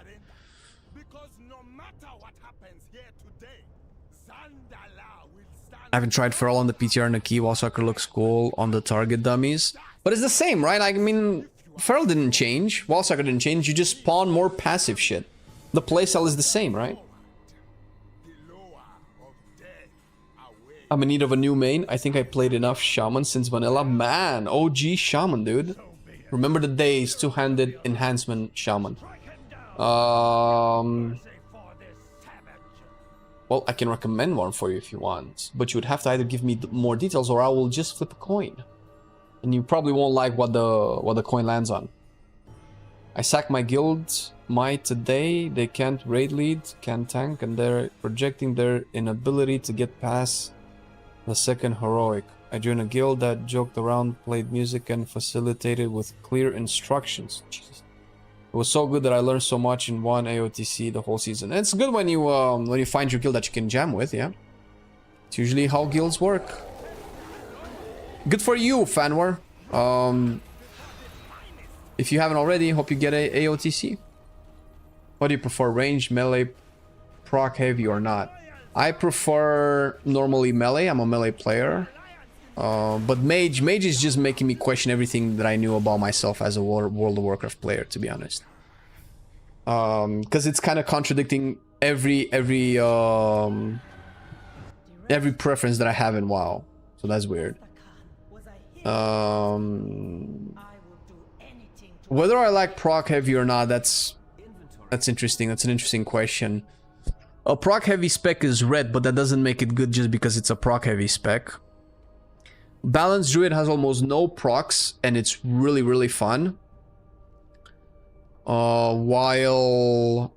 I haven't tried Feral on the PTR and the key. Wall Sucker looks cool on the target dummies. But it's the same, right? I mean, Feral didn't change. Wall Sucker didn't change. You just spawn more passive shit. The playstyle is the same, right? I'm in need of a new main. I think I played enough Shaman since vanilla. Man, OG Shaman, dude. Remember the days, two-handed enhancement Shaman. Well, I can recommend one for you if you want. But you would have to either give me more details or I will just flip a coin. And you probably won't like what the coin lands on. I sacked my guild might today. They can't raid lead, can't tank, and they're projecting their inability to get past the second heroic. I joined a guild that joked around, played music, and facilitated with clear instructions. Jesus. It was so good that I learned so much in one AOTC the whole season. And it's good when you find your guild that you can jam with, yeah. It's usually how guilds work. Good for you, Fanwar. If you haven't already, hope you get a AOTC. What do you prefer, range, melee, proc heavy, or not? I prefer normally melee. I'm a melee player. But mage is just making me question everything that I knew about myself as a World of Warcraft player, to be honest. Because it's kind of contradicting every preference that I have in WoW. So that's weird. Whether I like proc heavy or not, that's interesting. That's an interesting question. A proc heavy spec is red, but that doesn't make it good just because it's a proc heavy spec. Balanced Druid has almost no procs, and it's really, really fun. While...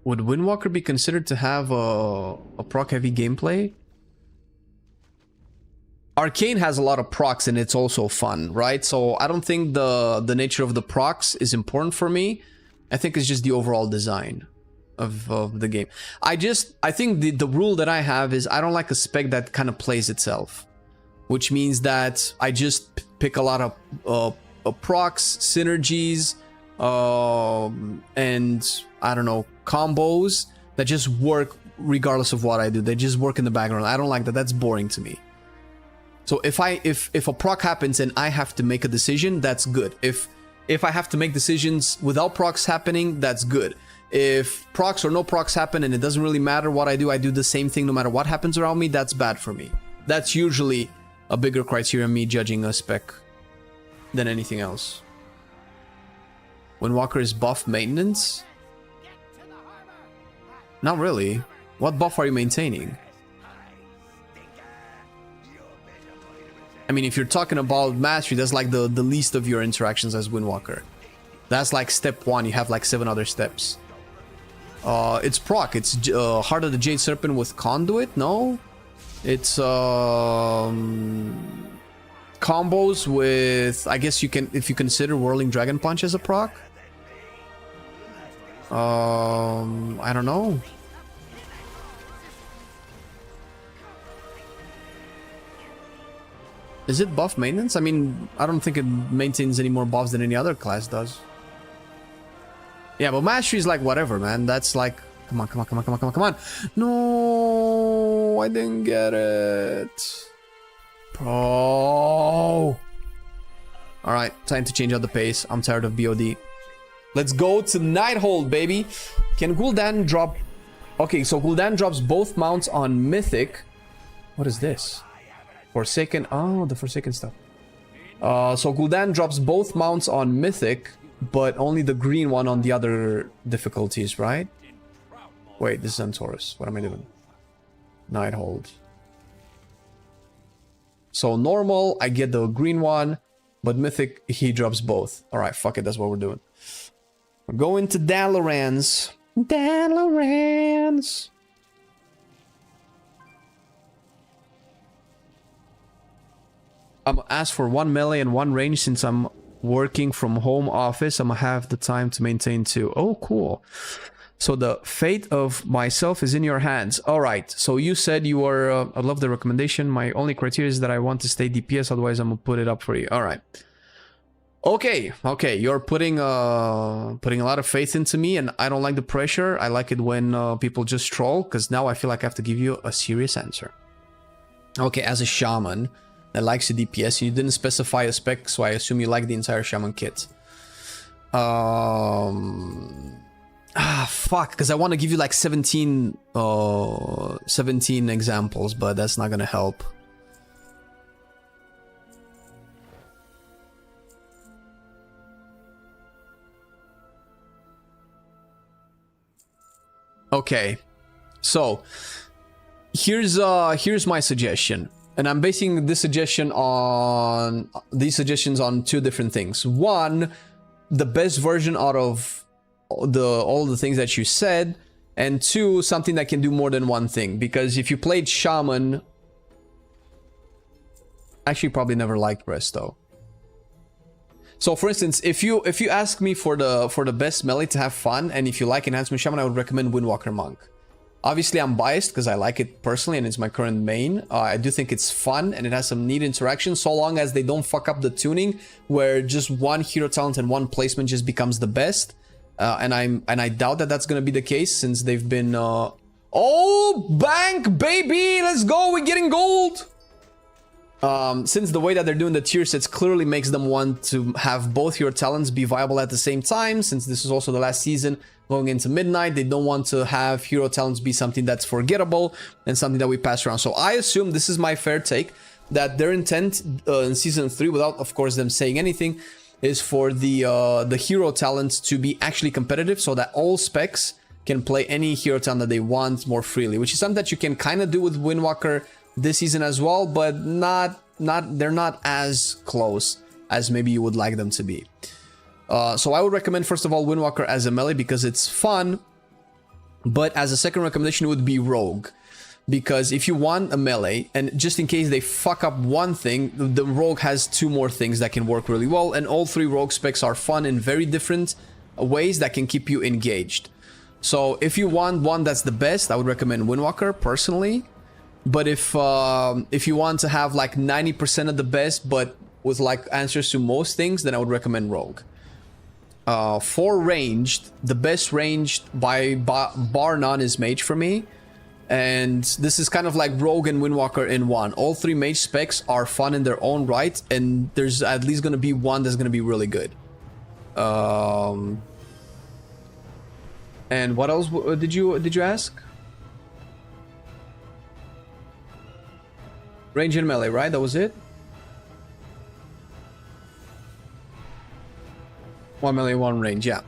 Would Windwalker be considered to have a proc-heavy gameplay? Arcane has a lot of procs, and it's also fun, right? So I don't think the nature of the procs is important for me. I think it's just the overall design of the game. I think the rule that I have is I don't like a spec that kind of plays itself, which means that I just pick a lot of procs, synergies, and I don't know, combos that just work regardless of what I do. They just work in the background. I don't like that. That's boring to me. So if a proc happens and I have to make a decision, that's good. If I have to make decisions without procs happening, that's good. If procs or no procs happen and it doesn't really matter what I do the same thing no matter what happens around me, that's bad for me. That's usually a bigger criteria me judging a spec than anything else. Windwalker is buff maintenance? Not really. What buff are you maintaining? I mean, if you're talking about mastery, that's like the least of your interactions as Windwalker. That's like step 1. You have like 7 other steps. It's proc. It's Heart of the Jade Serpent with Conduit? No. It's combos with, I guess you can, if you consider Whirling Dragon Punch as a proc. I don't know. Is it buff maintenance? I mean, I don't think it maintains any more buffs than any other class does. Yeah, but mastery is like whatever, man. That's like, come on. No, I didn't get it. Bro. Alright, time to change out the pace. I'm tired of BOD. Let's go to Nighthold, baby. Can Gul'dan drop... Okay, so Gul'dan drops both mounts on Mythic. What is this? Forsaken... Oh, the Forsaken stuff. So Gul'dan drops both mounts on Mythic, but only the green one on the other difficulties, right? Wait, this is on Taurus. What am I doing? Nighthold. So normal, I get the green one, but Mythic, he drops both. Alright, fuck it, that's what we're doing. We're going to Dalaran's. Dalaran's. I'm gonna ask for 1 melee and 1 range since I'm working from home office. I'm gonna have the time to maintain 2. Oh, cool. So the fate of myself is in your hands. All right. So you said you were... I love the recommendation. My only criteria is that I want to stay DPS. Otherwise, I'm gonna put it up for you. All right. Okay, okay, you're putting a lot of faith into me, and I don't like the pressure. I like it when people just troll, because now I feel like I have to give you a serious answer. Okay, as a shaman that likes a DPS, you didn't specify a spec, so I assume you like the entire shaman kit. Fuck, because I want to give you like 17 examples, but that's not gonna help. Okay, so here's my suggestion, and I'm basing these suggestions on two different things. One, the best version out of all the things that you said, and two, something that can do more than one thing. Because if you played shaman, actually probably never liked resto. So for instance, if you ask me for the best melee to have fun, and if you like enhancement shaman, I would recommend Windwalker Monk. Obviously I'm biased because I like it personally and it's my current main. I do think it's fun and it has some neat interaction, so long as they don't fuck up the tuning where just one hero talent and one placement just becomes the best. And I doubt that that's gonna be the case, since they've been oh, bank baby, let's go, we're getting gold. Since the way that they're doing the tier sets clearly makes them want to have both your talents be viable at the same time, since this is also the last season going into midnight, they don't want to have hero talents be something that's forgettable and something that we pass around. So I assume, this is my fair take, that their intent in season 3, without of course them saying anything, is for the hero talents to be actually competitive, so that all specs can play any hero talent that they want more freely, which is something that you can kind of do with Windwalker this season as well, but they're not as close as maybe you would like them to be. So I would recommend, first of all, Windwalker as a melee because it's fun, but as a second recommendation would be Rogue. Because if you want a melee, and just in case they fuck up one thing, the Rogue has two more things that can work really well, and all three Rogue specs are fun in very different ways that can keep you engaged. So if you want one that's the best, I would recommend Windwalker personally. But if you want to have like 90% of the best, but with like answers to most things, then I would recommend Rogue. For ranged, the best ranged by bar none is Mage for me. And this is kind of like Rogue and Windwalker in one. All three Mage specs are fun in their own right, and there's at least going to be one that's going to be really good. And what else did you ask? Range and melee, right? That was it? One melee, one range, yeah.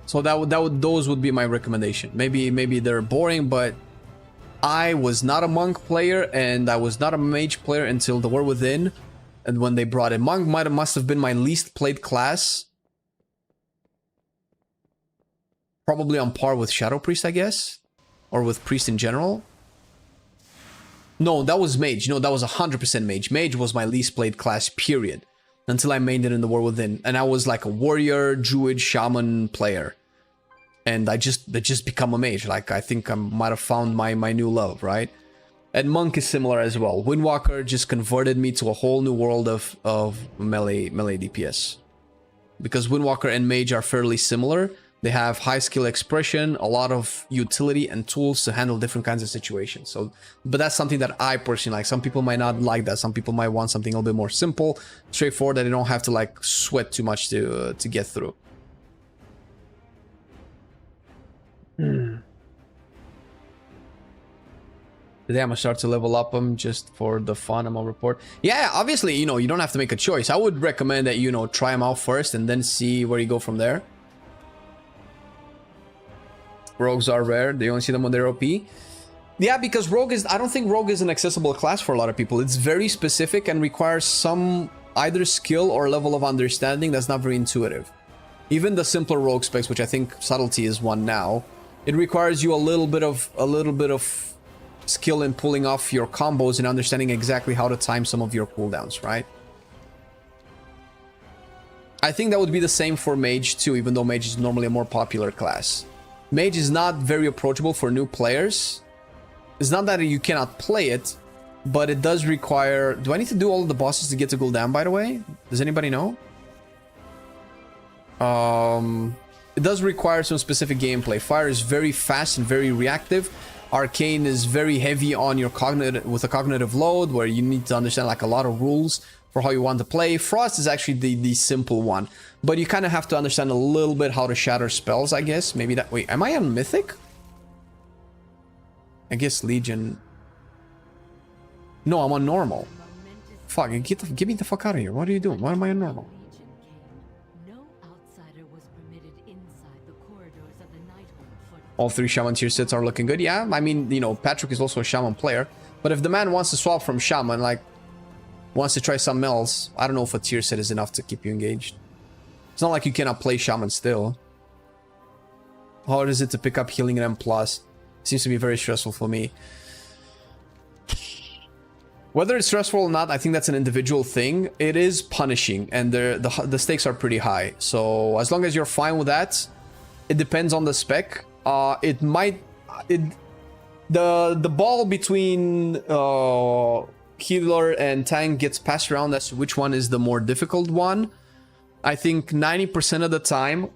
So those would be my recommendation. Maybe they're boring, but I was not a monk player and I was not a mage player until the War Within, and when they brought it. Monk must have been my least played class. Probably on par with Shadow Priest, I guess, or with Priest in general. No, that was Mage. No, that was 100% Mage. Mage was my least played class, period. Until I made it in the War Within. And I was like a warrior, druid, shaman player. And I just become a mage. Like, I think I might have found my new love, right? And Monk is similar as well. Windwalker just converted me to a whole new world of melee DPS. Because Windwalker and Mage are fairly similar. They have high skill expression, a lot of utility and tools to handle different kinds of situations. So, but that's something that I personally like. Some people might not like that. Some people might want something a little bit more simple, straightforward, that they don't have to like sweat too much to get through. Today I'm gonna start to level up them just for the fun. I'm gonna report. Yeah, obviously, you know, you don't have to make a choice. I would recommend that, you know, try them out first and then see where you go from there. Rogues are rare. They only see them when they're OP. Yeah, because Rogue is... I don't think Rogue is an accessible class for a lot of people. It's very specific and requires some either skill or level of understanding that's not very intuitive. Even the simpler Rogue specs, which I think Subtlety is one now, it requires you a little bit of skill in pulling off your combos and understanding exactly how to time some of your cooldowns, right? I think that would be the same for Mage too, even though Mage is normally a more popular class. Mage is not very approachable for new players. It's not that you cannot play it, but it does require... Do I need to do all of the bosses to get to Gul'dan, by the way? Does anybody know? It does require some specific gameplay. Fire is very fast and very reactive. Arcane is very heavy on your cognitive, with a cognitive load, where you need to understand like a lot of rules for how you want to play. Frost is actually the simple one, but you kind of have to understand a little bit how to shatter spells, I guess. Maybe that. Wait, am I on Mythic? I guess Legion. No, I'm on normal. Fuck, get me the fuck out of here. What are you doing? Why am I on normal? All 3 Shaman tier sets are looking good. Yeah, I mean, you know, Patrick is also a Shaman player. But if the man wants to swap from Shaman, like, wants to try something else, I don't know if a tier set is enough to keep you engaged. It's not like you cannot play Shaman still. How hard is it to pick up healing at M+? Seems to be very stressful for me. Whether it's stressful or not, I think that's an individual thing. It is punishing, and the stakes are pretty high. So as long as you're fine with that, it depends on the spec. The ball between healer and tank gets passed around as to which one is the more difficult one. I think 90% of the time,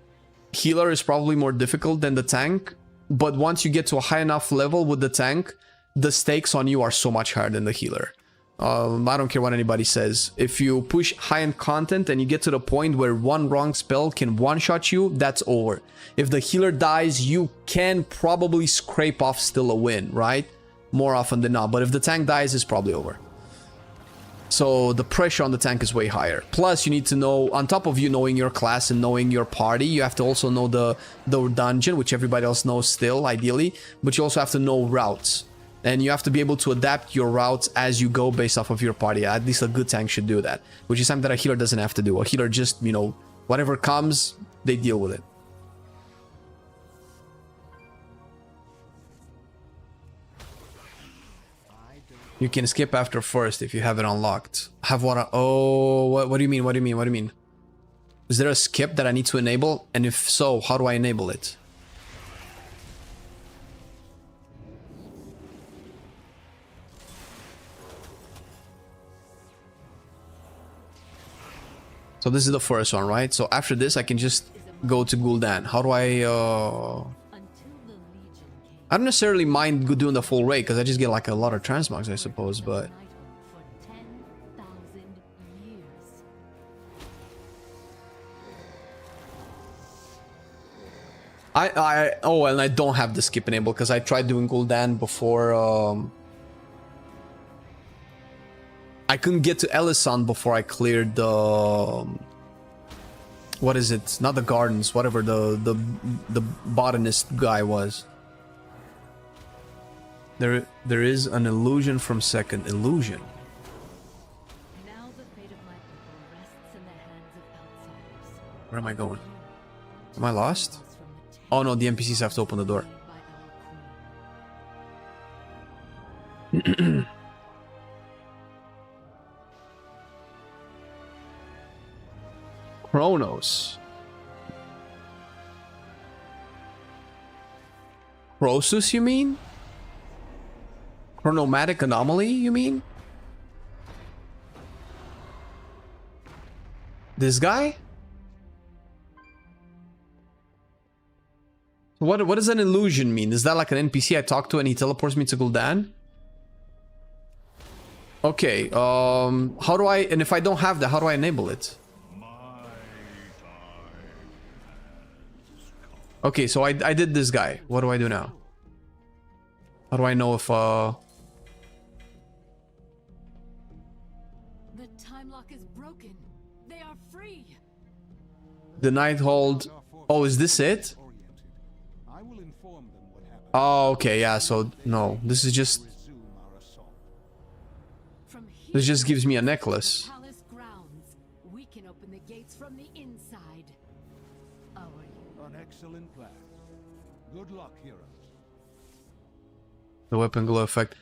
healer is probably more difficult than the tank. But once you get to a high enough level with the tank, the stakes on you are so much higher than the healer. I don't care what anybody says. If you push high-end content and you get to the point where one wrong spell can one-shot you, that's over. If the healer dies, you can probably scrape off still a win, right? More often than not. But if the tank dies, it's probably over. So the pressure on the tank is way higher. Plus, you need to know, on top of you knowing your class and knowing your party, you have to also know the dungeon, which everybody else knows still, ideally. But you also have to know routes. And you have to be able to adapt your routes as you go based off of your party. At least a good tank should do that. Which is something that a healer doesn't have to do. A healer just, you know, whatever comes, they deal with it. You can skip after first if you have it unlocked. Have what? Oh, what do you mean? What do you mean? What do you mean? Is there a skip that I need to enable? And if so, how do I enable it? So this is the first one, right? So after this, I can just go to Gul'dan. How do I don't necessarily mind doing the full raid, because I just get like a lot of transmogs, I suppose, but... Oh, and I don't have the skip enabled, because I tried doing Gul'dan before, I couldn't get to Ellison before I cleared the... what is it? Not the gardens, whatever the botanist guy was. There is an illusion from second. Illusion. Now the fate of my people rests in the hands of outsiders. Where am I going? Am I lost? Oh no, the NPCs have to open the door. Chronos. Crosus, you mean? Chronomatic anomaly, you mean? This guy? What does an illusion mean? Is that like an NPC I talk to and he teleports me to Gul'dan? Okay, how do I... and if I don't have that, how do I enable it? Okay, so I did this guy. What do I do now? How do I know if The time lock is broken. They are free. the night hold... Oh, is this it? Oh, okay, yeah, so no, this is just... this just gives me a necklace. Palace grounds. We can open the gates from the inside. An excellent plan. Good luck, heroes. The weapon glow effect.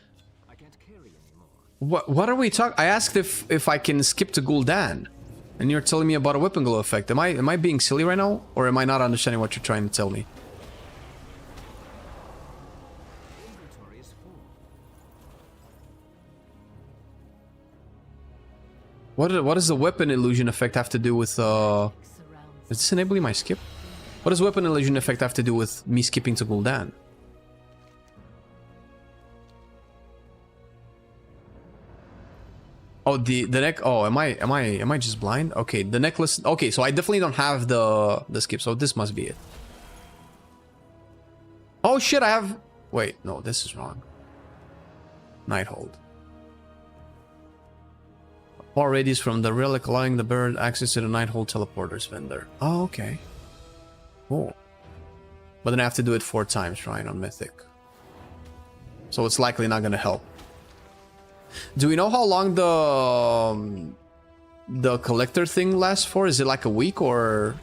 What are we talking? I asked if I can skip to Gul'dan, and you're telling me about a weapon glow effect. Am I being silly right now, or am I not understanding what you're trying to tell me? What does the weapon illusion effect have to do with Is this enabling my skip? What does weapon illusion effect have to do with me skipping to Gul'dan? Oh, the neck. Oh, am I just blind? Okay, the necklace. Okay, so I definitely don't have the skip. So this must be it. Oh shit! I have. Wait, no, this is wrong. Nighthold. Power radius from the relic, allowing the bird access to the Nighthold teleporters vendor. Oh, okay. Cool. But then I have to do it 4 times, right, on Mythic. So it's likely not gonna help. Do we know how long the collector thing lasts for? Is it like a week or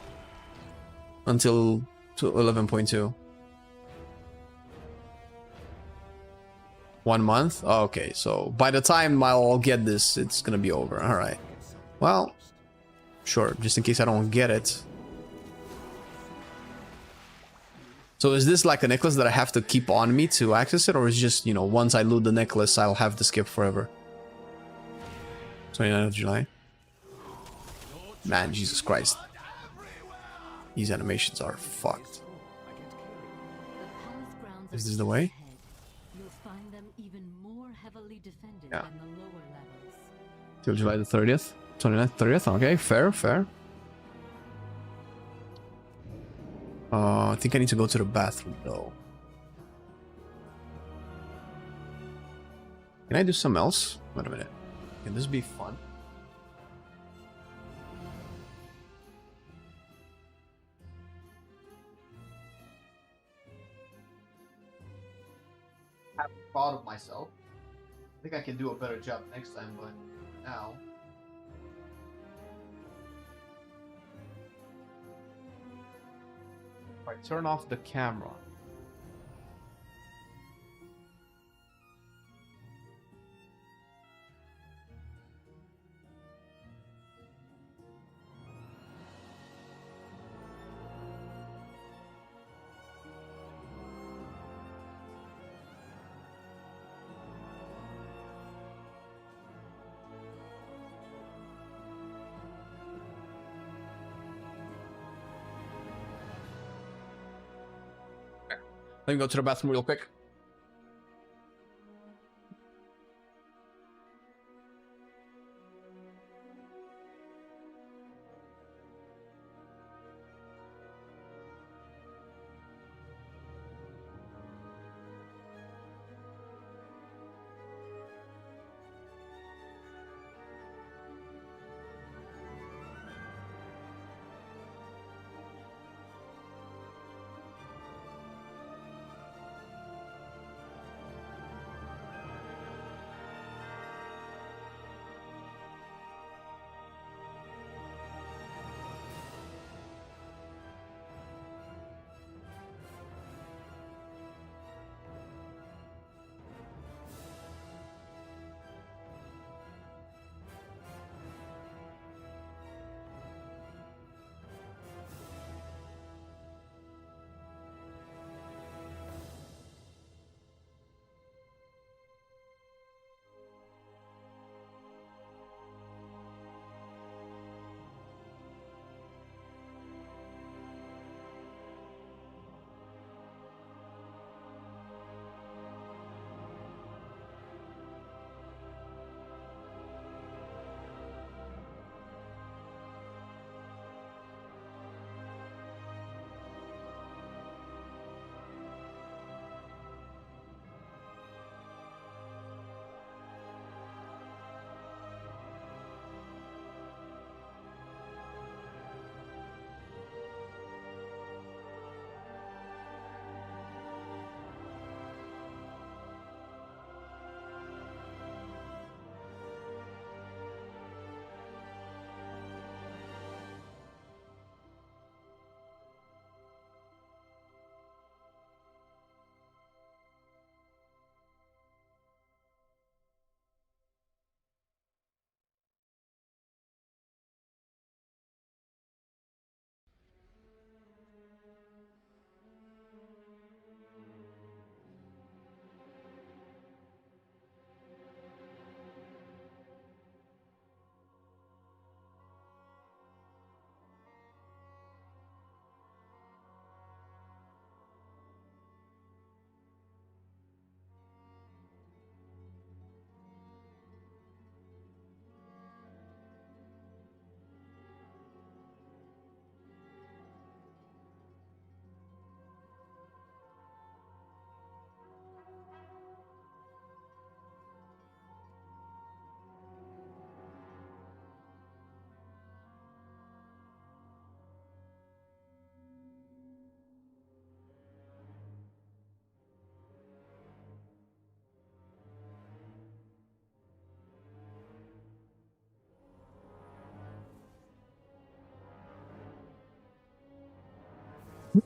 until 11.2? 1 month? Oh, okay, so by the time I'll get this, it's gonna be over. All right. Well, sure, just in case I don't get it. So is this like a necklace that I have to keep on me to access it, or is just, you know, once I loot the necklace, I'll have the skip forever? 29th of July. Man, Jesus Christ. These animations are fucked. Is this the way? Yeah. Till July the 30th? 29th, 30th? Okay, fair, fair. I think I need to go to the bathroom though. Can I do something else? Wait a minute. Can this be fun? I'm proud of myself. I think I can do a better job next time, but now. If I turn off the camera. Let me go to the bathroom real quick.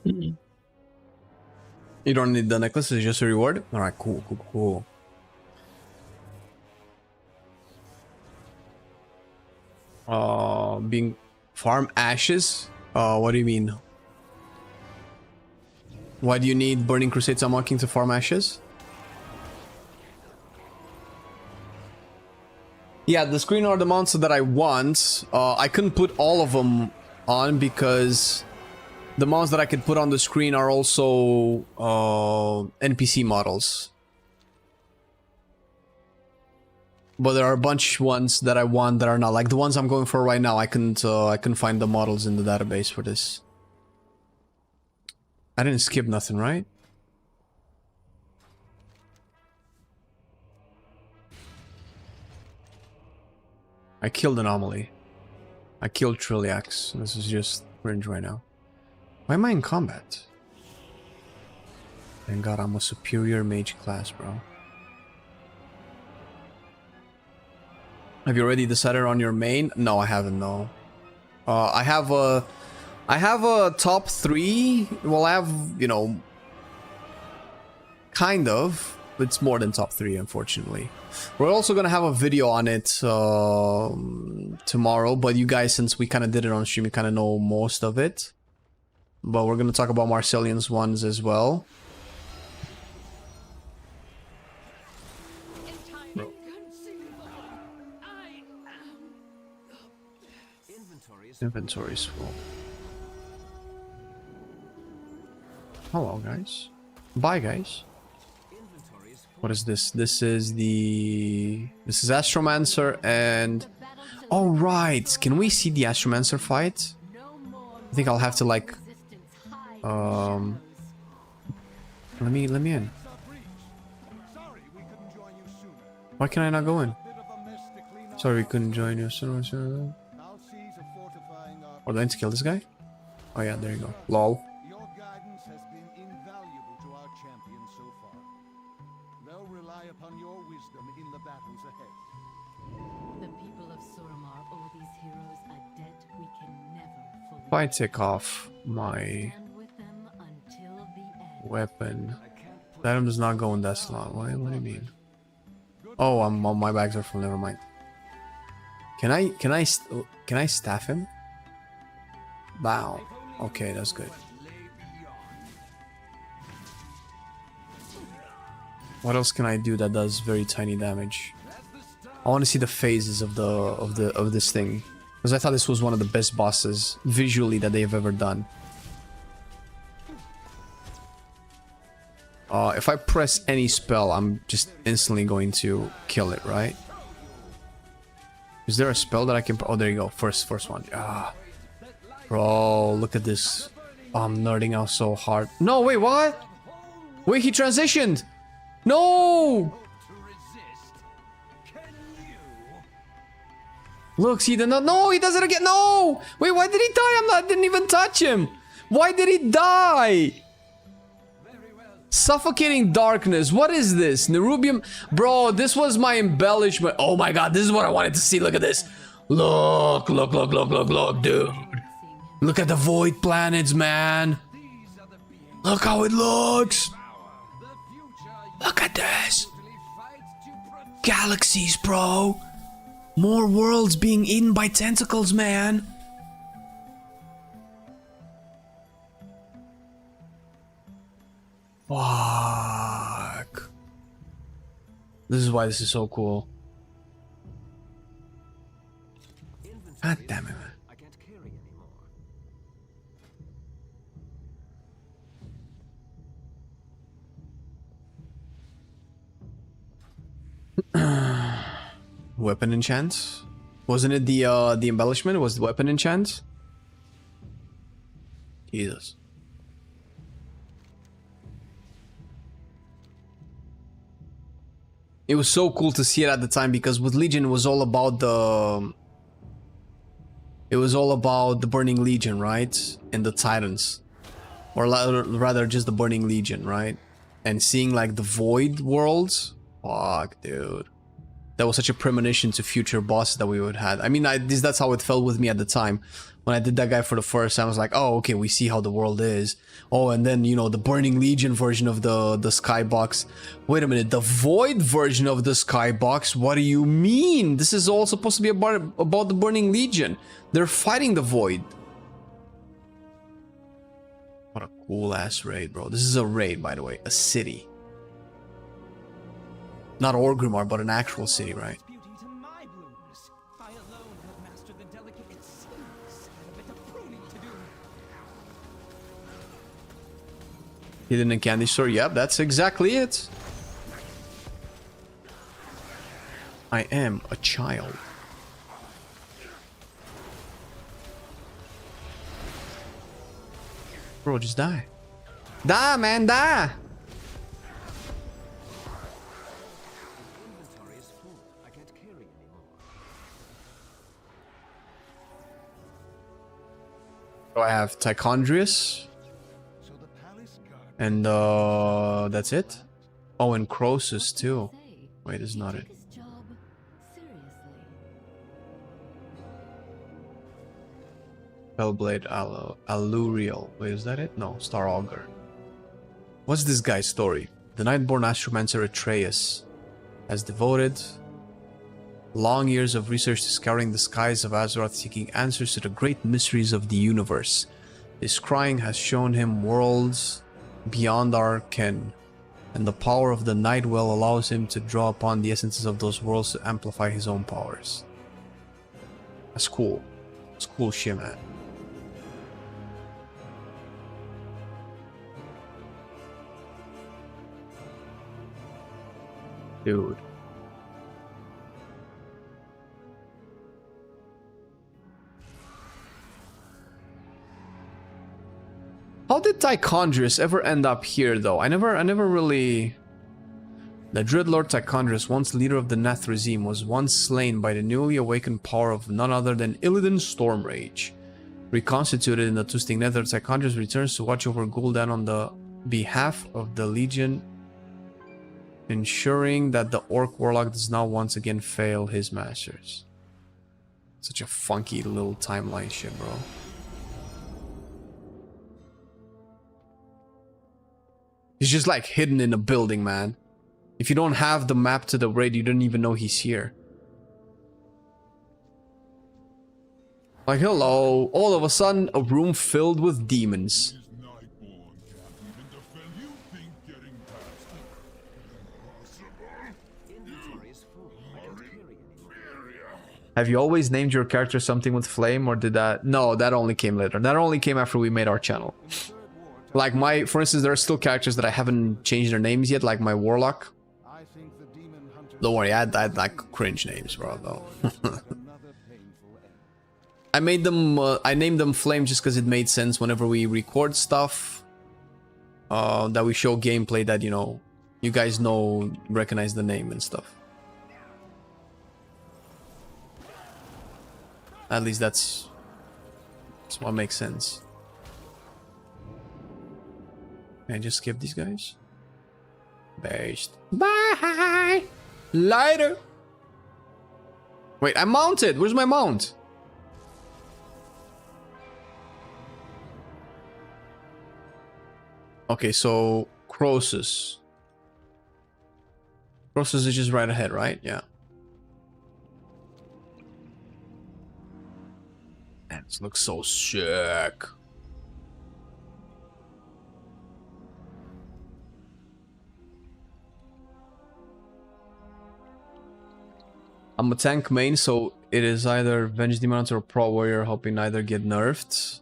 You don't need the necklace, it's just a reward? Alright, cool, cool, cool. Being farm ashes? What do you mean? Why do you need Burning Crusades unlocking to farm ashes? Yeah, the screen are the monster that I want. I couldn't put all of them on because the mounts that I could put on the screen are also NPC models. But there are a bunch ones that I want that are not. Like the ones I'm going for right now, I couldn't find the models in the database for this. I didn't skip nothing, right? I killed Anomaly. I killed Trilliax. This is just cringe right now. Why am I in combat? Thank God I'm a superior mage class, bro. Have you already decided on your main? No, I haven't, no. I have a top 3. Well, I have, you know, kind of. It's more than top 3, unfortunately. We're also gonna have a video on it tomorrow, but you guys, since we kind of did it on stream, you kind of know most of it. But we're gonna talk about Marcelian's ones as well. Inventory's full. Hello, guys. Bye, guys. What is this? This is Astromancer and... Oh, right. Can we see the Astromancer fight? I think I'll have to, like... Let me in. Why can I not go in? Sorry, we couldn't join you sooner. Or do I need to kill this guy? Oh yeah, there you go. Lol. Your guidance has been invaluable to our champion so far. They'll rely upon your wisdom in the battles ahead. The people of Suramar owe these heroes a debt we can never fully If I take off my stand with them until the end. weapon, that item does not go in that slot. What do you mean? Oh, my bags are full. Never mind. Can I staff him? Wow. Okay, that's good. What else can I do that does very tiny damage? I want to see the phases of this thing, because I thought this was one of the best bosses visually that they've ever done. If I press any spell, I'm just instantly going to kill it, right? Is there a spell that I can... Oh, there you go. First one. Ah. Bro, look at this. Oh, I'm nerding out so hard. No, wait, what? Wait, he transitioned. No! Look, see the... No, he does it again. No! Wait, why did he die? I didn't even touch him. Why did he die? Suffocating darkness. What is this? Nerubium. Bro, this was my embellishment. Oh my god, this is what I wanted to see. Look at this. Look, dude. Look at the void planets, man. Look how it looks. Look at this. Galaxies, bro. More worlds being eaten by tentacles, man. Fuck. This is why this is so cool. God damn it, man. I can't carry anymore. Weapon enchant? Wasn't it the embellishment? Was the weapon enchant? Jesus. It was so cool to see it at the time, because with Legion it was all about the... It was all about the Burning Legion, right? And the Titans. Or rather just the Burning Legion, right? And seeing like the Void worlds. Fuck, dude. That was such a premonition to future bosses that we would have. I mean, that's how it felt with me at the time. When I did that guy for the first time, I was like, oh, okay, we see how the world is. Oh, and then, you know, the Burning Legion version of the Skybox. Wait a minute, the Void version of the Skybox? What do you mean? This is all supposed to be about the Burning Legion. They're fighting the Void. What a cool-ass raid, bro. This is a raid, by the way. A city. Not Orgrimmar, but an actual city, right? Hidden in a candy store. Yep, that's exactly it. I am a child. Bro, just die. Die, man, die! So I have Tichondrius. And that's it? Oh, and Croesus too. Wait, is not it. Hellblade Alluriel. Wait, is that it? No, Star Augur. What's this guy's story? The Nightborn Astromancer Atreus has devoted long years of research to scouring the skies of Azeroth, seeking answers to the great mysteries of the universe. His scrying has shown him worlds beyond our ken, and the power of the Nightwell allows him to draw upon the essences of those worlds to amplify his own powers. That's cool. It's cool shit, man. Dude. How did Tichondrius ever end up here, though? I never really... The Dreadlord Tichondrius, once leader of the Nathrezim, was once slain by the newly awakened power of none other than Illidan Stormrage. Reconstituted in the Twisting Nether, Tichondrius returns to watch over Gul'dan on the behalf of the Legion, ensuring that the Orc Warlock does not once again fail his masters. Such a funky little timeline shit, bro. He's just like hidden in a building, man. If you don't have the map to the raid, you don't even know he's here. Like, hello. All of a sudden, a room filled with demons. Have you always named your character something with flame, or did that... No, that only came later. That only came after we made our channel. Like for instance, there are still characters that I haven't changed their names yet, like my Warlock. Don't worry, I had like cringe names, bro, though. I named them Flame just because it made sense whenever we record stuff. That we show gameplay that, you know, you guys recognize the name and stuff. At least that's what makes sense. Can I just skip these guys? Based. Bye! Later! Wait, I'm mounted! Where's my mount? Okay, so... Croesus. Croesus is just right ahead, right? Yeah. Man, this looks so sick. I'm a tank main, so it is either Venge Demon Hunter or Pro Warrior, hoping neither get nerfed.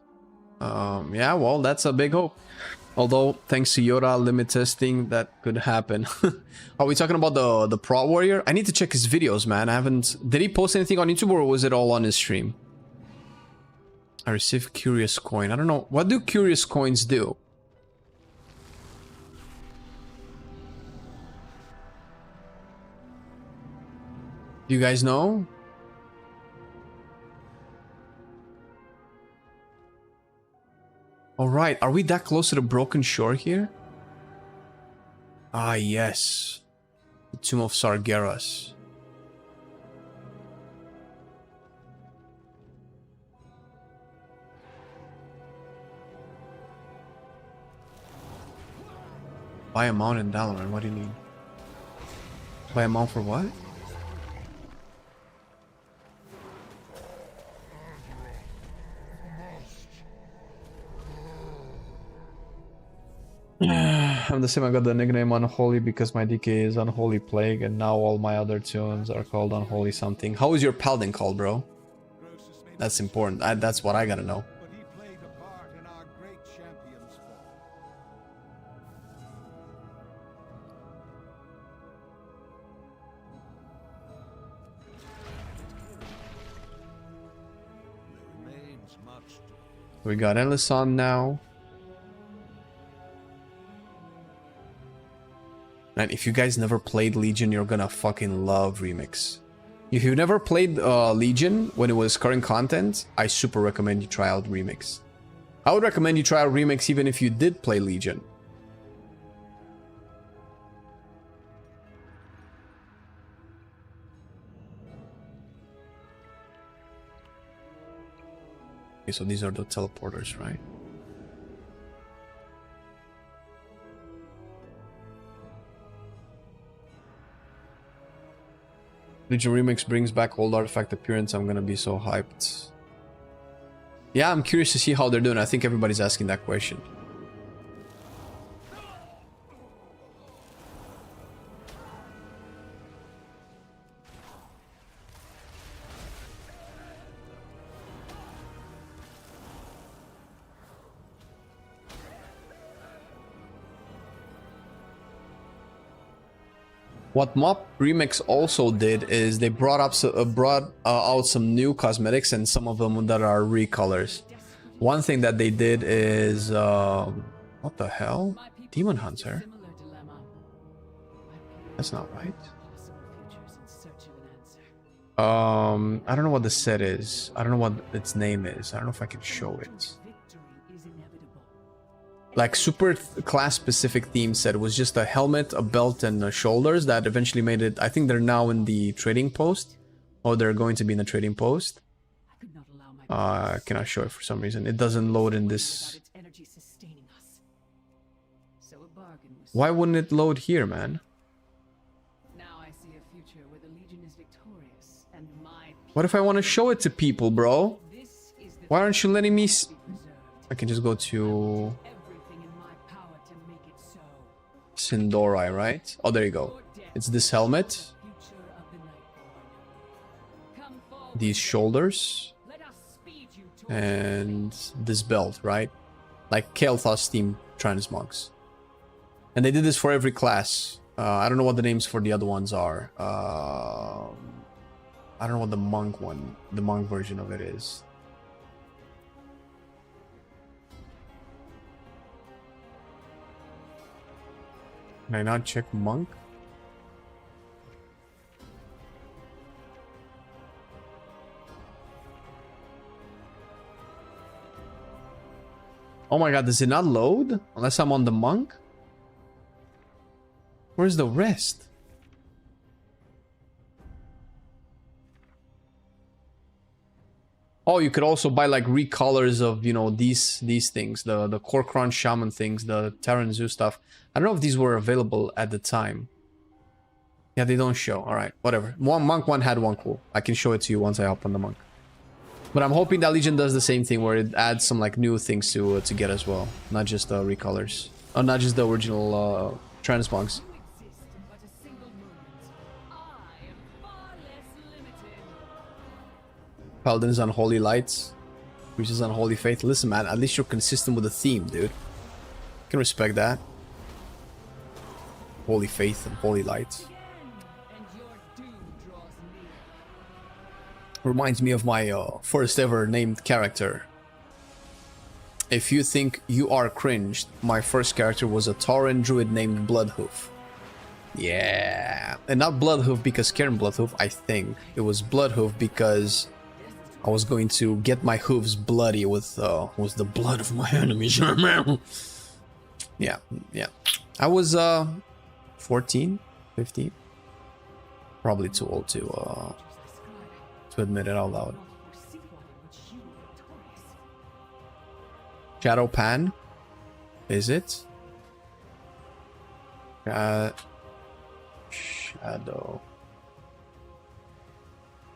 Yeah, well, that's a big hope. Although, thanks to Yoda limit testing, that could happen. Are we talking about the Pro Warrior? I need to check his videos, man. I haven't... Did he post anything on YouTube, or was it all on his stream? I received Curious Coin. I don't know. What do Curious Coins do? Do you guys know? Alright, are we that close to the Broken Shore here? Ah, yes. The Tomb of Sargeras. Buy a mount in Dalaran. What do you need? Buy a mount for what? I'm the same. I got the nickname Unholy because my DK is Unholy Plague, and now all my other tunes are called Unholy something. How is your paladin called, bro? That's important. That's what I gotta know. But he played a part in our great champion's fall. There remains much to We got Endless on now. Man, if you guys never played Legion, you're gonna fucking love Remix. If you've never played Legion when it was current content, I super recommend you try out Remix. I would recommend you try out Remix even if you did play Legion. Okay, so these are the teleporters, right? Legion Remix brings back old artifact appearance. I'm gonna be so hyped. Yeah, I'm curious to see how they're doing. I think everybody's asking that question. What Mop Remix also did is they brought out some new cosmetics, and some of them that are recolors. One thing that they did is what the hell? Demon Hunter? That's not right. I don't know what the set is. I don't know what its name is. I don't know if I can show it. Like super class specific theme set was just a helmet, a belt, and shoulders that eventually made it. I think they're now in the trading post, or they're going to be in the trading post. I cannot show it for some reason. It doesn't load in this. Why wouldn't it load here, man? What if I want to show it to people, bro? Why aren't you letting me? I can just go to Sindorai, right? Oh, there you go. It's this helmet, these shoulders, and this belt, right? Like Kael'thas theme transmogs. And they did this for every class. I don't know what the names for the other ones are. I don't know what the monk one, the monk version of it is. Can I not check monk? Oh my god, does it not load? Unless I'm on the monk? Where's the rest? Oh, you could also buy like recolors of, you know, these things, the Kor'kron Shaman things, the Terran Zoo stuff. I don't know if these were available at the time. Yeah, they don't show. All right, whatever. One monk one had one cool. I can show it to you once I hop on the monk. But I'm hoping that Legion does the same thing where it adds some like new things to get as well, not just recolors, not just the original transmogs. Paladin's Unholy Lights. Priest's Unholy Faith. Listen, man, at least you're consistent with the theme, dude. I can respect that. Holy Faith and Holy Lights. Reminds me of my first ever named character. If you think you are cringed, my first character was a Tauren druid named Bloodhoof. Yeah. And not Bloodhoof because Karen Bloodhoof, I think. It was Bloodhoof because I was going to get my hooves bloody with the blood of my enemies. Yeah. I was 14, 15. Probably too old to admit it out loud. Shadow Pan? Is it? Shadow.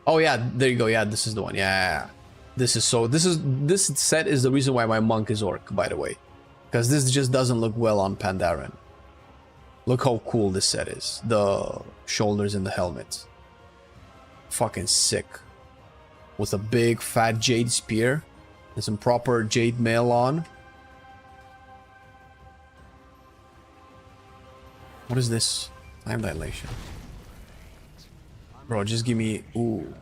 Oh yeah, there you go. Yeah, this is the one. Yeah. This set is the reason why my monk is orc, by the way. Because this just doesn't look well on Pandaren. Look how cool this set is. The shoulders and the helmet. Fucking sick. With a big fat jade spear. And some proper jade mail on. What is this? Time dilation. Bro, just give me... Ooh.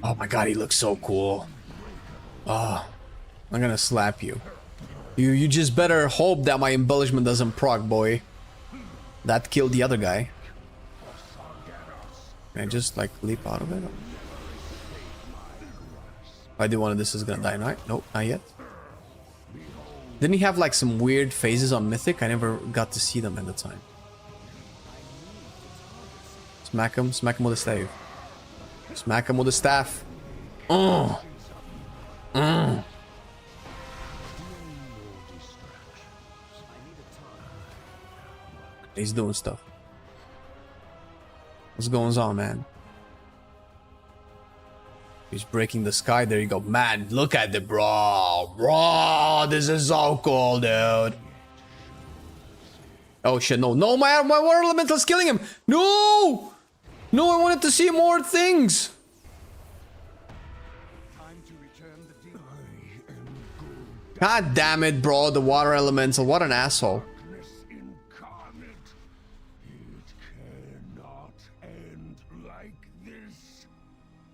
Oh my god, he looks so cool. Oh, I'm gonna slap you. You just better hope that my embellishment doesn't proc, boy. That killed the other guy. Can I just, like, leap out of it? I do one of this is gonna die, right? Nope, not yet. Didn't he have, like, some weird phases on Mythic? I never got to see them at the time. Smack him with a stave. Smack him with a staff. Oh. He's doing stuff. What's going on, man? He's breaking the sky. There you go. Man, look at the bro. Bro, this is so cool, dude. Oh shit, no. No, my water elemental's killing him. No! No, I wanted to see more things. God damn it, bro. The water elemental. What an asshole.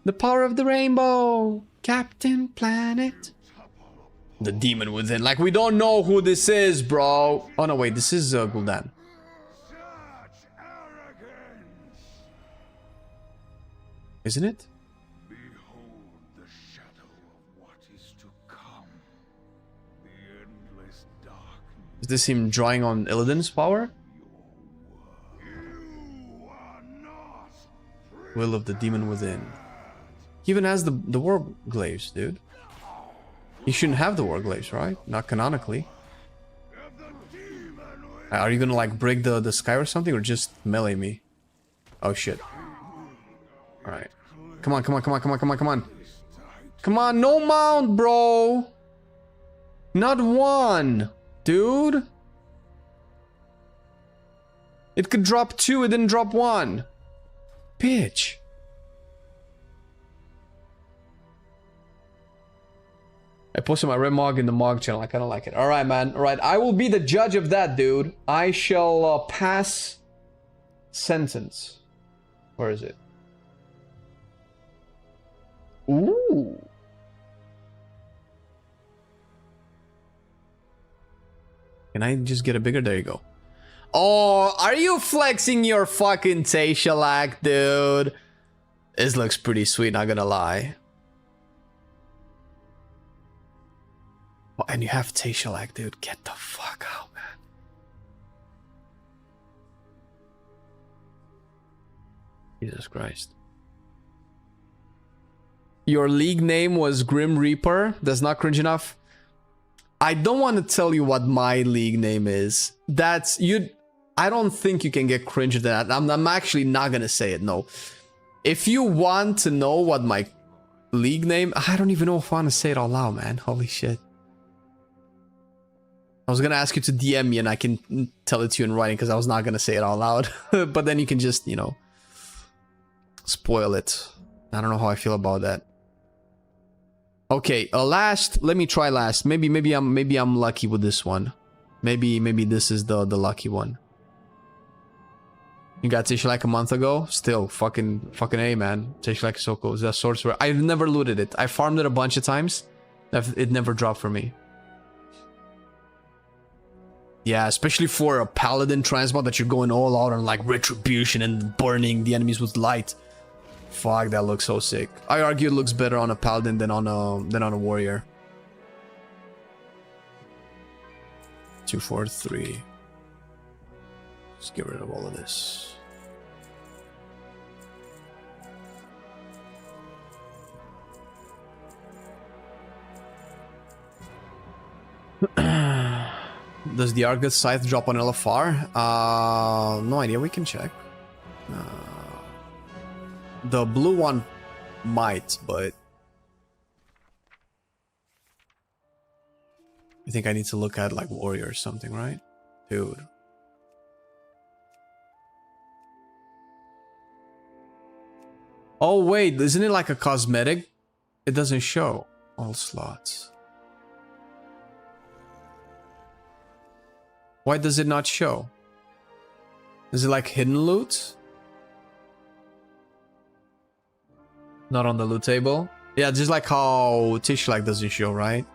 The power of the rainbow. Captain Planet. The demon within. Like, we don't know who this is, bro. Oh, no, wait. This is Gul'dan. Isn't it? Behold the shadow of what is to come. The endless darkness. Is this him drawing on Illidan's power? Will of the demon within. He even has the war glaives, dude. He shouldn't have the war glaives, right? Not canonically. Are you gonna like break the sky or something, or just melee me? Oh shit. Alright. Come on, come on, come on, come on, come on, come on. Come on, no mount, bro. Not one, dude. It could drop 2, it didn't drop 1. Bitch. I posted my Remog in the Mog channel. I kind of like it. All right, man. All right. I will be the judge of that, dude. I shall pass sentence. Where is it? Ooh. Can I just get a bigger? There you go. Oh, are you flexing your fucking Tayshalak, dude? This looks pretty sweet, not gonna lie. Oh, and you have Tayshalak, dude. Get the fuck out, man. Jesus Christ. Your league name was Grim Reaper. That's not cringe enough. I don't want to tell you what my league name is. That's you. I don't think you can get cringe at that. I'm actually not gonna say it. No. If you want to know what my league name, I don't even know if I want to say it out loud, man. Holy shit. I was gonna ask you to DM me and I can tell it to you in writing because I was not gonna say it out loud. But then you can just, you know, spoil it. I don't know how I feel about that. Okay, last. Let me try last. Maybe I'm lucky with this one. Maybe this is the lucky one. You got Tayshalak a month ago. Still, fucking A, man. Tayshalak is so cool. That sorcerer. I've never looted it. I farmed it a bunch of times. It never dropped for me. Yeah, especially for a paladin transmog that you're going all out on like retribution and burning the enemies with light. Fuck, that looks so sick. I argue it looks better on a paladin than on a warrior. 2, 4, 3. Let's get rid of all of this. Does the Argus Scythe drop on LFR? No idea, we can check. The blue one might, but... I think I need to look at like Warrior or something, right? Dude. Oh wait, isn't it like a cosmetic? It doesn't show all slots. Why does it not show? Is it like hidden loot? Not on the loot table? Yeah, just like how Tishlak doesn't show, right?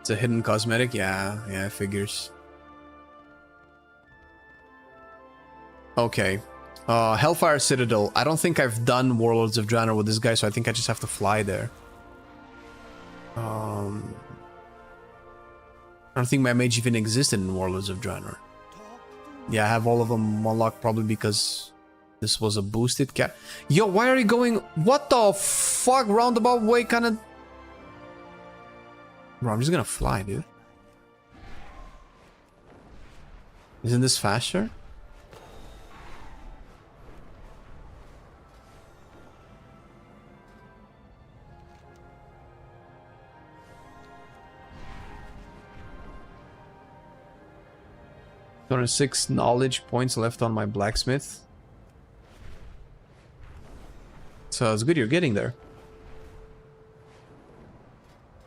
It's a hidden cosmetic? Yeah, it figures. Okay. Hellfire Citadel. I don't think I've done Warlords of Draenor with this guy, so I think I just have to fly there. I don't think my mage even existed in Warlords of Draenor. Yeah, I have all of them unlocked probably because this was a boosted cap. Yo, why are you going... What the fuck? Roundabout way kind of... Bro, I'm just gonna fly, dude. Isn't this faster? There are 6 knowledge points left on my blacksmith. So it's good you're getting there.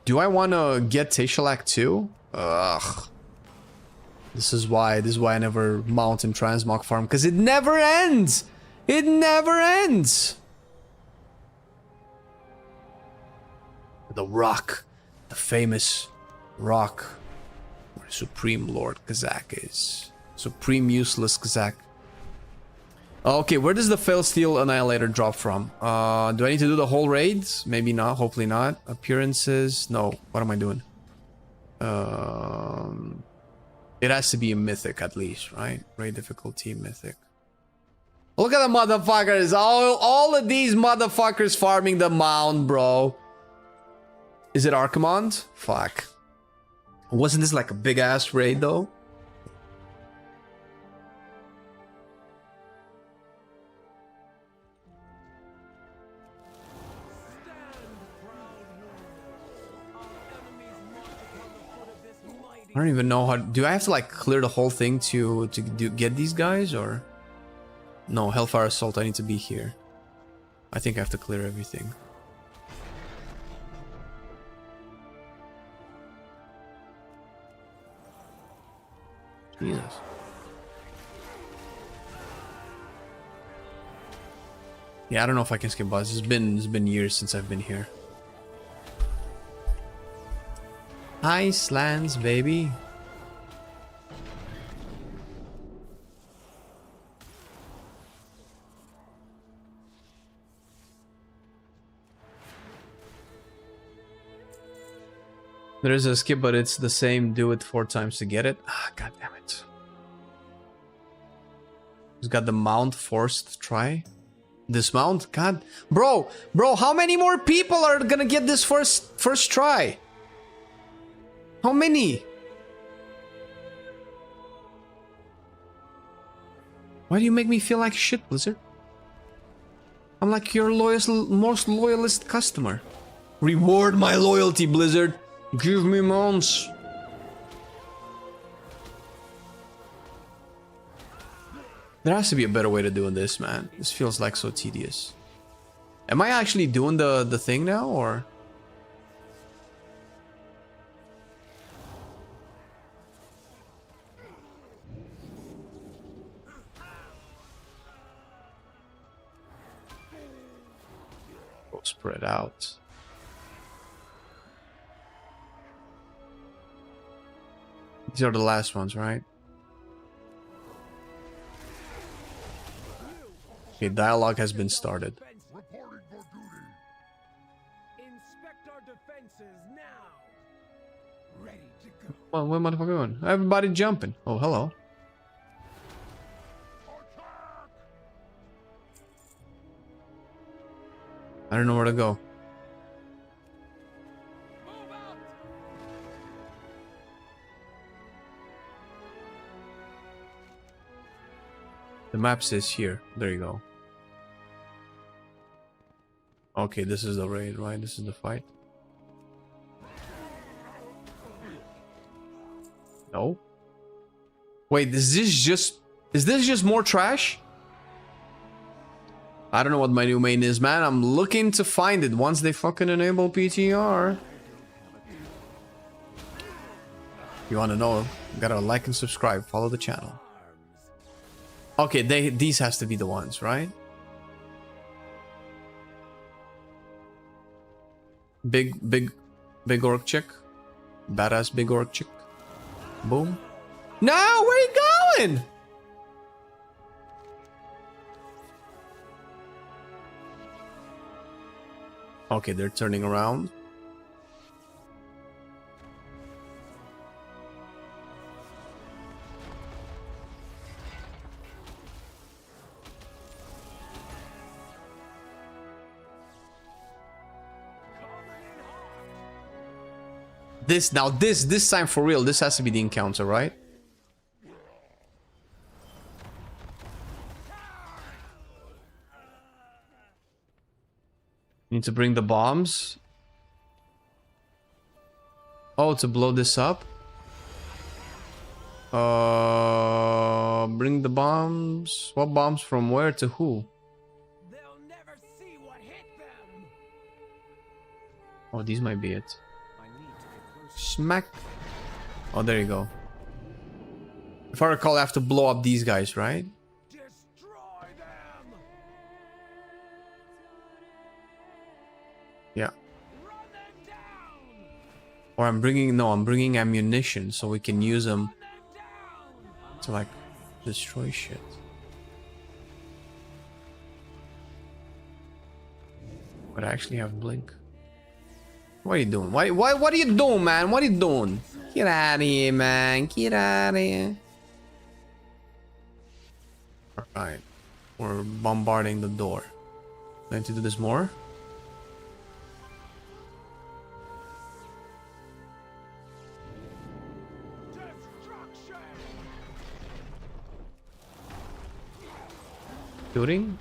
Do I want to get Tishlak too? Ugh. This is why I never mount and transmog farm, because it never ends! It never ends! The rock. The famous rock. Where Supreme Lord Kazak is. Supreme Useless Kazak. Okay, where does the Fail Steel Annihilator drop from? Do I need to do the whole raid? Maybe not, hopefully not. Appearances? No, what am I doing? It has to be a mythic at least, right? Raid difficulty, mythic. Look at the motherfuckers! All of these motherfuckers farming the mound, bro. Is it Archimond? Fuck. Wasn't this like a big ass raid though? I don't even know how. Do I have to like clear the whole thing to get these guys, or no? Hellfire Assault. I need to be here. I think I have to clear everything. Jesus. Yeah, I don't know if I can skip boss. It's been years since I've been here. Icelands, baby. There is a skip, but it's the same. Do it 4 times to get it. Ah, god damn it. He's got the mount forced try. Dismount? God. Bro, how many more people are gonna get this first try? How many? Why do you make me feel like shit, Blizzard? I'm like your most loyalist customer. Reward my loyalty, Blizzard. Give me mounts. There has to be a better way to doing this, man. This feels like so tedious. Am I actually doing the thing now, or? Go spread out. These are the last ones, right? Okay, dialogue has been started. Reporting for duty. Inspect our defenses now. Ready to go. Well, where motherfucker going? Everybody jumping. Oh, hello. I don't know where to go. The map says here. There you go. Okay, this is the raid, right? This is the fight. No. Wait, is this just more trash? I don't know what my new main is, man. I'm looking to find it once they fucking enable PTR. You wanna know? You gotta like and subscribe, follow the channel. Okay, these has to be the ones, right? Big orc chick. Badass big orc chick. Boom. No, where you going? Okay, they're turning around. This time for real, this has to be the encounter, right? Need to bring the bombs. Oh, to blow this up. Bring the bombs. What bombs from where to who? They'll never see what hit them. Oh, these might be it. Smack. Oh, there you go. If I recall, I have to blow up these guys, right? Destroy them. Yeah. Run them down. Or I'm bringing ammunition so we can use them to like destroy shit. But I actually have blink. What are you doing? What are you doing, man? What are you doing? Get out of here, man. Get out of here. Alright. We're bombarding the door. I need to do this more. Shooting?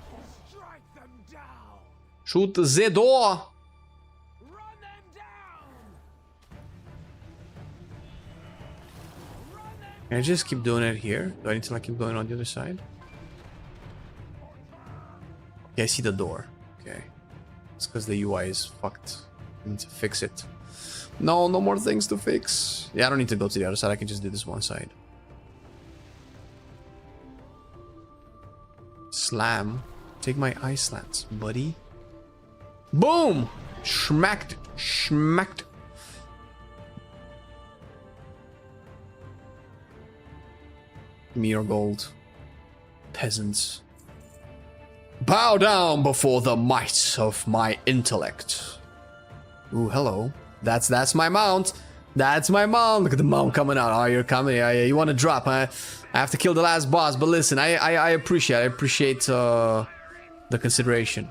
Shoot the door! Can I just keep doing it here? Do I need to like keep going on the other side? Yeah, I see the door. Okay. It's because the UI is fucked. I need to fix it. No more things to fix. Yeah, I don't need to go to the other side. I can just do this one side. Slam. Take my eye slants, buddy. Boom! Schmacked. Schmacked. Give me your gold. Peasants. Bow down before the might of my intellect. Ooh, hello. That's my mount. That's my mount. Look at the mount coming out. Oh, you're coming. You want to drop, huh? I have to kill the last boss, but listen, I appreciate the consideration.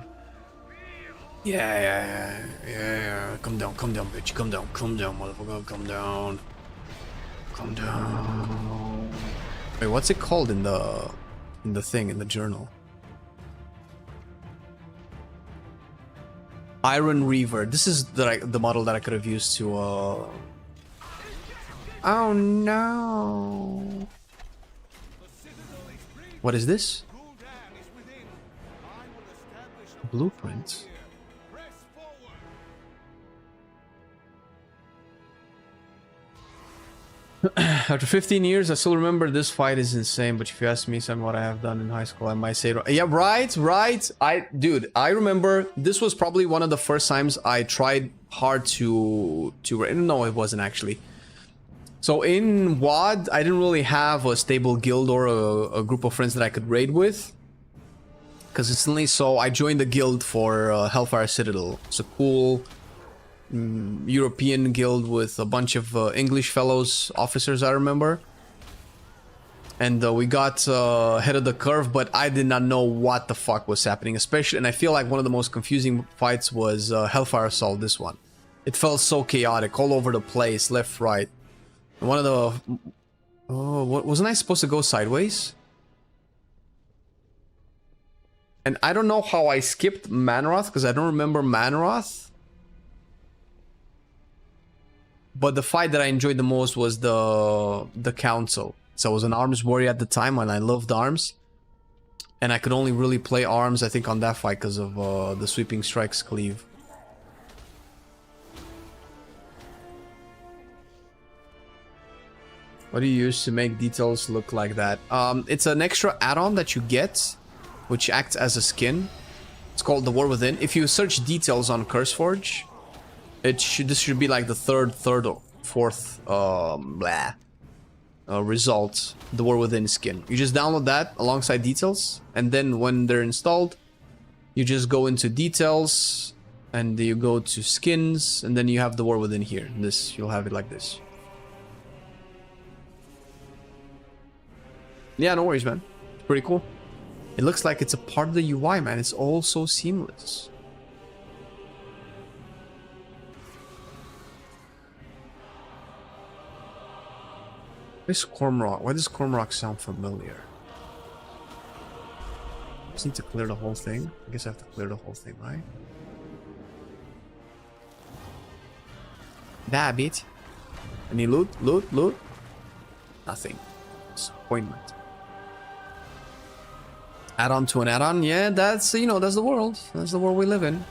Yeah. Come down, bitch. Come down, motherfucker. Come down. Come down. Wait, what's it called in the thing, in the journal? Iron Reaver. This is the model that I could have used to Oh no. What is this? Blueprint. After 15 years, I still remember this fight is insane, but if you ask me some what I have done in high school, I might say, yeah, right. Dude, I remember this was probably one of the first times I tried hard to no, it wasn't actually. So in WoD, I didn't really have a stable guild or a group of friends that I could raid with consistently, so I joined the guild for Hellfire Citadel. It's a cool European guild with a bunch of English fellows, officers, I remember. And we got ahead of the curve, but I did not know what the fuck was happening, especially, and I feel like one of the most confusing fights was Hellfire Assault, this one. It felt so chaotic, all over the place, left, right. And one of the... Oh, wasn't I supposed to go sideways? And I don't know how I skipped Manroth because I don't remember Manroth. But the fight that I enjoyed the most was the council. So I was an arms warrior at the time and I loved arms. And I could only really play arms, I think, on that fight because of the sweeping strikes cleave. What do you use to make details look like that? It's an extra add-on that you get, which acts as a skin. It's called the War Within. If you search details on CurseForge, this should be like the third or fourth result, the War Within skin. You just download that alongside details, and then when they're installed, you just go into details, and you go to skins, and then you have the War Within here. This, you'll have it like this. Yeah, no worries, man. It's pretty cool. It looks like it's a part of the UI, man. It's all so seamless. This Cormrock. Why does Cormrock sound familiar? Just need to clear the whole thing. I guess I have to clear the whole thing, right? That bit. Any loot? Loot? Loot? Nothing. Disappointment. Add-on to an add-on? Yeah, that's, you know, that's the world. That's the world we live in.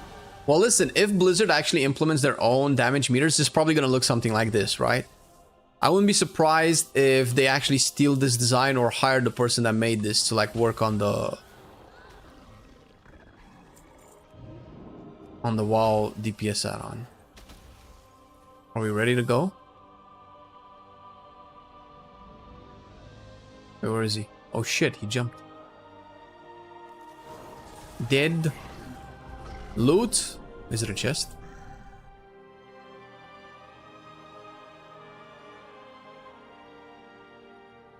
Well, listen, if Blizzard actually implements their own damage meters, it's probably gonna look something like this, right? I wouldn't be surprised if they actually steal this design or hire the person that made this to like work on the WoW DPS add-on. Are we ready to go? Wait, where is he? Oh shit, he jumped. Dead. Loot. Is it a chest?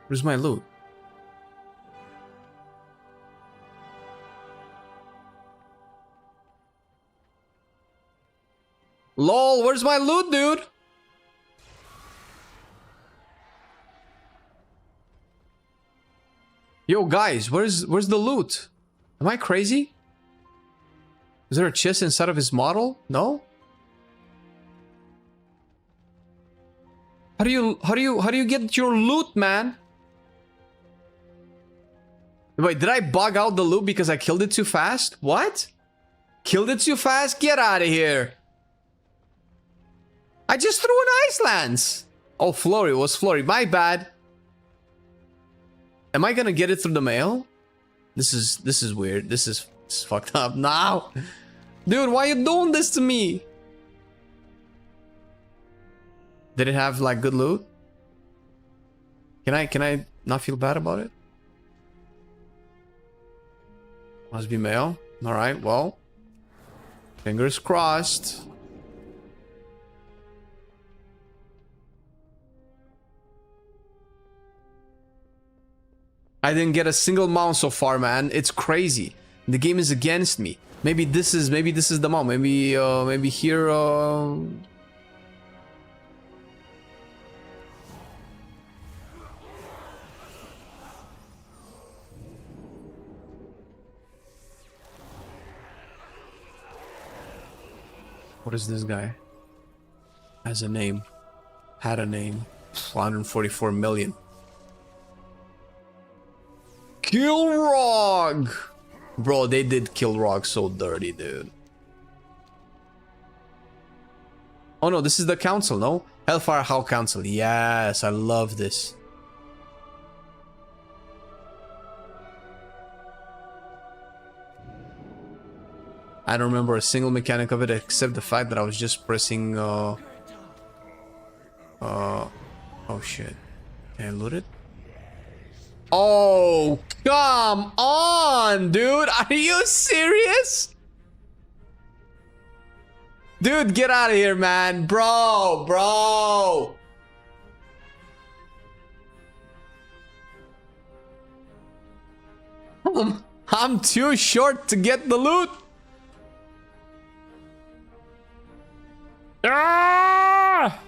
Where's my loot? LOL, where's my loot, dude? Yo, guys, where's the loot? Am I crazy? Is there a chest inside of his model? No? How do you get your loot, man? Wait, did I bug out the loot because I killed it too fast? What? Killed it too fast? Get out of here. I just threw an Icelands. Oh, Flurry, it was Flurry. My bad. Am I gonna get it through the mail? This is weird. This is fucked up now. Dude, why are you doing this to me? Did it have like good loot? Can I not feel bad about it? Must be mail. Alright, well. Fingers crossed. I didn't get a single mount so far, man. It's crazy. The game is against me. Maybe this is the mount. Maybe here What is this guy? Has a name. Had a name. 144 million. Kilrog! Bro, they did Kilrog so dirty, dude. Oh no, this is the council, no? Hellfire Hall Council. Yes, I love this. I don't remember a single mechanic of it except the fact that I was just pressing oh shit. Can I loot it? Oh, come on, dude. Are you serious? Dude, get out of here, man. Bro. I'm too short to get the loot. Ah!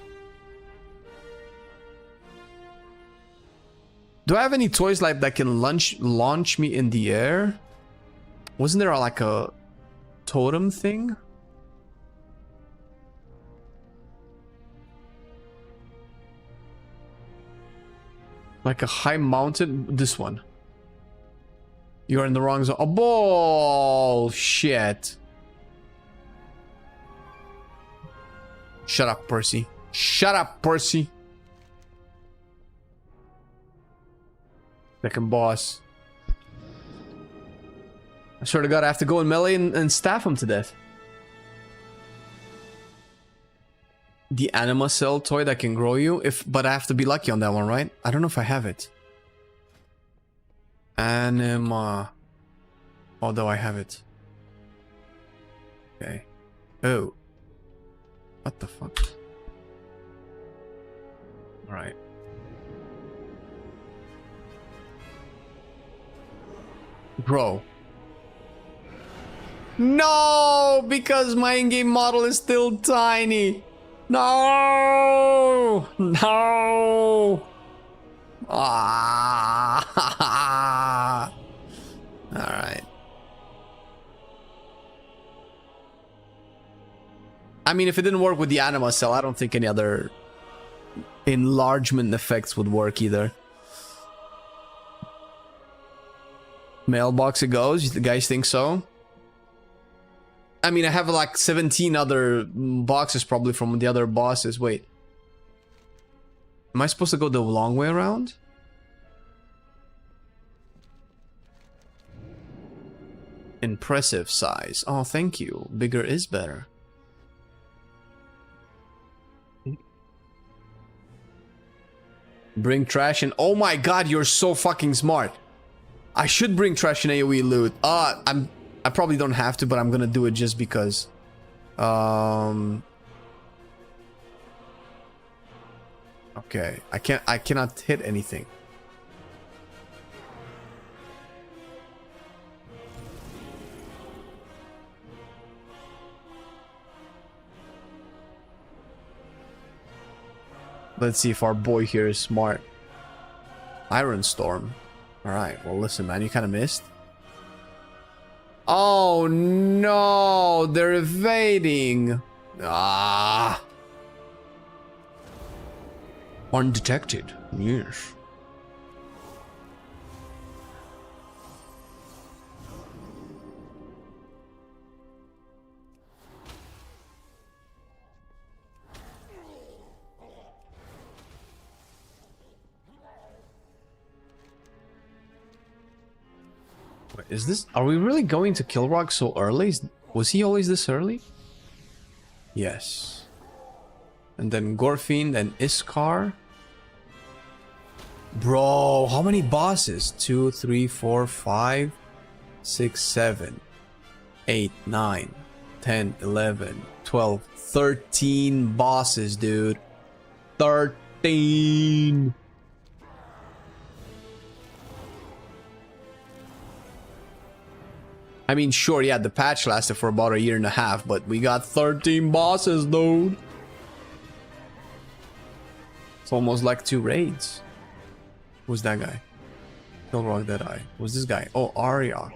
Do I have any toys like that can launch me in the air? Wasn't there like a totem thing? Like a high mounted, this one. You're in the wrong zone. Oh, bullshit. Shut up, Percy. Shut up, Percy. Second boss. I swear to God, I have to go in melee and staff him to death. The anima cell toy that can grow you, but I have to be lucky on that one, right? I don't know if I have it. Anima. Although I have it. Okay. Oh. What the fuck? Alright. Grow. No! Because my in-game model is still tiny. No! No! Ah! Alright. I mean, if it didn't work with the anima cell, I don't think any other enlargement effects would work either. Mailbox it goes. The guys think so? I mean, I have like 17 other boxes probably from the other bosses. Wait. Am I supposed to go the long way around? Impressive size. Oh, thank you. Bigger is better. Bring trash and... Oh my god, you're so fucking smart. I should bring trash and AoE loot. I probably don't have to, but I'm gonna do it just because. Okay, I cannot hit anything. Let's see if our boy here is smart. Iron Storm. Alright, well listen man, you kind of missed. Oh no, they're evading. Ah. Undetected, yes. Is this... Are we really going to Kilrock so early? Was he always this early? Yes. And then Gorfiend and Iskar. Bro, how many bosses? 2, 3, 4, 5, 6, 7, 8, 9, 10, 11, 12, 13 bosses, dude. 13! I mean, sure, yeah, the patch lasted for about 1.5 years, but we got 13 bosses, dude. It's almost like 2 raids. Who's that guy? Kilrock Deadeye. Who's this guy? Oh, Ariok.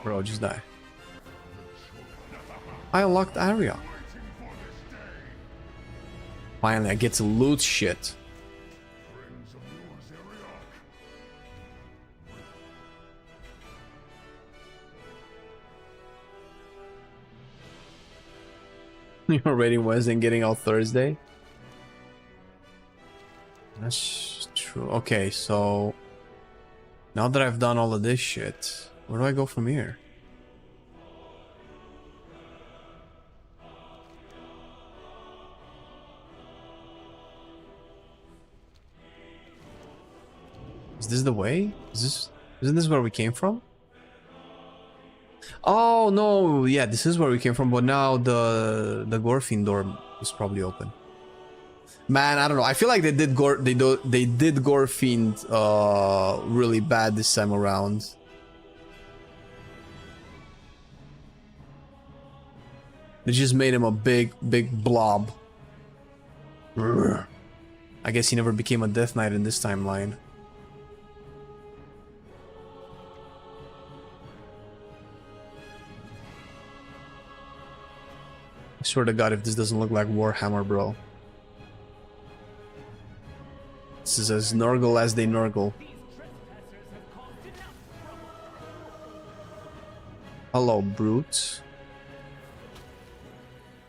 Bro, just die. I unlocked Ariok. Finally, I get to loot shit. You're raiding Wednesday and getting out Thursday? That's true. Okay, so... Now that I've done all of this shit, where do I go from here? Is this the way? Isn't this where we came from? Oh no, yeah, this is where we came from, but now the Gorfiend door is probably open. Man, I don't know. I feel like they did Gorfiend really bad this time around. They just made him a big blob. I guess he never became a Death Knight in this timeline. I swear to God, if this doesn't look like Warhammer, bro. This is as Nurgle as they Nurgle. Hello, brute.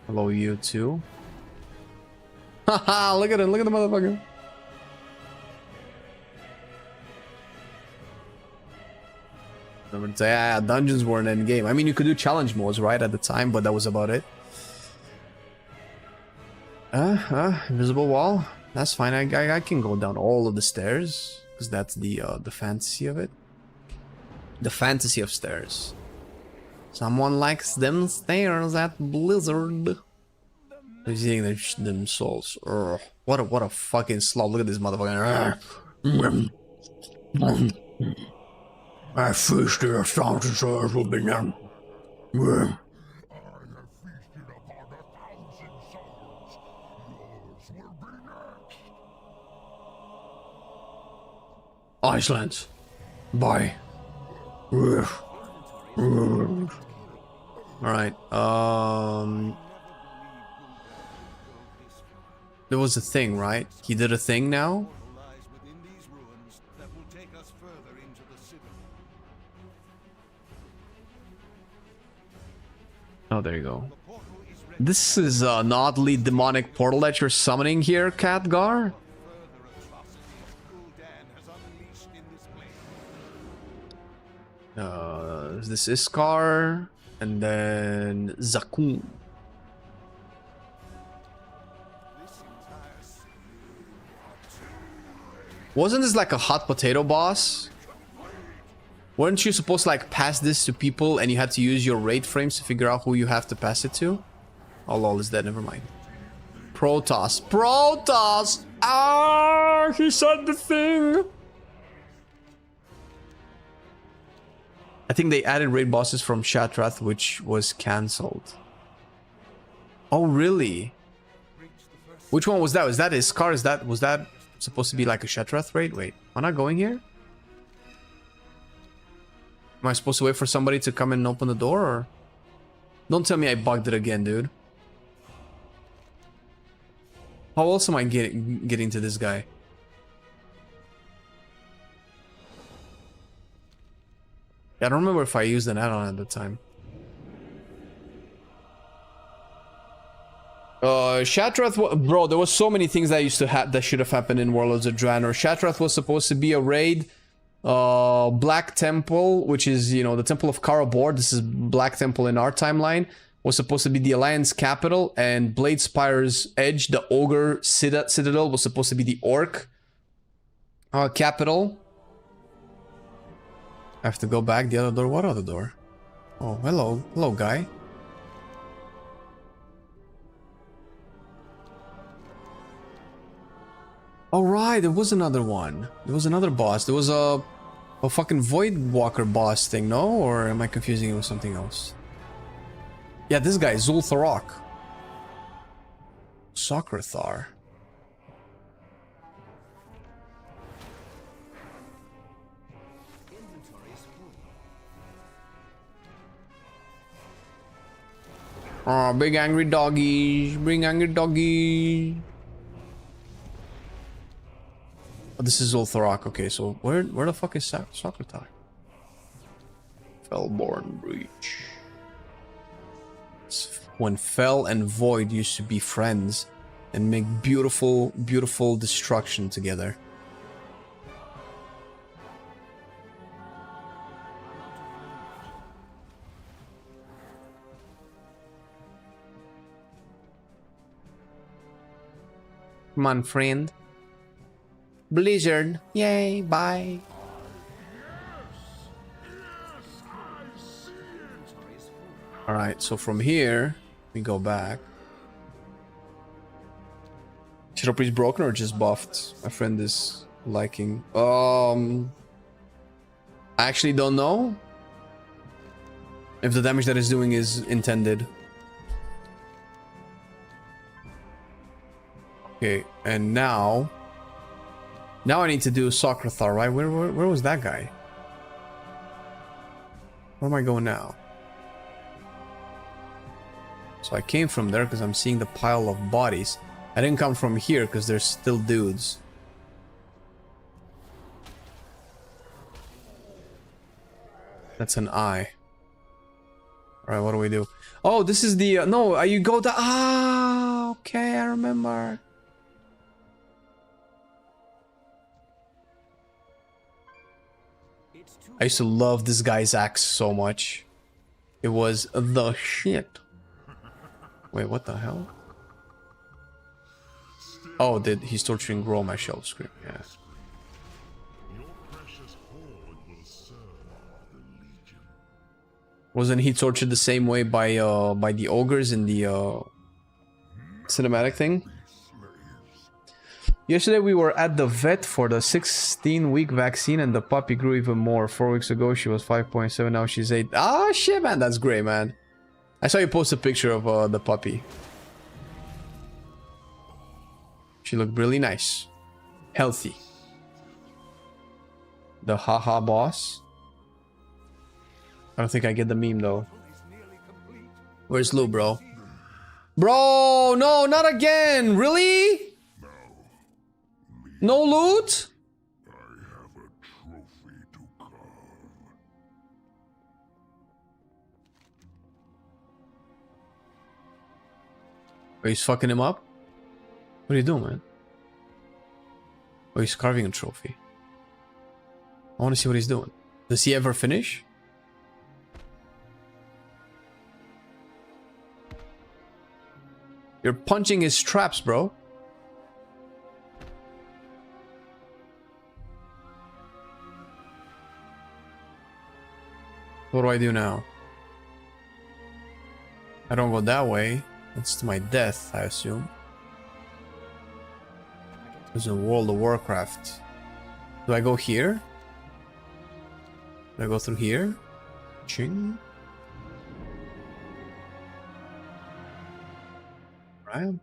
Hello, you too. Haha, look at him, look at the motherfucker. Remember to say, yeah, dungeons were an end game. I mean, you could do challenge modes, right, at the time, but that was about it. Invisible wall. That's fine. I can go down all of the stairs because that's the fantasy of it. The fantasy of stairs. Someone likes them stairs at Blizzard. They're eating them souls. Urgh. What a fucking slob. Look at this motherfucker. I feasted 1,000 souls will be done. Iceland. Bye. Alright, there was a thing, right? He did a thing now? Oh, there you go. This is an oddly demonic portal that you're summoning here, Khadgar? This Iskar, and then Zakun. Wasn't this like a hot potato boss? Weren't you supposed to like pass this to people and you had to use your raid frames to figure out who you have to pass it to? Oh lol, is dead, never mind. Protoss. Protoss! Ah, he said the thing! I think they added raid bosses from Shatrath, which was cancelled. Oh, really? Which one was that? Was that Iskar? Was that supposed to be like a Shatrath raid? Wait, am I not going here? Am I supposed to wait for somebody to come and open the door, or? Don't tell me I bugged it again, dude. How else am I getting to this guy? I don't remember if I used an add-on at the time. Shatrath, bro, there was so many things that used to that should have happened in Warlords of Draenor. Shatrath was supposed to be a raid. Black Temple, which is, you know, the Temple of Karabor. This is Black Temple in our timeline. Was supposed to be the Alliance capital, and Bladespire's Edge, the Ogre Citadel, was supposed to be the Orc capital. I have to go back the other door. What other door? Oh, hello. Hello, guy. All right, there was another one. There was another boss. There was a fucking Void Walker boss thing, no? Or am I confusing it with something else? Yeah, this guy, Zul'Thorok. Socrathar. Oh, big angry doggy. Bring angry doggy. Oh, this is Zul'Thorok. Okay, so where the fuck is Socrathar? Fellborn Breach. It's when Fel and Void used to be friends and make beautiful, beautiful destruction together. Come on, friend. Blizzard. Yay, bye. Alright, so from here, we go back. Shadow Priest broken or just buffed? My friend is liking. I actually don't know if the damage that it's doing is intended. Okay, and now I need to do Socrathar, right? Where was that guy? Where am I going now? So I came from there because I'm seeing the pile of bodies. I didn't come from here because there's still dudes. That's an eye. Alright, what do we do? Oh, this is the... no, you go to... ah, okay, I remember. I used to love this guy's axe so much. It was the shit. Wait, what the hell? Oh, he's torturing Grom, I shall scream, yeah. Wasn't he tortured the same way by the ogres in the cinematic thing? Yesterday we were at the vet for the 16-week vaccine and the puppy grew even more. 4 weeks ago she was 5.7, now she's 8. Ah, shit, man, that's great, man. I saw you post a picture of the puppy. She looked really nice. Healthy. The haha boss. I don't think I get the meme though. Where's Lou, bro? Bro, no, not again. Really? No loot? Oh, he's fucking him up? What are you doing, man? Oh, he's carving a trophy. I want to see what he's doing. Does he ever finish? You're punching his traps, bro. What do I do now? I don't go that way. That's to my death, I assume. There's a World of Warcraft. Do I go here? Do I go through here? Ching. Right.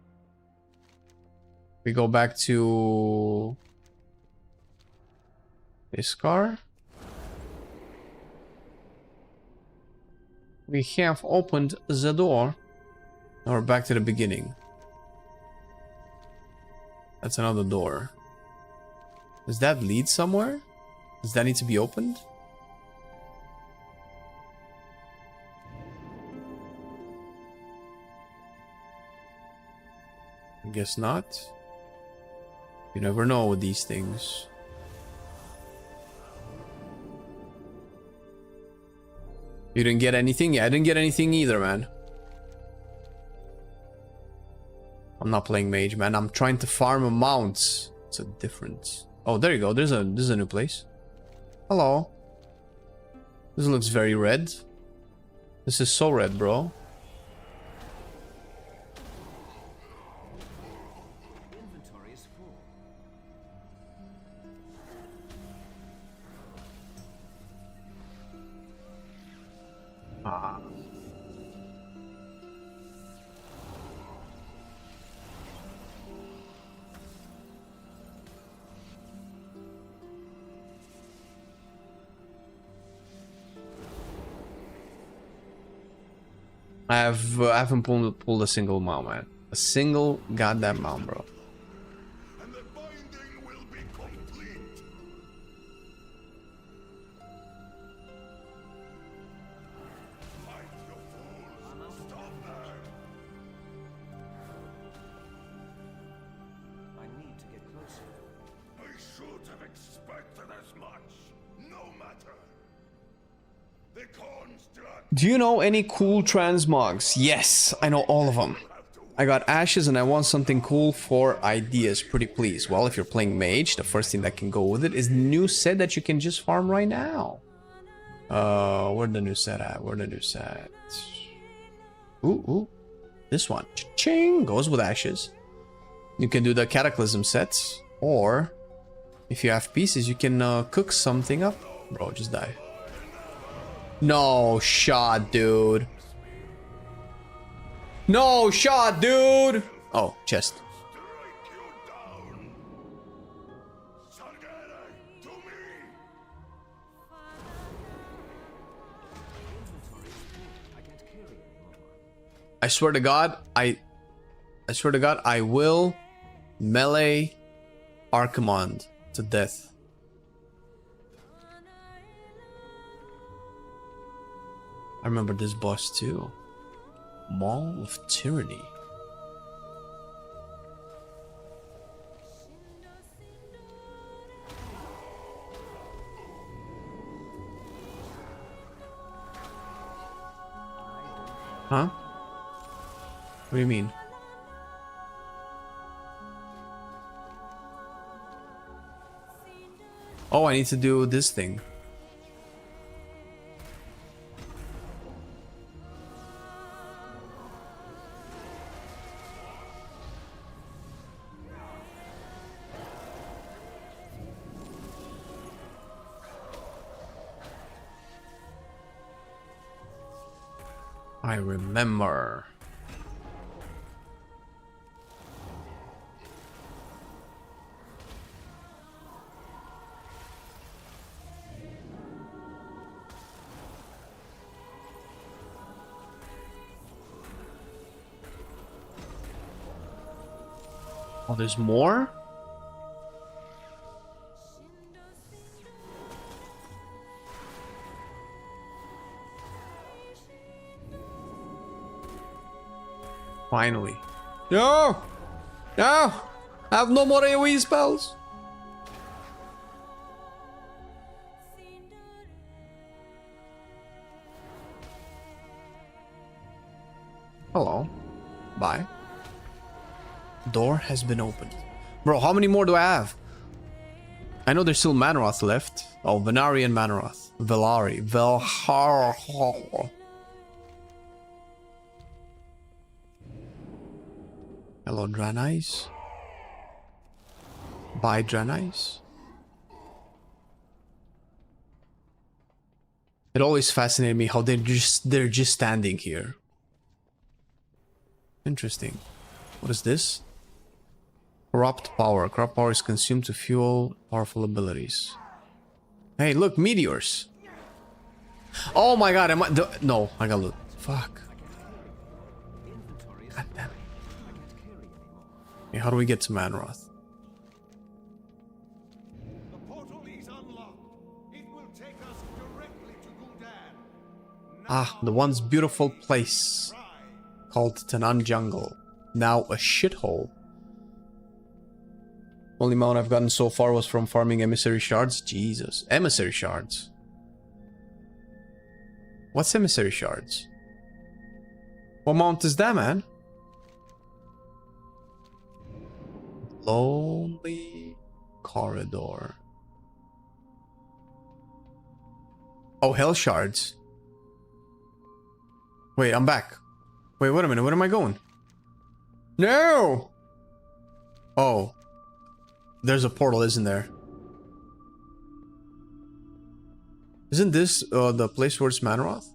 We go back to this car. We have opened the door. Now we're back to the beginning. That's another door. Does that lead somewhere? Does that need to be opened? I guess not. You never know with these things. You didn't get anything? Yeah, I didn't get anything either, man. I'm not playing mage, man. I'm trying to farm mounts. It's a difference. Oh, there you go. There's a new place. Hello. This looks very red. This is so red, bro. Inventory is full. Ah. I haven't pulled a single mount, man. A single goddamn mount, bro. And the binding will be complete. Fight, you fools! Stop there! I need to get closer. I should have expected as much. No matter. The construct. Do you know any cool transmogs? Yes, I know all of them. I got ashes and I want something cool for ideas. Pretty please. Well, if you're playing mage, the first thing that can go with it is the new set that you can just farm right now. Where'd the new set at? Where'd the new set? Ooh. This one. Cha-ching! Goes with ashes. You can do the cataclysm sets. Or, if you have pieces, you can cook something up. Bro, just die. No shot, dude. No shot, dude. Oh, chest. I swear to God, I swear to God, I will melee Archimond to death. I remember this boss too. Maw of Tyranny. Huh? What do you mean? Oh, I need to do this thing. I remember. Oh, there's more? Finally. No! No! I have no more AoE spells! Hello. Bye. Door has been opened. Bro, how many more do I have? I know there's still Manaroth left. Oh, Venari and Manaroth. Velari. Velhar. Hello, Dranais. Bye, Dranais. It always fascinated me how they're just standing here. Interesting. What is this? Corrupt power. Corrupt power is consumed to fuel powerful abilities. Hey, look, meteors. Oh my god, am I... No, I got loot. Fuck. God damn it. Okay, how do we get to Manroth? The portal is unlocked. It will take us directly to Gul'dan. Ah, the once beautiful place called Tanan Jungle. Now a shithole. Only amount I've gotten so far was from farming emissary shards. Jesus. Emissary shards. What's emissary shards? What amount is that, man? Lonely corridor. Oh, hell shards. Wait, I'm back. Wait, wait a minute. Where am I going? No! Oh. There's a portal, isn't there? Isn't this the place where it's Manaroth?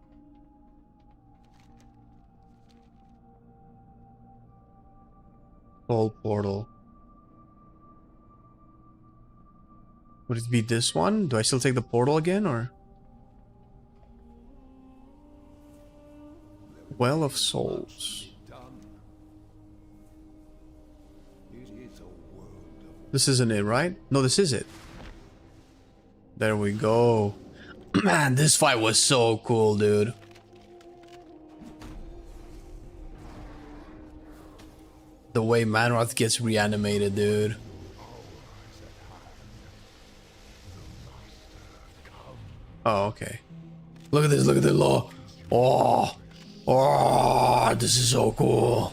Full portal. Would it be this one? Do I still take the portal again, or? Well of Souls. This isn't it, right? No, this is it. There we go. Man, this fight was so cool, dude. The way Manroth gets reanimated, dude. Oh, okay. Look at this, look at the law. Oh. Oh, this is so cool.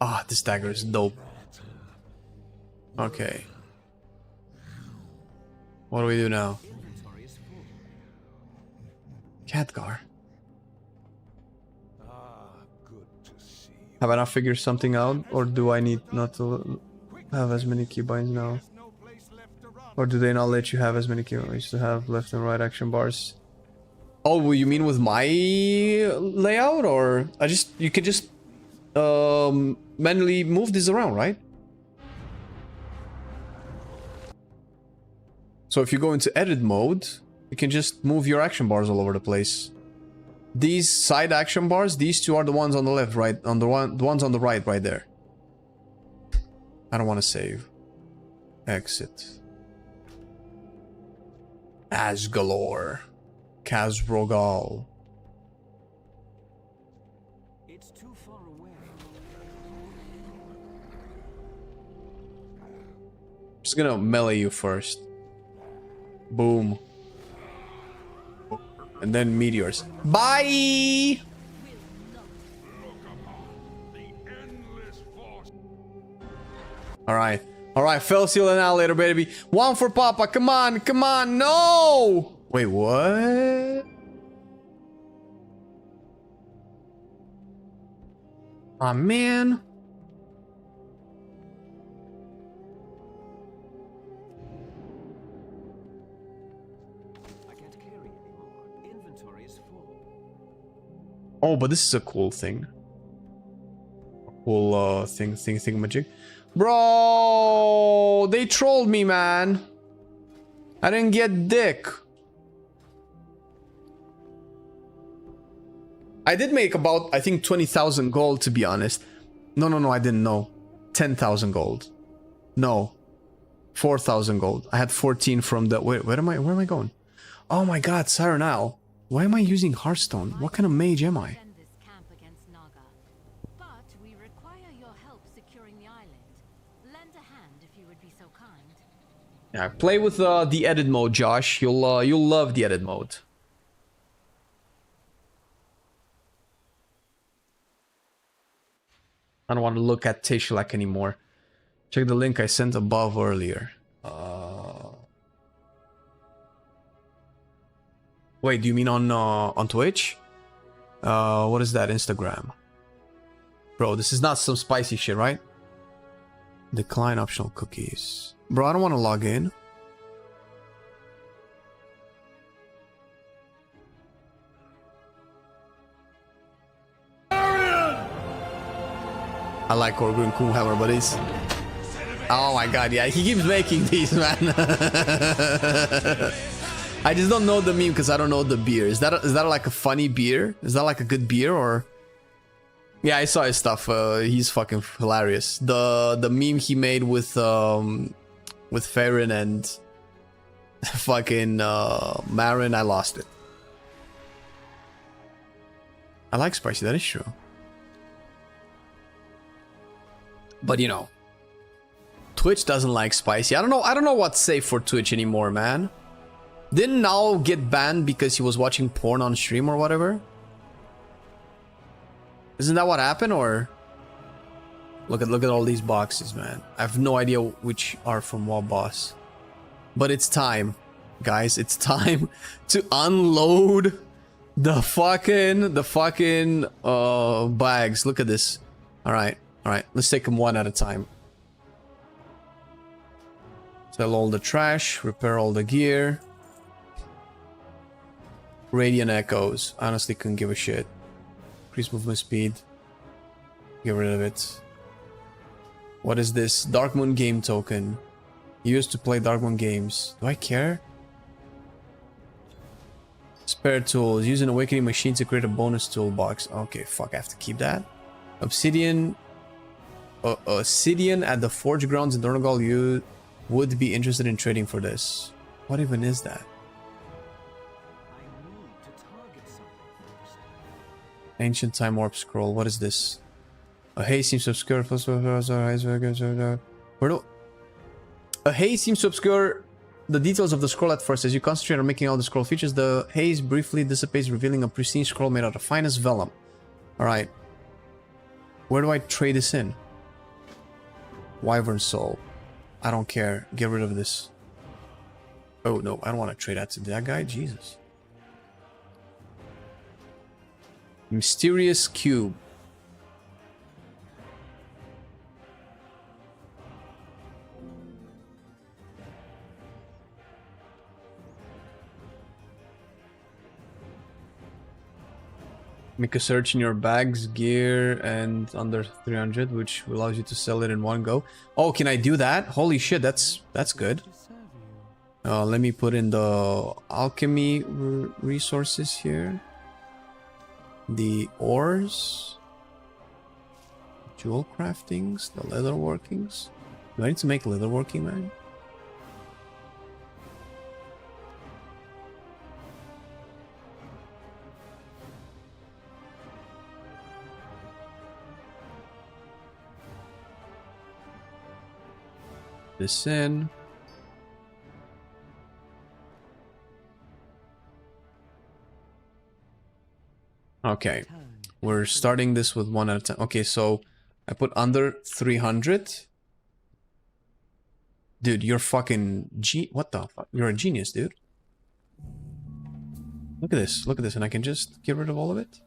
Ah, this dagger is dope. Okay. What do we do now? Khadgar. Have I not figured something out? Or do I need not to have as many keybinds now? Or do they not let you have as many keybinds to have left and right action bars? Oh, well, you mean with my layout? Or you could just manually move this around, right? So if you go into edit mode, you can just move your action bars all over the place. These side action bars, these two are the ones on the left, right? The ones on the right, right there. I don't want to save. Exit. Asgalore. Khazrogal. It's too far away. Just gonna melee you first. Boom. And then meteors. Bye! Alright. Alright, fell seal and annihilator, baby. One for Papa. Come on, come on. No! Wait, what? Aw, man. Oh, but this is a cool thing. Cool thingamajig. Bro, they trolled me, man. I didn't get dick. I did make about, I think, 20,000 gold, to be honest. No, I didn't know. 10,000 gold. No. 4,000 gold. I had 14 from the... Where am I going? Oh my god, Siren Isle. Why am I using Hearthstone? What kind of mage am I? Yeah, play with the edit mode, Josh. You'll love the edit mode. I don't want to look at Tishlak anymore. Check the link I sent above earlier. Wait, do you mean on Twitch? What is that? Instagram? Bro, this is not some spicy shit, right? Decline optional cookies. Bro, I don't want to log in. I like Orgrim Coolhammer, buddies. Oh my god, yeah, he keeps making these, man. I just don't know the meme because I don't know the beer. Is that like a funny beer? Is that like a good beer or? Yeah, I saw his stuff. He's fucking hilarious. The meme he made with Farron and fucking Marin, I lost it. I like spicy. That is true. But you know, Twitch doesn't like spicy. I don't know what's safe for Twitch anymore, man. Didn't Now get banned because he was watching porn on stream or whatever? Isn't that what happened, or? Look at all these boxes, man. I have no idea which are from what boss. But it's time, guys. It's time to unload the fucking bags. Look at this. All right. Let's take them one at a time. Sell all the trash. Repair all the gear. Radiant echoes. Honestly, couldn't give a shit. Increase movement speed. Get rid of it. What is this? Dark Moon game token. Used to play Dark Moon games. Do I care? Spare tools. Use an awakening machine to create a bonus toolbox. Okay, fuck. I have to keep that. Obsidian. Obsidian at the Forge Grounds in Dornogal. You would be interested in trading for this. What even is that? Ancient Time Warp Scroll. What is this? A haze seems to obscure. A haze seems to obscure the details of the scroll at first. As you concentrate on making all the scroll features, the haze briefly dissipates, revealing a pristine scroll made out of finest vellum. Alright. Where do I trade this in? Wyvern Soul. I don't care. Get rid of this. Oh, no. I don't want to trade that to that guy. Jesus. Mysterious Cube. Make a search in your bags, gear, and under 300, which allows you to sell it in one go. Oh, can I do that? Holy shit, that's good. Let me put in the alchemy resources here. The ores. Jewel craftings. The leather workings. Do I need to make leather working, man? This in. Okay, we're starting this with 1 out of 10. Okay, so I put under 300. Dude, you're fucking what the fuck? You're a genius, dude. Look at this, and I can just get rid of all of it.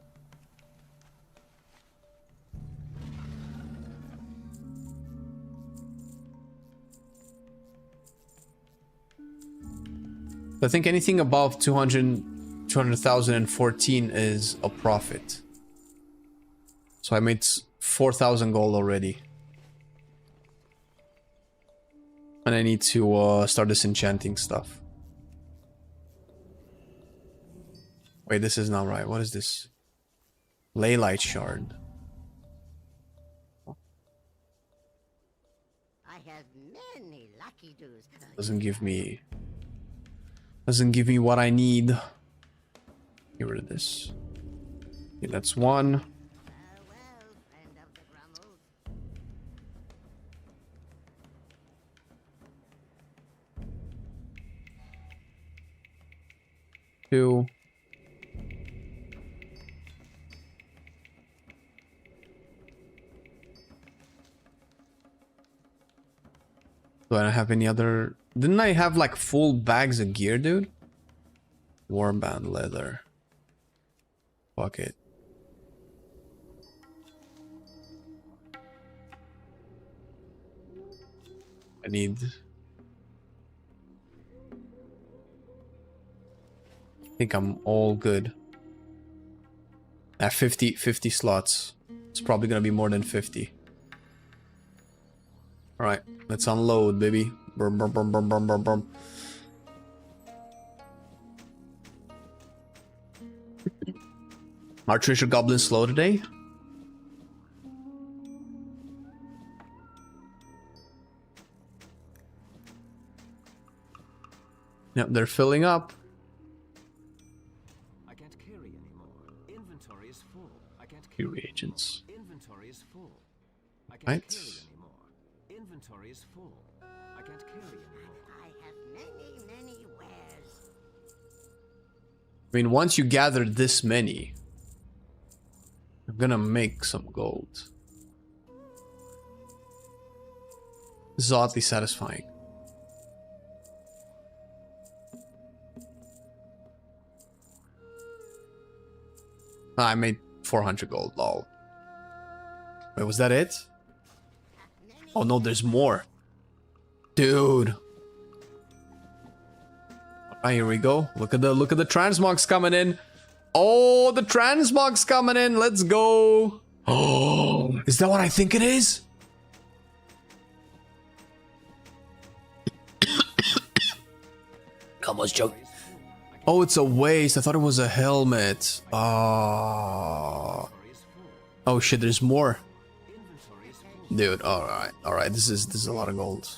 I think anything above 200,014 is a profit. So I made 4,000 gold already. And I need to start this enchanting stuff. Wait, this is not right. What is this? Leylight shard. I have many lucky do's. Doesn't give me what I need. Get rid of this. Okay, that's one. Two. Do I not have any other? Didn't I have like full bags of gear, dude? Warband leather. Fuck it. I need... I think I'm all good. At 50 slots. It's probably gonna be more than 50. Alright, let's unload, baby. Brum, brum, brum, brum, brum, brum, brum. Are treasure goblins slow today? Yep, they're filling up. I can't carry anymore. Inventory is full. I can't carry reagents. Inventory is full. I can't Right. carry anymore. Inventory is full. I can't carry anymore. I have many wares. I mean, once you gather this many, I'm gonna make some gold. This is oddly satisfying. Ah, I made 400 gold, lol. Wait, was that it? Oh no, there's more. Dude. Alright, here we go. Look at the transmogs coming in. Oh, the transmogs coming in. Let's go. Oh, is that what I think it is? Almost joke. Oh, it's a waist. I thought it was a helmet. Oh. Oh shit, there's more. Dude, alright. This is a lot of gold.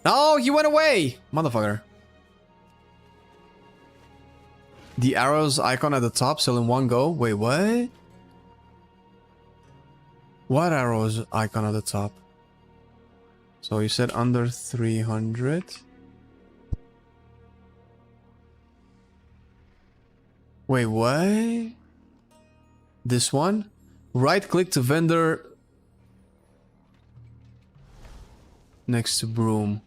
Oh, you went away, motherfucker. The arrows icon at the top, sell in one go. Wait, what? What arrows icon at the top? So you said under 300. Wait, what? This one? Right click to vendor next to broom.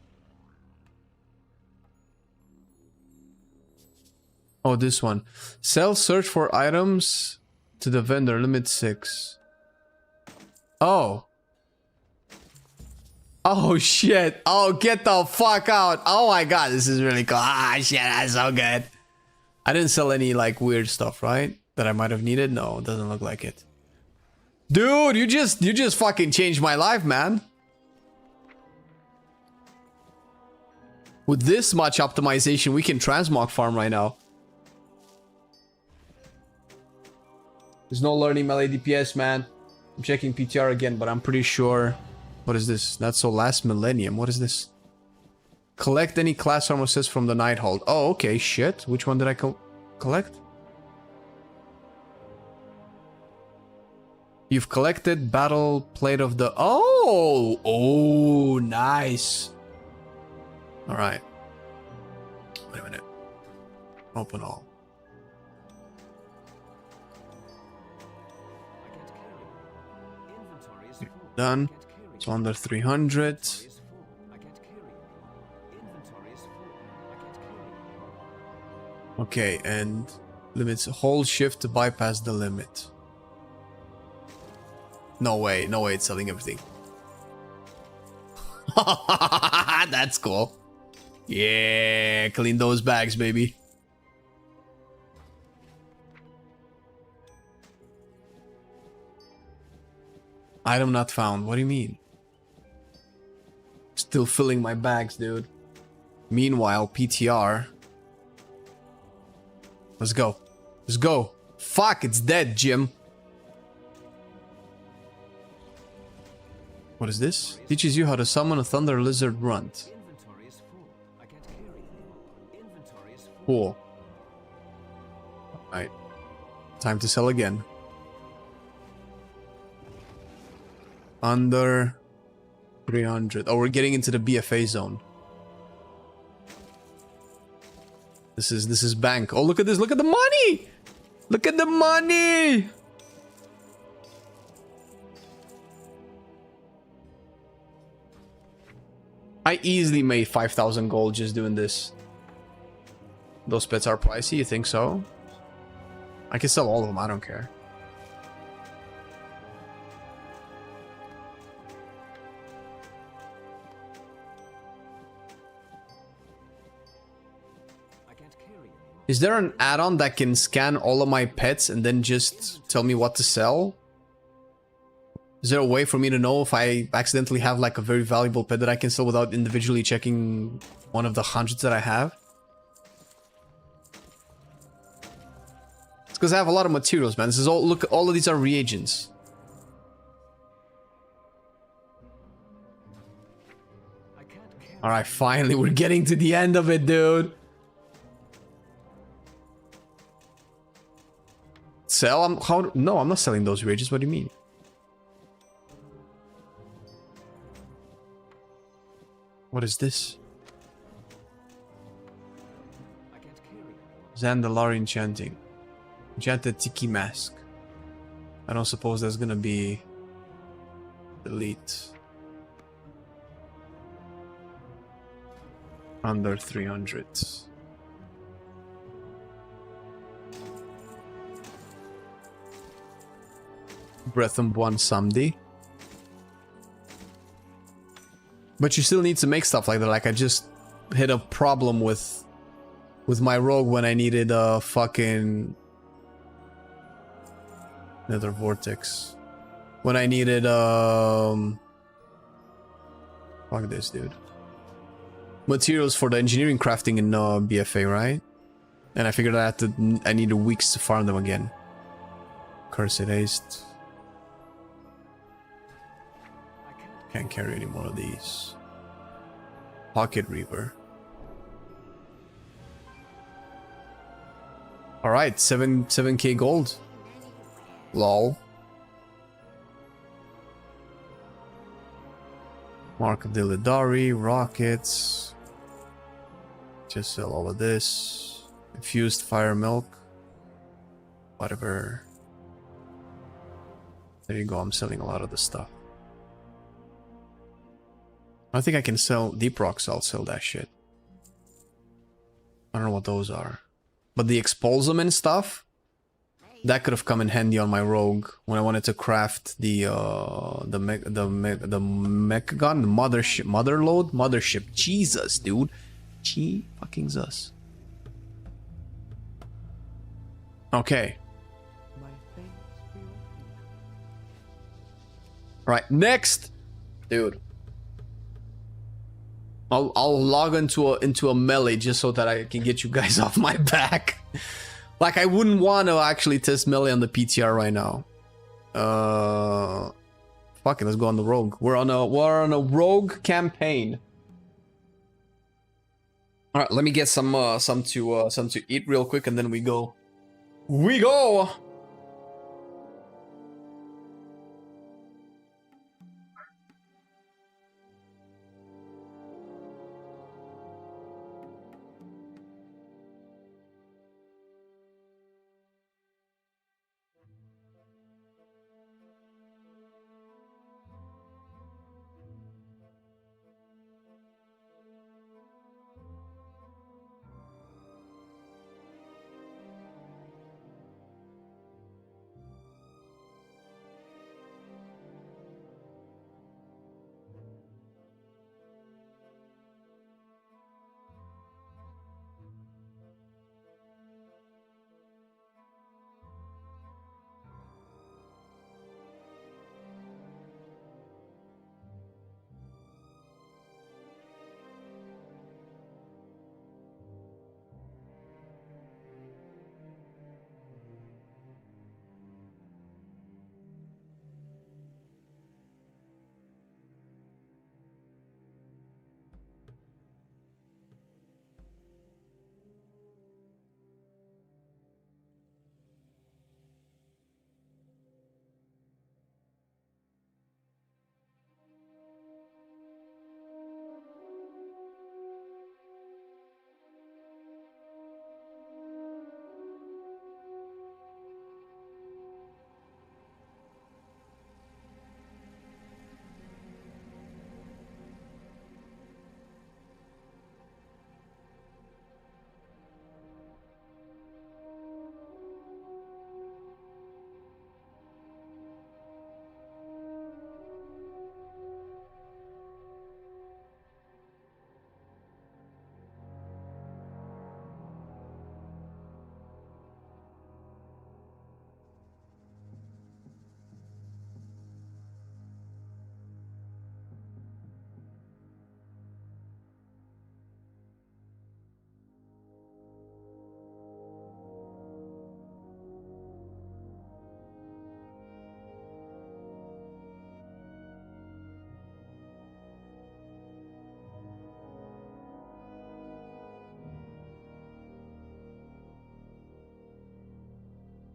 Oh, this one. Sell search for items to the vendor, limit 6. Oh. Oh shit. Oh, get the fuck out. Oh my god, this is really cool. Ah shit, that's so good. I didn't sell any like weird stuff, right? That I might have needed? No, it doesn't look like it. Dude, you just fucking changed my life, man. With this much optimization, we can transmog farm right now. There's no learning melee DPS, man. I'm checking PTR again, but I'm pretty sure... What is this? That's so last millennium. What is this? Collect any class armor assist from the Night Hold. Oh, okay, shit. Which one did I collect? You've collected Battle Plate of the... Oh! Oh, nice. Alright. Wait a minute. Open all. Done. It's under 300. Okay, and limits hold shift to bypass the limit. No way, it's selling everything. That's cool. Yeah, clean those bags, baby. Item not found. What do you mean? Still filling my bags, dude. Meanwhile, PTR. Let's go. Let's go. Fuck, it's dead, Jim. What is this? Teaches you how to summon a thunder lizard runt. Cool. Alright. Time to sell again. Under 300. Oh, we're getting into the BFA zone. This is bank. Oh, look at this. Look at the money. Look at the money. I easily made 5,000 gold just doing this. Those pets are pricey, you think so? I can sell all of them, I don't care. Is there an add-on that can scan all of my pets and then just tell me what to sell? Is there a way for me to know if I accidentally have like a very valuable pet that I can sell without individually checking one of the hundreds that I have? It's because I have a lot of materials, man. This is all, look, all of these are reagents. Alright, finally, we're getting to the end of it, dude. Sell? No, I'm not selling those reagents. What do you mean? What is this? Zandalari enchanting. Enchanted Tiki Mask. I don't suppose that's gonna be elite. Under 300. Breath and One Someday. But you still need to make stuff like that. Like I just hit a problem with my rogue when I needed a fucking Nether Vortex. When I needed fuck this, dude. Materials for the engineering crafting in BFA, right? And I figured I needed weeks to farm them again. Cursed Haste. Can't carry any more of these. Pocket Reaver. Alright, 7k gold. Lol. Mark of Dilidari, rockets. Just sell all of this. Infused fire milk. Whatever. There you go, I'm selling a lot of the stuff. I think I can sell deep rocks. I'll sell that shit. I don't know what those are. But the expulsum and stuff, that could have come in handy on my rogue when I wanted to craft the mech gun, the mothership. Jesus, dude. Gee fucking zus. Okay. Right, next, dude. I'll log into a melee just so that I can get you guys off my back. Like, I wouldn't want to actually test melee on the PTR right now. Fuck it, let's go on the rogue. We're on a rogue campaign. All right, let me get some to eat real quick, and then we go. We go.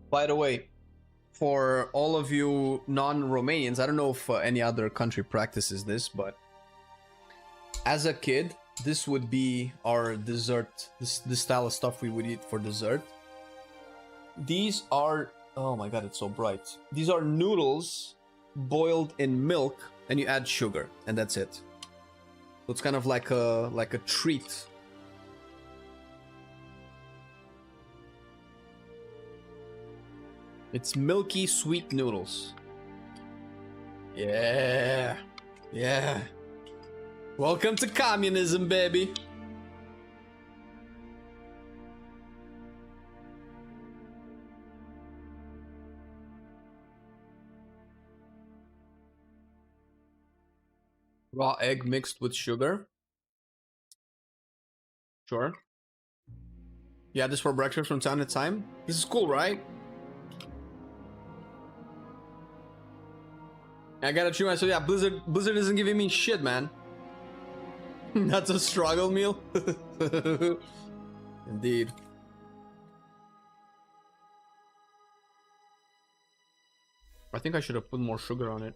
By the way, for all of you non-Romanians, I don't know if any other country practices this, but as a kid, this would be our dessert. This style of stuff we would eat for dessert. These are, oh my god, it's so bright. These are noodles boiled in milk, and you add sugar, and that's it. So it's kind of like a treat. It's milky sweet noodles. Yeah. Yeah. Welcome to communism, baby. Raw egg mixed with sugar. Sure. Yeah, this for breakfast from time to time. This is cool, right? I gotta chew myself. Yeah, Blizzard isn't giving me shit, man. That's a struggle meal. Indeed. I think I should have put more sugar on it.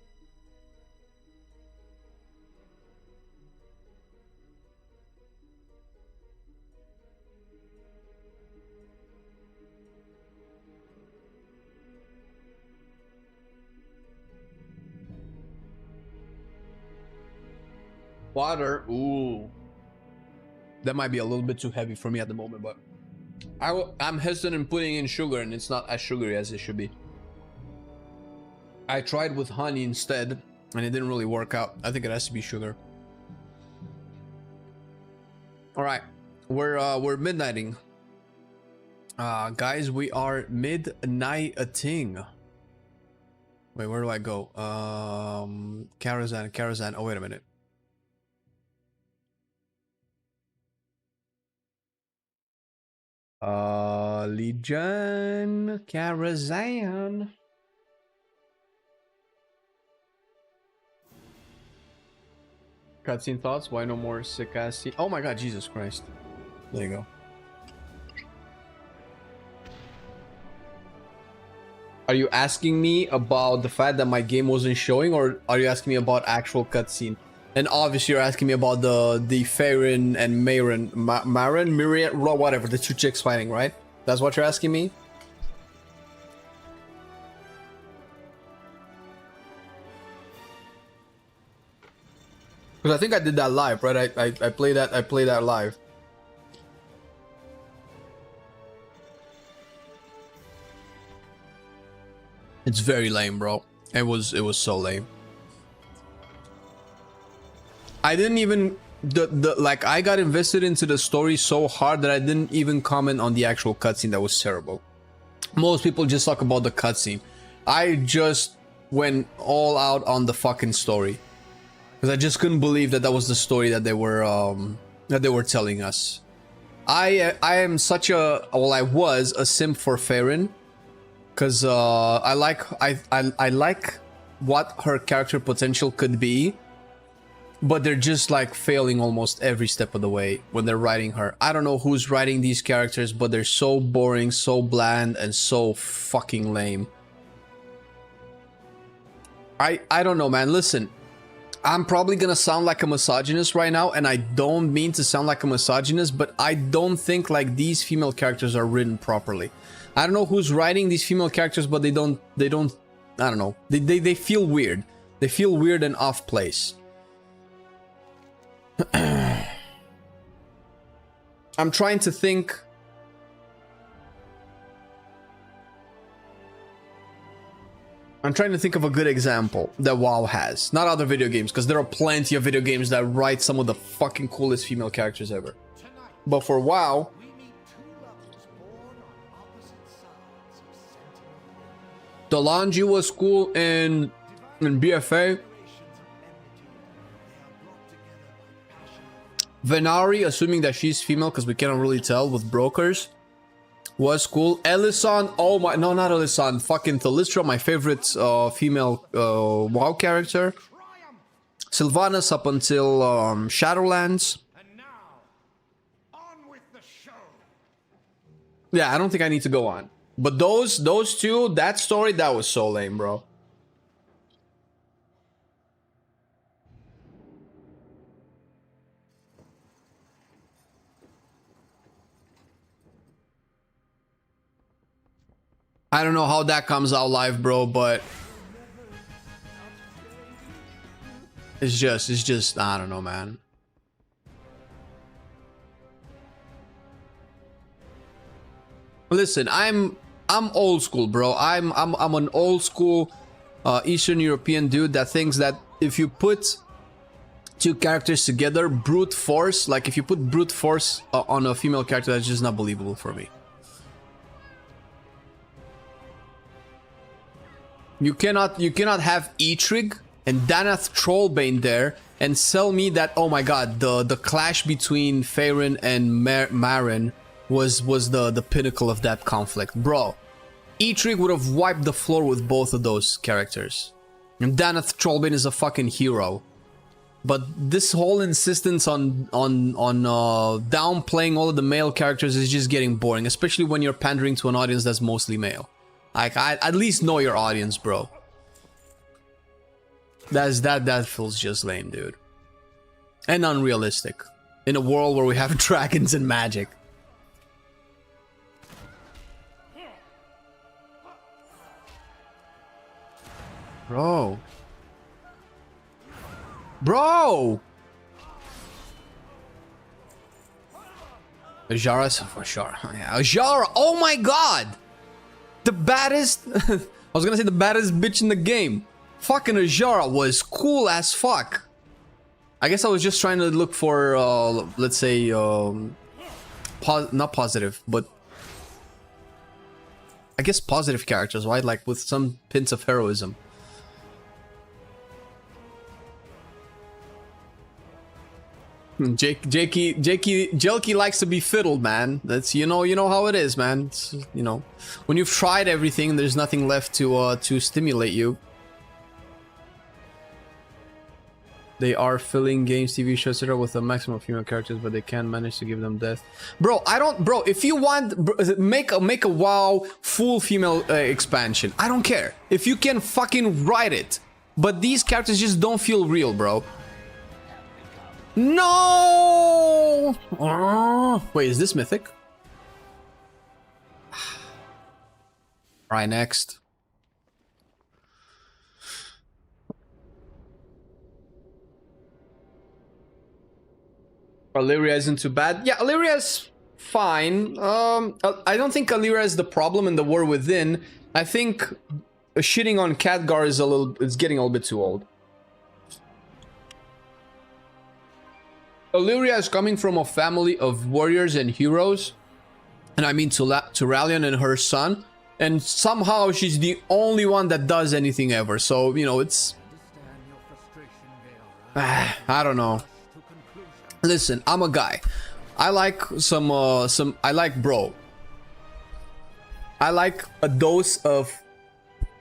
Water, ooh. That might be a little bit too heavy for me at the moment, but I'm hesitant in putting in sugar, and it's not as sugary as it should be. I tried with honey instead, and it didn't really work out. I think it has to be sugar. All right, we're midnighting. Guys, we are midnighting. Wait, where do I go? Karazhan. Oh, wait a minute. Legion Karazhan. Cutscene thoughts? Why no more sick ass scene? Oh my god, Jesus Christ. There you go. Are you asking me about the fact that my game wasn't showing, or are you asking me about actual cutscene? And obviously you're asking me about the Farron and Miriam, whatever, the two chicks fighting, right? That's what you're asking me? Because I think I did that live, right? I played that live. It's very lame, bro. It was so lame. I didn't even like I got invested into the story so hard that I didn't even comment on the actual cutscene that was terrible. Most people just talk about the cutscene. I just went all out on the fucking story. Because I just couldn't believe that was the story that they were telling us. I am such a, well, I was a simp for Farron. Because I like what her character potential could be, but they're just like failing almost every step of the way when they're writing her. I don't know who's writing these characters, but they're so boring, so bland, and so fucking lame. I don't know, man. Listen, I'm probably gonna sound like a misogynist right now, and I don't mean to sound like a misogynist, but I don't think like these female characters are written properly. I don't know who's writing these female characters, but they don't, I don't know. They feel weird. They feel weird and off place. I'm trying to think. I'm trying to think of a good example that WoW has. Not other video games, because there are plenty of video games that write some of the fucking coolest female characters ever. But for WoW, Delange was cool in BFA. Venari, assuming that she's female, because we cannot really tell with brokers, was cool. Elyson, oh my, no, not Elyson, fucking Thalystra, my favorite female WoW character. Sylvanas up until Shadowlands. Yeah, I don't think I need to go on. But those two, that story, that was so lame, bro. I don't know how that comes out live, bro, but it's just, I don't know, man. Listen, I'm old school, bro. I'm an old school Eastern European dude that thinks that if you put two characters together, brute force, like if you put brute force on a female character, that's just not believable for me. You cannot have Eitrig and Danath Trollbane there and sell me that, oh my god, the clash between Farron and Marin was the pinnacle of that conflict. Bro, Eitrig would have wiped the floor with both of those characters. And Danath Trollbane is a fucking hero. But this whole insistence on downplaying all of the male characters is just getting boring, especially when you're pandering to an audience that's mostly male. Like, I at least know your audience, bro. That feels just lame, dude. And unrealistic. In a world where we have dragons and magic. Bro. Bro! Ajara's for sure. Yeah, Ajara, oh my god! The baddest... I was gonna say the baddest bitch in the game. Fucking Ajara was cool as fuck. I guess I was just trying to look for, let's say, not positive, but... I guess positive characters, right? Like with some hints of heroism. Jelky likes to be fiddled, man. That's you know how it is, man. It's, you know, when you've tried everything, there's nothing left to stimulate you. They are filling games, TV shows, etc. with a maximum of female characters, but they can't manage to give them death. Bro, bro, if you want, make a WoW full female expansion. I don't care. If you can fucking write it. But these characters just don't feel real, bro. No! Wait, is this mythic? Right, next. Illyria isn't too bad. Yeah, Illyria's fine. I don't think Illyria is the problem in the War Within. I think shitting on Khadgar is getting a little bit too old. Illyria is coming from a family of warriors and heroes. And I mean Turalian and her son. And somehow she's the only one that does anything ever. So, you know, it's... I don't know. Listen, I'm a guy. I like I like bro. I like a dose of...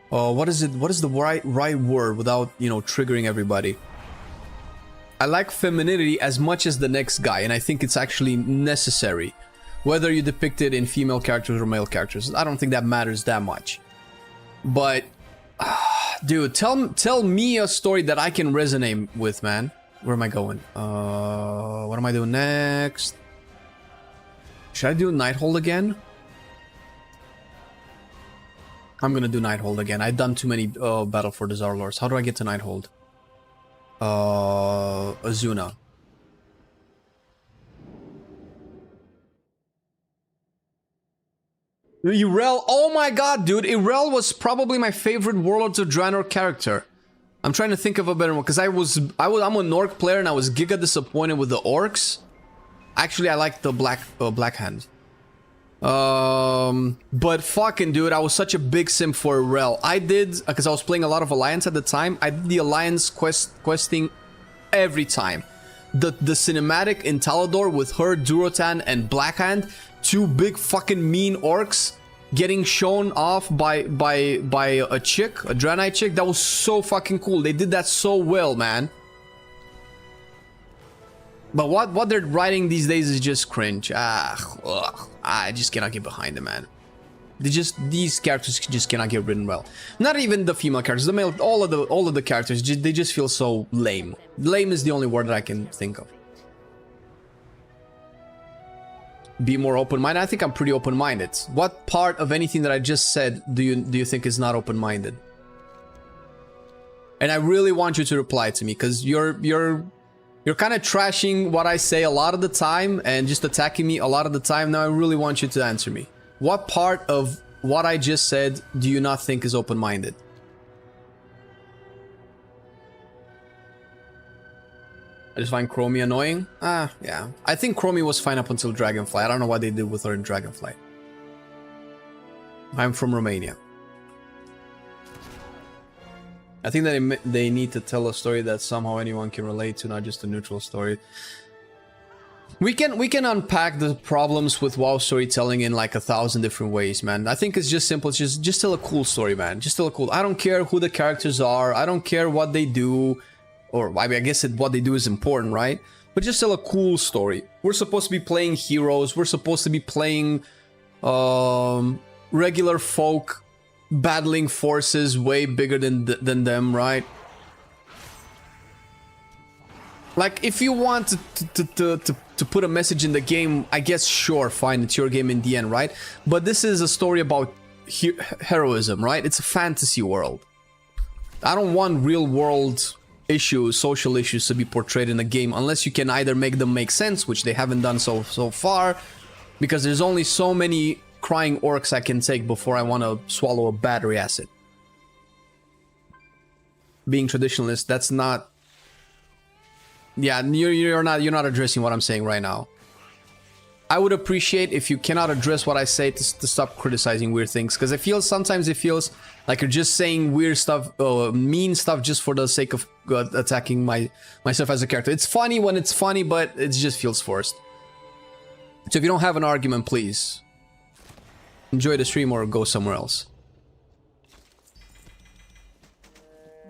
what is it? What is the right word without, you know, triggering everybody? I like femininity as much as the next guy, and I think it's actually necessary. Whether you depict it in female characters or male characters, I don't think that matters that much. But, dude, tell me a story that I can resonate with, man. Where am I going? What am I doing next? Should I do Nighthold again? I'm gonna do Nighthold again. I've done too many Battle for the Zarlors. How do I get to Nighthold? Azuna. Irel, oh my god, dude. Irel was probably my favorite Warlords of Draenor character. I'm trying to think of a better one, because I'm an orc player and I was giga disappointed with the orcs. Actually, I like the black hand. But fucking dude, I was such a big simp for Irel. I did, because I was playing a lot of Alliance at the time, I did the Alliance questing every time. The cinematic in Talador with her, Durotan, and Blackhand, two big fucking mean orcs getting shown off by a chick, a Draenei chick, that was so fucking cool. They did that so well, man. But what they're writing these days is just cringe. I just cannot get behind them, man. These characters just cannot get written well. Not even the female characters, the male, all of the characters, they just feel so lame. Lame is the only word that I can think of. Be more open-minded. I think I'm pretty open-minded. What part of anything that I just said do you think is not open-minded? And I really want you to reply to me, because you're kind of trashing what I say a lot of the time and just attacking me a lot of the time. Now I really want you to answer me. What part of what I just said do you not think is open-minded? I just find Chromie annoying. Yeah. I think Chromie was fine up until Dragonflight. I don't know what they did with her in Dragonflight. I'm from Romania. I think that they need to tell a story that somehow anyone can relate to, not just a neutral story. We can unpack the problems with WoW storytelling in like 1,000 different ways, man. I think it's just simple. It's just tell a cool story, man. Just tell a cool. I don't care who the characters are. I don't care what they do. Or I mean, I guess what they do is important, right? But just tell a cool story. We're supposed to be playing heroes. We're supposed to be playing regular folk battling forces way bigger than them, right? Like, if you want to put a message in the game, I guess, sure, fine, it's your game in the end, right? But this is a story about heroism, right? It's a fantasy world. I don't want real world issues, social issues to be portrayed in a game, unless you can either make them make sense, which they haven't done so far, because there's only so many crying orcs I can take before I want to swallow a battery acid. Being traditionalist, that's not... Yeah, you're not addressing what I'm saying right now. I would appreciate if you cannot address what I say to stop criticizing weird things, because sometimes it feels like you're just saying weird stuff, mean stuff just for the sake of attacking myself as a character. It's funny when it's funny, but it just feels forced. So if you don't have an argument, please enjoy the stream or go somewhere else.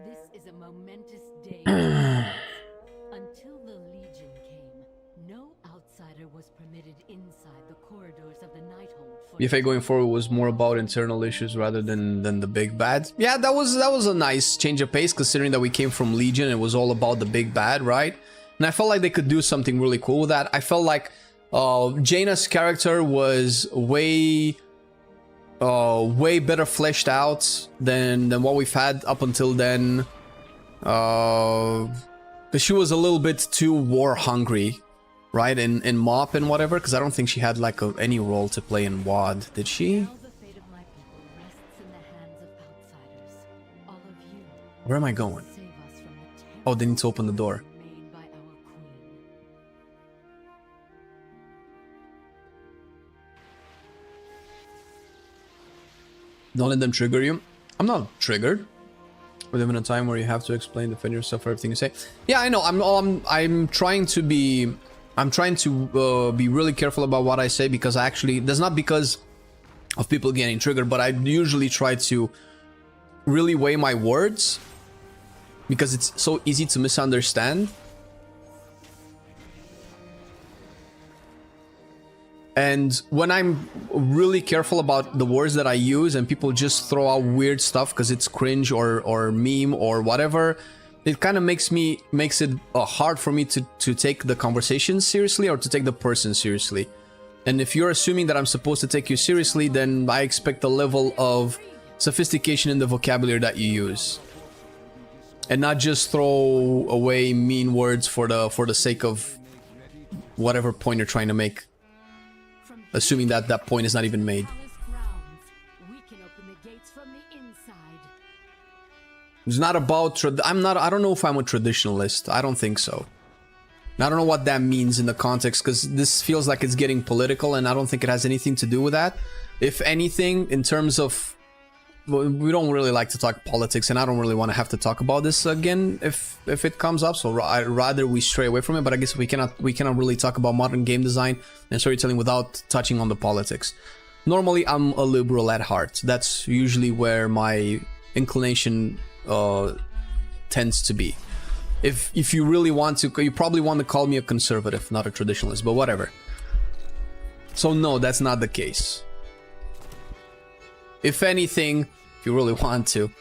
This is a momentous day. Until the Legion came, no outsider was permitted inside the corridors of the Nighthold. BFA going forward was more about internal issues rather than the big bad. Yeah, that was a nice change of pace, considering that we came from Legion. It was all about the big bad, right? And I felt like they could do something really cool with that. I felt like Jaina's character was way better fleshed out than what we've had up until then. Because she was a little bit too war hungry, right? In MoP and whatever. Because I don't think she had like any role to play in WoD, did she? Where am I going? Oh, they need to open the door. Don't let them trigger you. I'm not triggered. We live in a time where you have to explain, defend yourself for everything you say. Yeah, I know. I'm trying to be really careful about what I say, because that's not because of people getting triggered, but I usually try to really weigh my words, because it's so easy to misunderstand. And when I'm really careful about the words that I use and people just throw out weird stuff because it's cringe or meme or whatever, it kind of makes it hard for me to take the conversation seriously or to take the person seriously. And if you're assuming that I'm supposed to take you seriously, then I expect a level of sophistication in the vocabulary that you use. And not just throw away mean words for the sake of whatever point you're trying to make. Assuming that that point is not even made. It's not about I don't know if I'm a traditionalist. I don't think so. And I don't know what that means in the context, because this feels like it's getting political, and I don't think it has anything to do with that. If anything, in terms of, we don't really like to talk politics, and I don't really want to have to talk about this again if it comes up, so I'd rather we stray away from it. But I guess we cannot really talk about modern game design and storytelling without touching on the politics. Normally I'm a liberal at heart. That's usually where my inclination tends to be. If you really want to, you probably want to call me a conservative, not a traditionalist, but whatever. So no, that's not the case. If anything, if you really want to,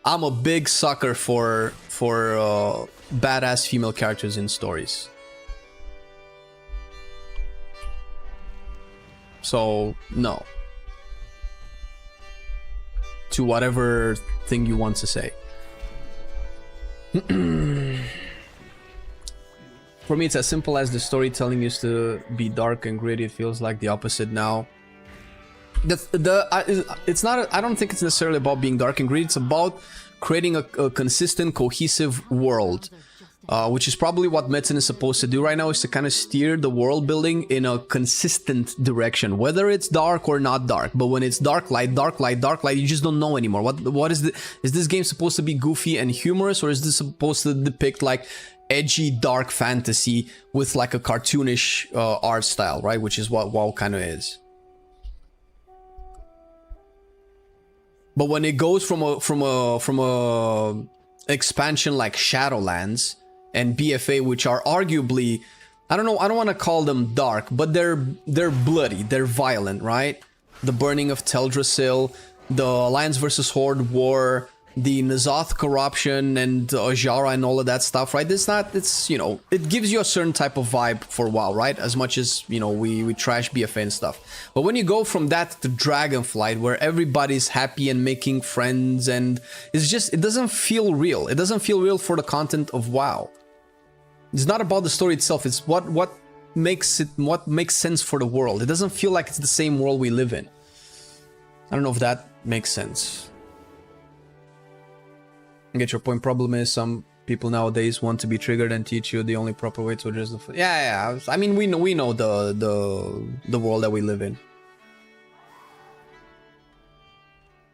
I'm a big sucker for badass female characters in stories. So no, to whatever thing you want to say. For me, it's as simple as the storytelling used to be dark and gritty. It feels like the opposite now. It's not. I don't think it's necessarily about being dark and gritty. It's about creating a consistent, cohesive world, which is probably what Metzen is supposed to do right now, is to kind of steer the world building in a consistent direction, whether it's dark or not dark. But when it's dark light, you just don't know anymore. What is this game supposed to be goofy and humorous, or is this supposed to depict like edgy, dark fantasy with like a cartoonish art style, right? Which is what WoW kind of is. But when it goes from a expansion like Shadowlands and BFA, which are arguably, I don't want to call them dark, but they're bloody, they're violent, right? The burning of Teldrassil, the Alliance versus Horde war, the N'Zoth corruption and Ajara and all of that stuff, right? It's you know, it gives you a certain type of vibe for WoW, right? As much as, you know, we trash BFA and stuff. But when you go from that to Dragonflight, where everybody's happy and making friends, and it's just, it doesn't feel real. It doesn't feel real for the content of WoW. It's not about the story itself. It's what makes sense for the world. It doesn't feel like it's the same world we live in. I don't know if that makes sense. I get your point. Problem is, some People nowadays want to be triggered and teach you the only proper way to address the... Yeah. I mean, we know the world that we live in.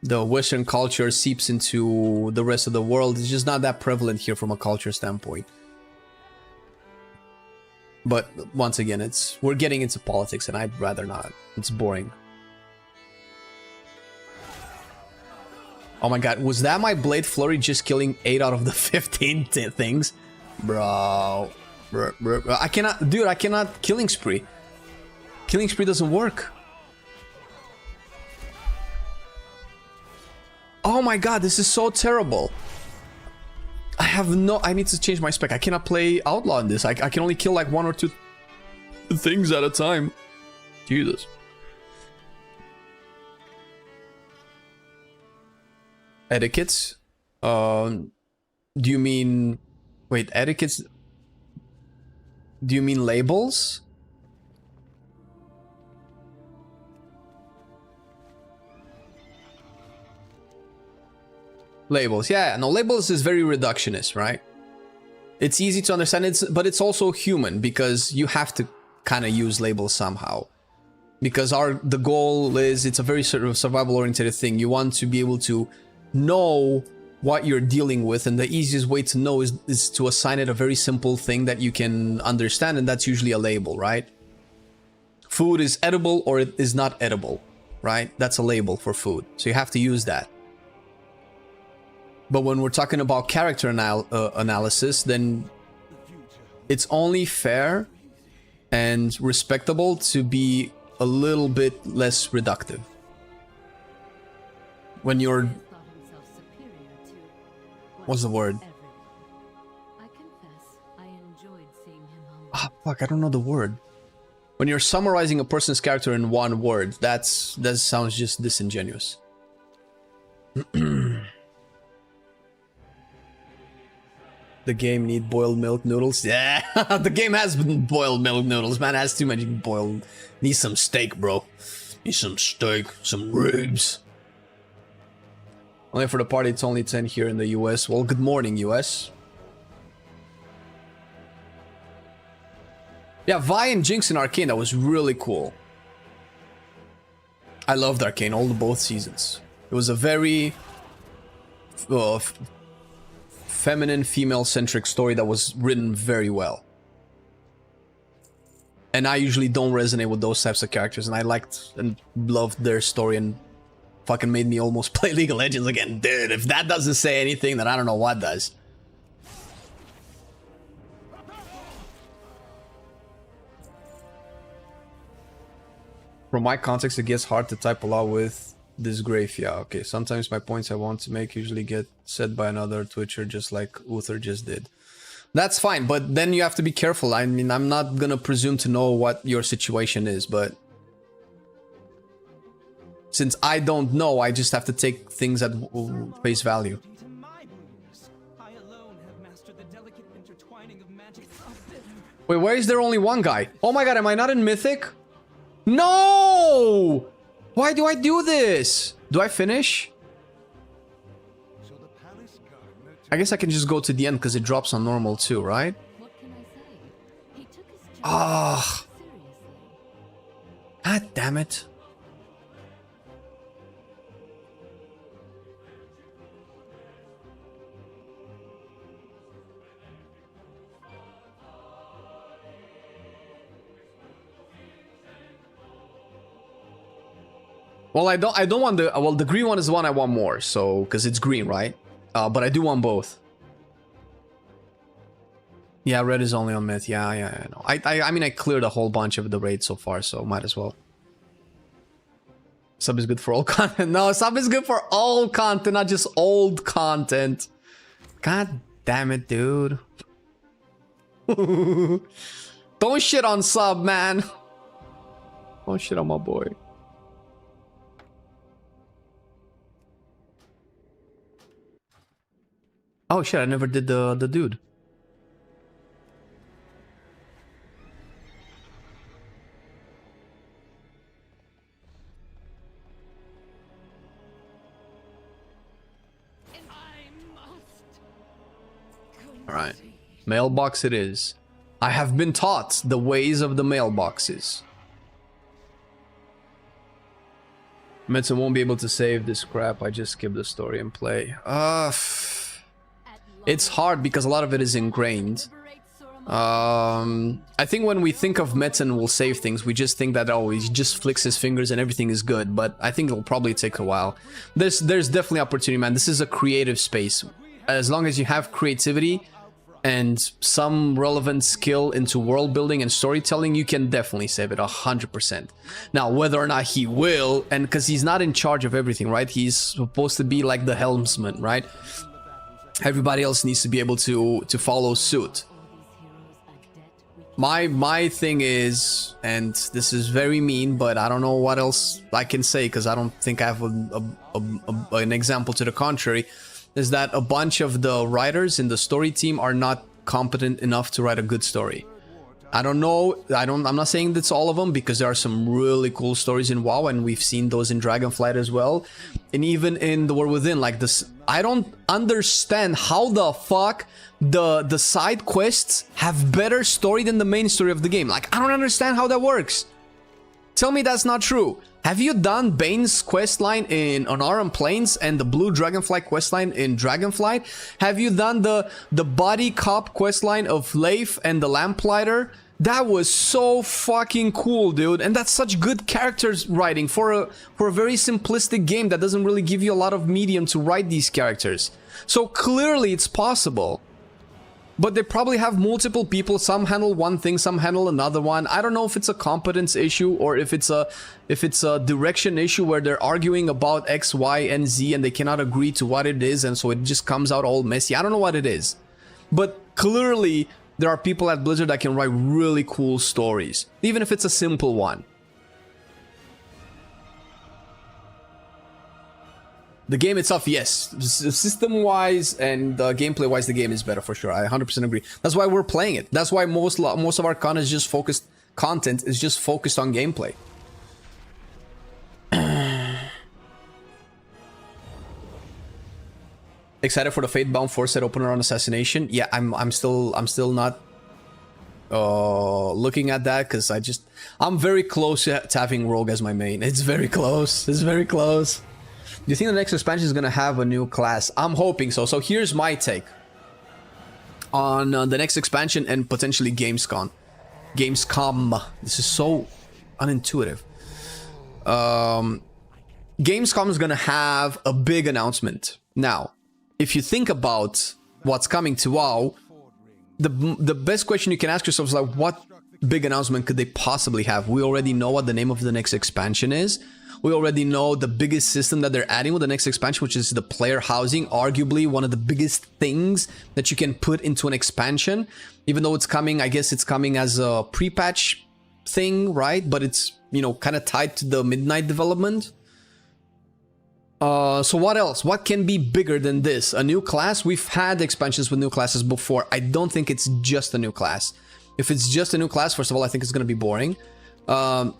The Western culture seeps into the rest of the world. It's just not that prevalent here from a culture standpoint. But once again, we're getting into politics, and I'd rather not. It's boring. Oh my god, was that my Blade Flurry just killing 8 out of the 15 things? Bro. I cannot... Dude, I cannot... Killing Spree. Killing Spree doesn't work. Oh my god, this is so terrible. I need to change my spec. I cannot play Outlaw in this. I can only kill like 1 or 2 things at a time. Jesus. Etiquettes? Do you mean... Wait, etiquettes? Do you mean labels? Labels, yeah, no, labels is very reductionist, right? It's easy to understand, but it's also human, because you have to kind of use labels somehow. Because the goal is, it's a very sort of survival-oriented thing. You want to be able to know what you're dealing with, and the easiest way to know is to assign it a very simple thing that you can understand, and that's usually a label, right? Food is edible or it is not edible, right? That's a label for food, so you have to use that. But when we're talking about character analysis, then it's only fair and respectable to be a little bit less reductive. When you're... What's the word? Ah, fuck, I don't know the word. When you're summarizing a person's character in one word, that sounds just disingenuous. The game need boiled milk noodles. Yeah, the game has boiled milk noodles, man. It has too much boiled. Need some steak, bro. Need some steak, some ribs. Only for the party, it's only 10 here in the US. Well, good morning, US. Yeah, Vi and Jinx in Arcane, that was really cool. I loved Arcane, both seasons. It was a very... feminine, female-centric story that was written very well. And I usually don't resonate with those types of characters, and I liked and loved their story, and fucking made me almost play League of Legends again. Dude, if that doesn't say anything, then I don't know what does. From my context, it gets hard to type a lot with this grave. Yeah, okay. Sometimes my points I want to make usually get said by another Twitcher, just like Uther just did. That's fine, but then you have to be careful. I mean, I'm not gonna presume to know what your situation is, but since I don't know, I just have to take things at face value. Wait, why is there only one guy? Oh my god, am I not in Mythic? No! Why do I do this? Do I finish? I guess I can just go to the end because it drops on normal too, right? Ah. God damn it. Well, I don't want the... Well, the green one is the one I want more, so... Because it's green, right? But I do want both. Yeah, red is only on myth. Yeah, I know. I mean, I cleared a whole bunch of the raids so far, so might as well. Sub is good for all content. No, sub is good for all content, not just old content. God damn it, dude. Don't shit on sub, man. Don't shit on my boy. Oh shit, I never did the dude. Alright. Mailbox it is. I have been taught the ways of the mailboxes. Metzen won't be able to save this crap. I just skip the story and play. It's hard because a lot of it is ingrained. I think when we think of Metzen will save things, we just think that, oh, he just flicks his fingers and everything is good. But I think it'll probably take a while. There's definitely opportunity, man. This is a creative space. As long as you have creativity and some relevant skill into world building and storytelling, you can definitely save it 100%. Now, whether or not he will, and because he's not in charge of everything, right? He's supposed to be like the helmsman, right? Everybody else needs to be able to follow suit. My thing is, and this is very mean, but I don't know what else I can say because I don't think I have an example to the contrary, is that a bunch of the writers in the story team are not competent enough to write a good story. I don't know, I'm not saying that's all of them, because there are some really cool stories in WoW, and we've seen those in Dragonflight as well, and even in The War Within. Like this, I don't understand how the fuck the side quests have better story than the main story of the game. Like, I don't understand how that works. Tell me that's not true. Have you done Bane's questline in Onaran Plains and the Blue Dragonflight questline in Dragonflight? Have you done the Body Cop questline of Leif and the Lamplighter? That was so fucking cool, dude. And that's such good characters writing for a very simplistic game that doesn't really give you a lot of medium to write these characters. So clearly it's possible. But they probably have multiple people. Some handle one thing, some handle another one. I don't know if it's a competence issue or if it's a direction issue where they're arguing about X, Y, and Z and they cannot agree to what it is, and so it just comes out all messy. I don't know what it is. But clearly there are people at Blizzard that can write really cool stories, even if it's a simple one. The game itself, yes. System-wise and gameplay-wise, the game is better for sure. I 100% agree. That's why we're playing it. That's why most of our content is just focused on gameplay. Excited for the Fatebound 4 set opener on Assassination? Yeah, I'm still not looking at that because I'm very close to having Rogue as my main. It's very close. It's very close. Do you think the next expansion is going to have a new class? I'm hoping so. So here's my take on the next expansion and potentially Gamescom. This is so unintuitive. Gamescom is going to have a big announcement. Now, if you think about what's coming to WoW, the best question you can ask yourself is like, what big announcement could they possibly have? We already know what the name of the next expansion is. We already know the biggest system that they're adding with the next expansion, which is the player housing, arguably one of the biggest things that you can put into an expansion. Even though it's coming, I guess it's coming as a pre-patch thing, right? But it's, you know, kind of tied to the Midnight development. So what else? What can be bigger than this? A new class? We've had expansions with new classes before. I don't think it's just a new class. If it's just a new class, first of all, I think it's going to be boring.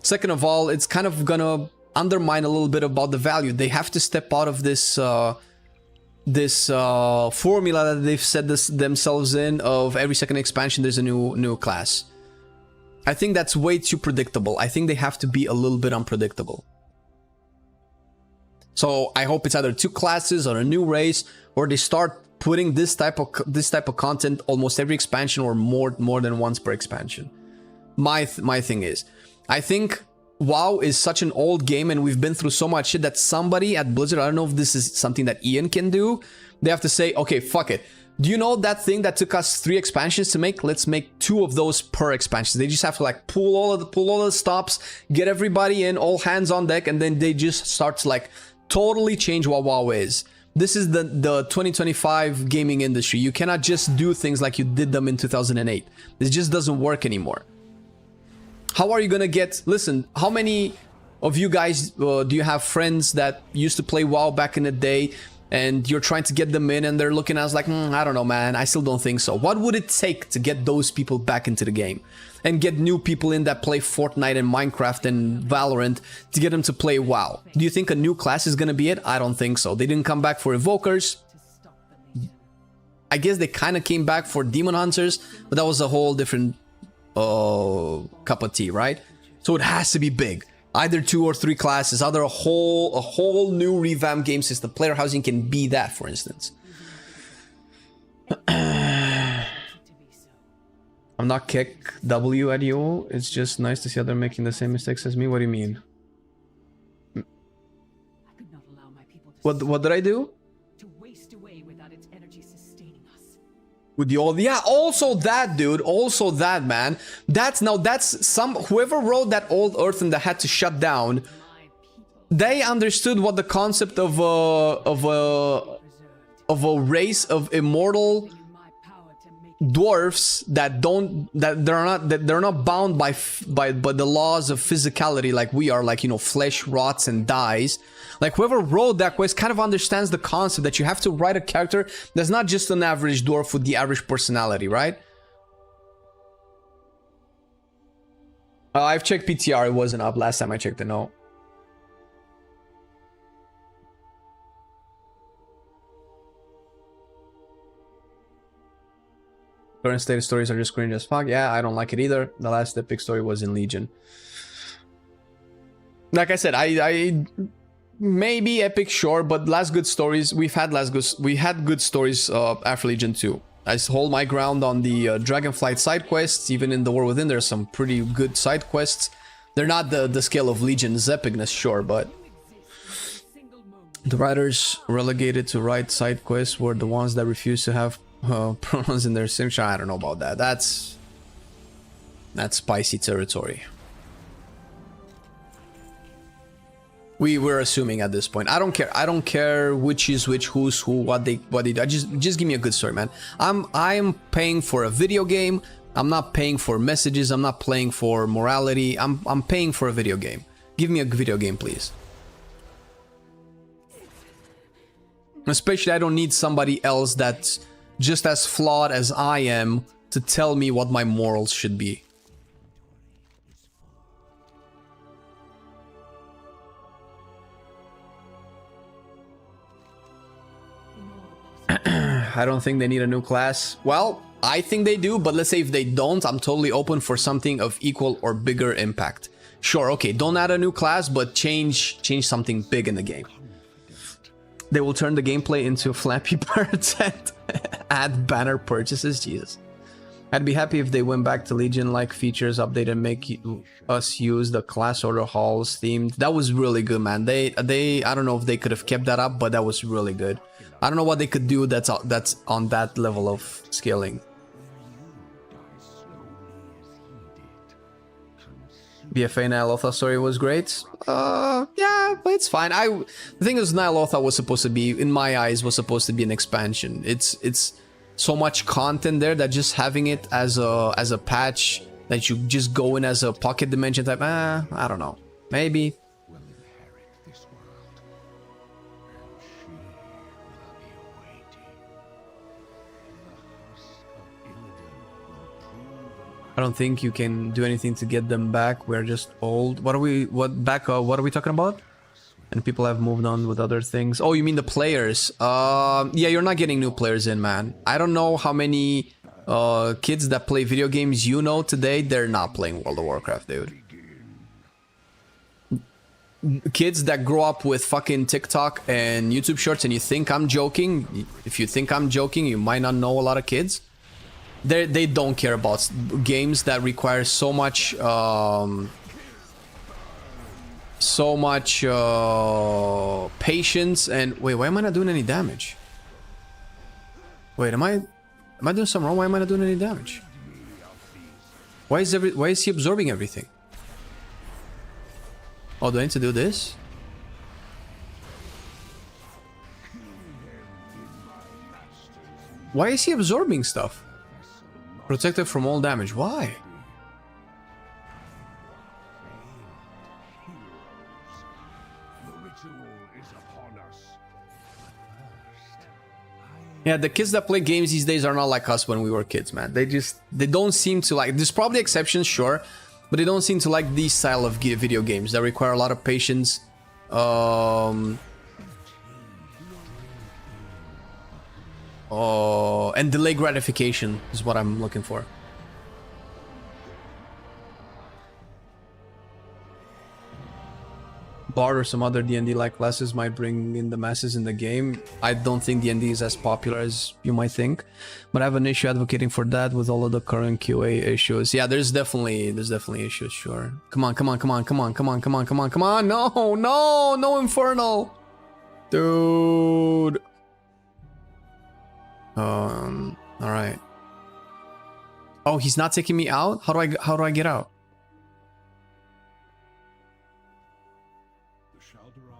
Second of all, it's kind of going to undermine a little bit about the value. They have to step out of this formula that they've set themselves in of every second expansion there's a new class. I think that's way too predictable. I think they have to be a little bit unpredictable. So I hope it's either two classes or a new race, or they start putting this type of content almost every expansion or more than once per expansion. My thing is, I think WoW is such an old game and we've been through so much shit that somebody at Blizzard, I don't know if this is something that Ian can do, they have to say, okay, fuck it. Do you know that thing that took us 3 expansions to make? Let's make 2 of those per expansion. They just have to like pull all the stops, get everybody in, all hands on deck, and then they just start to like totally change what WoW is. This is the 2025 gaming industry. You cannot just do things like you did them in 2008. This just doesn't work anymore. How are you gonna get... Listen, how many of you guys do you have friends that used to play WoW back in the day and you're trying to get them in and they're looking at us like, I don't know, man, I still don't think so. What would it take to get those people back into the game? And get new people in that play Fortnite and Minecraft and Valorant to get them to play WoW? Do you think a new class is gonna be it? I don't think so. They didn't come back for Evokers. I guess they kind of came back for Demon Hunters, but that was a whole different cup of tea, right? So it has to be big. Either 2 or 3 classes, either a whole new revamped game system. Player housing can be that, for instance. I'm not kick W at you. It's just nice to see other making the same mistakes as me. What do you mean? What did I do? With the old, yeah, also that, dude, also that, man. That's some whoever wrote that old Earthen that had to shut down. They understood what the concept of a race of immortal dwarfs that they're not bound by the laws of physicality like we are, like, you know, flesh rots and dies. Like, whoever wrote that quest kind of understands the concept that you have to write a character that's not just an average dwarf with the average personality, right? I've checked PTR, it wasn't up last time I checked it, no. Current state stories are just cringe as fuck. Yeah, I don't like it either. The last epic story was in Legion. Like I said, I maybe epic, sure, but last good stories we had good stories after Legion 2. I hold my ground on the Dragonflight side quests. Even in the War Within, there's some pretty good side quests. They're not the scale of Legion's epicness, sure, but the writers relegated to write side quests were the ones that refused to have pronouns in their signature. I don't know about that. That's spicy territory. We were assuming at this point. I don't care which is which, who's who, what they do. Just give me a good story, man. I'm paying for a video game. I'm not paying for messages. I'm not paying for morality. I'm paying for a video game. Give me a video game, please. Especially, I don't need somebody else that's just as flawed as I am to tell me what my morals should be. I don't think they need a new class. Well, I think they do, but let's say if they don't, I'm totally open for something of equal or bigger impact. Sure, okay, don't add a new class, but change something big in the game. They will turn the gameplay into Flappy Birds and add banner purchases. Jesus. I'd be happy if they went back to Legion-like features, update and make us use the class order halls themed. That was really good, man. They I don't know if they could have kept that up, but that was really good. I don't know what they could do that's on that level of scaling. BFA Nyalotha story was great. Yeah, but it's fine. The thing is, Nyalotha was supposed to be, in my eyes, was supposed to be an expansion. It's so much content there that just having it as a patch that you just go in as a pocket dimension type, I don't know. Maybe. I don't think you can do anything to get them back. We're just old. What are we talking about? And people have moved on with other things. Oh, you mean the players? Yeah, you're not getting new players in, man. I don't know how many kids that play video games you know today, they're not playing World of Warcraft, dude. Kids that grow up with fucking TikTok and YouTube shorts, and you think I'm joking. If you think I'm joking, you might not know a lot of kids. They don't care about games that require so much patience. And wait, why am I not doing any damage? Wait, am I doing something wrong? Why am I not doing any damage? Why is he absorbing everything? Oh, do I need to do this? Why is he absorbing stuff? Protected from all damage. Why? Yeah, the kids that play games these days are not like us when we were kids, man. They don't seem to like. There's probably exceptions, sure, but they don't seem to like these style of video games that require a lot of patience. and delay gratification is what I'm looking for. Bard or some other D&D-like classes might bring in the masses in the game. I don't think D&D is as popular as you might think, but I have an issue advocating for that with all of the current QA issues. Yeah, there's definitely issues, sure. Come on. No Infernal! Dude. Alright. Oh, he's not taking me out? How do I get out?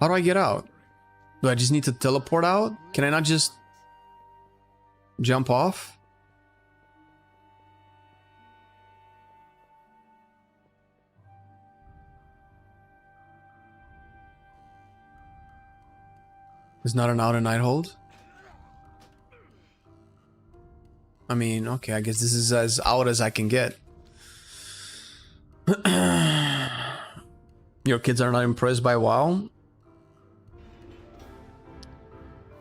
How do I get out? Do I just need to teleport out? Can I not just jump off? It's not an out and night hold? I mean, okay, I guess this is as out as I can get. Your kids are not impressed by WoW?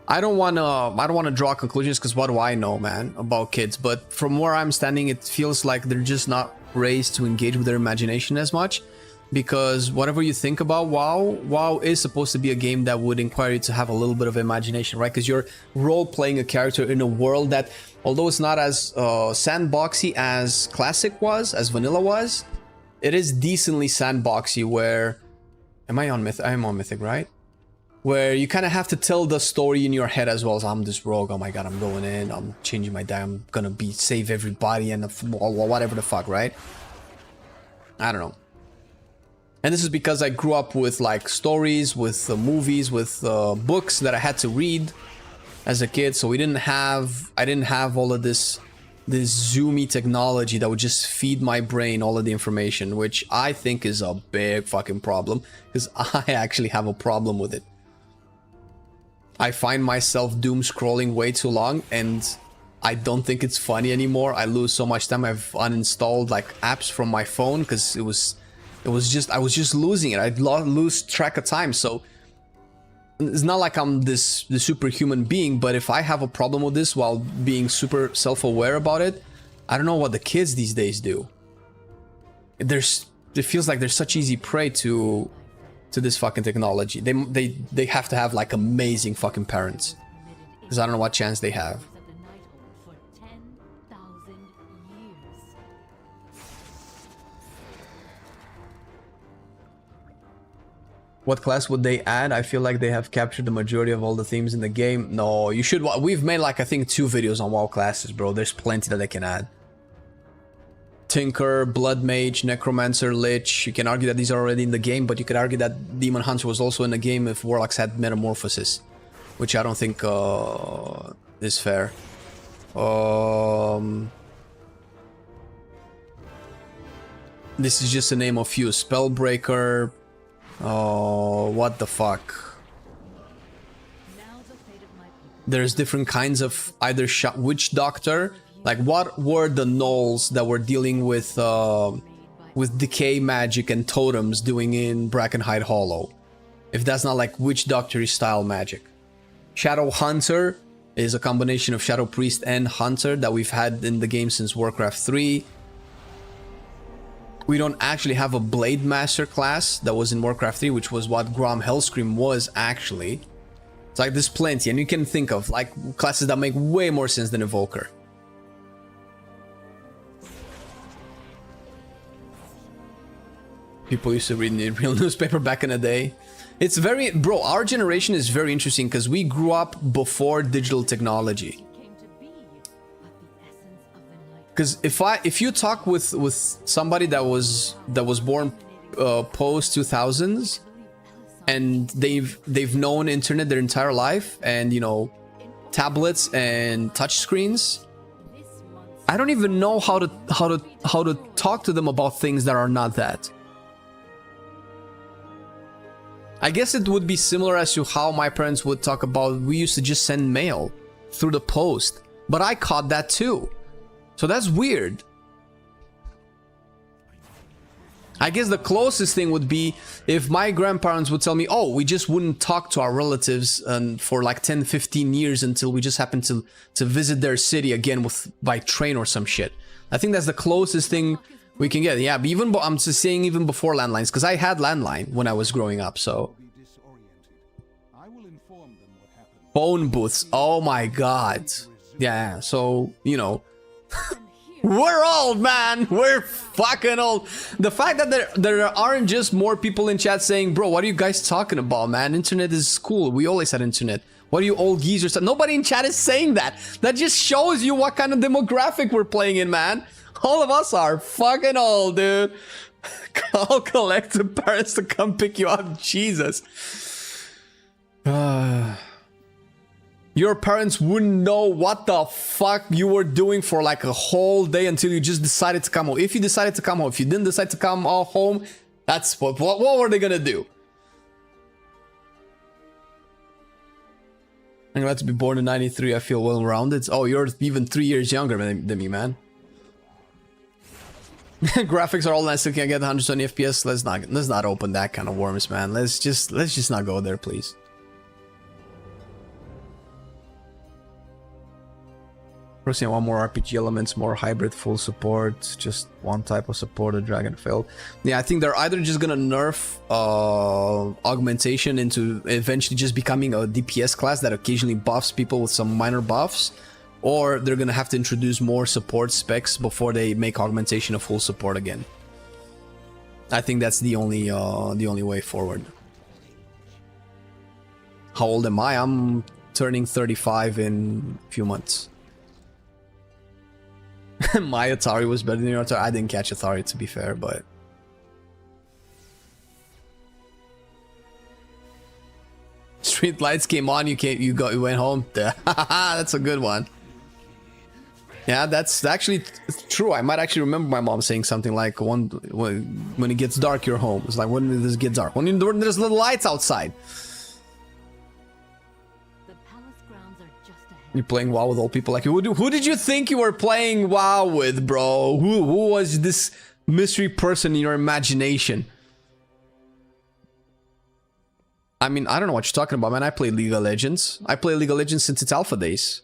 I don't want to draw conclusions because what do I know, man, about kids? But from where I'm standing, it feels like they're just not raised to engage with their imagination as much. Because whatever you think about WoW is supposed to be a game that would require you to have a little bit of imagination, right? Because you're role-playing a character in a world that, although it's not as sandboxy as Classic was, as Vanilla was, it is decently sandboxy where... Am I on Mythic? I am on Mythic, right? Where you kind of have to tell the story in your head as well as I'm this rogue, oh my god, I'm going in, I'm changing my die, I'm gonna save everybody and whatever the fuck, right? I don't know. And this is because I grew up with like stories, with movies, with books that I had to read as a kid, so I didn't have all of this zoomy technology that would just feed my brain all of the information, which I think is a big fucking problem, because I actually have a problem with it. I find myself doom scrolling way too long, and I don't think it's funny anymore. I lose so much time. I've uninstalled like apps from my phone because I was just losing it. I'd lose track of time. So it's not like I'm this superhuman being, but if I have a problem with this while being super self-aware about it, I don't know what the kids these days do. It feels like they're such easy prey to this fucking technology. They have to have like amazing fucking parents, because I don't know what chance they have. What class would they add? I feel like they have captured the majority of all the themes in the game. No, you should. We've made like I think 2 videos on WoW classes, bro. There's plenty that they can add. Tinker, Blood Mage, Necromancer, Lich. You can argue that these are already in the game, but you could argue that Demon Hunter was also in the game if Warlocks had Metamorphosis, which I don't think is fair. This is just to name a few. Spellbreaker. Oh, what the fuck? There's different kinds of either Witch Doctor. Like, what were the gnolls that were dealing with decay magic and totems doing in Brackenhide Hollow? If that's not like Witch Doctor style magic. Shadow Hunter is a combination of Shadow Priest and Hunter that we've had in the game since Warcraft 3. We don't actually have a Blade Master class that was in Warcraft 3, which was what Grom Hellscream was actually. It's like there's plenty, and you can think of like classes that make way more sense than Evoker. People used to read the real newspaper back in the day. It's very... Bro, our generation is very interesting because we grew up before digital technology. Because if you talk with somebody that was born post 2000s and they've known internet their entire life and, you know, tablets and touch screens, I don't even know how to talk to them about things that are not that. I guess it would be similar as to how my parents would talk about, we used to just send mail through the post, but I caught that too. So that's weird. I guess the closest thing would be if my grandparents would tell me, oh, we just wouldn't talk to our relatives for like 10, 15 years until we just happened to visit their city again by train or some shit. I think that's the closest thing we can get. Yeah, but even I'm just saying even before landlines, because I had landline when I was growing up, so. Phone booths. Oh my god. Yeah, so, you know. We're old, man. We're fucking old. The fact that there aren't just more people in chat saying, bro, what are you guys talking about, man? Internet is cool. We always had internet. What are you old geezers? Nobody in chat is saying that. That just shows you what kind of demographic we're playing in, man. All of us are fucking old, dude. Call collective parents to come pick you up. Jesus. Your parents wouldn't know what the fuck you were doing for like a whole day until you just decided to come home. If you decided to come home, if you didn't decide to come home, that's what were they gonna do? I'm glad to be born in 93. I feel well-rounded. Oh, you're even 3 years younger than me, man. Graphics are all nice. Looking, I get 120 FPS. Let's not open that kind of worms, man. Let's just not go there, please. Personally, I want more RPG elements, more hybrid, full support. Just one type of support. The dragon failed. Yeah, I think they're either just gonna nerf augmentation into eventually just becoming a DPS class that occasionally buffs people with some minor buffs, or they're gonna have to introduce more support specs before they make augmentation a full support again. I think that's the only way forward. How old am I? I'm turning 35 in a few months. My Atari was better than your Atari. I didn't catch Atari, to be fair, but street lights came on. You went home. That's a good one. Yeah, that's actually true. I might actually remember my mom saying something like, "When it gets dark, you're home." It's like, when does it get dark? When there's little lights outside. You're playing WoW with old people like you. Who did you think you were playing WoW with, bro? Who was this mystery person in your imagination? I mean, I don't know what you're talking about, man. I play League of Legends. I play League of Legends since its alpha days.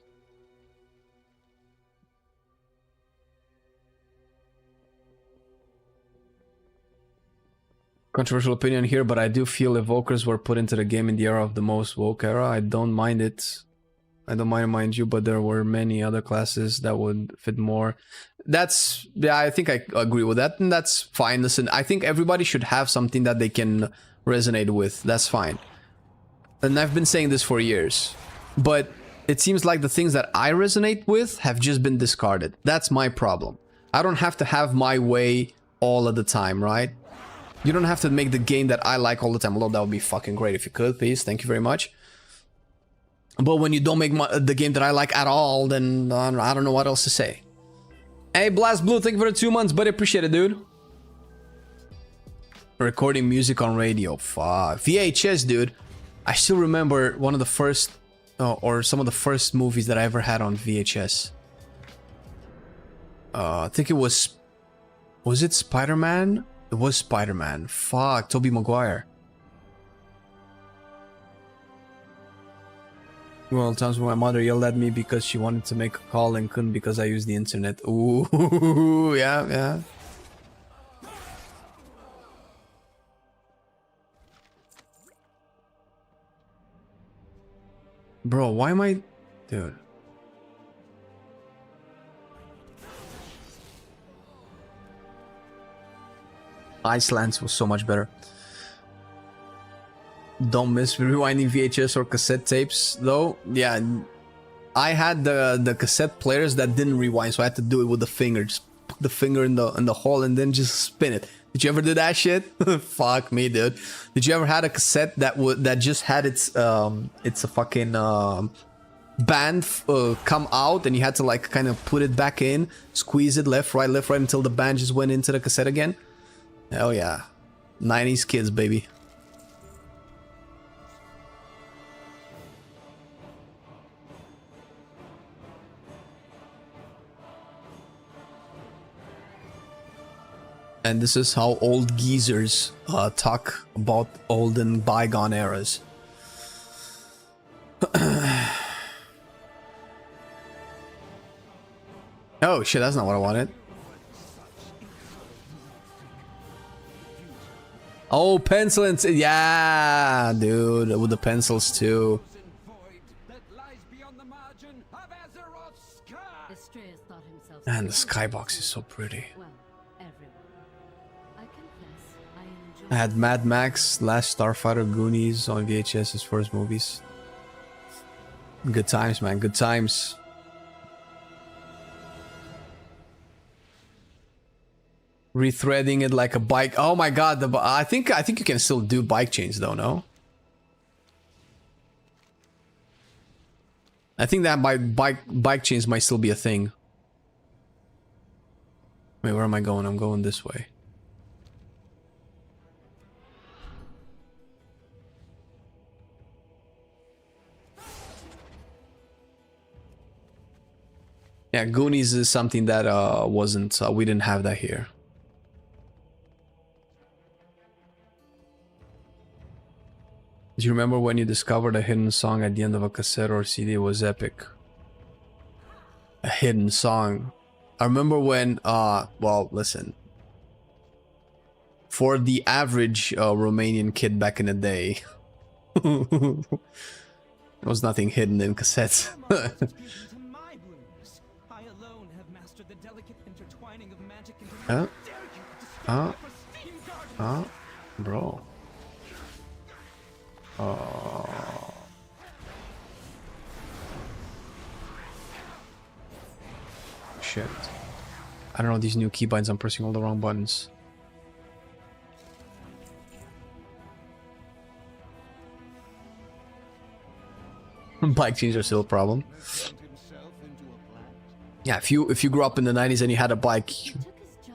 Controversial opinion here, but I do feel evokers were put into the game in the era of the most woke era. I don't mind it. I don't mind you, but there were many other classes that would fit more. Yeah, I think I agree with that, and that's fine. Listen, I think everybody should have something that they can resonate with. That's fine. And I've been saying this for years, but it seems like the things that I resonate with have just been discarded. That's my problem. I don't have to have my way all of the time, right? You don't have to make the game that I like all the time. Although that would be fucking great if you could, please. Thank you very much. But when you don't make the game that I like at all, then I don't know what else to say. Hey, Blast Blue, thank you for the 2 months, buddy. Appreciate it, dude. Recording music on radio. Fuck. VHS, dude. I still remember one of the first, or some of the first movies that I ever had on VHS. I think it was it Spider-Man? It was Spider-Man. Fuck, Tobey Maguire. Well, times when my mother yelled at me because she wanted to make a call and couldn't because I used the internet. Ooh, yeah. Bro, why am I... Dude. Iceland's was so much better. Don't miss rewinding VHS or cassette tapes, though. Yeah, I had the cassette players that didn't rewind, so I had to do it with the finger. Just put the finger in the hole and then just spin it. Did you ever do that shit? Fuck me, dude. Did you ever had a cassette that just had its a fucking band come out and you had to like kind of put it back in, squeeze it left, right until the band just went into the cassette again? Hell yeah. 90s kids, baby. And this is how old geezers talk about olden bygone eras. Oh shit, that's not what I wanted. Oh, pencil and... Yeah, dude, with the pencils too. Man, the skybox is so pretty. I had Mad Max, Last Starfighter, Goonies on VHS, his first movies. Good times, man, good times. Rethreading it like a bike. Oh my god, I think you can still do bike chains though, no? I think that my bike chains might still be a thing. Wait, where am I going? I'm going this way. Yeah, Goonies is something that wasn't, we didn't have that here. Do you remember when you discovered a hidden song at the end of a cassette or CD? It was epic. A hidden song. I remember when, well, listen. For the average Romanian kid back in the day, there was nothing hidden in cassettes. Bro. Oh. Shit. I don't know these new keybinds, I'm pressing all the wrong buttons. Bike chains are still a problem. Yeah, if you grew up in the 90s and you had a bike,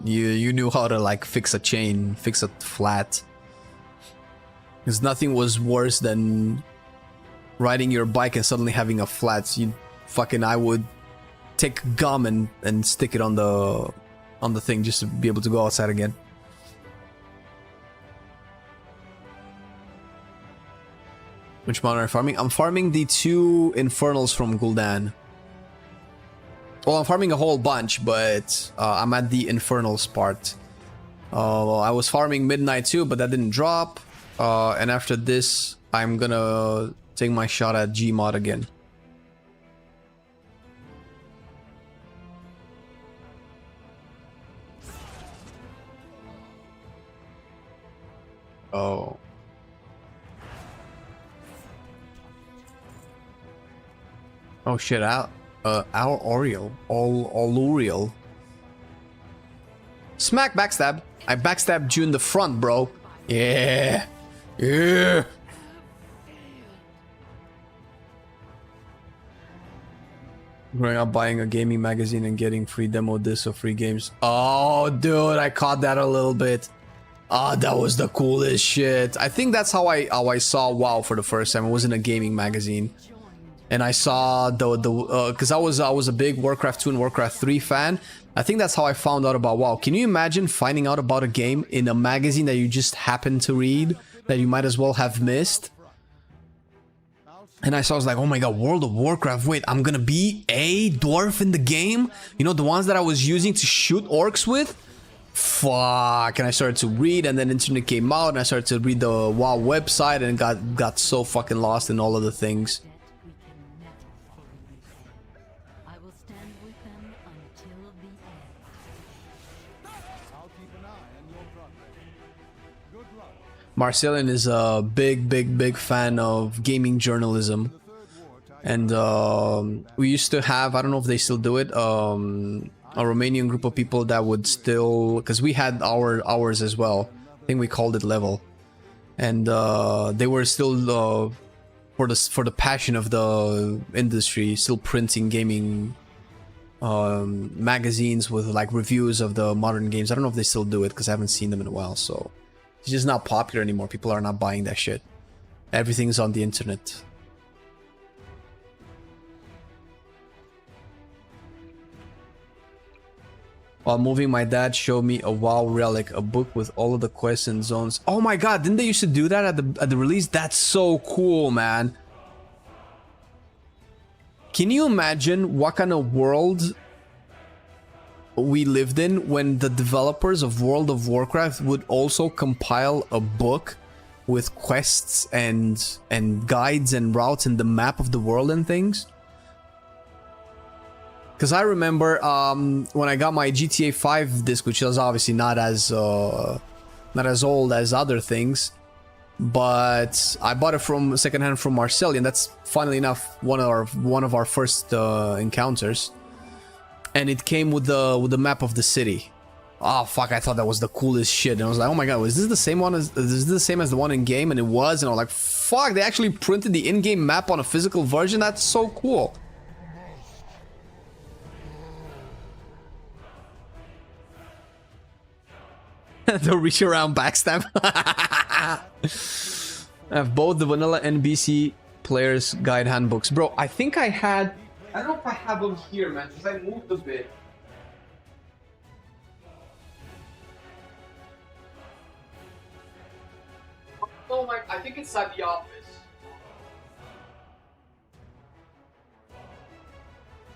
you knew how to like fix a chain, fix a flat. Because nothing was worse than riding your bike and suddenly having a flat. I would take gum and stick it on the thing just to be able to go outside again. Which mod are you farming? I'm farming the 2 Infernals from Gul'dan. Well, I'm farming a whole bunch, but I'm at the Infernals part. I was farming Midnight too, but that didn't drop. And after this, I'm gonna take my shot at Gmod again. Oh. Oh shit, our Oriel. All Smack backstab. I backstabbed you in the front, bro. Yeah. Yeah. Growing up buying a gaming magazine and getting free demo discs of free games. Oh, dude, I caught that a little bit. Ah, that was the coolest shit. I think that's how I saw WoW for the first time. It was in a gaming magazine. And I saw because I was a big Warcraft 2 and Warcraft 3 fan. I think that's how I found out about WoW. Can you imagine finding out about a game in a magazine that you just happened to read, that you might as well have missed? And I was like, oh my god, World of Warcraft, wait, I'm gonna be a dwarf in the game? You know, the ones that I was using to shoot orcs with? Fuck. And I started to read, and then internet came out, and I started to read the WoW website, and got so fucking lost in all of the things. Marcelian is a big fan of gaming journalism, and we used to have, I don't know if they still do it, a Romanian group of people that would still, because we had ours as well. I think we called it Level, and they were still for the passion of the industry, still printing gaming magazines with like reviews of the modern games. I don't know if they still do it because I haven't seen them in a while, so it's just not popular anymore. People are not buying that shit. Everything's on the internet. While moving, my dad showed me a WoW relic, a book with all of the quests and zones. Oh my god, didn't they used to do that at the release? That's so cool, man. Can you imagine what kind of world we lived in when the developers of World of Warcraft would also compile a book with quests and guides and routes and the map of the world and things? Because I remember when I got my GTA 5 disc, which was obviously not as old as other things, but I bought it from secondhand from Marcelian. That's funnily enough one of our first encounters, and it came with the map of the city. Oh fuck! I thought that was the coolest shit, and I was like, oh my god, is this the same one as the one in game? And it was, and I was like, fuck! They actually printed the in-game map on a physical version. That's so cool. The reach around backstab. I have both the vanilla NBC players guide handbooks. Bro, I think I had... I don't know if I have them here, man, because I moved a bit. Oh my... I think it's at the office.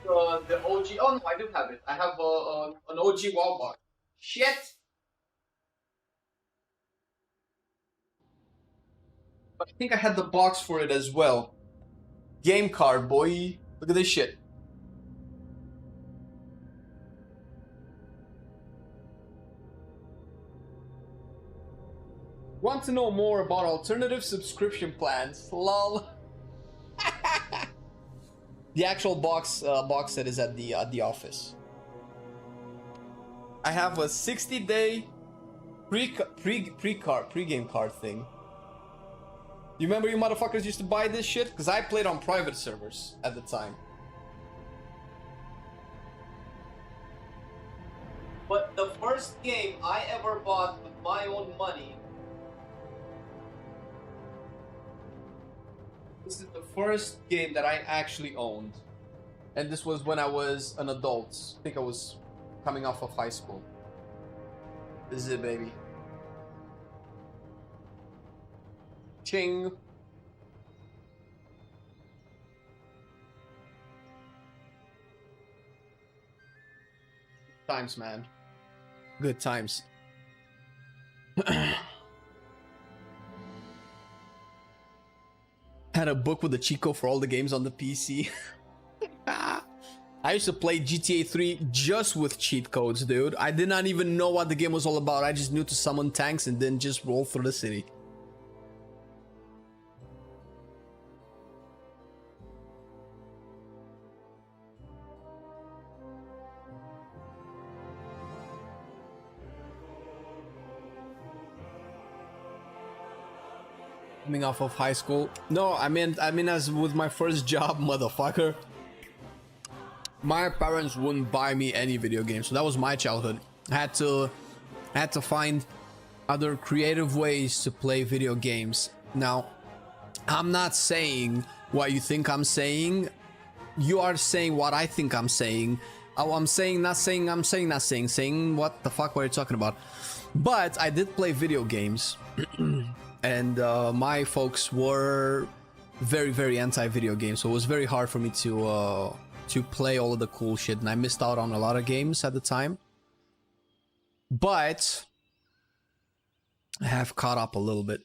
The OG... Oh no, I do have it. I have an OG wall box. Shit! I think I had the box for it as well. Game card, boy. Look at this shit. Want to know more about alternative subscription plans? Lol. The actual box set is at the office. I have a 60-day pre-game card thing. You remember you motherfuckers used to buy this shit? Because I played on private servers at the time. But the first game I ever bought with my own money... This is the first game that I actually owned. And this was when I was an adult. I think I was coming off of high school. This is it, baby. Ching. Times, man. Good times. Had a book with a cheat code for all the games on the PC. I used to play GTA 3 just with cheat codes, dude. I did not even know what the game was all about. I just knew to summon tanks and then just roll through the city. Coming off of high school. No, I mean as with my first job, motherfucker. My parents wouldn't buy me any video games, so that was my childhood. I had to find other creative ways to play video games. Now, I'm not saying what you think I'm saying. You are saying what I think I'm saying. Oh, I'm saying, not saying, I'm saying, not saying. Saying what the fuck were you talking about? But I did play video games. And my folks were very, very anti-video games, so it was very hard for me to play all of the cool shit, and I missed out on a lot of games at the time. But I have caught up a little bit.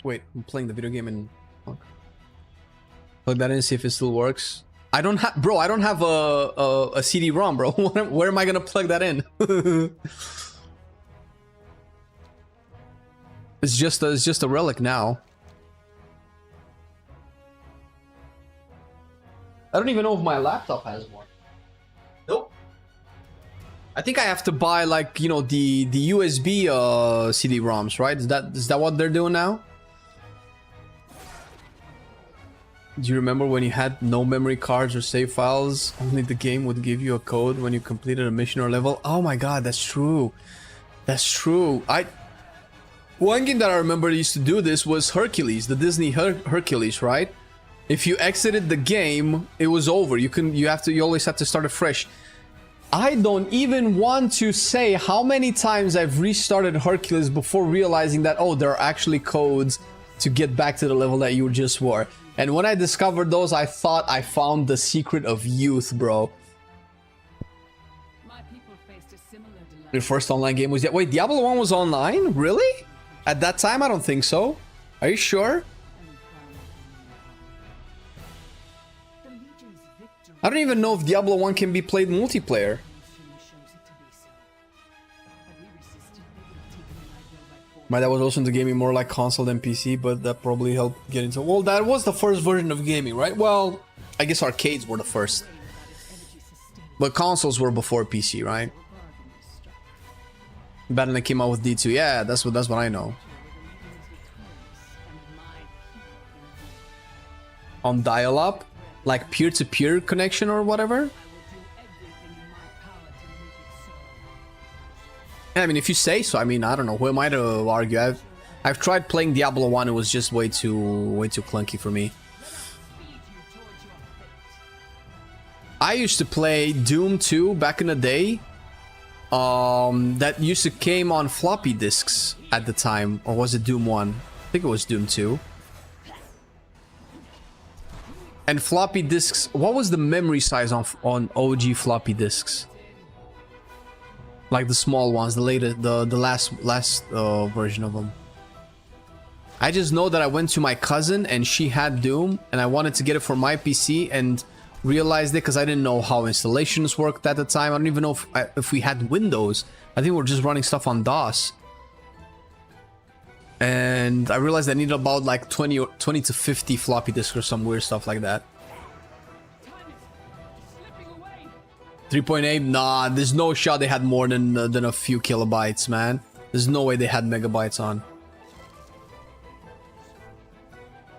Wait, I'm playing the video game and plug that in, see if it still works. I don't have, bro. I don't have a CD-ROM, bro. Where am I gonna plug that in? It's just a relic now. I don't even know if my laptop has one. Nope. I think I have to buy, like, you know, the USB CD-ROMs, right? Is that what they're doing now? Do you remember when you had no memory cards or save files? Only the game would give you a code when you completed a mission or level. Oh my god, that's true. That's true. One game that I remember used to do this was Hercules, the Disney Hercules, right? If you exited the game, it was over. You always have to start afresh. I don't even want to say how many times I've restarted Hercules before realizing that, oh, there are actually codes to get back to the level that you just were. And when I discovered those, I thought I found the secret of youth, bro. Your first online game was... Wait, Diablo 1 was online? Really? At that time? I don't think so. Are you sure? I don't even know if Diablo 1 can be played multiplayer. My dad was also into gaming more like console than PC, but that probably helped get into... Well, that was the first version of gaming, right? Well, I guess arcades were the first. But consoles were before PC, right? Back when they came out with D2. Yeah, that's what I know. On dial-up? Like peer-to-peer connection or whatever? Yeah, I mean, if you say so. I mean, I don't know. Who am I to argue? I've tried playing Diablo 1. It was just way too clunky for me. I used to play Doom 2 back in the day. That used to came on floppy disks at the time. Or was it Doom 1? I think it was Doom 2. And floppy disks, what was the memory size on OG floppy disks? Like the small ones, the latest, the last version of them. I just know that I went to my cousin and she had Doom and I wanted to get it for my PC and realized it because I didn't know how installations worked at the time. I don't even know if we had Windows. I think we were just running stuff on DOS. And I realized I needed about like 20 to 50 floppy disks or some weird stuff like that. 3.8? Nah, there's no shot they had more than a few kilobytes, man. There's no way they had megabytes on.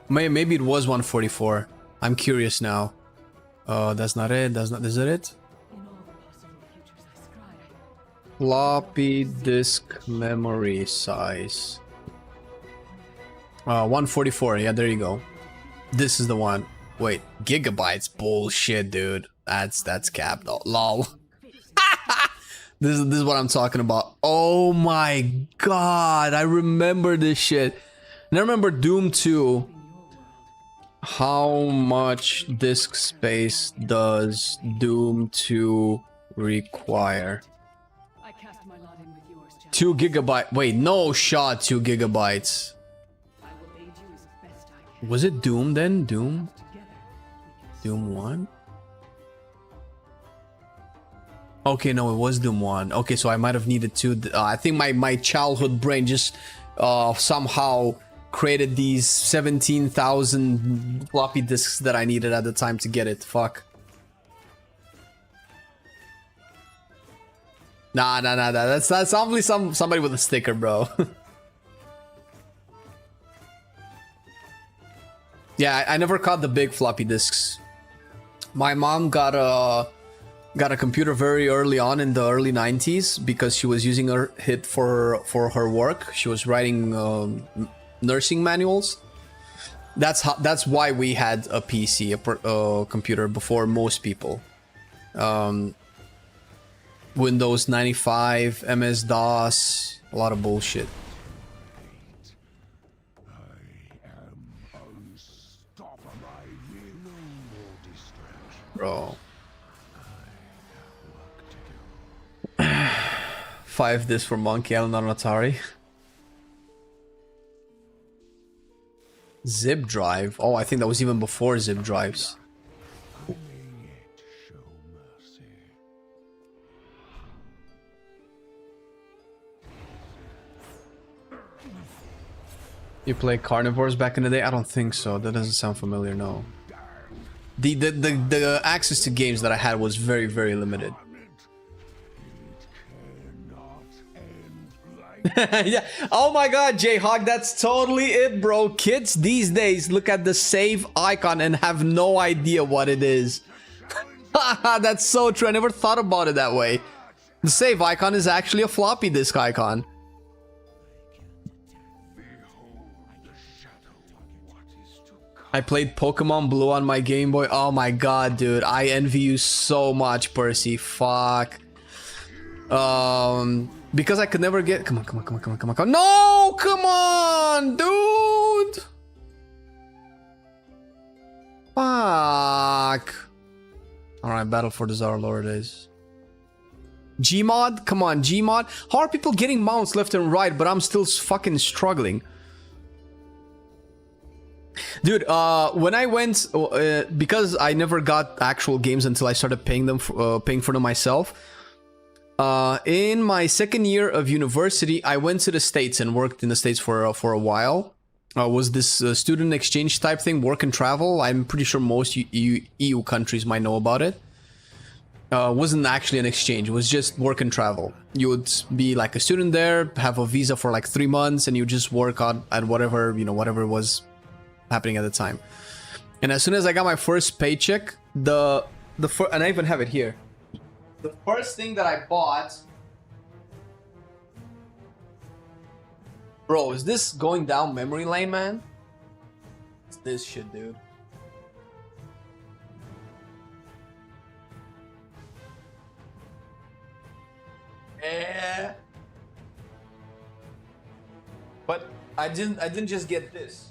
Maybe it was 144. I'm curious now. That's not it. Is it it? Floppy disk memory size. 144. Yeah, there you go. This is the one. Wait, gigabytes? Bullshit, dude. That's capped. Oh, lol. This is what I'm talking about. Oh my god, I remember this shit. And I remember Doom 2. How much disk space does Doom 2 require? 2 gigabytes. Wait, no shot. 2 gigabytes. Was it Doom then? Doom 1? Okay, no, it was Doom 1. Okay, so I might have needed to... I think my childhood brain just somehow created these 17,000 floppy disks that I needed at the time to get it. Fuck. Nah. That's probably somebody with a sticker, bro. Yeah, I never caught the big floppy disks. My mom got a computer very early on in the early 90s because she was using it for her work. She was writing nursing manuals. That's why we had a PC, a computer before most people. Windows 95, MS-DOS, a lot of bullshit. Bro. 5 discs for Monkey Island on Atari. Zip drive. Oh, I think that was even before zip drives. You play Carnivores back in the day? I don't think so. That doesn't sound familiar, no. The access to games that I had was very, very limited. Yeah. Oh my god, Jayhawk, that's totally it, bro. Kids these days look at the save icon and have no idea what it is. That's so true. I never thought about it that way. The save icon is actually a floppy disk icon. I played Pokemon Blue on my Game Boy. Oh my god, dude. I envy you so much, Percy. Fuck. Because I could never get... Come on, come on, come on, come on, come on, come on. No! Come on, dude! Fuck. Alright, Battle for the Zarlord days. Gmod? Come on, Gmod. How are people getting mounts left and right, but I'm still fucking struggling? Dude, when I went... because I never got actual games until I started paying for them myself. In my second year of university, I went to the States and worked in the States for a while. Was this student exchange type thing, work and travel? I'm pretty sure most EU countries might know about it. Wasn't actually an exchange, it was just work and travel. You would be like a student there, have a visa for like 3 months, and you just work on at whatever, you know, whatever was happening at the time. And as soon as I got my first paycheck, and I even have it here. The first thing that I bought... Bro, is this going down memory lane, man? It's this shit, dude. Yeah. But I didn't just get this.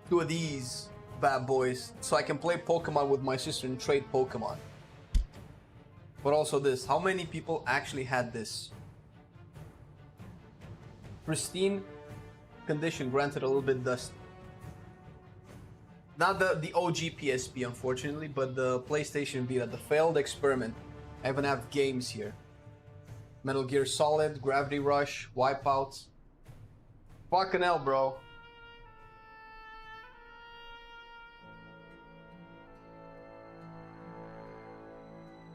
Two of these bad boys, so I can play Pokemon with my sister and trade Pokemon. But also this. How many people actually had this? Pristine condition, granted a little bit dusty. Not the OG PSP, unfortunately, but the PlayStation Vita, the failed experiment. I even have games here. Metal Gear Solid, Gravity Rush, Wipeout. Fucking hell, bro.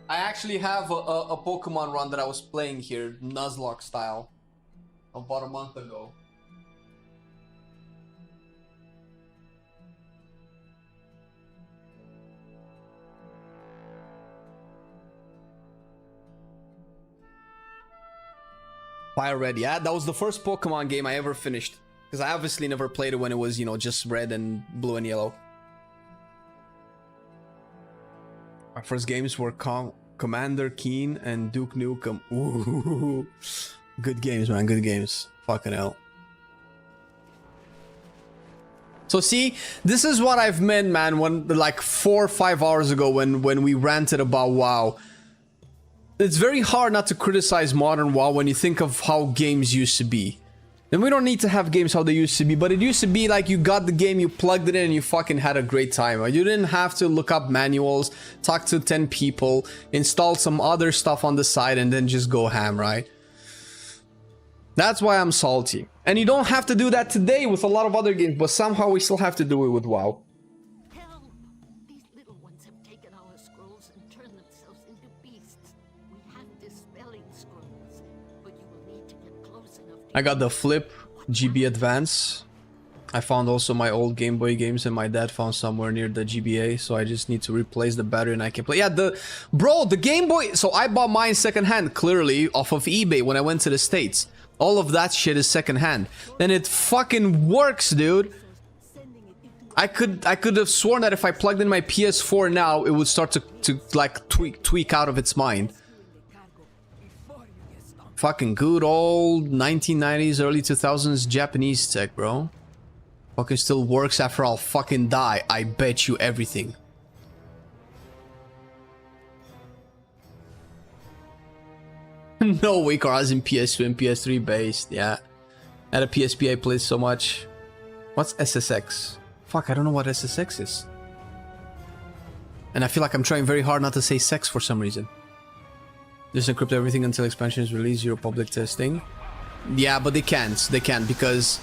I actually have a Pokemon run that I was playing here, Nuzlocke style, about a month ago. Fire Red, yeah, that was the first Pokemon game I ever finished. Because I obviously never played it when it was, you know, just red and blue and yellow. My first games were Commander Keen and Duke Nukem. Ooh, good games, man, good games. Fucking hell. So see, this is what I've meant, man, when like 4 or 5 hours ago when we ranted about WoW. It's very hard not to criticize modern WoW when you think of how games used to be. And we don't need to have games how they used to be, but it used to be like you got the game, you plugged it in, and you fucking had a great time. You didn't have to look up manuals, talk to 10 people, install some other stuff on the side, and then just go ham, right? That's why I'm salty. And you don't have to do that today with a lot of other games, but somehow we still have to do it with WoW. Help! These little ones have taken our scrolls and turned themselves into beasts. We have dispelling scrolls, but you will need to get close enough to... I got the Flip GB Advance. I found also my old Game Boy games, and my dad found somewhere near the GBA, so I just need to replace the battery and I can play. Yeah, the Game Boy, so I bought mine secondhand, clearly, off of eBay when I went to the States. All of that shit is secondhand. And it fucking works, dude. I could have sworn that if I plugged in my PS4 now, it would start to like tweak out of its mind. Fucking good old 1990s, early 2000s Japanese tech, bro. Fucking still works after I'll fucking die. I bet you everything. No way, cars in PS2 and PS3 based, yeah. At a PSP I played so much. What's SSX? Fuck, I don't know what SSX is. And I feel like I'm trying very hard not to say sex for some reason. Just encrypt everything until expansion is released, zero public testing. Yeah, but they can't because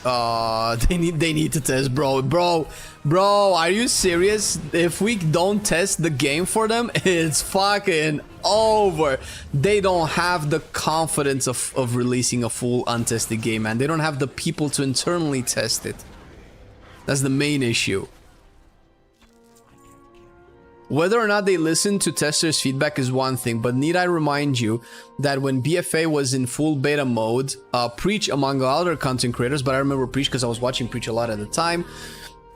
they need to test, bro, are you serious? If we don't test the game for them, it's fucking over. They don't have the confidence of releasing a full untested game, man. They don't have the people to internally test it. That's the main issue. Whether or not they listen to testers' feedback is one thing, but need I remind you that when BFA was in full beta mode, Preach, among other content creators, but I remember Preach because I was watching Preach a lot at the time,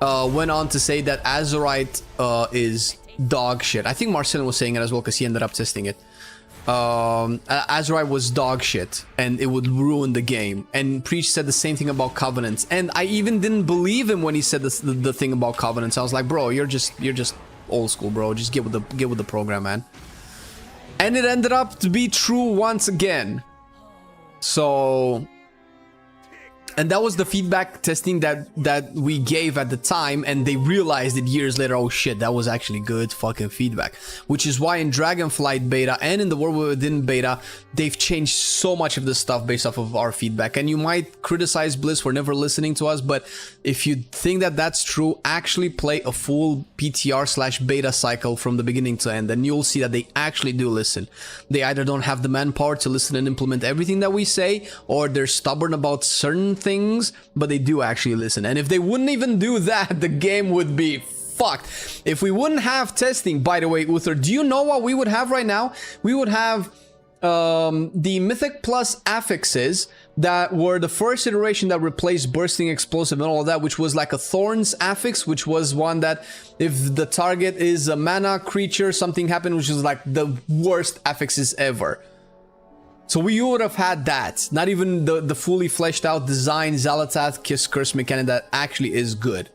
went on to say that Azerite is dog shit. I think Marcelian was saying it as well because he ended up testing it. Azerite was dog shit and it would ruin the game. And Preach said the same thing about Covenants. And I even didn't believe him when he said the thing about Covenants. I was like, bro, you're just old school, bro. Just get with the program, man. And it ended up to be true once again. So, and that was the feedback testing that we gave at the time, and they realized it years later, oh shit, that was actually good fucking feedback. Which is why in Dragonflight beta and in the World Within beta, they've changed so much of this stuff based off of our feedback. And you might criticize Bliss for never listening to us, but if you think that that's true, actually play a full PTR/beta cycle from the beginning to end, and you'll see that they actually do listen. They either don't have the manpower to listen and implement everything that we say, or they're stubborn about certain things, but they do actually listen. And if they wouldn't even do that, the game would be fucked. If we wouldn't have testing, by the way, Uther, do you know what we would have right now? We would have the Mythic Plus affixes that were the first iteration that replaced Bursting Explosive and all of that, which was like a Thorns affix, which was one that if the target is a mana creature, something happened, which is like the worst affixes ever. So we would have had that, not even the fully fleshed out design Xalatath Kiss Curse mechanic that actually is good.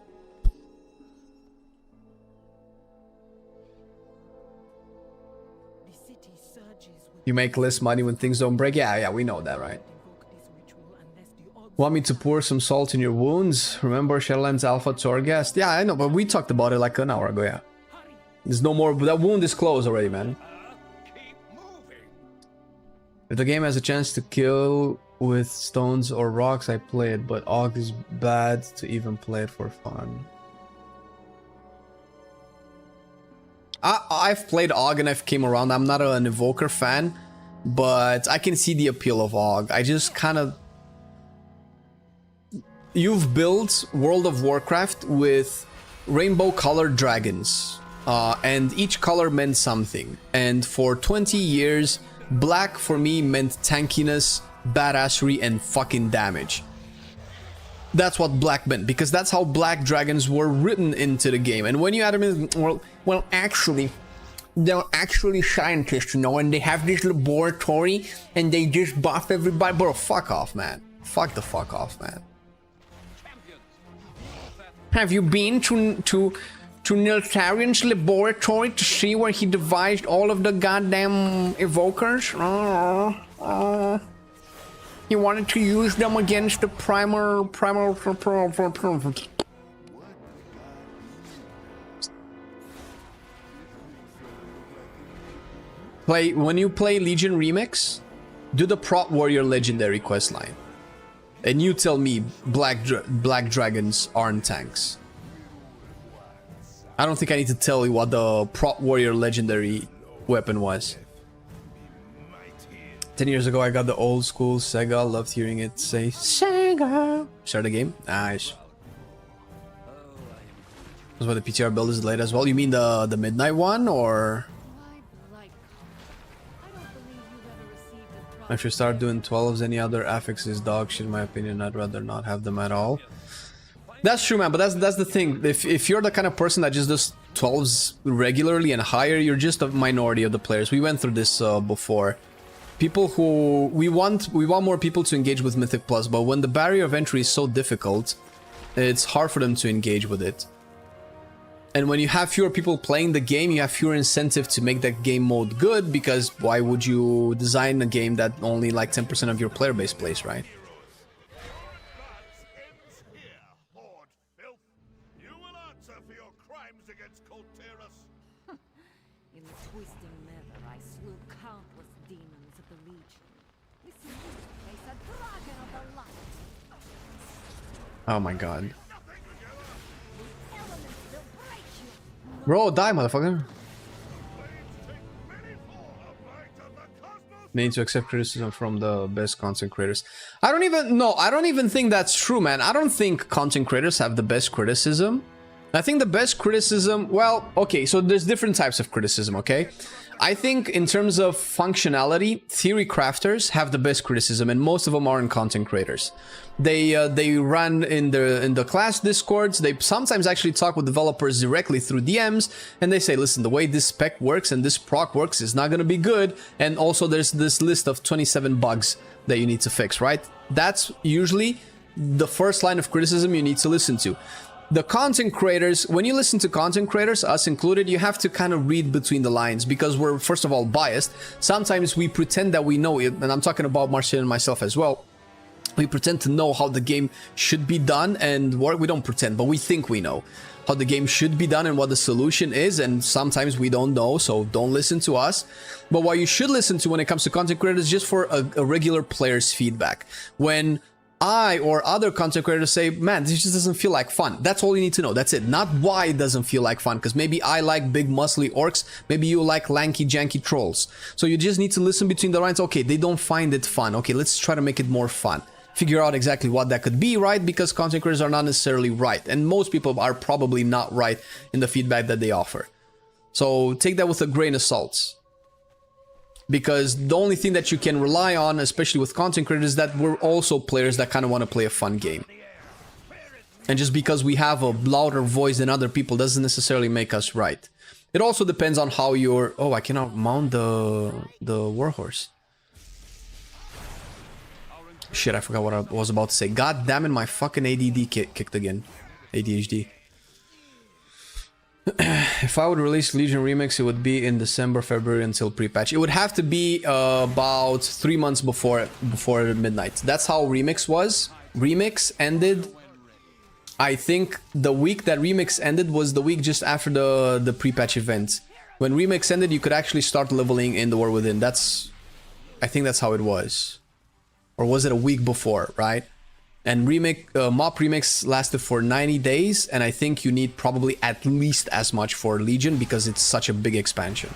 You make less money when things don't break? Yeah, we know that, right? Want me to pour some salt in your wounds? Remember Shadowlands Alpha Torghast? Yeah, I know, but we talked about it like an hour ago, yeah. There's no more, that wound is closed already, man. If the game has a chance to kill with stones or rocks, I play it, but Aug is bad to even play it for fun. I've played Aug and I've came around. I'm not an Evoker fan, but I can see the appeal of Aug. I just kind of... You've built World of Warcraft with rainbow-colored dragons, and each color meant something. And for 20 years... Black for me meant tankiness, badassery, and fucking damage. That's what black meant, because that's how black dragons were written into the game. And when you add them in, well, actually, they're actually scientists, you know, and they have this laboratory, and they just buff everybody. Bro, fuck off, man. Fuck the fuck off, man. Have you been to Niltharian's laboratory to see where he devised all of the goddamn evokers? He wanted to use them against the primal. When you play Legion Remix, do the Prot Warrior Legendary questline, and you tell me black dragons aren't tanks. I don't think I need to tell you what the Prot Warrior Legendary weapon was. 10 years ago, I got the old school Sega. Loved hearing it say Sega. Start the game. Nice. That's why the PTR build is delayed as well. You mean the midnight one, or? I should start doing 12s. Any other affixes dog shit in my opinion. I'd rather not have them at all. That's true, man, but that's the thing. If you're the kind of person that just does 12s regularly and higher, you're just a minority of the players. We went through this before. People who we want more people to engage with Mythic Plus, but when the barrier of entry is so difficult, it's hard for them to engage with it. And when you have fewer people playing the game, you have fewer incentive to make that game mode good, because why would you design a game that only like 10% of your player base plays, right? Oh my god. Bro, die, motherfucker. They need to accept criticism from the best content creators. I don't even think that's true, man. I don't think content creators have the best criticism. I think the best criticism, well, okay, so there's different types of criticism, okay? I think in terms of functionality, theory crafters have the best criticism, and most of them are in content creators. They run in the class discords. They sometimes actually talk with developers directly through DMs, and they say, listen, the way this spec works and this proc works is not going to be good, and also there's this list of 27 bugs that you need to fix, right? That's usually the first line of criticism you need to listen to. The content creators, when you listen to content creators, us included, you have to kind of read between the lines because we're, first of all, biased. Sometimes we pretend that we know it, and I'm talking about Marcelian and myself as well. We pretend to know how the game should be done, and we don't pretend, but we think we know how the game should be done and what the solution is, and sometimes we don't know, so don't listen to us. But what you should listen to when it comes to content creators is just for a regular player's feedback. When I or other content creators say, man, this just doesn't feel like fun. That's all you need to know. That's it. Not why it doesn't feel like fun. Because maybe I like big muscly orcs. Maybe you like lanky janky trolls. So you just need to listen between the lines. Okay, they don't find it fun. Okay, let's try to make it more fun. Figure out exactly what that could be, right? Because content creators are not necessarily right. And most people are probably not right in the feedback that they offer. So take that with a grain of salt. Because the only thing that you can rely on, especially with content creators, is that we're also players that kind of want to play a fun game. And just because we have a louder voice than other people doesn't necessarily make us right. It also depends on how you're... Oh, I cannot mount the warhorse. Shit, I forgot what I was about to say. God damn it, my fucking ADD kicked again. ADHD. If I would release Legion Remix, it would be in December, February until pre-patch. It would have to be about 3 months before midnight. That's how Remix was. Remix ended... I think the week that Remix ended was the week just after the pre-patch event. When Remix ended, you could actually start leveling in the War Within. I think that's how it was. Or was it a week before, right? And Mop Remix lasted for 90 days, and I think you need probably at least as much for Legion because it's such a big expansion.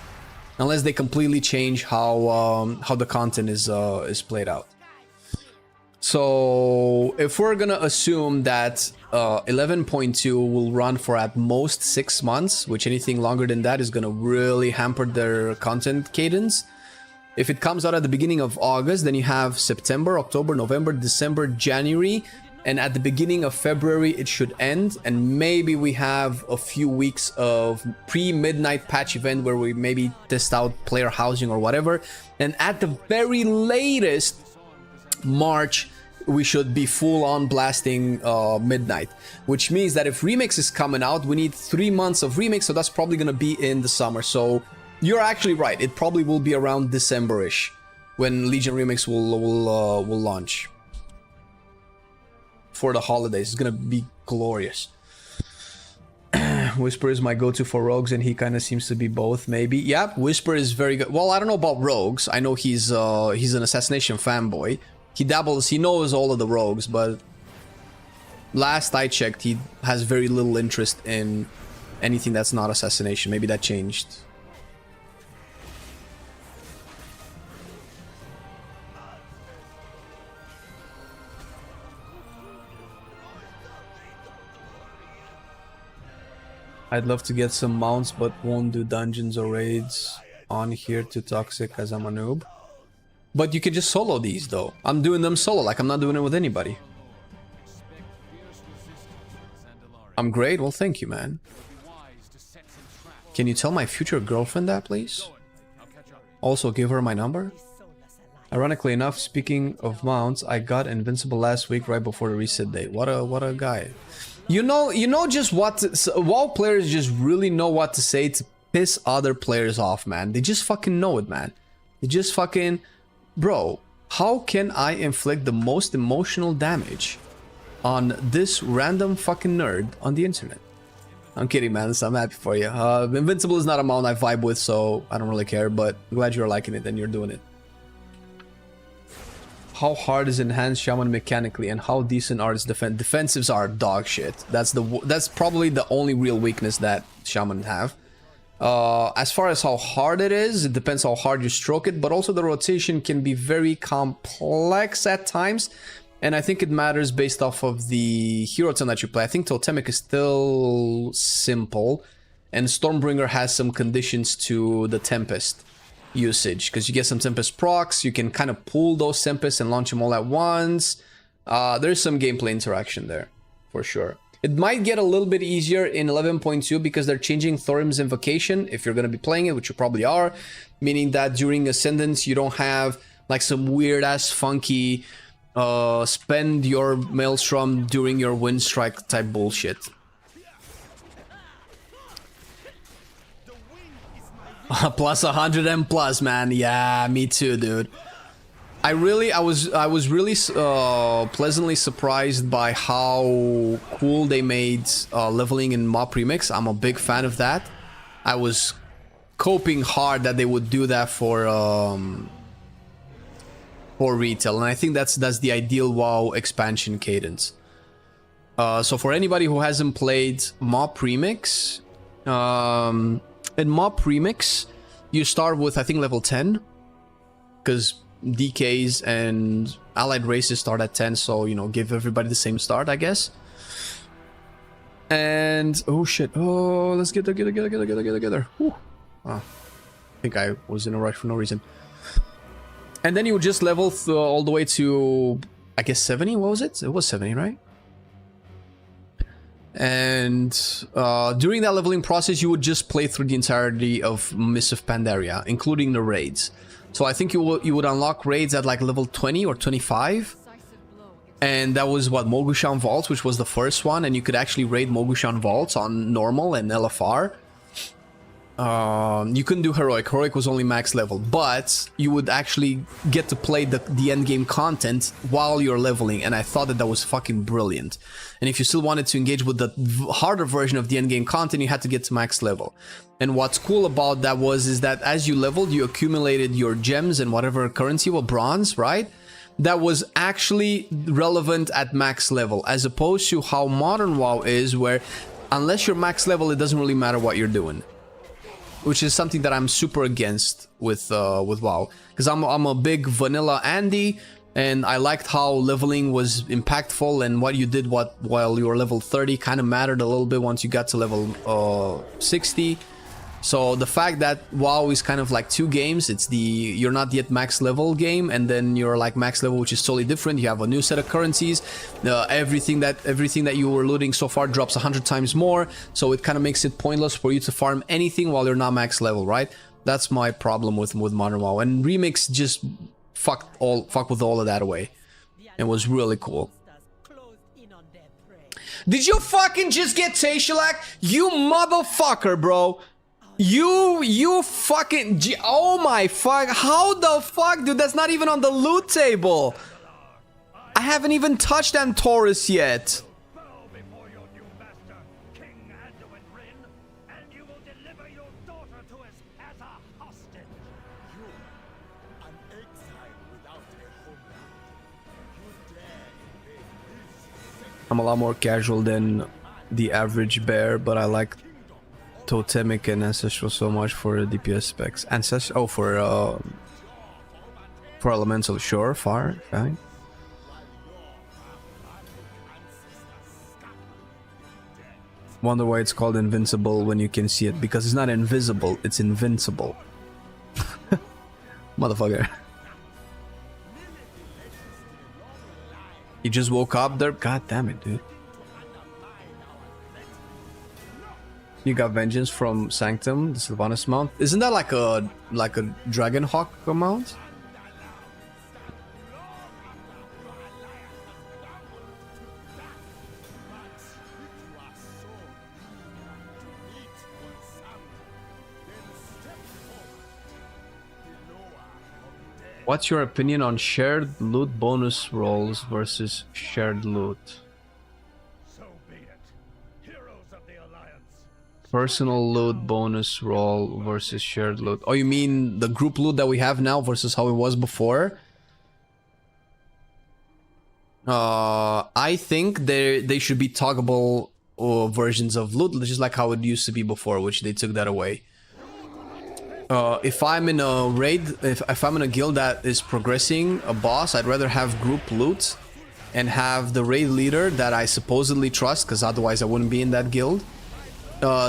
Unless they completely change how the content is played out. So if we're gonna assume that 11.2 will run for at most 6 months, which anything longer than that is gonna really hamper their content cadence. If it comes out at the beginning of August, then you have September, October, November, December, January, and at the beginning of February it should end, and maybe we have a few weeks of pre-midnight patch event where we maybe test out player housing or whatever, and at the very latest, March, we should be full on blasting midnight, which means that if Remix is coming out, we need 3 months of Remix, so that's probably gonna be in the summer. So you're actually right. It probably will be around December-ish when Legion Remix will launch for the holidays. It's gonna be glorious. Whisper is my go-to for rogues, and he kind of seems to be both. Maybe, yeah. Whisper is very good. Well, I don't know about rogues. I know he's an assassination fanboy. He dabbles. He knows all of the rogues, but last I checked, he has very little interest in anything that's not assassination. Maybe that changed. I'd love to get some mounts, but won't do dungeons or raids on here, too toxic as I'm a noob. But you can just solo these though. I'm doing them solo, like I'm not doing it with anybody. I'm great, well thank you, man. Can you tell my future girlfriend that, please? Also give her my number? Ironically enough, speaking of mounts, I got invincible last week right before the reset date. What a guy. You know just what WoW players just really know what to say to piss other players off, man. They just fucking know it, man. They just fucking... Bro, how can I inflict the most emotional damage on this random fucking nerd on the internet? I'm kidding, man. So I'm happy for you. Invincible is not a mount I vibe with, so I don't really care, but I'm glad you're liking it and you're doing it. How hard is Enhanced Shaman mechanically, and how decent are its defensives are dog shit. That's probably the only real weakness that Shaman have. As far as how hard it is, it depends how hard you stroke it, but also the rotation can be very complex at times. And I think it matters based off of the hero turn that you play. I think Totemic is still simple, and Stormbringer has some conditions to the Tempest usage, because you get some Tempest procs, you can kind of pull those Tempests and launch them all at once. There's some gameplay interaction there, for sure. It might get a little bit easier in 11.2 because they're changing Thorim's Invocation, if you're going to be playing it, which you probably are, meaning that during Ascendance you don't have like some weird-ass funky spend your Maelstrom during your Wind Strike type bullshit. Plus 100 and plus, man. Yeah, me too, dude. I was really pleasantly surprised by how cool they made leveling in Mob Remix. I'm a big fan of that. I was coping hard that they would do that for retail, and I think that's the ideal WoW expansion cadence. So for anybody who hasn't played Mob Remix, in Mob Remix, you start with, I think, level 10, because DKs and allied races start at 10, so, you know, give everybody the same start, I guess. And, oh shit, oh, let's get together. Oh, I think I was in a rush for no reason. And then you would just level all the way to, I guess, 70, what was it? It was 70, right? And during that leveling process, you would just play through the entirety of Mists of Pandaria, including the raids. So I think you would unlock raids at like level 20 or 25. And that was what, Mogushan Vaults, which was the first one. And you could actually raid Mogushan Vaults on normal and LFR. You couldn't do heroic. Heroic was only max level, but you would actually get to play the end game content while you're leveling, and I thought that was fucking brilliant. And if you still wanted to engage with the harder version of the end game content, you had to get to max level. And what's cool about that is that as you leveled, you accumulated your gems and whatever currency, well, bronze, right? That was actually relevant at max level, as opposed to how modern WoW is, where unless you're max level, it doesn't really matter what you're doing. Which is something that I'm super against with WoW, because I'm a big vanilla Andy, and I liked how leveling was impactful, and what you did while you were level 30 kind of mattered a little bit once you got to level 60. So the fact that WoW is kind of like two games, it's you're not yet max level game, and then you're like max level, which is totally different. You have a new set of currencies. Everything that you were looting so far drops 100 times more. So it kind of makes it pointless for you to farm anything while you're not max level, right? That's my problem with modern WoW. And Remix just fuck with all of that away. It was really cool. Did you fucking just get Tayshalak? You motherfucker, bro. You fucking... Oh my fuck. How the fuck, dude? That's not even on the loot table. I haven't even touched Antorus yet. I'm a lot more casual than the average bear, but I like Totemic and Ancestral so much for DPS specs. Oh, for Elemental, sure, fine. Wonder why it's called Invincible when you can see it. Because it's not invisible, it's invincible. Motherfucker. You just woke up there? God damn it, dude. You got Vengeance from Sanctum, the Sylvanas mount. Isn't that like a Dragonhawk mount? What's your opinion on shared loot bonus rolls versus shared loot? Personal loot bonus roll versus shared loot. Oh, you mean the group loot that we have now versus how it was before? I think they should be toggable versions of loot, just like how it used to be before, which they took that away. If I'm in a raid, if I'm in a guild that is progressing a boss, I'd rather have group loot and have the raid leader that I supposedly trust, because otherwise I wouldn't be in that guild,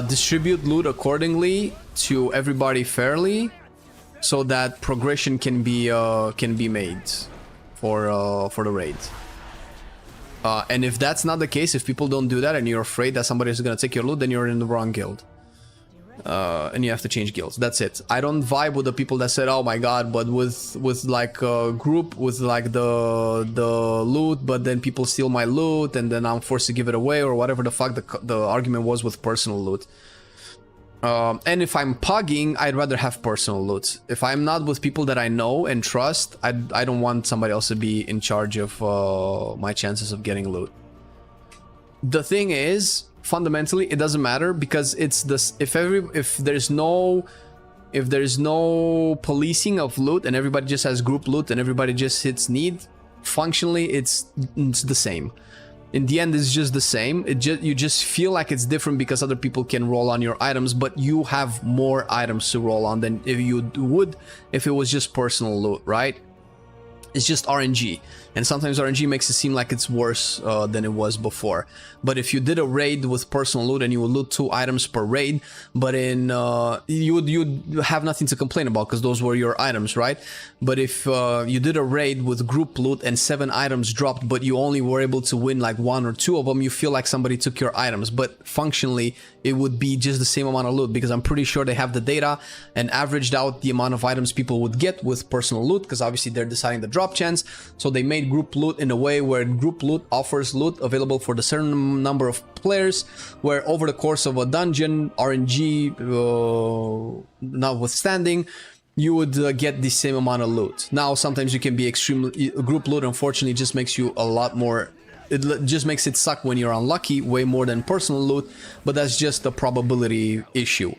distribute loot accordingly to everybody fairly, so that progression can be made for the raid. And if that's not the case, if people don't do that and you're afraid that somebody is gonna take your loot, then you're in the wrong guild. And you have to change guilds. That's it. I don't vibe with the people that said, "Oh my god," but with like a group with like the loot, but then people steal my loot and then I'm forced to give it away, or whatever the fuck the argument was with personal loot. And if I'm pugging, I'd rather have personal loot. If I'm not with people that I know and trust, I don't want somebody else to be in charge of my chances of getting loot. The thing is, fundamentally, it doesn't matter, because it's this. If there's no policing of loot and everybody just has group loot and everybody just hits need, functionally it's the same. In the end, it's just the same. You just feel like it's different because other people can roll on your items, but you have more items to roll on than if you would if it was just personal loot, right? It's just RNG, and sometimes RNG makes it seem like it's worse than it was before. But if you did a raid with personal loot and you would loot 2 items per raid, but in you'd have nothing to complain about because those were your items, right? But if you did a raid with group loot and 7 items dropped, but you only were able to win like 1 or 2 of them, you feel like somebody took your items. But functionally, it would be just the same amount of loot, because I'm pretty sure they have the data and averaged out the amount of items people would get with personal loot, because obviously they're deciding the drop chance. So they made group loot in a way where group loot offers loot available for the certain number of players, where over the course of a dungeon, RNG notwithstanding, you would get the same amount of loot. Now sometimes you can be extremely group loot, unfortunately, just makes you a lot more. It just makes it suck when you're unlucky way more than personal loot, but that's just a probability issue.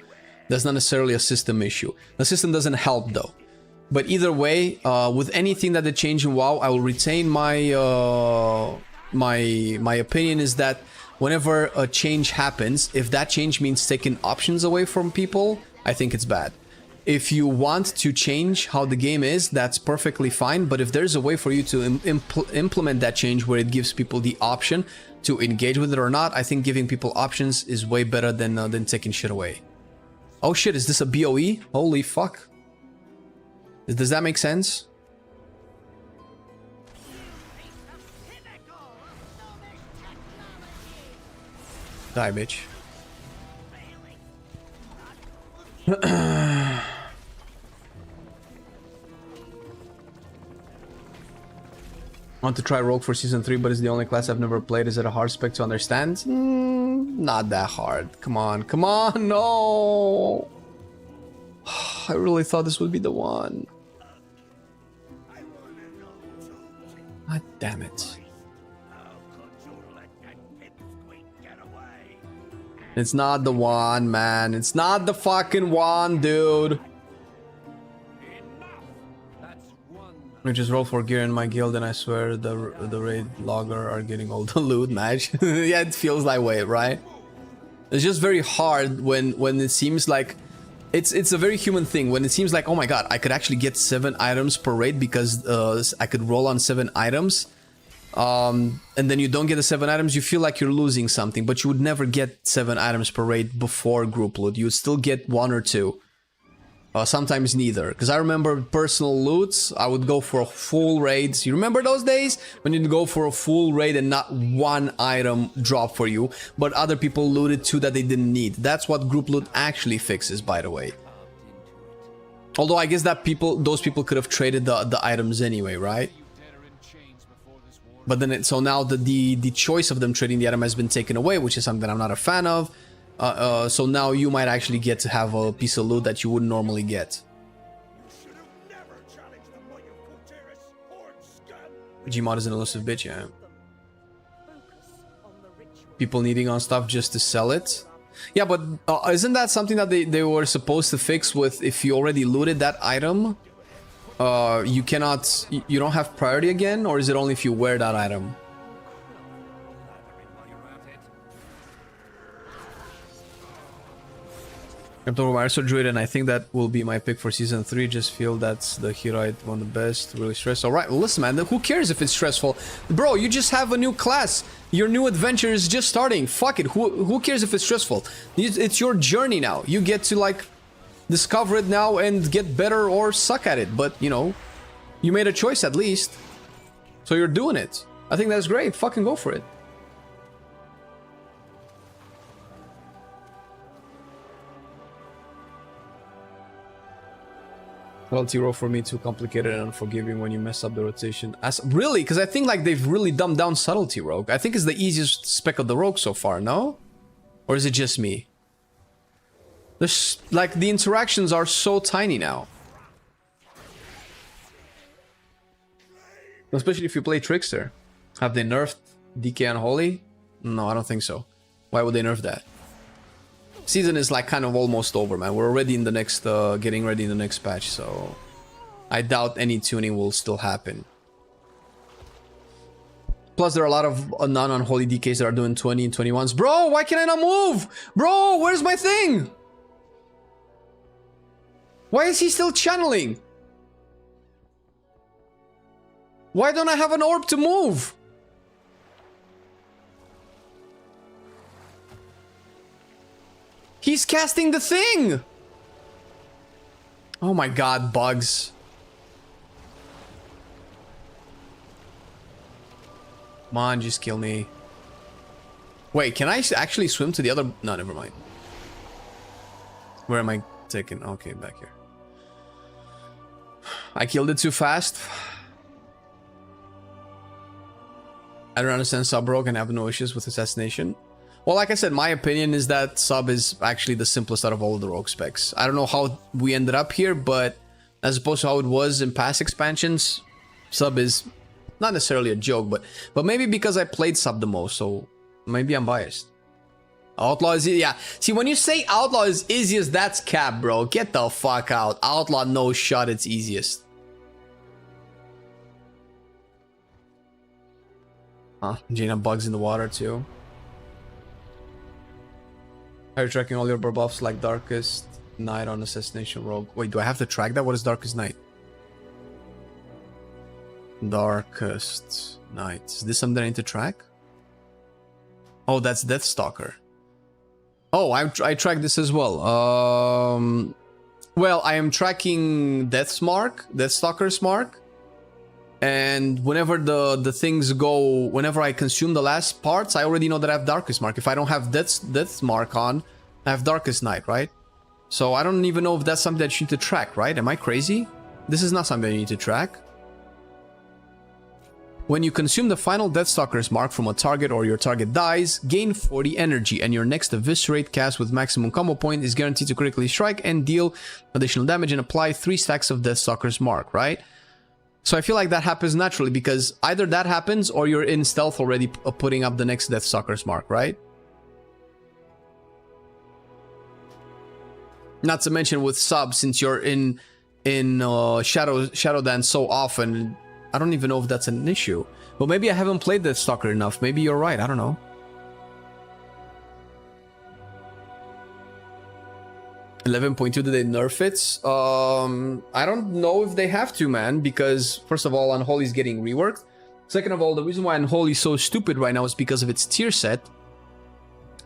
That's not necessarily a system issue. The system doesn't help though. But either way, with anything that they change in WoW, I will retain my my opinion is that whenever a change happens, if that change means taking options away from people, I think it's bad. If you want to change how the game is, that's perfectly fine. But if there's a way for you to implement that change where it gives people the option to engage with it or not, I think giving people options is way better than taking shit away. Oh shit, is this a BOE? Holy fuck. Does that make sense? Die, bitch. Want to try Rogue for Season 3, but it's the only class I've never played. Is it a hard spec to understand? Not that hard. Come on, no! I really thought this would be the one. God damn it. It's not the one, man. It's not the fucking one, dude. I just roll for gear in my guild and I swear the raid logger are getting all the loot match. Yeah, it feels that way, right? It's just very hard when it seems like it's a very human thing. When it seems like, oh my god, I could actually get 7 items per raid because I could roll on 7 items. And then you don't get the 7 items, you feel like you're losing something, but you would never get 7 items per raid before group loot. You would still get 1 or 2. Sometimes neither. Because I remember personal loots, I would go for a full raid. You remember those days? When you'd go for a full raid and not 1 item drop for you, but other people looted 2 that they didn't need. That's what group loot actually fixes, by the way. Although I guess that those people could have traded the items anyway, right? But then so now the choice of them trading the item has been taken away, which is something that I'm not a fan of. So now you might actually get to have a piece of loot that you wouldn't normally get. Gmod is an elusive bitch, yeah. People needing on stuff just to sell it. Yeah, but isn't that something that they were supposed to fix with if you already looted that item? You don't have priority again, or is it only if you wear that item? I'm talking about Arso Druid, and I think that will be my pick for season 3. Just feel that's the hero I'd want the best. Really stressful. Alright, well, listen, man. Who cares if it's stressful? Bro, you just have a new class. Your new adventure is just starting. Fuck it. Who cares if it's stressful? It's your journey now. You get to, like, discover it now and get better or suck at it. But, you know, you made a choice at least. So you're doing it. I think that's great. Fucking go for it. Penalty roll for me too complicated and unforgiving when you mess up the rotation. Really? Because I think like they've really dumbed down subtlety rogue. I think it's the easiest spec of the rogue so far, no? Or is it just me? There's like the interactions are so tiny now. Especially if you play Trickster. Have they nerfed DK Unholy? No, I don't think so. Why would they nerf that? Season is like kind of almost over, man. We're already in the next, getting ready in the next patch, so I doubt any tuning will still happen. Plus, there are a lot of non-unholy DKs that are doing 20 and 21s. Bro, why can I not move? Bro, where's my thing? Why is he still channeling? Why don't I have an orb to move? He's casting the thing! Oh my god, bugs. Come on, just kill me. Wait, can I actually swim to the other... No, never mind. Where am I taking? Okay, back here. I killed it too fast. I don't understand sub rogue and have no issues with assassination. Well, like I said, my opinion is that sub is actually the simplest out of all of the rogue specs. I don't know how we ended up here, but as opposed to how it was in past expansions, sub is not necessarily a joke, but maybe because I played sub the most, so maybe I'm biased. Outlaw is easy, yeah. See, when you say outlaw is easiest, that's cap, bro. Get the fuck out. Outlaw, no shot, it's easiest. Huh, Jaina bugs in the water too. Are you tracking all your buffs like Darkest Night on Assassination Rogue? Wait, do I have to track that? What is Darkest Night? Darkest Night. Is this something I need to track? Oh, that's Deathstalker. Oh, I track this as well. Well, I am tracking Deathstalker's mark. And whenever the things go, whenever I consume the last parts, I already know that I have Darkest Mark. If I don't have Death's Mark on, I have Darkest Night, right? So I don't even know if that's something that you need to track, right? Am I crazy? This is not something you need to track. When you consume the final Deathstalker's Mark from a target or your target dies, gain 40 energy, and your next Eviscerate cast with maximum combo point is guaranteed to critically strike and deal additional damage and apply 3 stacks of Deathstalker's Mark, right? So I feel like that happens naturally because either that happens or you're in stealth already putting up the next Deathstalker's Mark, right? Not to mention with sub, since you're in Shadow Dance so often, I don't even know if that's an issue. But maybe I haven't played Deathstalker enough. Maybe you're right. I don't know. 11.2, did they nerf it? I don't know if they have to, man, because first of all, Unholy is getting reworked. Second of all, the reason why Unholy is so stupid right now is because of its tier set.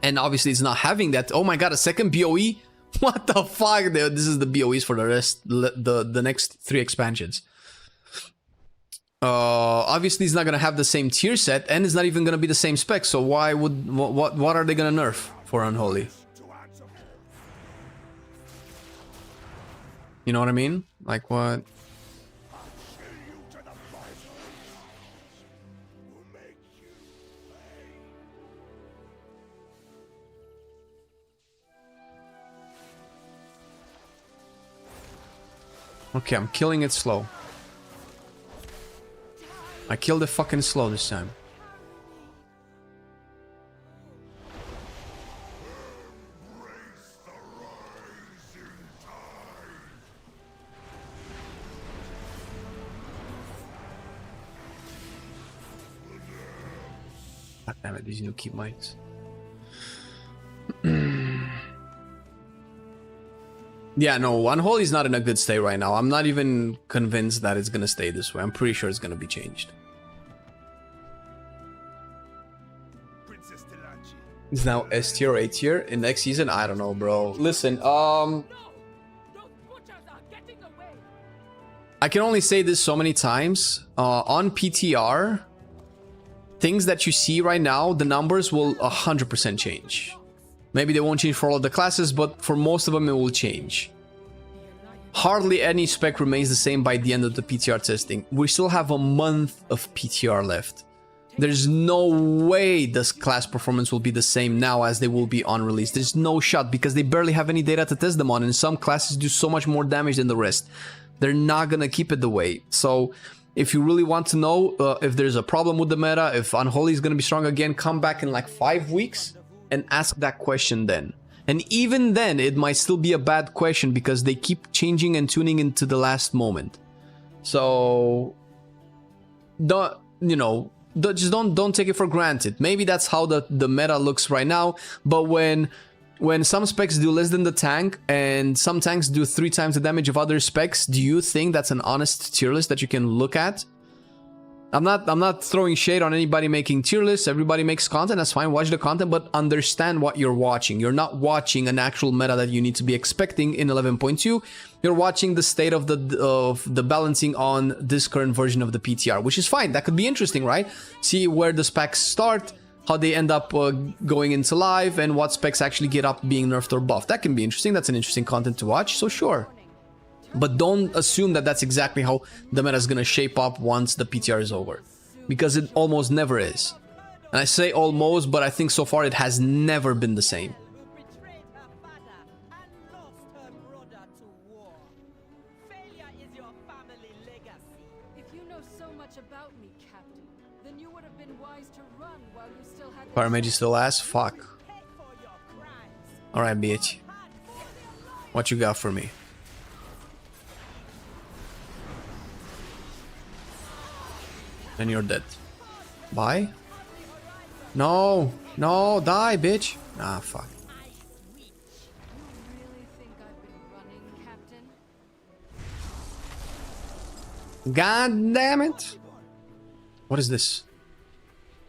And obviously it's not having that. Oh my god, a second BOE? What the fuck, dude? This is the BOEs for the rest, the next 3 expansions. Obviously it's not gonna have the same tier set, and it's not even gonna be the same spec, so why would, what are they gonna nerf for Unholy? You know what I mean? Like what? Okay, I'm killing it slow. I killed it fucking slow this time. God damn it, these new keep mites. Yeah, no, Unholy is not in a good state right now. I'm not even convinced that it's gonna stay this way. I'm pretty sure it's gonna be changed. It's now S tier or A tier in next season. I don't know, bro. Listen, I can only say this so many times. On PTR, things that you see right now, the numbers will 100% change. Maybe they won't change for all of the classes, but for most of them it will change. Hardly any spec remains the same by the end of the PTR testing. We still have a month of PTR left. There's no way this class performance will be the same now as they will be on release. There's no shot because they barely have any data to test them on, and some classes do so much more damage than the rest. They're not gonna keep it the way. So if you really want to know if there's a problem with the meta, if Unholy is gonna be strong again, come back in like 5 weeks and ask that question then. And even then, it might still be a bad question because they keep changing and tuning into the last moment. So, don't take it for granted. Maybe that's how the meta looks right now. But when some specs do less than the tank and some tanks do 3 times the damage of other specs, do you think that's an honest tier list that you can look at? I'm not throwing shade on anybody making tier lists. Everybody makes content, that's fine. Watch the content, but understand what you're watching. You're not watching an actual meta that you need to be expecting in 11.2. You're watching the state of the balancing on this current version of the PTR, which is fine. That could be interesting, right? See where the specs start, how they end up going into live, and what specs actually get up being nerfed or buffed. That can be interesting. That's an interesting content to watch, so sure. But don't assume that that's exactly how the meta is going to shape up once the PTR is over. Because it almost never is. And I say almost, but I think so far it has never been the same. Paramage is still ass? Fuck. Alright, bitch. What you got for me? And you're dead. Bye? No! No! Die, bitch! Ah, fuck. God damn it! What is this?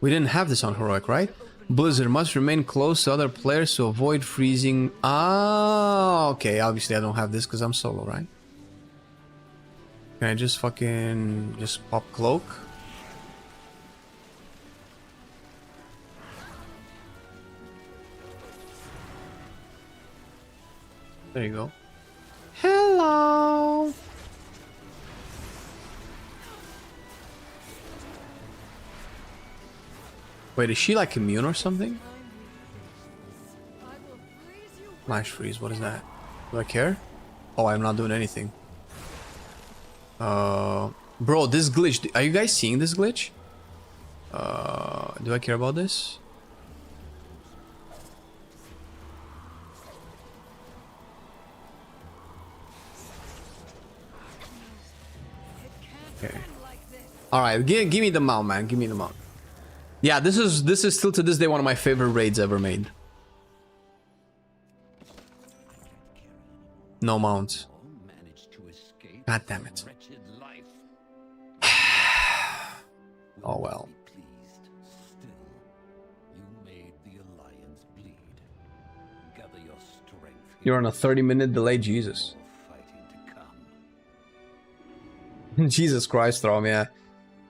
We didn't have this on Heroic, right? Blizzard must remain close to other players to avoid freezing. Ah, okay. Obviously, I don't have this because I'm solo, right? Can I just fucking... just pop cloak? There you go. Hello! Wait, is she like immune or something? Flash freeze, what is that? Do I care? Oh, I'm not doing anything. Bro, this glitch. Are you guys seeing this glitch? Do I care about this? Okay. All right, give me the mount, man. Give me the mount. Yeah, this is still to this day one of my favorite raids ever made. No mount. God damn it. Oh well. You're on a 30-minute delay, Jesus. Jesus Christ, Throm, yeah.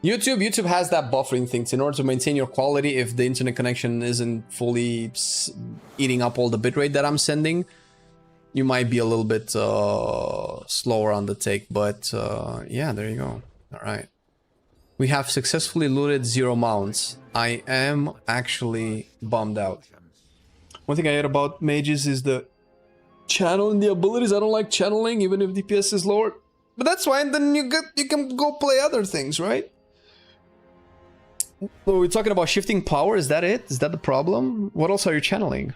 YouTube has that buffering thing. In order to maintain your quality, if the internet connection isn't fully eating up all the bitrate that I'm sending, you might be a little bit slower on the take. But yeah, there you go. All right. We have successfully looted 0 mounts. I am actually bummed out. One thing I hate about mages is the channel and the abilities. I don't like channeling, even if DPS is lower. But that's fine. Then you can go play other things, right? So we're talking about shifting power. Is that it? Is that the problem? What else are you channeling?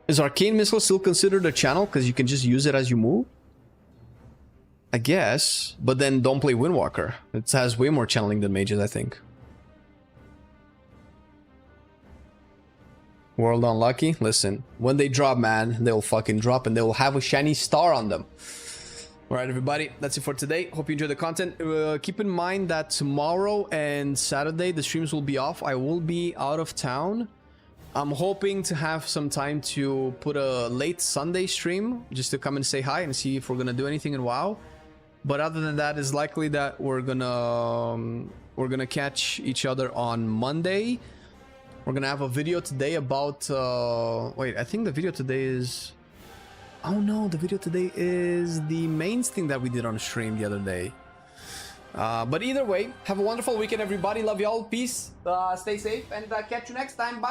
Is Arcane Missile still considered a channel because you can just use it as you move? I guess, but then don't play Windwalker. It has way more channeling than mages, I think. World unlucky. Listen, when they drop, man, they'll fucking drop and they'll have a shiny star on them. Alright, everybody, that's it for today. Hope you enjoyed the content. Keep in mind that tomorrow and Saturday, the streams will be off. I will be out of town. I'm hoping to have some time to put a late Sunday stream just to come and say hi and see if we're gonna do anything in WoW. But other than that, it's likely that we're gonna catch each other on Monday. We're gonna have a video today about wait, I think the video today is, oh no, the video today is the mains thing that we did on stream the other day. But either way, have a wonderful weekend, everybody. Love y'all. Peace. Stay safe and catch you next time. Bye.